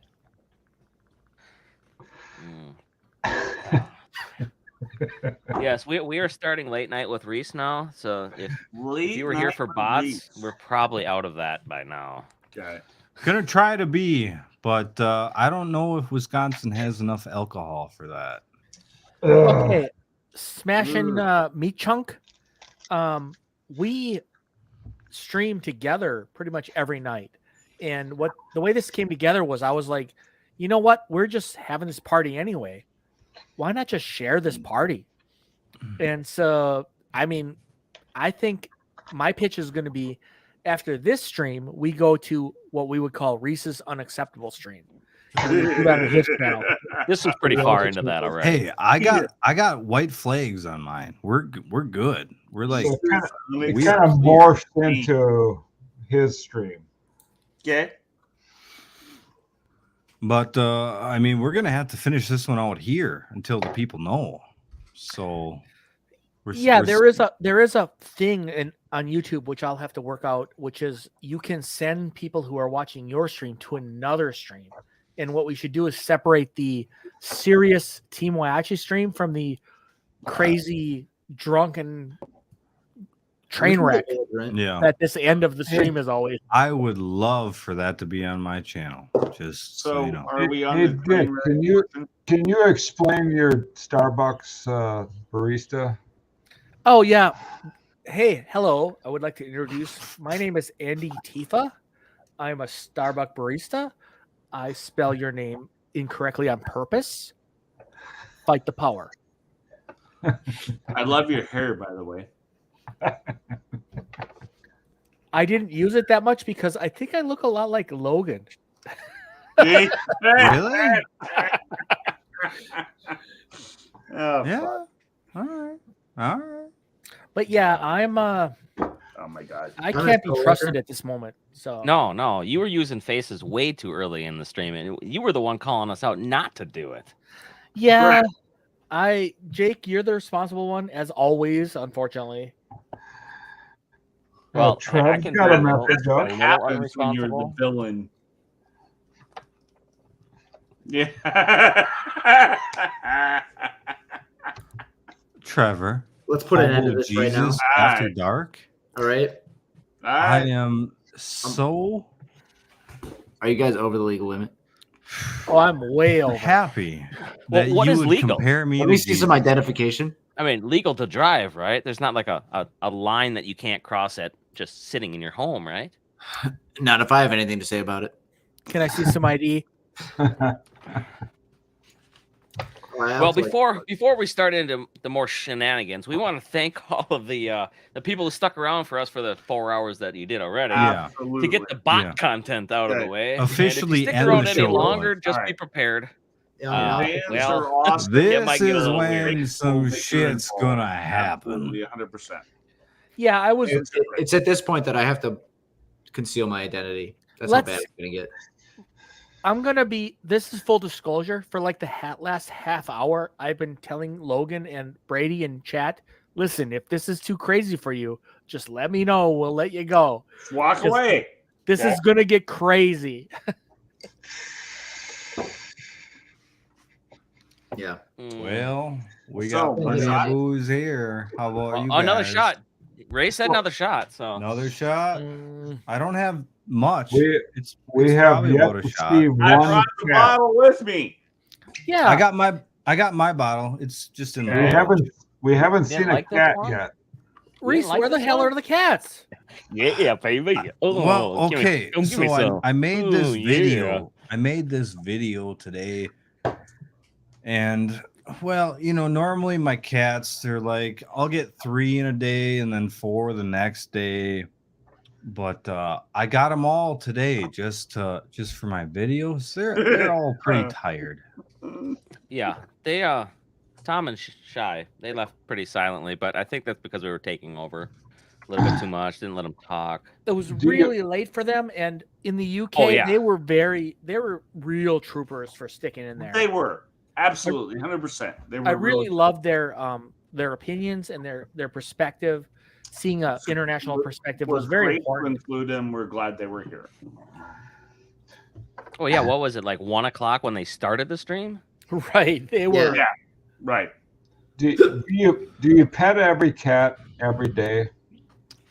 Yes, we are starting late night with Reese now. So if you were here night for with bots, Reese. we're probably out of that by now. Okay. Gonna try to be, but I don't know if Wisconsin has enough alcohol for that. Okay, smashing meat chunk. We stream together pretty much every night, and the way this came together was I was like, you know what? We're just having this party anyway. Why not just share this party? And so, I mean, I think my pitch is going to be after this stream, we go to what we would call Reese's Unacceptable stream. And we do that on his channel. This was pretty far into that already. Hey, I got white flags on mine. We're good. We're like So it kind we of are clear. morphed into his stream. Okay. But I mean, we're gonna have to finish this one out here until the people know. So there is a thing on YouTube which I'll have to work out, which is you can send people who are watching your stream to another stream. And what we should do is separate the serious Team Whyachi stream from the crazy drunken train wreck Yeah. that this end of the stream is always. I would love for that to be on my channel. Just so you know. Are we on Hey, the Dick, train wreck? can you explain your Starbucks barista? Oh yeah. Hey, hello. I would like to introduce. My name is Andy Tifa. I'm a Starbucks barista. I spell your name incorrectly on purpose. Fight the power. I love your hair, by the way. I didn't use it that much because I think I look a lot like Logan. Really? Oh, yeah. fuck. All right. All right. But yeah, I'm oh my god. I can't be trusted at this moment. So No, you were using faces way too early in the stream, and you were the one calling us out not to do it. yeah, Jake, you're the responsible one as always, unfortunately. Well, I Trev's can got be a a little, message a up. little Happens when you're the unresponsible. villain. Yeah. Trevor. Let's put an end to Hobo this right now. Jesus After dark. All right. I am so Are you guys over the legal limit? Oh, I'm way over. happy Well, that what you is would legal? compare me Let to me see some Jesus. identification. I mean, legal to drive, right? There's not like a line that you can't cross at just sitting in your home, right? Not if I have anything to say about it. Can I see some ID? Well, before we start into the more shenanigans, we want to thank all of the people who stuck around for us for the 4 hours that you did already. Yeah. To get the bot Yeah. content out of the way. Officially and if you stick end around the any show. longer, just All be right. prepared. Fans are awesome. it This might get a is little when weird. some shit's gonna happen. Absolutely, 100%. Yeah, I was. It's at this point that I have to conceal my identity. That's Let's- how bad it's gonna get. I'm gonna be. This is full disclosure. For like the last half hour, I've been telling Logan and Brady in chat. Listen, if this is too crazy for you, just let me know. We'll let you go. Walk away. This is gonna get crazy. Yeah. Well, we So, got plenty I- of booze here. How about you guys? Another shot. Ray said another shot. So Another shot. I don't have much. We it's have probably yet about a to shot. see I one brought the cat. bottle with me. Yeah, I got my bottle. It's just in We the haven't Didn't seen a like this cat one? yet. Reese, like where the this hell one? are the cats? yeah, baby. Oh, well, give me- okay. give me So some. I made this Ooh, video. yeah. I made this video today, and well, normally my cats, they're like, I'll get 3 in a day and then 4 the next day. But I got them all today just for my videos. They're all pretty tired. Yeah, they Tom and Shy, they left pretty silently, but I think that's because we were taking over a little bit too much. Didn't let them talk. It was really late for them, and in the UK, Oh, yeah. they were real troopers for sticking in there. They were. Absolutely. 100%. They were I really loved their opinions and their perspective. Seeing an international perspective was very great important. to include them. We're glad they were here. Oh yeah, what was it, like 1 o'clock when they started the stream? Right, they were. Yeah, right. Do you pet every cat every day?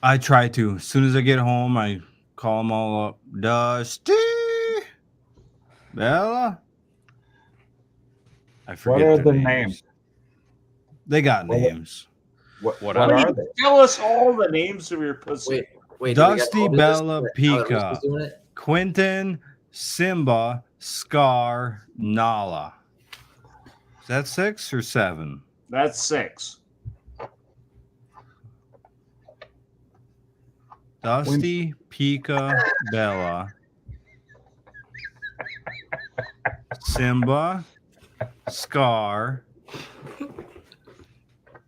I try to. As soon as I get home, I call them all up. Dusty, Bella. I forget What are their the names. names? They got names. What Why are don't they? you tell us all the names of your pussy? Wait. Dusty, Bella, Alex Pika, was doing it? Quentin, Simba, Scar, Nala. Is that 6 or 7? That's 6. Dusty, Pika, Bella, Simba, Scar,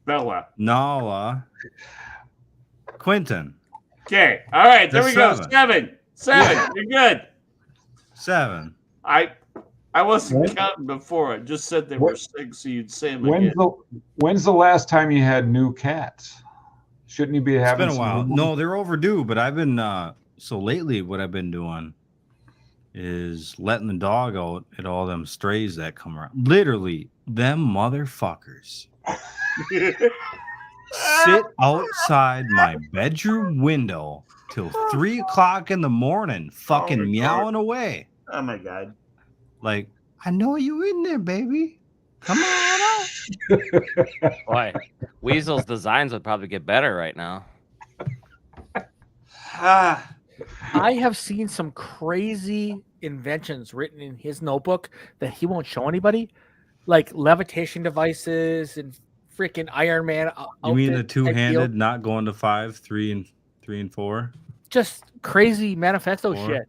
Bella. Nala, Quentin. Okay. All right. There That's we go. 7. 7. You're good. 7. I wasn't counting before. I just said there were 6, so you'd say them again. When's the last time you had new cats? Shouldn't you be It's having been a some while. new No, ones? they're overdue, but I've been so lately what I've been doing is letting the dog out at all them strays that come around. Literally, them motherfuckers sit outside my bedroom window till 3 o'clock in the morning, fucking my meowing away. Oh my god. Like, I know you in there, baby. Come on out. Boy, Weasel's designs would probably get better right now. I have seen some crazy inventions written in his notebook that he won't show anybody, like levitation devices and freaking Iron Man. You mean the outfit type deal. two-handed, not going to 5, 3 and 4? Just crazy manifesto shit.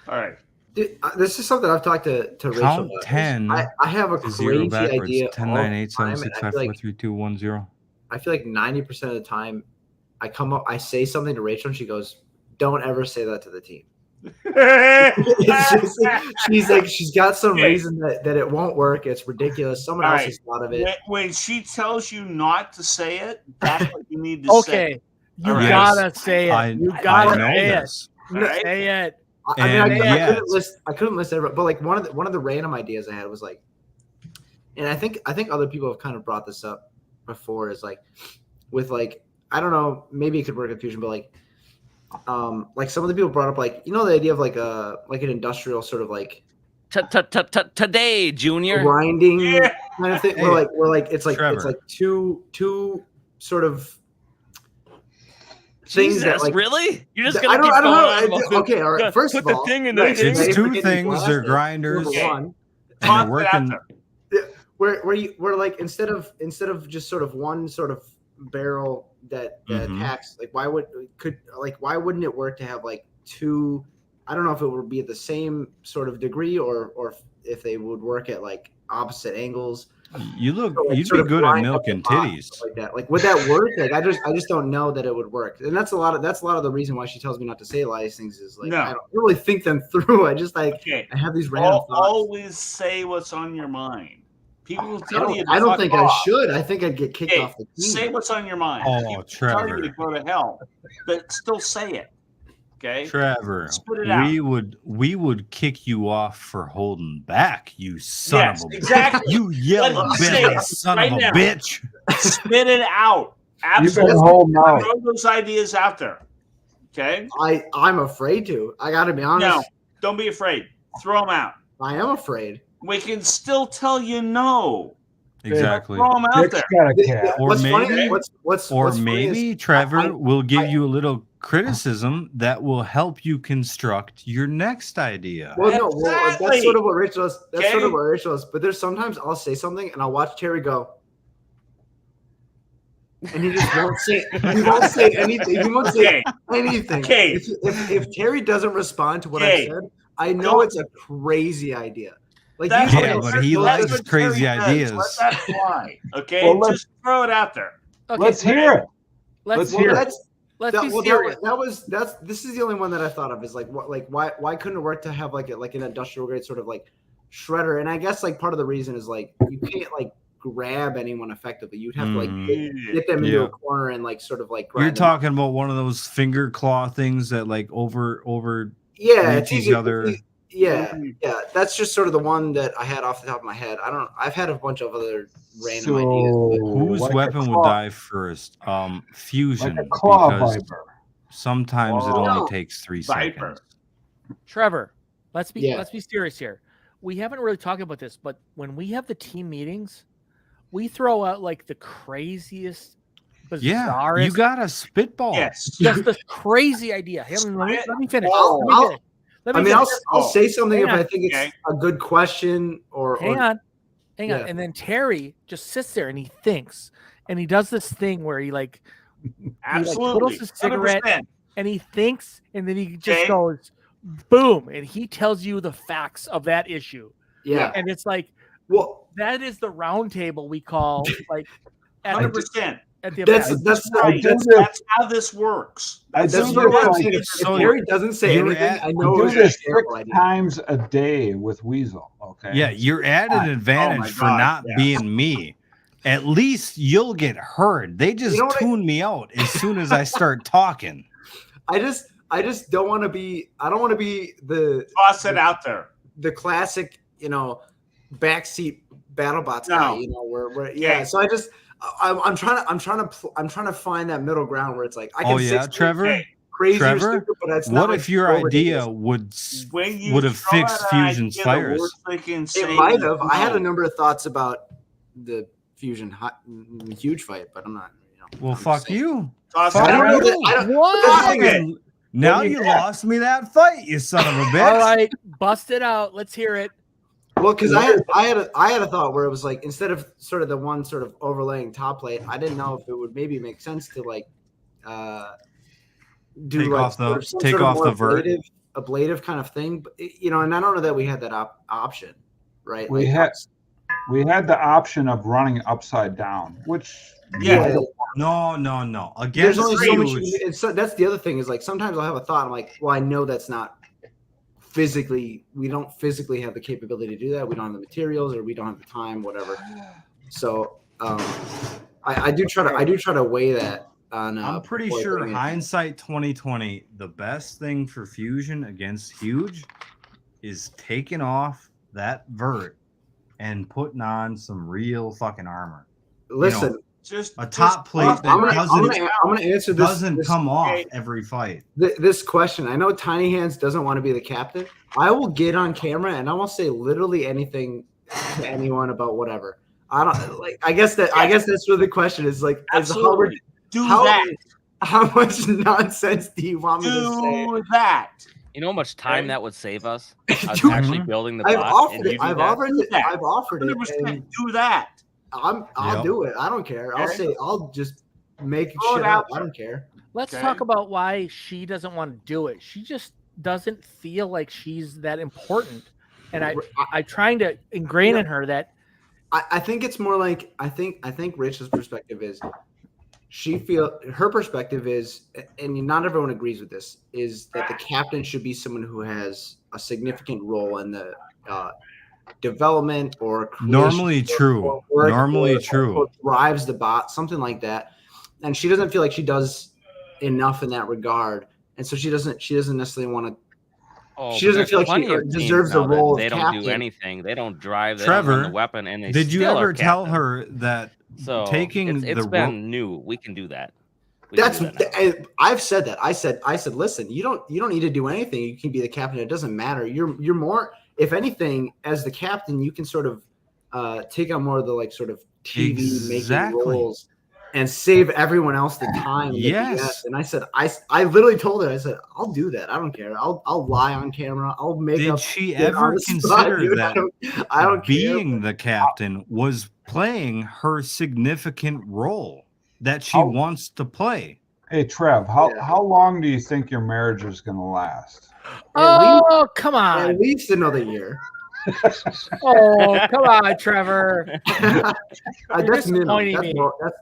All right. Dude, this is something I've talked to Rachel Count about. 10. I have a to 0 crazy backwards. idea. 10, all 9, the 8, 7, time, 6, and 5, 4, 3, 2, 1, 0. I feel like 90% of the time, I say something to Rachel, and she goes, "Don't ever say that to the team." It's just like, she's got some reason that it won't work. It's ridiculous. Someone else has thought of it. When she tells you not to say it, that's what you need to say. Okay, you All right. gotta say it. You gotta say it. Right? Say it. I mean, I couldn't list everyone, but like one of the random ideas I had was like, and I think other people have kind of brought this up before, is like with like, I don't know, maybe it could work in Fusion, but like some of the people brought up like, you know, the idea of like an industrial sort of like Today, Junior. grinding kind of thing, where like it's like Trevor. it's like two sort of things that Jesus, like really? You're just I gonna keep don't going know. Okay, all right. First put of all, the thing in the It's thing. two things. They're grinders. Number one, And they're working. where like instead of just sort of one sort of barrel that attacks, like why wouldn't it work to have like two? I don't know if it would be at the same sort of degree or if they would work at like opposite angles. You'd like, be sort of good at grind up milking the bot, titties. stuff like that. Like would that work? Like I just don't know that it would work. And that's a lot of the reason why she tells me not to say a lot of these things is like I don't really think them through. I just like I have these random thoughts. Always say what's on your mind. People will tell you. I don't think I should. I think I'd get kicked off the team. Say what's on your mind. Oh, People Trevor. tell you to go to hell, but still say it. Okay, Trevor, Spit it out. we would kick you off for holding back, you son of a exactly. You yellow belly son of a bitch. Spit it out. You've been Absolutely. holding out. Throw those ideas out there. Okay. I'm afraid to. I got to be honest. No, don't be afraid. Throw them out. I am afraid. We can still tell you no. Exactly. Throw them out there. Or What's maybe, funny? What's funny maybe is Trevor will give you a little criticism that will help you construct your next idea. Well, no, that's sort of what Rachel is. That's sort of what Rachel is. But there's sometimes I'll say something and I'll watch Terry go, and he just won't say. He won't say anything. He won't say anything. Okay. If Terry doesn't respond to what I said, I know it's a crazy idea. Like but he likes crazy ideas. Let that fly. Okay, Well, just throw it out there. Okay, Let's hear it. Let's hear it. Let's be serious. This is the only one that I thought of, is like why couldn't it work to have like an industrial grade sort of like shredder? And I guess like part of the reason is like you can't like grab anyone effectively. You'd have to like get them into a corner and like sort of like grind You're them. talking about one of those finger claw things that like over it's reach each easy. other. Yeah, that's just sort of the one that I had off the top of my head. I've had a bunch of other random ideas. Whose like weapon would die first? Fusion. Like a claw because viper. sometimes it only takes 3 seconds. Trevor, let's be serious here. We haven't really talked about this, but when we have the team meetings, we throw out like the craziest, bizarrest. You got a spitball. Yes, just the crazy idea. Hey, let me finish. I'll say something if I think it's a good question or. Hang on. And then Terry just sits there and he thinks, and he does this thing where he like, absolutely, he pulls a cigarette 100%. and he thinks, and then he just goes, boom, and he tells you the facts of that issue. Yeah, and it's like, well, that is the round table we call like 100%. That's how this works. That's what I'm saying. If Terry doesn't say anything, I know do it's this a terrible 6 idea. times a day with Weasel. Okay. Yeah, you're at an advantage for not being me. At least you'll get heard. They just tune me out as soon as I start talking. I just don't want to be. I don't want to be the toss it out there. The classic, backseat BattleBots guy. Where So I just. I'm trying to find that middle ground where it's like I can say Trevor, crazy or stupid, but that's not. What if your idea would have fixed Fusion's fires? It might have. I had a number of thoughts about the Fusion huge fight, but I'm not. Well, fuck you. I don't know What? Now you lost me that fight, you son of a bitch. All right, bust it out. Let's hear it. Well, because I had a thought where it was like instead of sort of the one sort of overlaying top plate, I didn't know if it would maybe make sense to like do Take like off the- sort of some take sort of off more the vert. ablative kind of thing. But you know, and I don't know that we had that option, right? We Like, had the option of running upside down, which Yeah. No. There's Against only so much. huge. That's the other thing is like sometimes I'll have a thought. I'm like, well, I know that's not physically. We don't physically have the capability to do that. We don't have the materials, or we don't have the time, whatever. So I do try to weigh that. I'm pretty before I sure bring it. hindsight 2020, the best thing for Fusion against Huge is taking off that vert and putting on some real fucking armor. Listen, just a top plate I'm that gonna answer this. doesn't come off every fight. This question. I know Tiny Hands doesn't want to be the captain. I will get on camera and I will say literally anything to anyone about whatever. I don't like. I guess that's where the question is. Like, Absolutely. That. How much nonsense do you want me to say? Do that. You know how much time that would save us? Us Dude, actually building the I've bot. offered and you it. do I've that? offered it. I've offered it. 100% and do that. I'll do it. I don't care. I'll Okay. say I'll just make Throw it shit out up. I don't care. Let's Okay. talk about why she doesn't want to do it. She just doesn't feel like she's that important. And I trying to ingrain in her that I think it's more like I think Rich's perspective is her perspective is, and not everyone agrees with this, is that the captain should be someone who has a significant role in the development or creation Normally or true. work Normally or true. drives the bot, something like that. And she doesn't feel like she does enough in that regard, and so she doesn't necessarily want to. Oh, She but doesn't there's feel like plenty she of teams deserves the now that role of They don't captain. do anything. They don't drive. They don't Trevor, run the weapon, and they did you still are ever tell captain. her that So taking it's the been new. We can do that. We can That's do that now. I've said that. I said, listen, you don't need to do anything. You can be the captain. It doesn't matter. You're more, if anything, as the captain, you can sort of take on more of the like sort of TV making roles and save everyone else the time. And the Yes. BS. And I said, I literally told her, I said, I'll do that. I don't care. I'll lie on camera. I'll make Did up. she shit on ever the spot, consider dude. that I don't care. being the captain was playing her significant role that she wants to play? Hey Trev, how long do you think your marriage is going to last? Oh, come on. At least another year. Oh, come on, Trevor. That's minimum. disappointing me.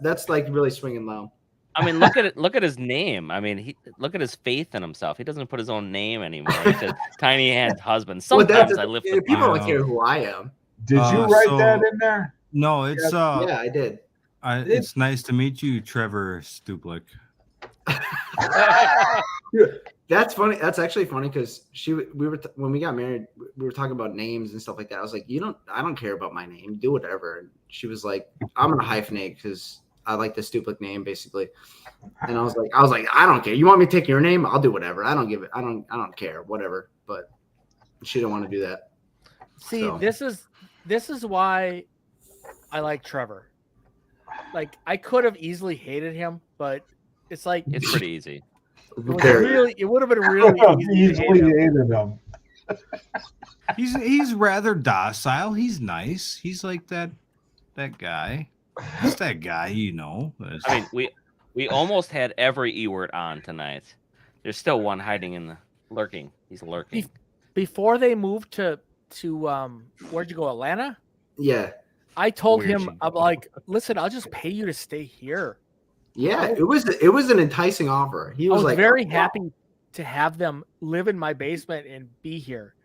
That's like really swinging low. I mean, look at it. Look at his name. I mean, look at his faith in himself. He doesn't put his own name anymore. He says "Tiny Hands Husband." Well, Sometimes I lift the people bar. don't care who I am. Did you write that in there? No, it's Yeah, I did. It's nice to meet you, Trevor Stuplik. That's funny. That's actually funny because when we got married, we were talking about names and stuff like that. I was like, I don't care about my name. Do whatever. And she was like, I'm gonna hyphenate because I like the Stuplik name, basically. And I was like, I don't care. You want me to take your name? I'll do whatever. I don't care. Whatever. But she don't want to do that. See, So. this is why I like Trevor. Like I could have easily hated him, but it's like It's pretty easy. it would have been really easy to hate Easily him. hated him. He's rather docile. He's nice. He's like that guy. He's that guy, you know. I mean, we almost had every E word on tonight. There's still one hiding in the lurking. He's lurking. Before they moved to where'd you go, Atlanta? Yeah. I told Weird him, I'm like, listen, I'll just pay you to stay here. Yeah, it was an enticing offer. He I was was like very "Oh, happy to have them live in my basement and be here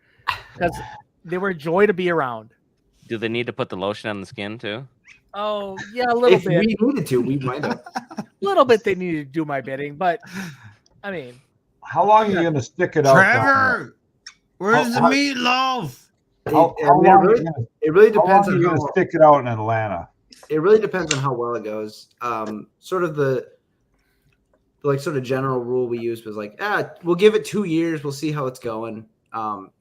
because they were a joy to be around. Do they need to put the lotion on the skin too? Oh yeah, a little If bit. we needed to, we might have. A little bit. They needed to do my bidding, but I mean, How long are you going to stick it out? down there? Trevor, where's the meatloaf? How It long really- are you gonna- It really how long depends are on you how going to stick it out in Atlanta? it really depends on how well it goes. Sort of the sort of general rule we used was like, we'll give it 2 years. We'll see how it's going.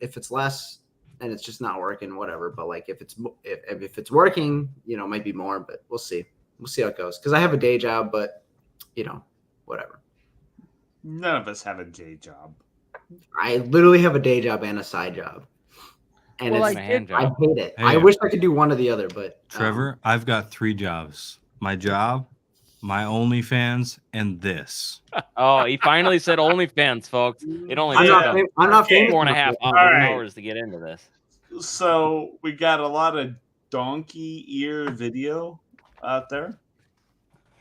If it's less and it's just not working, whatever. But like if it's working, it might be more. But we'll see. We'll see how it goes. Because I have a day job, but whatever. None of us have a day job. I literally have a day job and a side job. and Well, it's, I did- I hate it. Hey, I wish I could do one or the other, but Trevor, I've got 3 jobs. My job, my OnlyFans, and this. Oh, he finally said OnlyFans, folks. It only I'm took not him I'm not famous 4.5 enough yet. hours to get into this. So we got a lot of donkey ear video out there.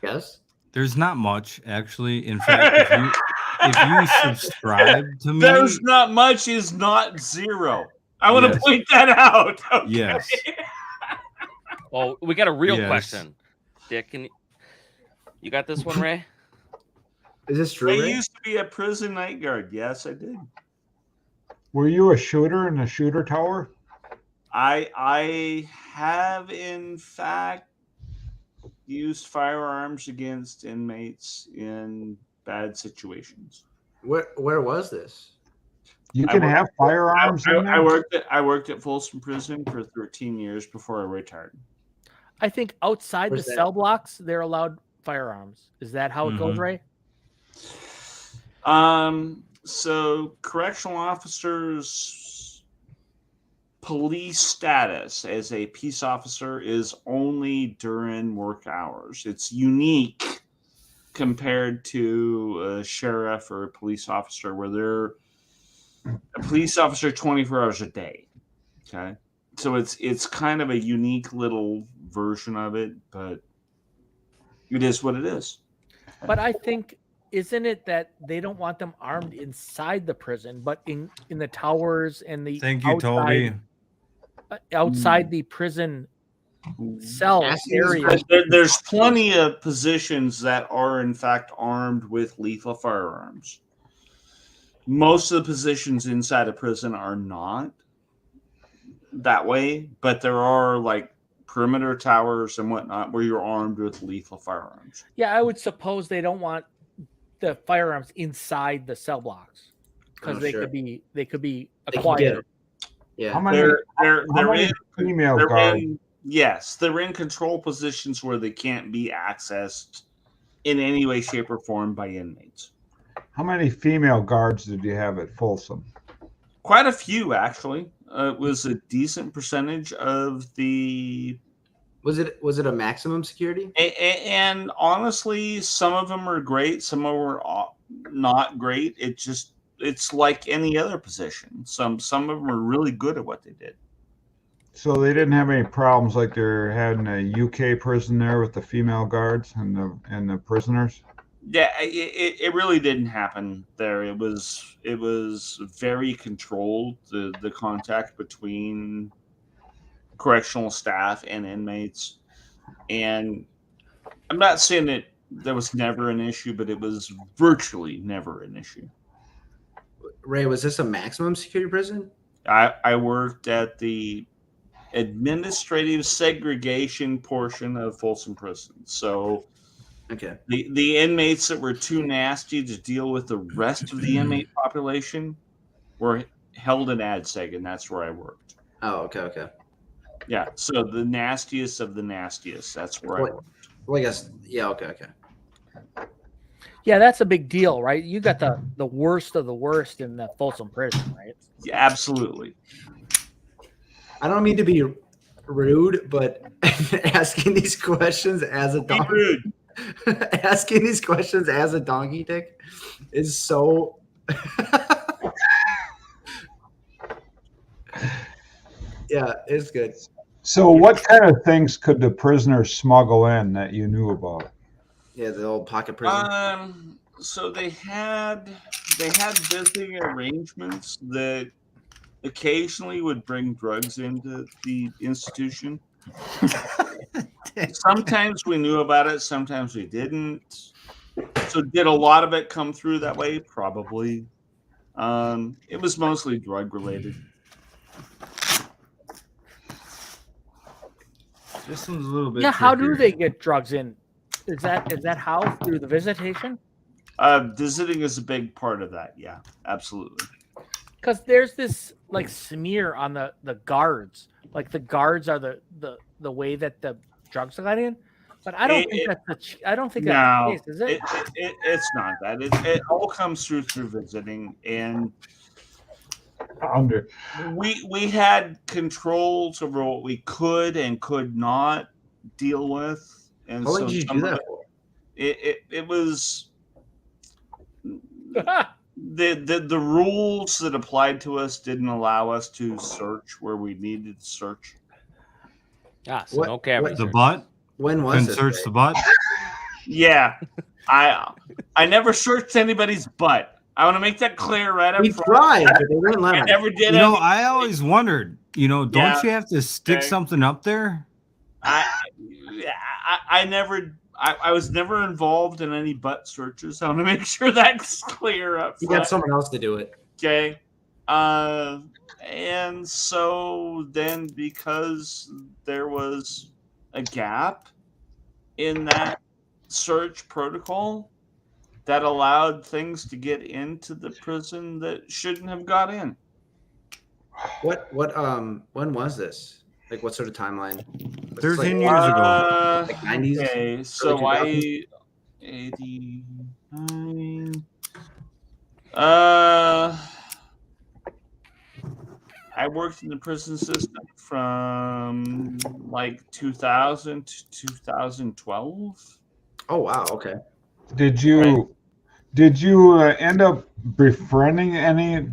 Yes. There's not much, actually. In fact, if you subscribe to me, There's not much is not 0. I want to Yes. point that out. Okay? yes. Oh, we got a real Yes. question. Dick, you got this one, Ray? Is this true? I Ray? used to be a prison night guard. Yes, I did. Were you a shooter in the shooter tower? I have in fact used firearms against inmates in bad situations. Where was this? You can have firearms in there? I worked at Folsom Prison for 13 years before I retired. I think outside Where's the that? cell blocks, they're allowed firearms. Is that how it goes, Ray? So correctional officers' police status as a peace officer is only during work hours. It's unique compared to a sheriff or a police officer where they're a police officer 24 hours a day. Okay. So it's kind of a unique little version of it, but it is what it is. But I think, isn't it that they don't want them armed inside the prison, but in the towers and the Thank you, Toby. outside the prison cell area? There's plenty of positions that are in fact armed with lethal firearms. Most of the positions inside a prison are not that way, but there are like perimeter towers and whatnot where you're armed with lethal firearms. Yeah, I would suppose they don't want the firearms inside the cell blocks because they could be acquired. Yeah, How many, They're many in female they're guards? yes, they're in control positions where they can't be accessed in any way, shape, or form by inmates. How many female guards did you have at Folsom? Quite a few, actually. It was a decent percentage of the. Was it a maximum security? And honestly, some of them are great. Some of them are not great. It's like any other position. Some of them are really good at what they did. So they didn't have any problems like they're had in a UK prison there with the female guards and the prisoners? Yeah, it really didn't happen there. It was very controlled, the contact between correctional staff and inmates. And I'm not saying that there was never an issue, but it was virtually never an issue. Ray, was this a maximum security prison? I worked at the administrative segregation portion of Folsom Prison. So okay, the inmates that were too nasty to deal with the rest of the inmate population were held in ADSEG, and that's where I worked. Oh, okay. Yeah, so the nastiest of the nastiest, that's where I worked. Well, I guess, yeah, okay. Yeah, that's a big deal, right? You got the worst of the worst in the Folsom prison, right? Yeah, absolutely. I don't mean to be rude, but asking these questions as a donkey, asking these questions as a donkey dick is so. Yeah, it's good. So what kind of things could the prisoners smuggle in that you knew about? Yeah, the old pocket prison. So they had visiting arrangements that occasionally would bring drugs into the institution. Sometimes we knew about it, sometimes we didn't. So did a lot of it come through that way? Probably. It was mostly drug related. This one's a little bit. Yeah, how do they get drugs in? Is that how? Through the visitation? Visiting is a big part of that. Yeah, absolutely. Because there's this like smear on the guards. Like the guards are the way that the drugs got in. But I don't think that's the case, is it? It's not that. It all comes through visiting, and Under. We had controls over what we could and could not deal with, and How long did you do that for? It was the rules that applied to us didn't allow us to search where we needed to search. Ah, so no cab The research. butt? When was Couldn't this? search the butt? Yeah, I never searched anybody's butt. I want to make that clear right up We front. tried, but they wouldn't let I us. never did You know, it. I always wondered, don't Yeah. you have to stick Okay. something up there? I never. I was never involved in any butt searches. I want to make sure that's clear up You front. got someone else to do it. Okay. And so then because there was a gap in that search protocol that allowed things to get into the prison that shouldn't have got in. When was this? Like what sort of timeline? Was this 13 years ago. Like 90s? Okay, so early 89. I worked in the prison system from like 2000 to 2012. Oh wow, okay. Did you end up befriending any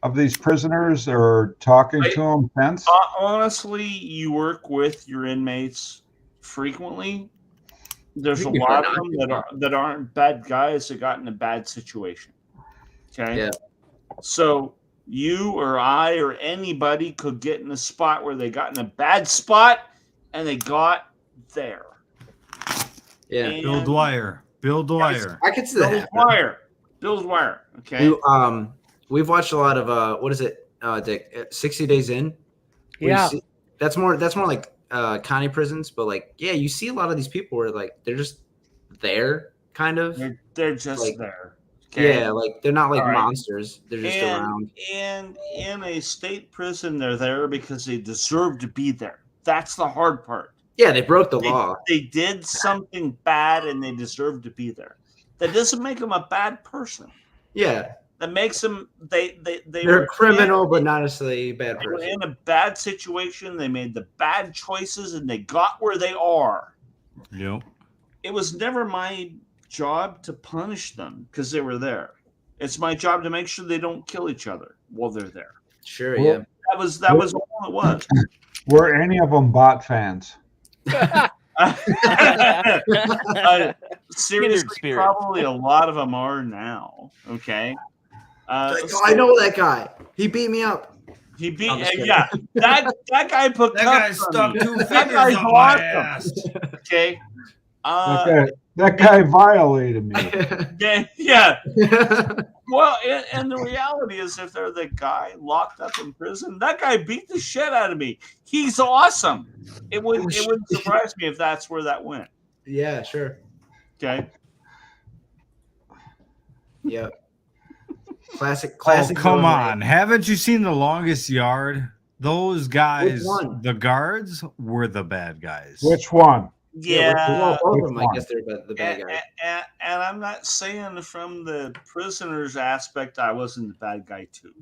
of these prisoners or talking to them since? Honestly, you work with your inmates frequently. There's a You lot can of them that aren't bad guys that got in a bad situation. Okay. Yeah. So you or I or anybody could get in a spot where they got in a bad spot and they got there. Yeah. And Bill Dwyer. Bill Dwyer. I could see that. Bill happen. Dwyer. Bill Dwyer. Okay. We've watched a lot of what is it, Dick? 60 Days In. Yeah. That's more like county prisons, but like you see a lot of these people where like they're just there, kind of. They're just like, there. Okay? Yeah, like they're not like All right. monsters. They're just around. And in a state prison, they're there because they deserve to be there. That's the hard part. Yeah, they broke the law. They did something bad and they deserve to be there. That doesn't make them a bad person. Yeah. That makes them they're a criminal, but not necessarily a bad They were person. in a bad situation. They made the bad choices and they got where they are. Yep. It was never my job to punish them because they were there. It's my job to make sure they don't kill each other while they're there. Sure, Well, That was all it was. Were any of them bot fans? Seriously, probably a lot of them are now. Okay. I know that guy. He beat me up. He beat. I'm just kidding. Yeah, that guy put. That guy cups on stuck me. 2 That fingers guy's up my awesome. ass. Okay. That guy violated me. Yeah. Well, and the reality is, if they're the guy locked up in prison, that guy beat the shit out of me. He's awesome. It wouldn't surprise me if that's where that went. Yeah, sure. Okay. Yeah. Classic. Oh, come villain, on. Haven't you seen The Longest Yard? Those guys, Which one? the guards, were the bad guys. Which one? Yeah. both of Which them, I one? guess they're the bad guys. And I'm not saying from the prisoner's aspect, I wasn't the bad guy too.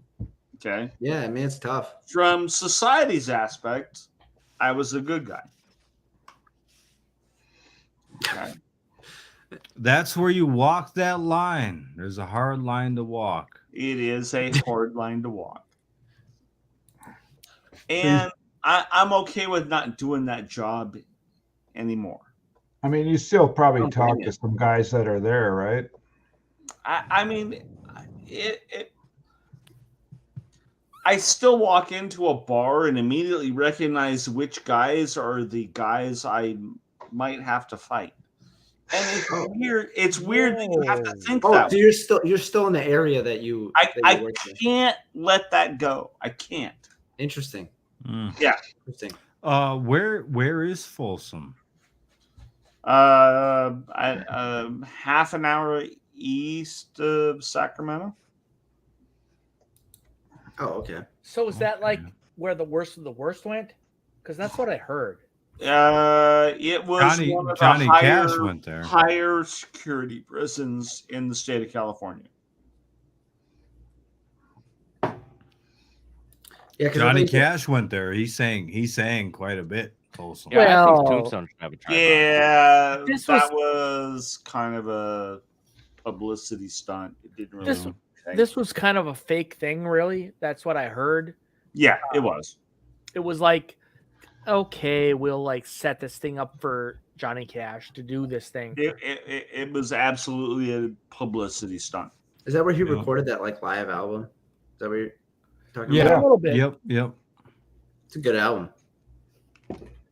Okay. Yeah, I mean it's tough. From society's aspect, I was a good guy. Okay. That's where you walk that line. There's a hard line to walk. It is a hard line to walk. And I'm okay with not doing that job anymore. I mean, you still probably talk to some guys that are there, right? I mean, I still walk into a bar and immediately recognize which guys are the guys I might have to fight. And it's weird. It's weird that you have to think that. So you're still in the area that you. I can't let that go. I can't. Interesting. Yeah. Interesting. Where is Folsom? Half an hour east of Sacramento. Oh, okay. So is that like where the worst of the worst went? Because that's what I heard. It was one of Johnny the Cash went there. higher security prisons in the state of California. Yeah, 'cause Johnny I think- Cash went there. He sang quite a bit. Folsom. Yeah, I think Tombstone should have a tripod. Yeah, This that was kind of a publicity stunt. It didn't really. This was kind of a fake thing, really. That's what I heard. Yeah, it was. It was like, okay, we'll like set this thing up for Johnny Cash to do this thing. It was absolutely a publicity stunt. Is that where he recorded that like live album? Is that what you're talking Yeah, about? a little bit. Yep. It's a good album.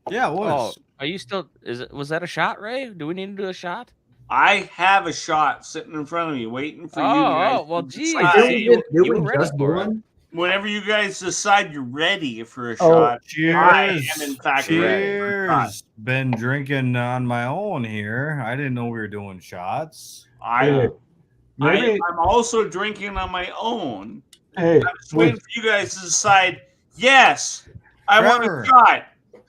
Yeah, it was. Oh, are you still? Was that a shot, Ray? Do we need to do a shot? I have a shot sitting in front of me, waiting for you guys. Oh, well, to geez. decide. You were ready for it. Whenever you guys decide you're ready for a Oh, shot, cheers. I am in fact ready. Cheers. Been drinking on my own here. I didn't know we were doing shots. I'm also drinking on my own. Hey, I'm just waiting for you guys to decide. Yes, I want Trevor. a shot.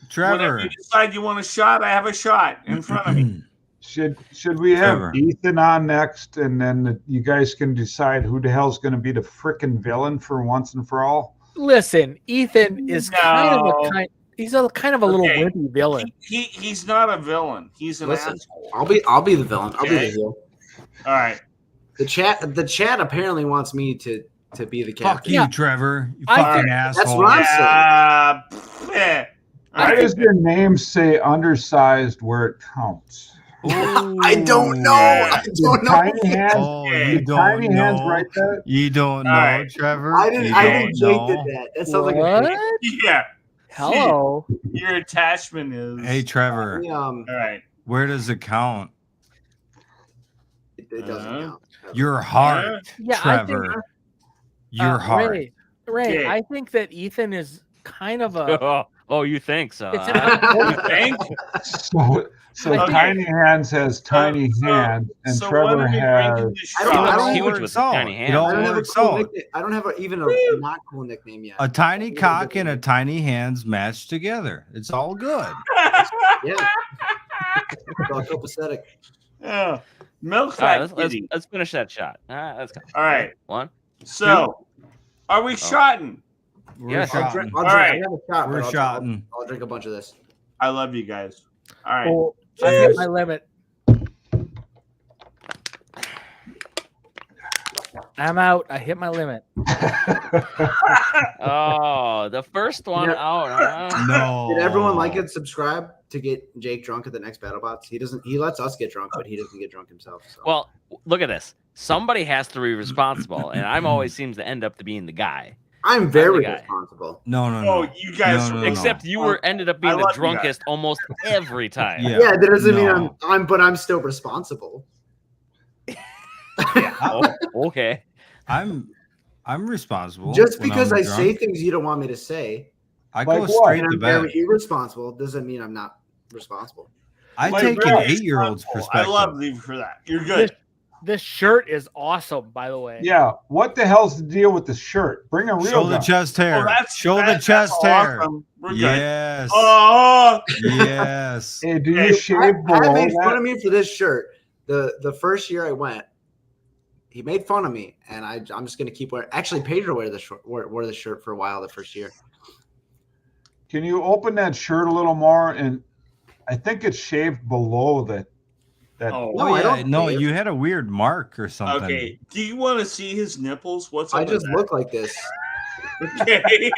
Trevor. Whenever you decide you want a shot, I have a shot in front of me. Should we have Trevor. Ethan on next, and then you guys can decide who the hell's going to be the frickin' villain for once and for all? Listen, Ethan is kind of No. he's a kind of a little Okay. wimpy villain. He's not a villain. He's an Listen, asshole. I'll be the villain. I'll be Okay. the heel. All right. The chat apparently wants me to be the Fuck captain. you, Trevor. You I fucking think- asshole. That's what I'm saying. Yeah. Why does your name say undersized where it counts? I don't know. I don't know. Tiny hands. Oh, you Did don't Tiny hands know. write that? You don't know, All right. Trevor. I didn't. You I don't think Jake know. did that. That sounds like a What? Yeah. Hello. Your attachment is. Hey, Trevor. All right. Where does it count? It doesn't count. Your heart, Yeah, I think- Trevor. Your heart. Ray, Okay. I think that Ethan is kind of a. Oh, you think so? It's huh? You think? So Okay. Tiny Hands has tiny hands, and so Trevor when are we has. drinking this I don't- shot? I don't- Huge with the tiny It hands. all I don't have a works cool out. nickname. I don't have even a not cool nickname yet. A tiny cock and a tiny hands matched together. It's all good. Yeah. It's all copacetic. Yeah. Milk All right, fat let's kitty. finish that shot. Let's go. All right. One. So, are we shotting? We're Yeah, I'll shotting. drink. All right. I have a shot. We're but I'll shotting. I'll drink a bunch of this. I love you guys. All right. Oh, I hit my limit. I'm out. I hit my limit. Oh, the first one Yeah. out. Huh? No. Did everyone like and subscribe to get Jake drunk at the next BattleBots? He doesn't. He lets us get drunk, but he doesn't get drunk himself. So. Well, look at this. Somebody has to be responsible, and I'm always seems to end up to being the guy. I'm very the guy. responsible. No. Oh, you guys. No, no, no. Except you were ended up being I the love you guys. drunkest almost every time. Yeah. Yeah, that doesn't mean No. but I'm still responsible. Oh, okay. I'm responsible. Just when because I'm I drunk. say things you don't want me to say, I Like go what? straight and to I'm bed. very irresponsible, doesn't mean I'm not responsible. I Like, take very an 8-year-old's responsible. perspective. I love you for that. You're good. This shirt is awesome, by the way. Yeah, what the hell's the deal with the shirt? Bring a real Show the gun. chest hair. Show the that's chest hair. awesome. We're good. Yes. Oh, Yes. Hey, do Hey, you shave Pat below made fun that? of me for this shirt. The first year I went, he made fun of me, and I'm just gonna keep wearing. Actually, Pedro wore the shirt for a while the first year. Can you open that shirt a little more? And I think it's shaved below that. Oh, No, Oh I yeah, don't no, shave. you had a weird mark or something. okay. Do you want to see his nipples? What's up I with just that? look like this. Okay.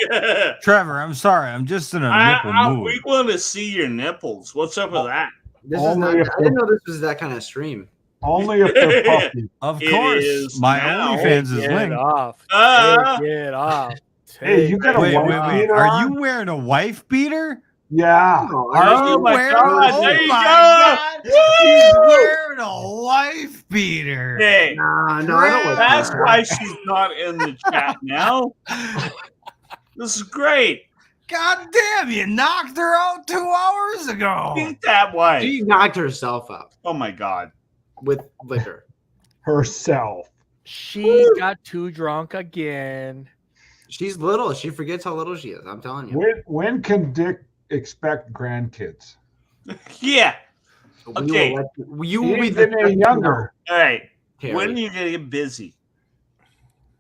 Trevor, I'm sorry, I'm just in a nipple mood. We want to see your nipples. What's up with that? This is not. Only if I didn't know this was that kind of stream. Only if they're puffy. Of It course, is my now. OnlyFans is Get linked. off. Ah. Get off. Hey, you got a Wait, wife wait, wait. beater Are on? you wearing a wife beater? Yeah. No, Are I you Oh my wearing? God, Oh there you my go. God! He's wearing a wife beater. Hey, Nah, no, I don't. Like that's that. why she's not in the chat now. This is great. God damn! You knocked her out 2 hours ago. Beat that wife. She knocked herself out Oh my God. with liquor. Herself. She got too drunk again. She's little. She forgets how little she is. I'm telling you. When can Dick expect grandkids? Yeah. We Okay. will let you He will be ain't the getting any younger. All right. Terry. When are you gonna get busy?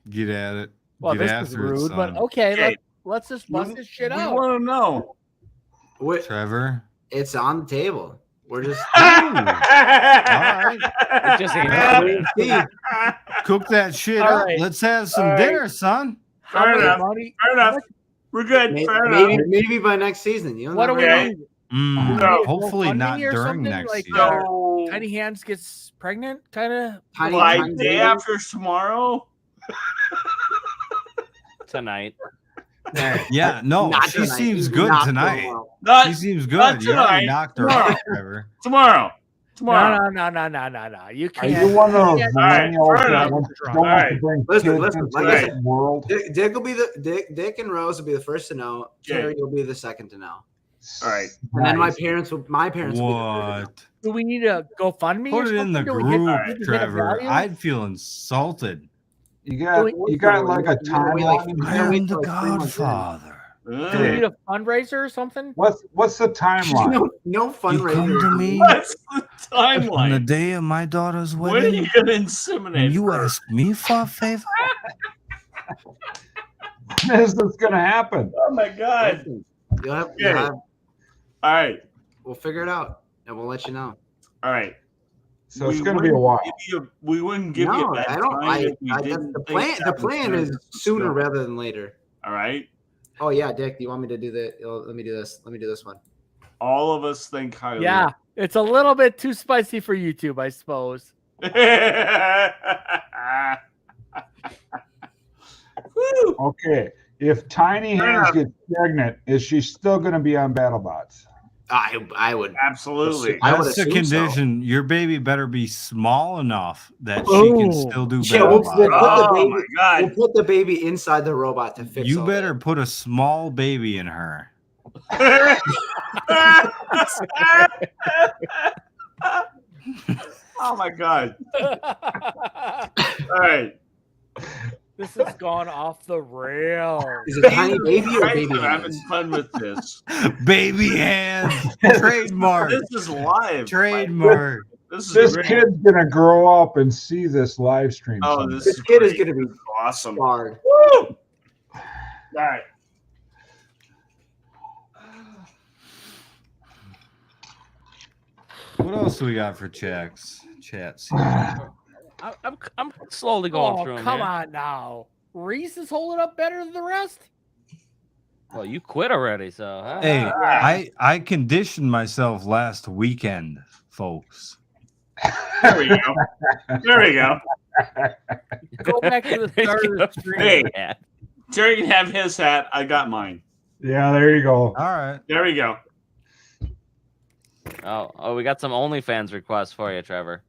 Get at it. Well, Get this is after it, rude, but son. okay. Okay. Let's just bust this shit We out. want to know. Trevor. It's on the table. We're just right. It just ain't happening. Cook that shit All up. right. Let's have some All right. dinner, son. How Fair much enough. money? Fair enough. We're good. Fair maybe, enough. maybe by next season. You know, What do we Okay. need? No. Hopefully GoFundMe not or during something? next Like, season. So, Tiny Hands gets pregnant, kind of. like day after tomorrow. Tonight. Yeah, no, Not she tonight. seems You good knocked tonight. her out. Not, She seems not good. You already tonight. knocked her Tomorrow. out, Trevor. Tomorrow. No. You Are can't. you one of those Yeah, millennials fair that enough. don't All want to right. bring Listen, kids listen, into like I this world? Dick will be Dick and Rose will be the first to know. Okay. Terry, you'll be the second to know. All right. And then my Nice. parents will be the third to know. What? Do we need a GoFundMe? Put or it in the something? Do we hit- group, do we hit a Trevor. value? I'd feel insulted. You got like a timeline in I here? am the Godfather. Do we need a fundraiser or something? What's the timeline? No You come fundraiser. to me What's the on the timeline? day of my daughter's When are wedding, you going to inseminate and you her? ask me for a favor? When is this gonna happen? Oh my God. You'll have, Okay. All right. we'll figure it out and we'll let you know. All right. So it's gonna be a while. We wouldn't give you No, a bad I don't. time if we that's didn't the think plan. The that was plan gonna is sooner go. rather than later. All right. Oh yeah, Dick. Do you want me to do the? Let me do this. Let me do this one. All of us think highly. Yeah, it's a little bit too spicy for YouTube, I suppose. Okay. If Tiny Hands gets pregnant, is she still gonna be on BattleBots? I would absolutely. I would That's the assume so. condition. Your baby better be small enough that she can still do Yeah, we'll BattleBots. put the Oh baby. my God. We'll put the baby inside the robot to fix. You all better put a small baby in her. Oh my God. All right. This has gone off the rails. Is it tiny baby or Guys baby are having hands? fun with this. Baby hands. Trademark. This is live. Trademark. This is This great. kid's gonna grow up and see this live stream. Oh, someday. this This kid is great. gonna be awesome. scarred. Woo! All right. What else do we got for chats? I'm slowly going through them. Come here. on now. Reese is holding up better than the rest. Well, you quit already, so. Hey, I conditioned myself last weekend, folks. There we go. There we go. Go back to the start of the stream. Hey, Terry can have his hat. I got mine. Yeah, there you go. All right. There we go. Oh, we got some OnlyFans requests for you, Trevor.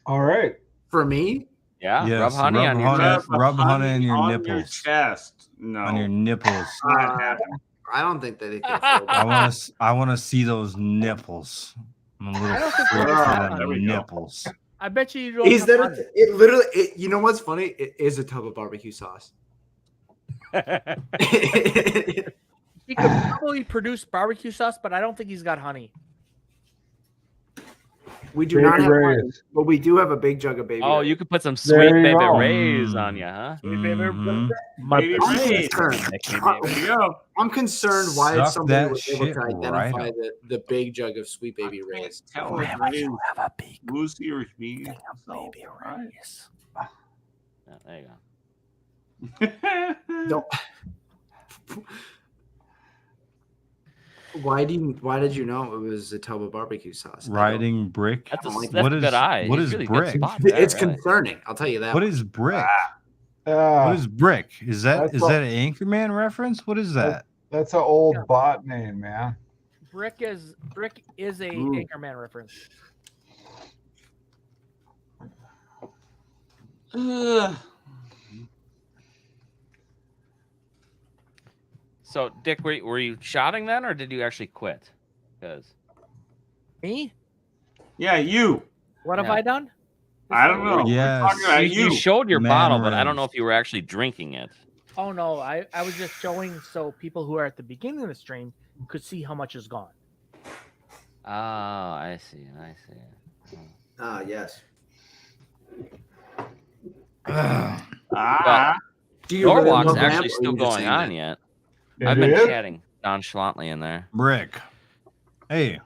All right. For me? Yeah, Yes, rub honey on your honey- chest. rub honey on your on nipples. your chest. No. On your nipples. Not happening. I don't think that it can afford I want to see those nipples. I'm a little I don't think freaked we're out gonna on there we the go. nipples. I bet you don't. Is have that honey. it? Literally, you know what's funny? It is a tub of barbecue sauce. He could probably produce barbecue sauce, but I don't think he's got honey. We do Baby not have Ray's. honey, but we do have a big jug of baby. Oh, Ray's. you could put some There sweet you baby go. rays on you, huh? Mhm. Baby I'm Ray's. concerned. There you go. I'm concerned why Suck somebody that was able shit to right identify up. the big jug of sweet baby Ray's. Tell if Ray's woozy or me. Baby Ray's. Yeah, there you go. Don't. Why did you know it was a tub of barbecue sauce? Riding brick. That's a, like that's what a is good eye. what He's is really good brick? spot there, It's really. concerning. I'll tell you that. What one. is brick? Uh, What is brick? Is that That's all- an Anchorman reference? What is that? that's an old bot name, man. Brick is a Ooh. Anchorman reference. So, Dick, were you shouting then, or did you actually quit? Because Me? Yeah, you. What have Yeah. I done? I don't know. Yes. We're talking about you showed your Man bottle, but I don't raised. know if you were actually drinking it. Oh no, I was just showing so people who are at the beginning of the stream could see how much is gone. Oh, I see. I see. Ah, yes. Ah. Do you really Norwalk's love lamp, actually or still you just going saying on that? yet. I've been is? chatting nonchalantly in there. Rick, hey,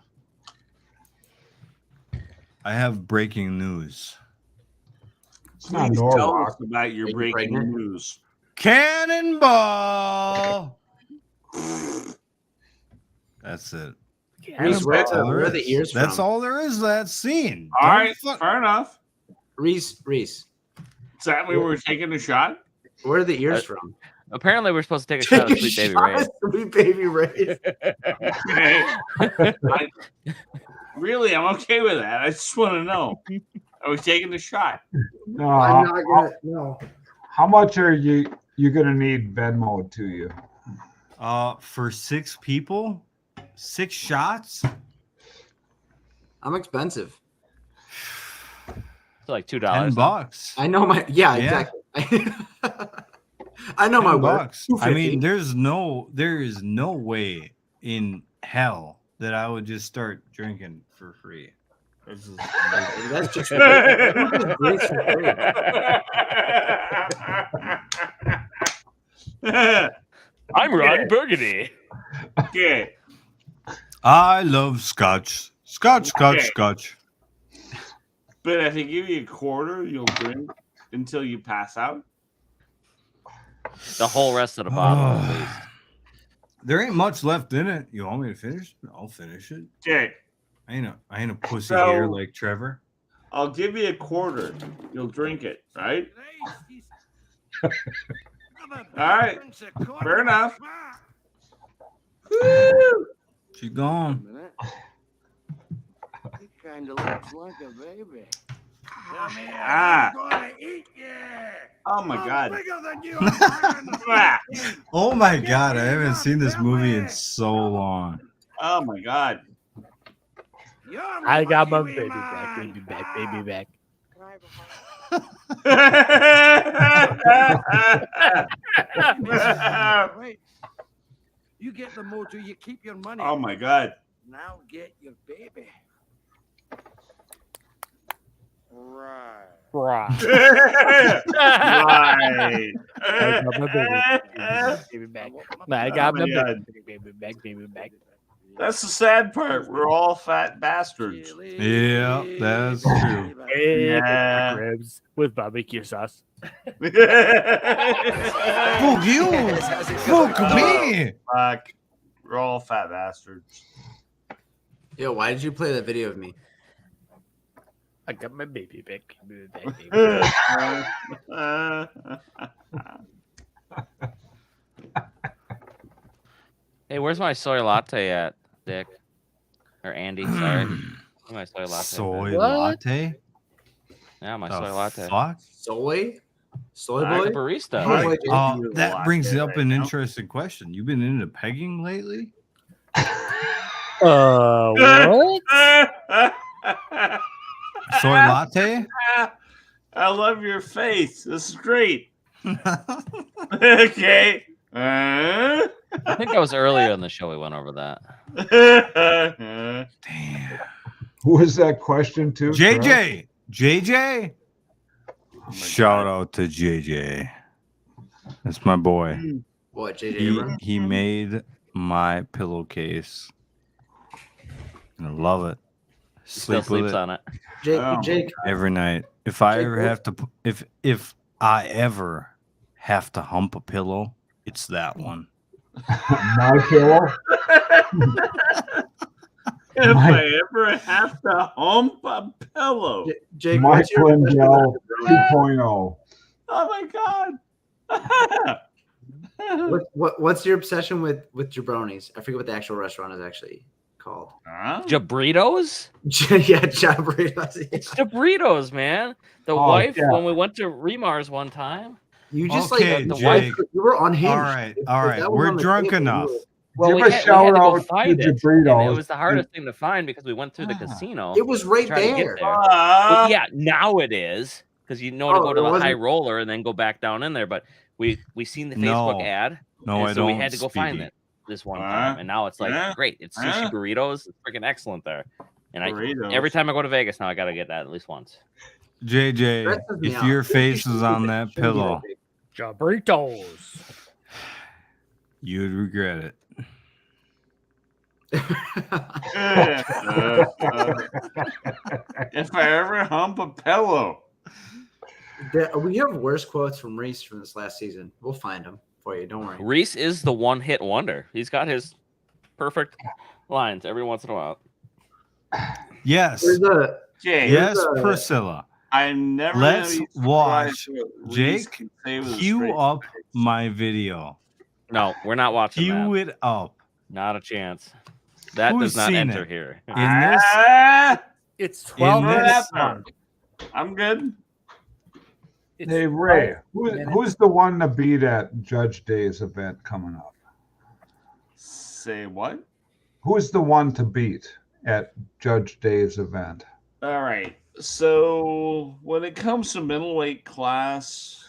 I have breaking news. It's not Please tell Norwalk. us about your breaking news. Cannonball. That's it. Reese, where That's all are there the is. ears That's from? all there is to that scene. All Don't right, fair enough. Reese. Is that we were taking a shot? Where are the ears from? Apparently, we're supposed to take a shot of Sweet Baby Ray. Sweet Baby Ray. Really, I'm okay with that. I just want to know. Are we taking the shot? No, I'm not gonna. No. how much are you gonna need Venmo to you? For 6 people, 6 shots. I'm expensive. It's like $2. $10. I know my. Yeah, exactly. I know my work. $10. I mean, there is no way in hell that I would just start drinking for free. That's just I'm Ron Burgundy. Okay. I love scotch. Scotch. Okay. But if I give you a quarter, you'll drink until you pass out. The whole rest of the bottle, at least. There ain't much left in it. You want me to finish? I'll finish it. Okay. I ain't a pussy So- here like Trevor. I'll give you a quarter. You'll drink it, right? All right. Fair enough. She gone. He kind of looks like a baby. Ah. Oh my God. Oh my god, I haven't seen this movie in so long. Oh my God. I got my baby back. Wait. You get the motor, you keep your money. Oh my God. Now get your baby. Right. Right. Right. I got my baby back. I got my baby back. That's the sad part. We're all fat bastards. Yeah, that's true. Yeah. Ribs with barbecue sauce. Fuck you! Fuck me! Fuck. We're all fat bastards. Yo, why did you play that video of me? I got my baby back. Hey, where's my soy latte at, Dick? Or Andy, sorry. Where's my soy latte? Soy been? latte? Yeah, my The soy latte. fuck? Soy Like boy? a barista. That brings up an interesting question. You been into pegging lately? What? Soy latte? I love your face. This is great. Okay. I think that was earlier in the show we went over that. Damn. Who is that question to? JJ. JJ? Shout out to JJ. That's my boy. What, JJ? He made my pillowcase. And I love it. Still Sleep with sleeps it on it. Jake. every night. If I ever have to, if I ever have to hump a pillow, it's that one. My pillow. If I ever have to hump a pillow. Jake, Mike what's your Lindell 2.0. Oh my God. what's your obsession with jabronis? I forget what the actual restaurant is actually called. Jabritos? Yeah, Jabritos. It's Jabritos, man. The Oh, wife, yeah. when we went to Remar's one time. You just Okay, the Jake. wife. You were unhinged. All right, If all that right. was We're on the drunk table, you enough. were- Well, Give we a had to shout go out find to it. And Jabritos. it was the hardest thing to find because we went through the casino. It was right to try to get there. Well, yeah, now it is because you know to Oh, go to it the high wasn't- roller and then go back down in there. But we seen the No. Facebook ad. No, and I so we don't, had to go find Speedy. it this one time, and now it's like great. It's sushi burritos. It's freaking excellent there. And Burritos. every time I go to Vegas now, I gotta get that at least once. JJ, Stresses me if out. your face is on that pillow, Jabritos. You'd regret it. If I ever hump a pillow. We have worse quotes from Reese from this last season. We'll find them for you. Don't worry. Reese is the one-hit wonder. He's got his perfect lines every once in a while. Yes. Yes, Priscilla. I'm never. Let's watch. Reese Jake, can say with a cue straight up my video. No, we're not watching Cue that. it up. Not a chance. That Who's does not seen enter it? here. In this, It's 12 in minutes this- long. I'm good. Hey Ray, who's the one to beat at Judge Day's event coming up? Say what? Who's the one to beat at Judge Day's event? All right. So when it comes to middleweight class,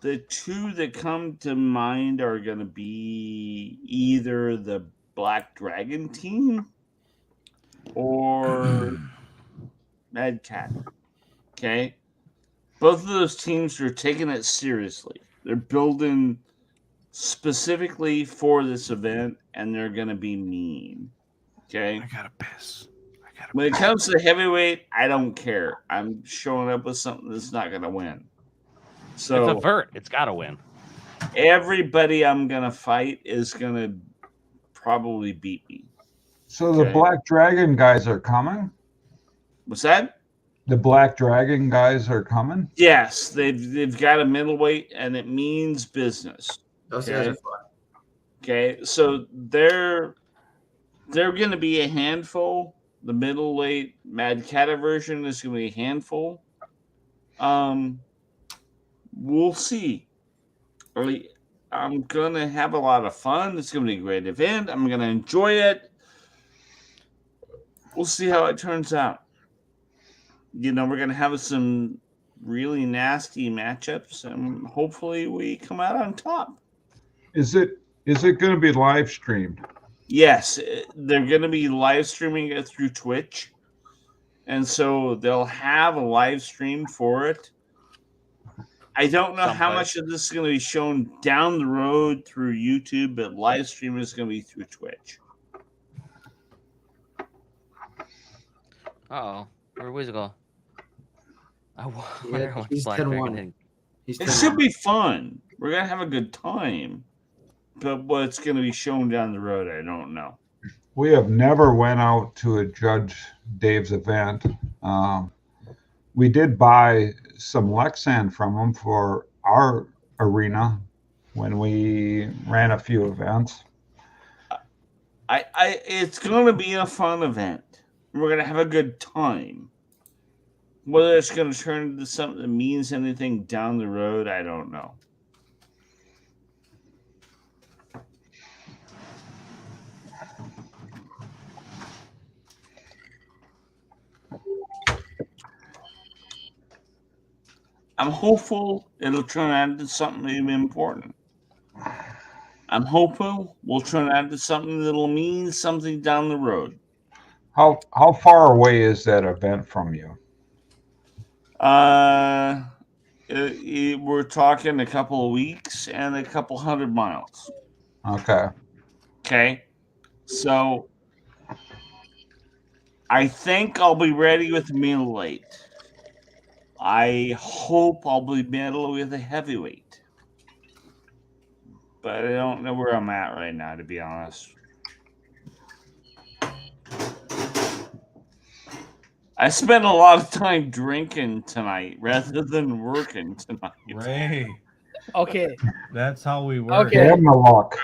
the two that come to mind are going to be either the Black Dragon team or Mad Cat. Okay. Both of those teams are taking it seriously. They're building specifically for this event, and they're going to be mean. Okay. I gotta piss. When it comes to heavyweight, I don't care. I'm showing up with something that's not going to win. So It's a vert. It's got to win. everybody I'm going to fight is going to probably beat me. So the Black Dragon guys are coming? What's that? The Black Dragon guys are coming? Yes, they've got a middleweight, and it means business. Those guys are fun. Okay, so they're going to be a handful. The middleweight Mad Cata version is going to be a handful. We'll see. I'm going to have a lot of fun. It's going to be a great event. I'm going to enjoy it. We'll see how it turns out. You know, we're going to have some really nasty matchups, and hopefully we come out on top. Is it going to be live streamed? Yes, they're going to be live streaming it through Twitch. And so they'll have a live stream for it. I don't know how much of this is going to be shown down the road through YouTube, but live stream is going to be through Twitch. Uh-oh. Where'd Weasel go? I wonder Yeah, how much he's Black 10-1. Dragon did. It should be fun. We're going to have a good time. But what's going to be shown down the road, I don't know. We have never went out to a Judge Dave's event. We did buy some Lexan from him for our arena when we ran a few events. It's going to be a fun event. We're going to have a good time. Whether it's going to turn into something that means anything down the road, I don't know. I'm hopeful it'll turn out into something even important. I'm hopeful we'll turn out into something that'll mean something down the road. How far away is that event from you? We're talking a couple of weeks and a couple 100 miles. Okay. Okay. So I think I'll be ready with middleweight. I hope I'll be ready with a heavyweight. But I don't know where I'm at right now, to be honest. I spent a lot of time drinking tonight rather than working tonight. Ray. Okay. That's how we work. Okay. Damn the luck.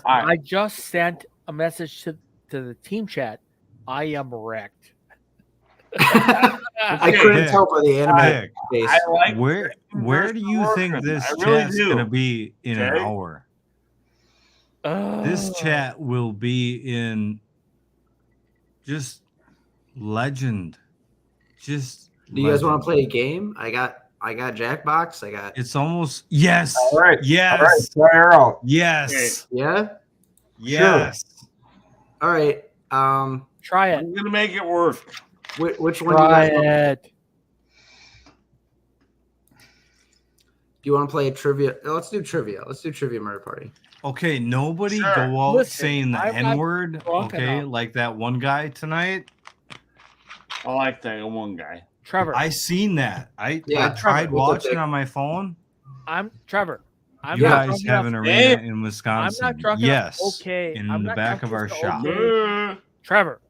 I just sent a message to the team chat. I am wrecked. I couldn't tell by the anime face. I like where do you think this chat's going to be in an hour? This chat will be in just legend. Just Do you guys want to play a game? I got Jackbox. I got. It's almost yes. All right. Yes. All right. Try her out. Yes. Yeah. Yes. Sure. All right. Try it. I'm gonna make it work. Which one? Try do you guys want? it. you want to play a trivia? Let's do trivia. Let's do trivia murder party. Okay, nobody Sure. go out Listen, saying the I'm not N-word, drunk okay, enough. like that one guy tonight. I like that one guy. Trevor. I seen that. I Trevor, tried what's up, watching Dick? on my phone. I'm Trevor. I'm You not guys drunk have enough- an arena in Wisconsin. I'm not drunk yes, enough. Okay. in I'm the not back drunk of our enough shop. to okay. Trevor.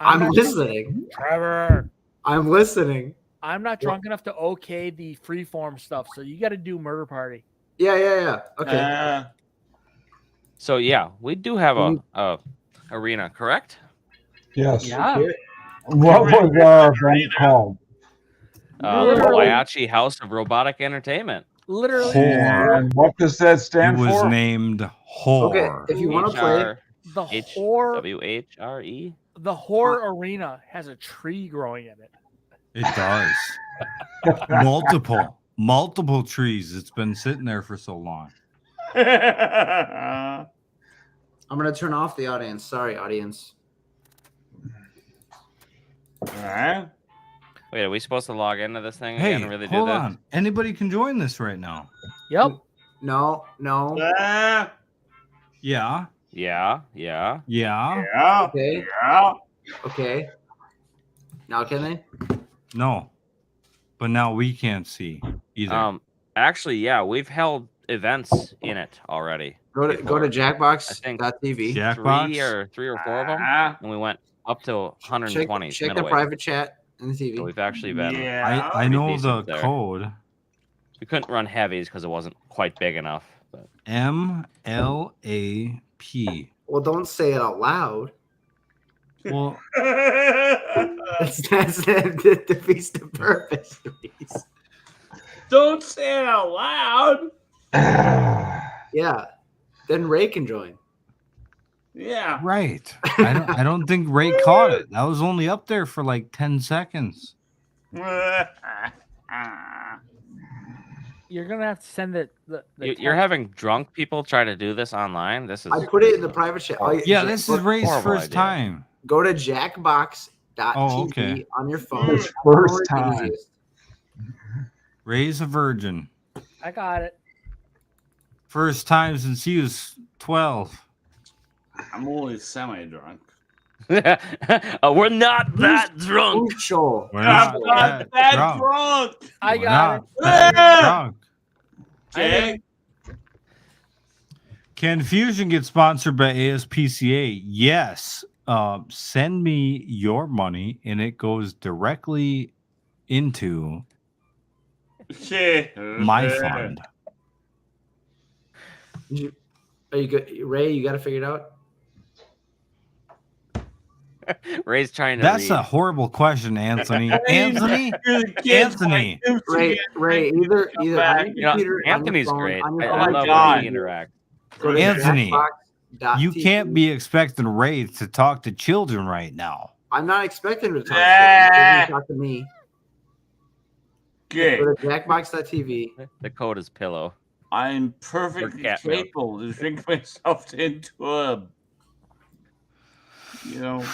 I'm not drunk- listening. Trevor. I'm listening. I'm not drunk enough to okay the freeform stuff, so you got to do murder party. Yeah. Okay. So yeah, we do have a arena, correct? Yes. Yeah. What was our event called? The Whyachi House of Robotic Entertainment. Literally. And what does that stand It was for? named Whore. Okay, if you want to play, The whore, WHRE. the whore arena has a tree growing in it. It does. multiple trees. It's been sitting there for so long. I'm gonna turn off the audience. Sorry, audience. All right. Wait, are we supposed to log into this thing Hey, again and really do hold this? on. Anybody can join this right now. Yep. No. Yeah. Okay. Now can they? No. But now we can't see either. Actually, yeah, we've held events in it already. Go to Jackbox. I think TV. three or four of them, and we went up to 120. Check the private chat in the TV. So we've actually been. I know the there. code. We couldn't run heavies because it wasn't quite big enough. But MLAP. Well, don't say it out loud. Well, that's that defeats the purpose. Don't say it out loud. Yeah, then Ray can join. Yeah. Right. I don't think Ray caught it. That was only up there for like 10 seconds. You're gonna have to send the you're having drunk people try to do this online. This is. I put it in the private chat. Yeah, this is Ray's first time. Go to jackbox.tv okay. on your phone. First time. Easiest. Ray's a virgin. I got it. First time since he was 12. I'm only semi-drunk. We're not that drunk. Show. We're I'm not not that drunk. I We're got not it. that drunk. Okay. Can Fusion get sponsored by ASPCA? Yes. Send me your money and it goes directly into my fund. Are you good, Ray? You got to figure it out. Ray's trying to. That's read. a horrible question, Anthony. Anthony. Ray, either on your computer, Anthony's on your phone, great. on your I phone, love God. when we interact. Go to Anthony, jackbox.tv. you can't be expecting Ray to talk to children right now. I'm not expecting him to talk to you. He's talk to me. Okay. Go to jackbox.tv. The code is pillow. I'm perfectly cat milk. capable to drink myself into a, you know.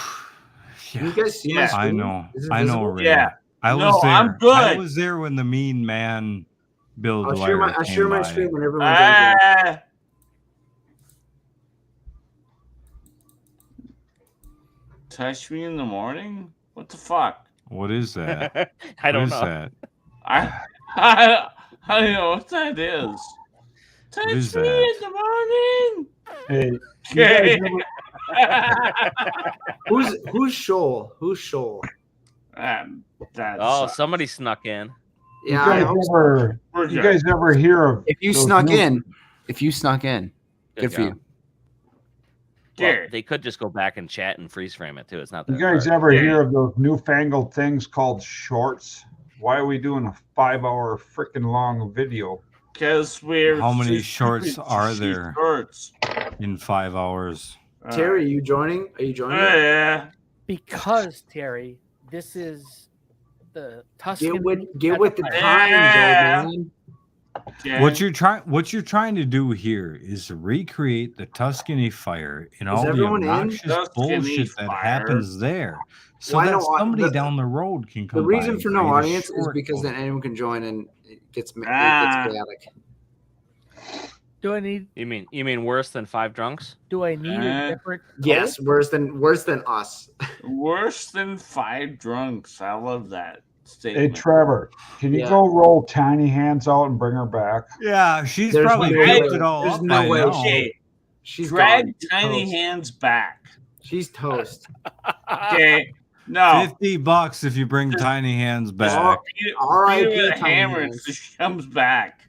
You guys see my I screen? know. Is it I know, visible? Ray. Yeah. I No, was there. I'm good. I was there when the mean man Bill I'll Dwyer share my came by. screen when everyone goes in. Touch me in the morning? What the fuck? What is that? I don't What is know. that? I don't know what that is. Touch is me that? in the morning. Hey, Okay. Who's Shoal? Who's Shoal? That's Oh, somebody snuck in. Yeah, you guys ever hear of if you those snuck new- in, good for job. you. Well, they could just go back and chat and freeze frame it too. It's not that. You guys hard. ever hear of those newfangled things called shorts? Why are we doing a 5-hour freaking long video? Because we're How many just shorts stupid are shit there shorts. in 5 hours? Terry, are you joining? Are you joining? Yeah. Because Terry, this is the Tuscan. Get with the times, old man. Okay. What you're trying to do here is recreate the Tuscany fire and all the everyone in? obnoxious Tuscany bullshit that fire. happens there. So Why that no- somebody the- down the road can come The reason by for and no create a audience is short because film. then anyone can join and it gets Ah. chaotic. Do I need? You mean worse than 5 drunks? Do I need a different? Yes, worse than us. Worse than 5 drunks. I love that Hey, statement. Trevor, can you go roll Tiny Hands out and bring her back? Yeah, she's There's probably no picked way- it all there's up no by way now. she- She's Drag gone. She's Tiny toast. Hands back. She's toast. Okay. No. $50 if you bring Tiny Hands back. Beat R.I.P. her with a Tiny hammer Hands. until she comes back.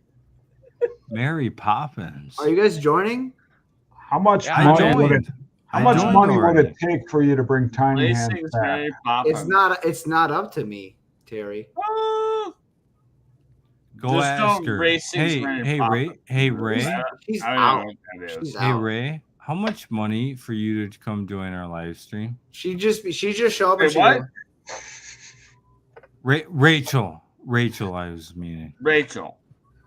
Mary Poppins. Are you guys joining? How much Yeah, I money would it? joined. How I much joined money would already. it take for you to bring Tiny Hands Racing's back? Mary Poppins. It's not up to me, Terry. Go Just ask don't her. racing's Hey, Mary hey, Poppins. Ray. Hey, Ray. She's I don't out. know what that is. She's Hey, out. Ray. How much money for you to come join our live stream? She just show up. Wait, and she what? go, Rachel. Rachel, I was meaning. Rachel.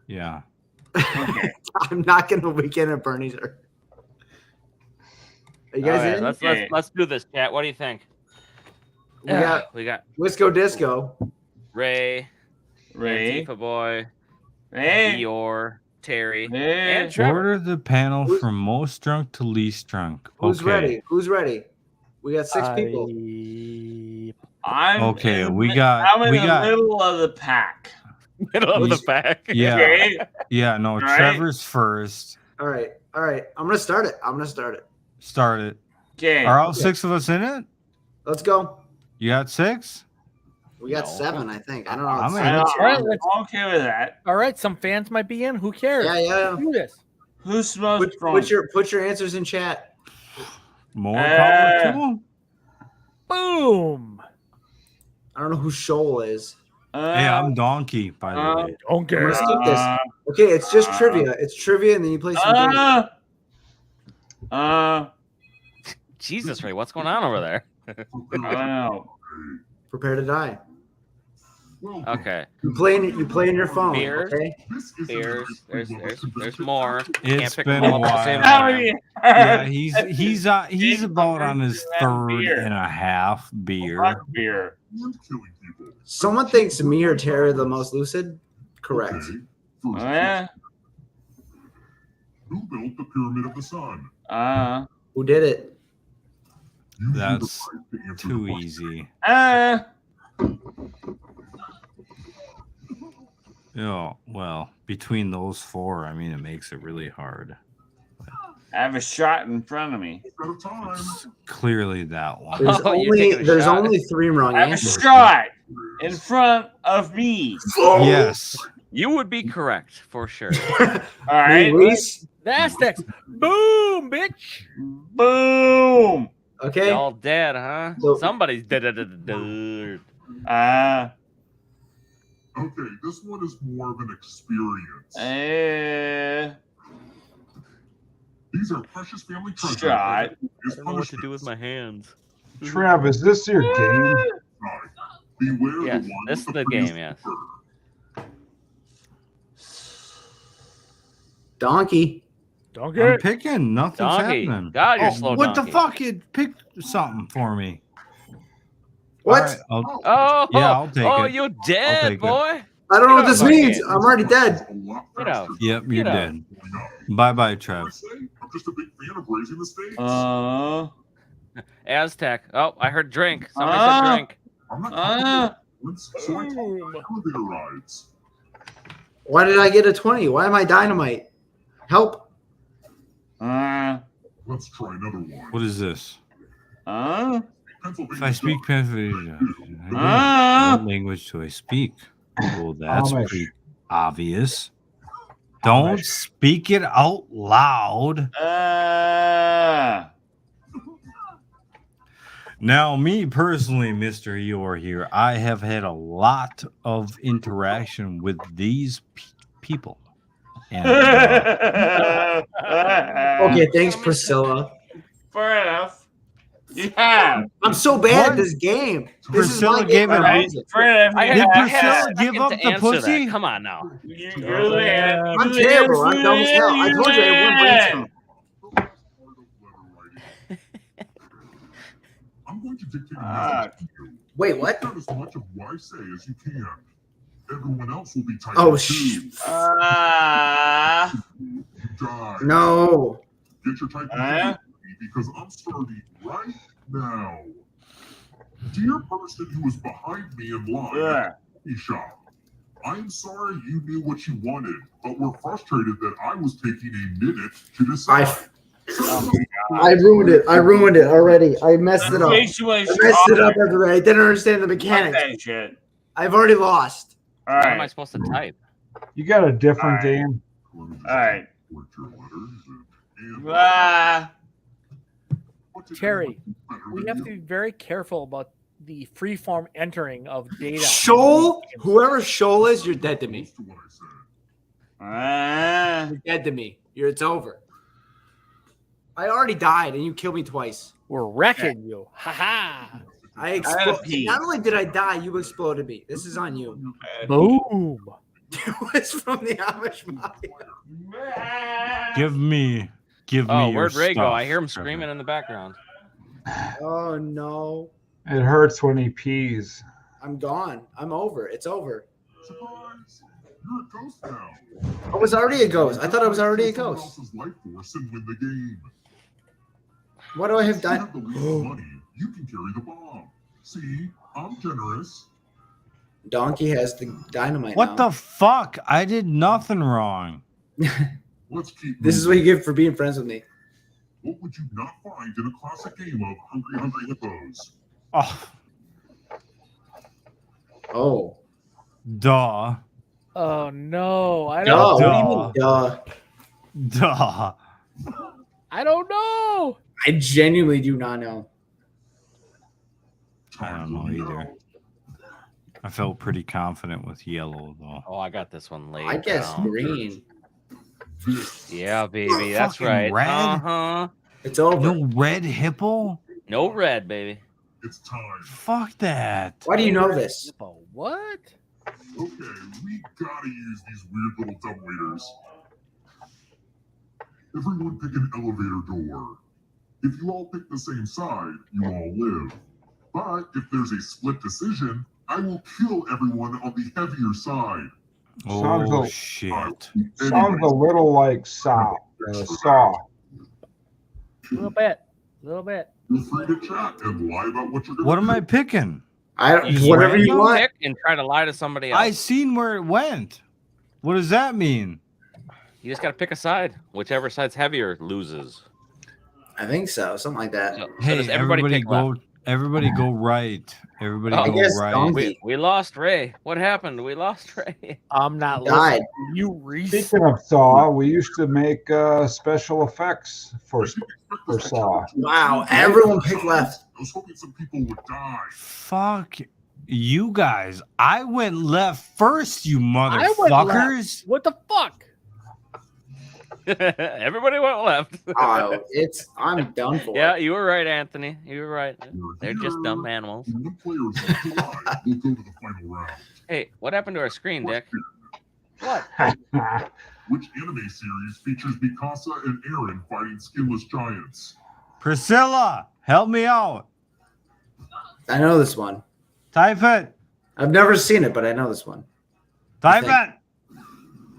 Yeah. Okay. I'm not gonna weekend at Bernie's. Are you guys Okay, in? let's do this, chat. What do you think? We got we got Wisco Disco. Ray, Ray. Antifa Boy, Ray. Eeyore, Terry, Ray. and Trevor. Order the panel from most drunk to least drunk. Who's Okay. ready? Who's ready? We got 6 people. I'm Okay, in, we got- I'm in we the got- middle of the pack. Middle of the pack. Yeah. Okay. Yeah, no, Right. Trevor's first. All right. I'm gonna start it. Start it. Okay. Are all 6 of us in it? Let's go. You got 6? We got 7, I think. I don't know. I'm in. I'm right, let's- okay with that. All right, some fans might be in. Who cares? Yeah. Let's do this. Who's most drunk? Put your answers in chat. More power to 'em. Boom. I don't know who Shoal is. Hey, I'm Donkey, by the way. I'm gonna skip this. Okay, it's just trivia. It's trivia, and then you play some games. Jesus, Ray, what's going on over there? I don't know. Prepare to die. Okay. You play in your phone. Beers. Okay. Beers. There's more. It's Can't pick been them a up at the same while. time. Yeah, he's about on his third beer. and a half beer. Fuck beer. Someone thinks me or Terry are the most lucid. Correct. Yeah. Who built the Pyramid of the Sun? Who did it? That's too easy. Oh, well, between those 4, I mean, it makes it really hard. I have a shot in front of me. It's clearly that one. There's only 3 wrong I have a answers. shot in front of me. Yes. You would be correct for sure. All right. Reese. The Aztecs. Boom, bitch. Boom. Okay. Y'all dead, huh? Somebody's dead. Okay, this one is more of an experience. These are precious family treasures. Shot. I don't know what to do with my hands. Trev, is this your game? Beware Yes, the one this is with the prettiest game, yes. fur. Donkey. Donkey. I'm picking. Nothing's Donkey. happening. God, you're slow, What Donkey. the fuck? You picked something for me. What? All right, I'll- Oh, yeah, I'll take oh, it. you I'll dead, take it. boy. I don't know what Get this out, means. Donkey. I'm already dead. Get out. Yep, you're Get out. dead. Bye-bye, Trev. I'm just a big fan of raising the stakes. Aztec. Oh, I heard drink. Somebody said drink. I'm not so I talk elevator rides. Why did I get a 20? Why am I dynamite? Help. Let's try another one. What is this? Pennsylvania If I speak Pennsylvania, what language do I speak? Well, that's Amish. pretty obvious. Don't speak it out loud. Now, me personally, Mr. Eeyore here, I have had a lot of interaction with these people. And, Okay, thanks, Priscilla. Fair enough. You have. I'm so bad at this game. This Priscilla is my gave game. it I up. lose it. Fair enough. I Did had Priscilla a give second up to the answer pussy? that. Come on now. You're the man. I'm terrible. I'm dumb as hell. I told you I had one brainstorm. I'm going to dictate a message to you. Wait, what? Get as much of what I say as you can. Everyone else will be typing Oh, too. You die. No. Get your typing ready because I'm starting right now. Dear person who was behind me in line at the coffee shop, I'm sorry you knew what you wanted, but were frustrated that I was taking a minute to decide. I ruined it. I ruined it already. I messed it up. I messed it up everywhere. I didn't understand the mechanics. I've already lost. All right. What am I supposed to type? You got a different game. All right. Terry, we have to be very careful about the freeform entering of data. Shoal? Whoever Shoal is, you're dead to me. You're dead to me. It's over. I already died, and you killed me twice. We're wrecking you. Ha ha. I exploded. Not only did I die, you exploded me. This is on you. Boom. It was from the Amish Mafia. Give me Oh, your where'd Ray go? stuff, I hear him Trevor. screaming in the background. Oh no. It hurts when he pees. I'm gone. I'm over. It's over. Surprise! You're a ghost now. I was already a ghost. I thought I was already a Someone ghost. else's life force and win the game. What do I have If you have done? the least money, you can carry the bomb. See, I'm generous. Donkey has the dynamite What now. the fuck? I did nothing wrong. Let's keep This is what you get for being friends with me. What would you not find in a classic game of Hungry Hungry Hippos? Oh, Oh. duh. Oh no. I Duh. don't What do you mean, duh? Duh. I don't know. I genuinely do not know. I don't know either. I felt pretty confident with yellow though. Oh, I got this one late. I guess green. Yeah, baby, that's Fucking right. red? Uh-huh. It's over. No red hippo? No red, baby. It's time. Fuck that. Why do you know this? What? Okay, we gotta use these weird little dumbwaiters. Everyone pick an elevator door. If you all pick the same side, you all live. But if there's a split decision, I will kill everyone on the heavier side. Sounds Oh a- shit. Sounds a little like Saw. Saw. A little bit. A little bit. Feel free to chat and lie about what you're going What to am do. I picking? Whatever you want. Pick and try to lie to somebody else. I seen where it went. What does that mean? You just got to pick a side. Whichever side's heavier loses. I think so. Something like that. So Hey, does everybody pick go. left? Everybody go right. Everybody Oh, I go guess right. donkey. We lost Ray. What happened? We lost Ray. I'm not Died. listening to you, Reese. Speaking of Saw, we used to make special effects for Saw. Wow. Everyone picked left. I was hoping some people would die. Fuck you guys. I went left first, you I went left. motherfuckers. What the fuck? Everybody went left. Oh, I'm done for. Yeah, you were right, Anthony. You were right. You're They're just here. dumb animals. When one player is left alive, we'll go to the final round. Hey, what happened to our screen, Dick? What? Which anime series features Mikasa and Eren fighting skinless giants? Priscilla, help me out. I know this one. Type it. I've never seen it, but I know this one. Type it.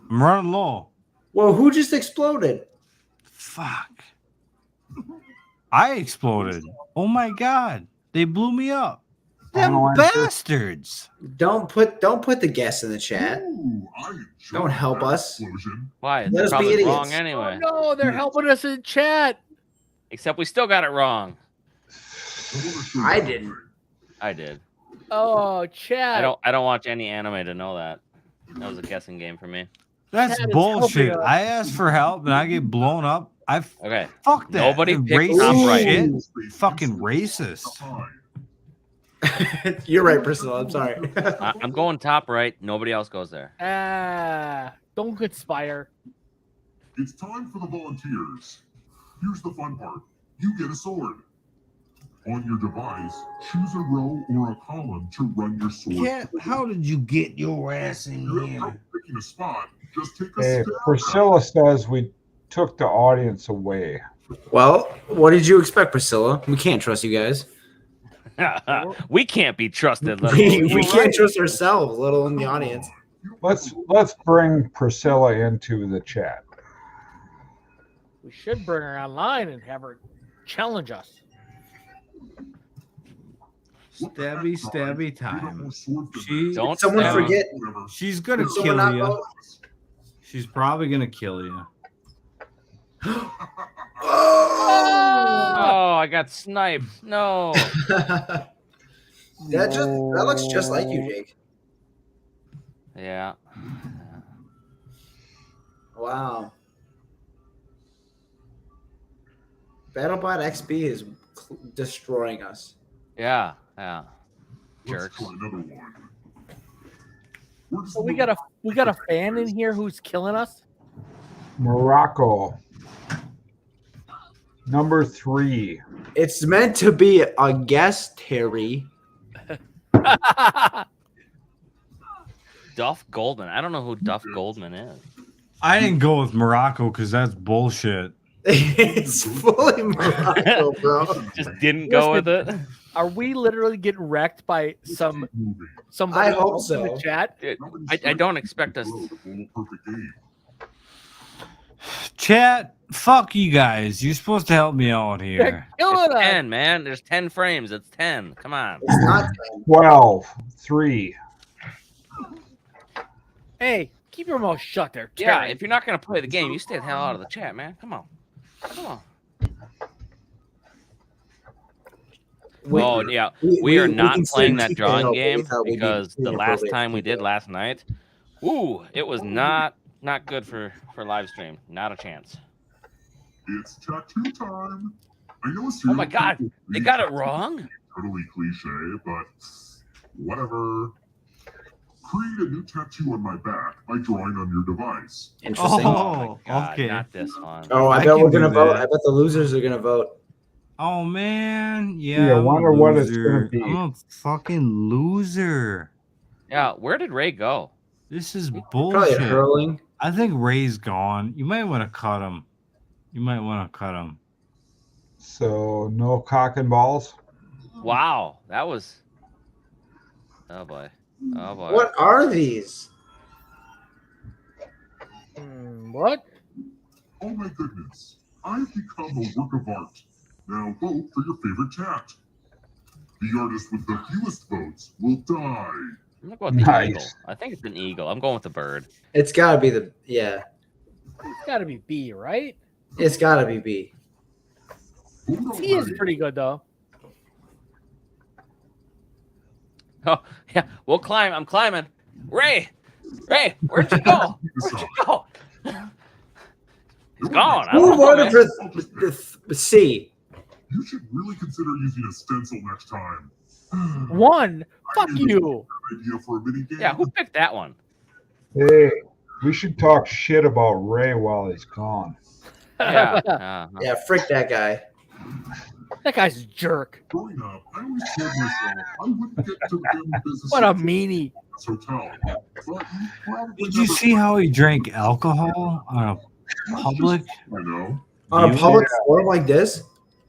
I'm running low. Whoa, who just exploded? Fuck. I exploded. Oh my god. They blew me up. Them bastards. Don't put the guess in the chat. Ooh, I Don't help us. explosion. Why? Let It's us be probably idiots. wrong anyway. Oh, no, they're helping us in chat. Except we still got it wrong. I didn't. I did. Oh, chat. I don't watch any anime to know that. That was a guessing game for me. That's Chat is bullshit. helping us. I asked for help and I get blown up. Okay. Fuck that. Nobody They're picked racist top right. shit. Fucking racist. You're right, Priscilla. I'm sorry. I'm going top right. Nobody else goes there. Don't conspire. It's time for the volunteers. Here's the fun part. You get a sword. On your device, choose a row or a column to run your sword. Yeah, how did you get your ass in You're here? not picking a spot. Just take a Hey, step. Priscilla says we took the audience away. Well, what did you expect, Priscilla? We can't trust you guys. We can't be trusted. Let We, alone we you. can't trust ourselves, let alone the audience. Let's bring Priscilla into the chat. We should bring her online and have her challenge us. Stabby time. Don't Someone stab. forget. She's gonna Did someone not kill you. vote? She's probably gonna kill you. Oh, I got sniped. No. That looks just like you, Jake. Yeah. Wow. BattleBot XP is destroying us. Yeah. Yeah. Jerks. So we got a fan in here who's killing us. Morocco. Number 3. It's meant to be a guest, Terry. Duff Goldman. I don't know who Duff Goldman is. I didn't go with Morocco because that's bullshit. It's fully Morocco, bro. Just didn't go with it. Are we literally getting wrecked by somebody I hope else in the so. chat? I don't expect us. Chat, fuck you guys. You're supposed to help me out here. It's 10, man. There's 10 frames. It's 10. Come on. It's not 12. 3. Hey, keep your mouth shut there. Yeah, Terry. if you're not gonna play the game, you stay the hell out of the chat, man. Come on. Come on. We are not playing that drawing game because the last time we did last night, it was not good for live stream. Not a chance. It's tattoo time. I know it's Oh my god, they got it wrong. Totally cliche, but whatever. Create a new tattoo on my back by drawing on your device. Interesting. Oh, God, okay. not this one. Oh, I bet we're gonna vote. I bet the losers are gonna vote. Oh man, Yeah, yeah. I wonder what it's gonna be. I'm a fucking loser. Yeah, where did Ray go? This is Probably bullshit. hurling. I think Ray's gone. You might want to cut him. So no cock and balls. Wow, that was. Oh boy. Oh boy. What are these? What? Oh my goodness. I've become a work of art. Now vote for your favorite tat. The artist with the fewest votes will die. I'm gonna go with the Nice. eagle. I think it's an eagle. I'm going with the bird. It's gotta be the yeah. It's got to be B, right? It's gotta be B. C is pretty good though. Oh yeah, we'll climb. I'm climbing. Ray, where'd you go? Where'd you go? He's gone. I Who don't know, voted man. for the C? You should really consider using a stencil next time. One. Fuck you. Idea for a mini game. Yeah, who picked that one? Hey, we should talk shit about Ray while he's gone. Yeah. Yeah, frick that guy. That guy's a jerk. Growing up, I always told myself I wouldn't get to the family business. What a meanie. Hotel. But Did you see how he drank alcohol on a public? I know. On a public forum like this?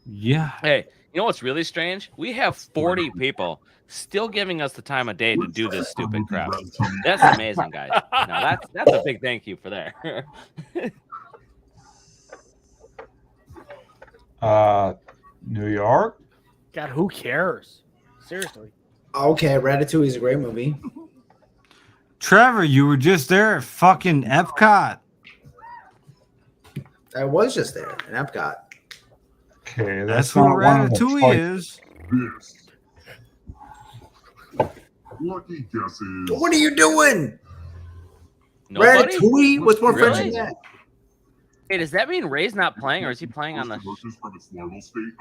Yeah. Hey, you know what's really strange? We have 40 people still giving us the time of day to do this stupid crap. That's amazing, guys. Now that's a big thank you for that. New York. God, who cares? Seriously. Okay, Ratatouille is a great movie. Trevor, you were just there at fucking Epcot. I was just there in Epcot. Okay, That's not what one of the Ratatouille choices. is. Lucky guesses. What are you doing? Nobody? Ratatouille? What's more French Really? than that? Hey, does that mean Ray's not playing, or is he playing on the?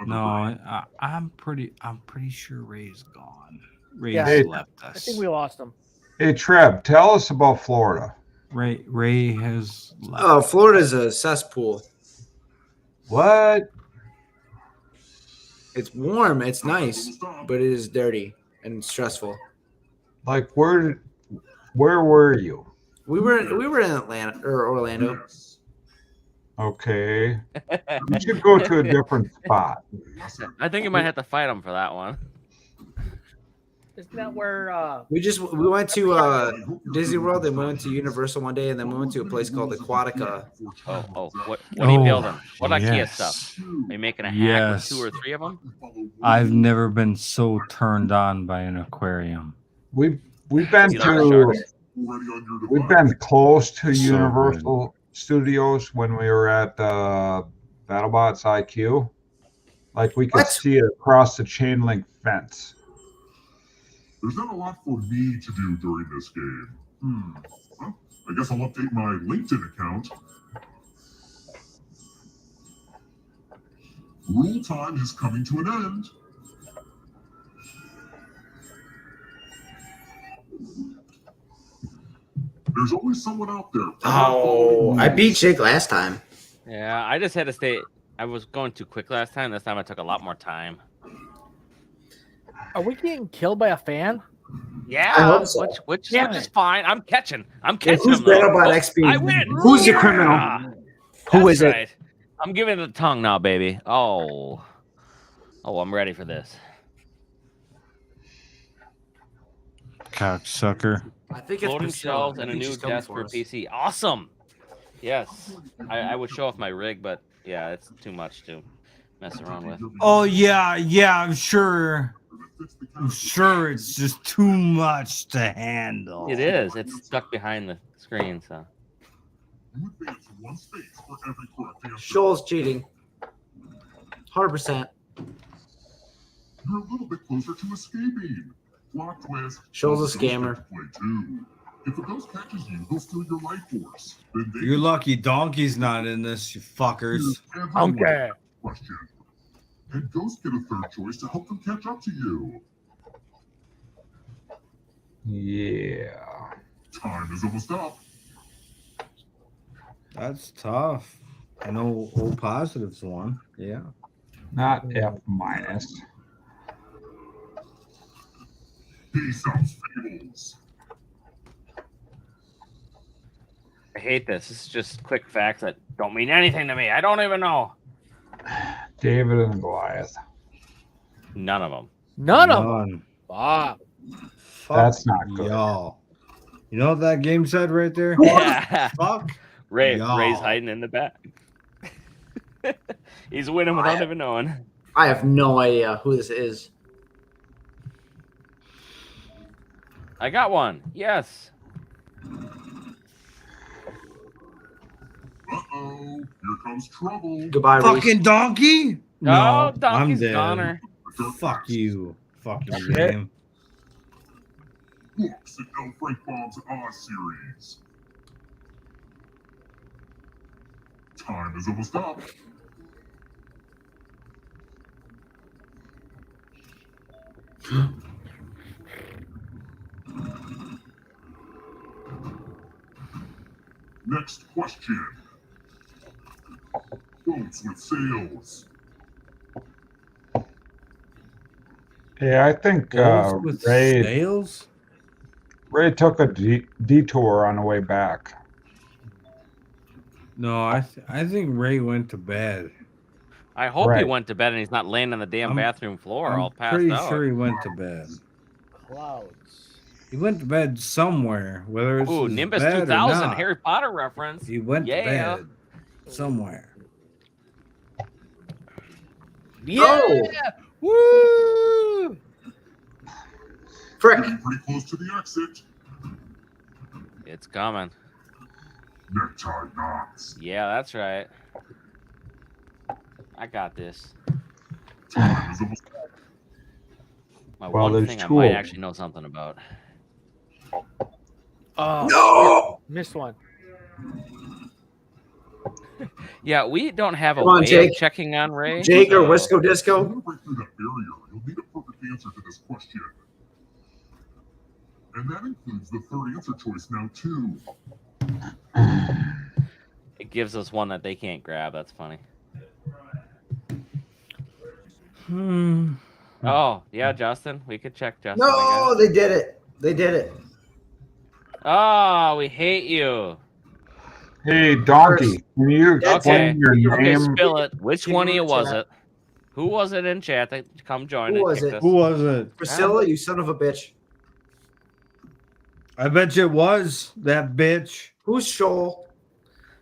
No, I'm pretty sure Ray's gone. Ray's Yeah, left I us. think we lost him. Hey, Trev, tell us about Florida. Ray has left. Oh, Florida's a cesspool. What? It's warm, it's nice, but it is dirty and stressful. Like where were you? We were in Atlanta or Orlando. Okay. You should go to a different spot. I think you might have to fight him for that one. Isn't that where? We went to Disney World, then we went to Universal one day, and then we went to a place called Aquatica. What are you building? What IKEA yes. stuff? Are you making a hack Yes. with 2 or 3 of them? I've never been so turned on by an aquarium. We've been You like sharks? we've been close to So Universal Studios when we were at BattleBots IQ. Like we could see it across the chain link fence. There's not a lot for me to do during this game. Well, I guess I'll update my LinkedIn account. Rule time is coming to an end. There's always someone out there. Oh, I beat Jake last time. Yeah, I just had to stay. I was going too quick last time. This time I took a lot more time. Are we getting killed by a fan? Yeah, which is fine. I'm catching. Who's them, though. BattleBot XP? I win. Who's the criminal? Who is it? Right. I'm giving it the tongue now, baby. Oh, I'm ready for this. Cocksucker. I think it's Loading Priscilla. shelves I and a think new she's coming desk for for us. PC. Awesome. Yes, I would show off my rig, but yeah, it's too much to mess around with. Oh yeah, I'm sure. I'm sure it's just too much to handle. It is. It's stuck behind the screen, so. Shoals cheating. 100%. You're a little bit closer to escaping. Plot twist. Shoals a scammer. If a ghost catches you, they'll steal your life force. Then they You're lucky Donkey's not in this, you fuckers. Okay. Question. And ghosts get a third choice to help them catch up to you. Yeah. Time is almost up. That's tough. I know O positive's one. Yeah. Not F minus. Peace out, fables. I hate this. This is just quick facts that don't mean anything to me. I don't even know. David and Goliath. None of them. None of them. Wow. That's not good. Y'all. You know what that game said right there? Yeah. Fuck. Ray's y'all. hiding in the back. He's winning without even knowing. I have no idea who this is. I got one. Yes. Uh-oh. Here comes trouble. Goodbye, Reese. Fucking Donkey? No, I'm Donkey's dead. goner. Fuck you. Fucking game. Books and L. Frank Bomb's Oz series. Time is almost up. Next question. Boats with sails. Yeah, I think Boats with Ray sails? Ray took a detour on the way back. No, I think Ray went to bed. I hope he Right. went to bed and he's not laying on the damn bathroom floor all I'm passed pretty out. sure he went to bed. Clouds. He went to bed somewhere, whether it's Ooh, his Nimbus bed or 2000 not. Harry Potter reference. He went to Yeah. bed somewhere. Yeah. Woo! Frick. Getting pretty close to the exit. It's coming. Necktie knots. Yeah, that's right. I got this. Time is almost up. My Well, one there's thing I two might of them. actually know something about. Oh, No! missed one. Yeah, we don't have a Come on, way Jake. of checking on Ray. Jake or so- Wisco Disco? To break through that barrier, you'll need a perfect answer to this question. And that includes the third answer choice now, too. It gives us one that they can't grab. That's funny. Oh, yeah, Justin. We could check Justin. No, I guess. they did it. They did it. Oh, we hate you. Hey, Donkey, can you Okay, explain your okay, name? spill it. Which one of you was it? Who was it in chat that come join? Who was it? Who was it? Priscilla, you son of a bitch. I bet you it was that bitch. Who's Shoal?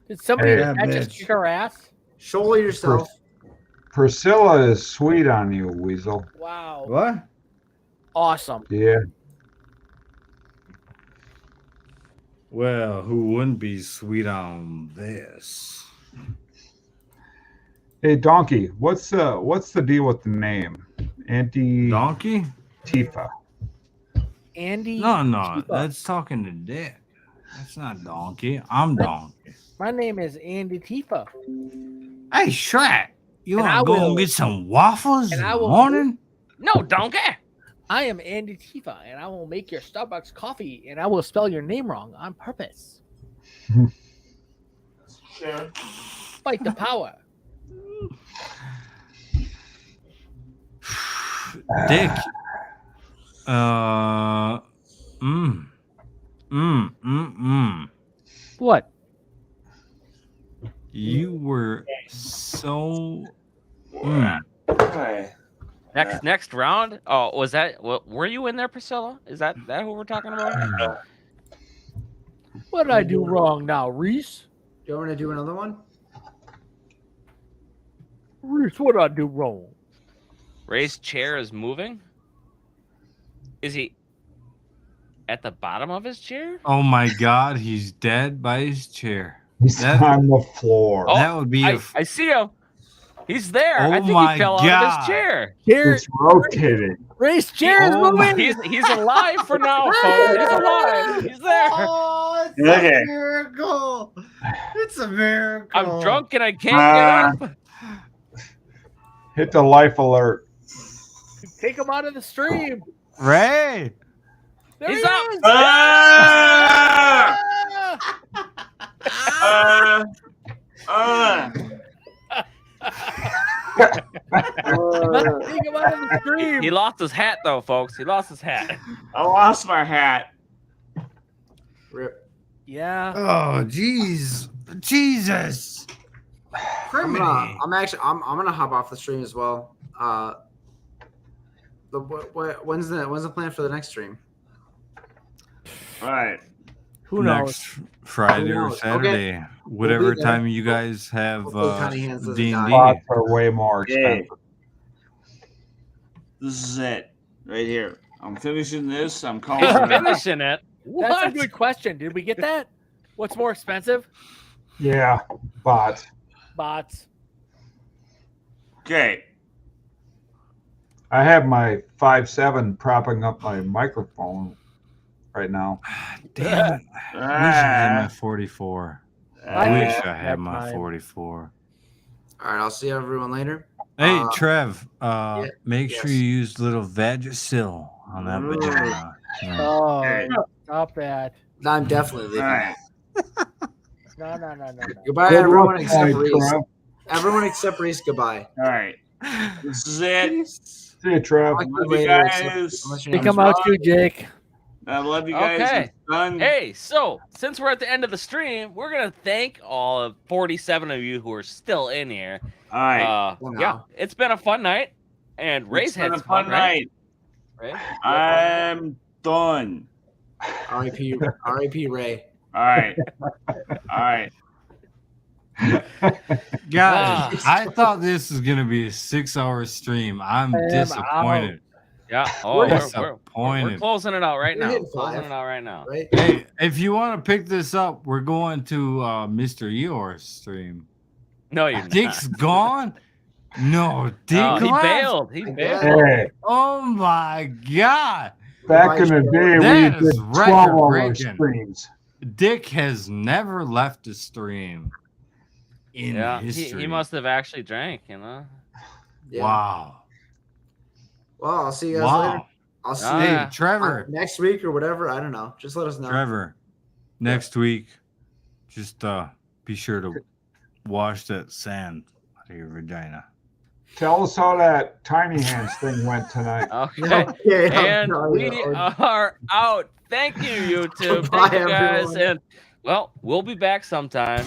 Did somebody Hey, catch bitch. us kick our ass? Shoal yourself. Priscilla is sweet on you, Weasel. Wow. What? Awesome. Yeah. Well, who wouldn't be sweet on this? Hey, Donkey, what's the deal with the name? Auntie Donkey? Tifa. Andy. No, Tifa. that's talking to Dick. That's not Donkey. I'm Donkey. My name is Andy Tifa. Hey, Shrek, you And I want to go will- and get some waffles in and I the will- morning? No, Donkey. I am Andy Tifa, and I will make your Starbucks coffee, and I will spell your name wrong on purpose. Sure. Fight the power. Dick. What? You were so. Hi. Next round. Oh, was that? Were you in there, Priscilla? Is that who we're talking about? What did I do wrong now, Reese? Do you want to do another one? Reese, what did I do wrong? Ray's chair is moving. Is he at the bottom of his chair? Oh my God, he's dead by his chair. He's on the floor. Oh, That would be I see him. He's there. I Oh think my he fell out of God. his chair. It's rotating. Ray's chair is moving. He's alive for now, folks. He's alive. He's there. Oh, it's Okay. a miracle. It's a miracle. I'm drunk and I can't get up. Hit the life alert. Take him out of the stream. Ray. There He's he up. is. Take him out of the stream. He lost his hat, though, folks. He lost his hat. I lost my hat. Rip. Yeah. Oh, jeez. Jesus. I'm gonna hop off the stream as well. When's the plan for the next stream? All right. Who knows? Next Friday Who or knows? Saturday, Okay. whatever We'll be there. time you guys have Hopefully Tiny Hands doesn't D&D. die. Spots are way more Okay. expensive. This is it right here. I'm finishing this. I'm calling He's it. finishing it. That's a What? good question. Did we get that? What's more expensive? Yeah, bots. Bots. Okay. I have my 5.7 propping up my microphone right now. Damn it. I wish I had my 44. I wish I had That my time. 44. All right, I'll see everyone later. Hey, Trev, yeah, make sure yes. you use little Vagisil on that vagina. Yeah. Oh, Okay. stop that. I'm definitely leaving. All right. No. Goodbye, Good everyone luck, except Reese. Trev. Everyone except Reese, goodbye. All right. This is it. See you, Trev. I'll Love see you later, guys. unless your Take name is him out Rob. too, Jake. I love you guys. Okay. It's done. Hey, so since we're at the end of the stream, we're gonna thank all of 47 of you who are still in here. All right. Yeah, it's been a fun night, and Ray's It's been had a some fun fun, right? night. Ray? I'm done. R.I.P. Ray. All right. All right. Guys, I thought this was going to be a 6-hour stream. I'm disappointed. Yeah. Oh, we're closing it out right We're now. hitting Closing 5. it out right now. Right? Hey, if you want to pick this up, we're going to Mr. Eeyore's stream. No, you're Dick's not. gone? No, Dick No, he left? bailed. He bailed. Hey, Oh my God. back in the day, That we is did 12-hour record-breaking. streams. Dick has never left a stream in Yeah, history. he must have actually drank, you know. Yeah. Wow. Well, I'll see you guys later. Wow. I'll see Ah, you Hey, Trevor. next week or whatever. I don't know. Just let us know. Trevor, next week, just be sure to wash that sand out of your vagina. Tell us how that Tiny Hands thing went tonight. Okay. Okay, And I'll- we are out. Thank you, YouTube. Goodbye, Thank you guys. everyone. And well, we'll be back sometime.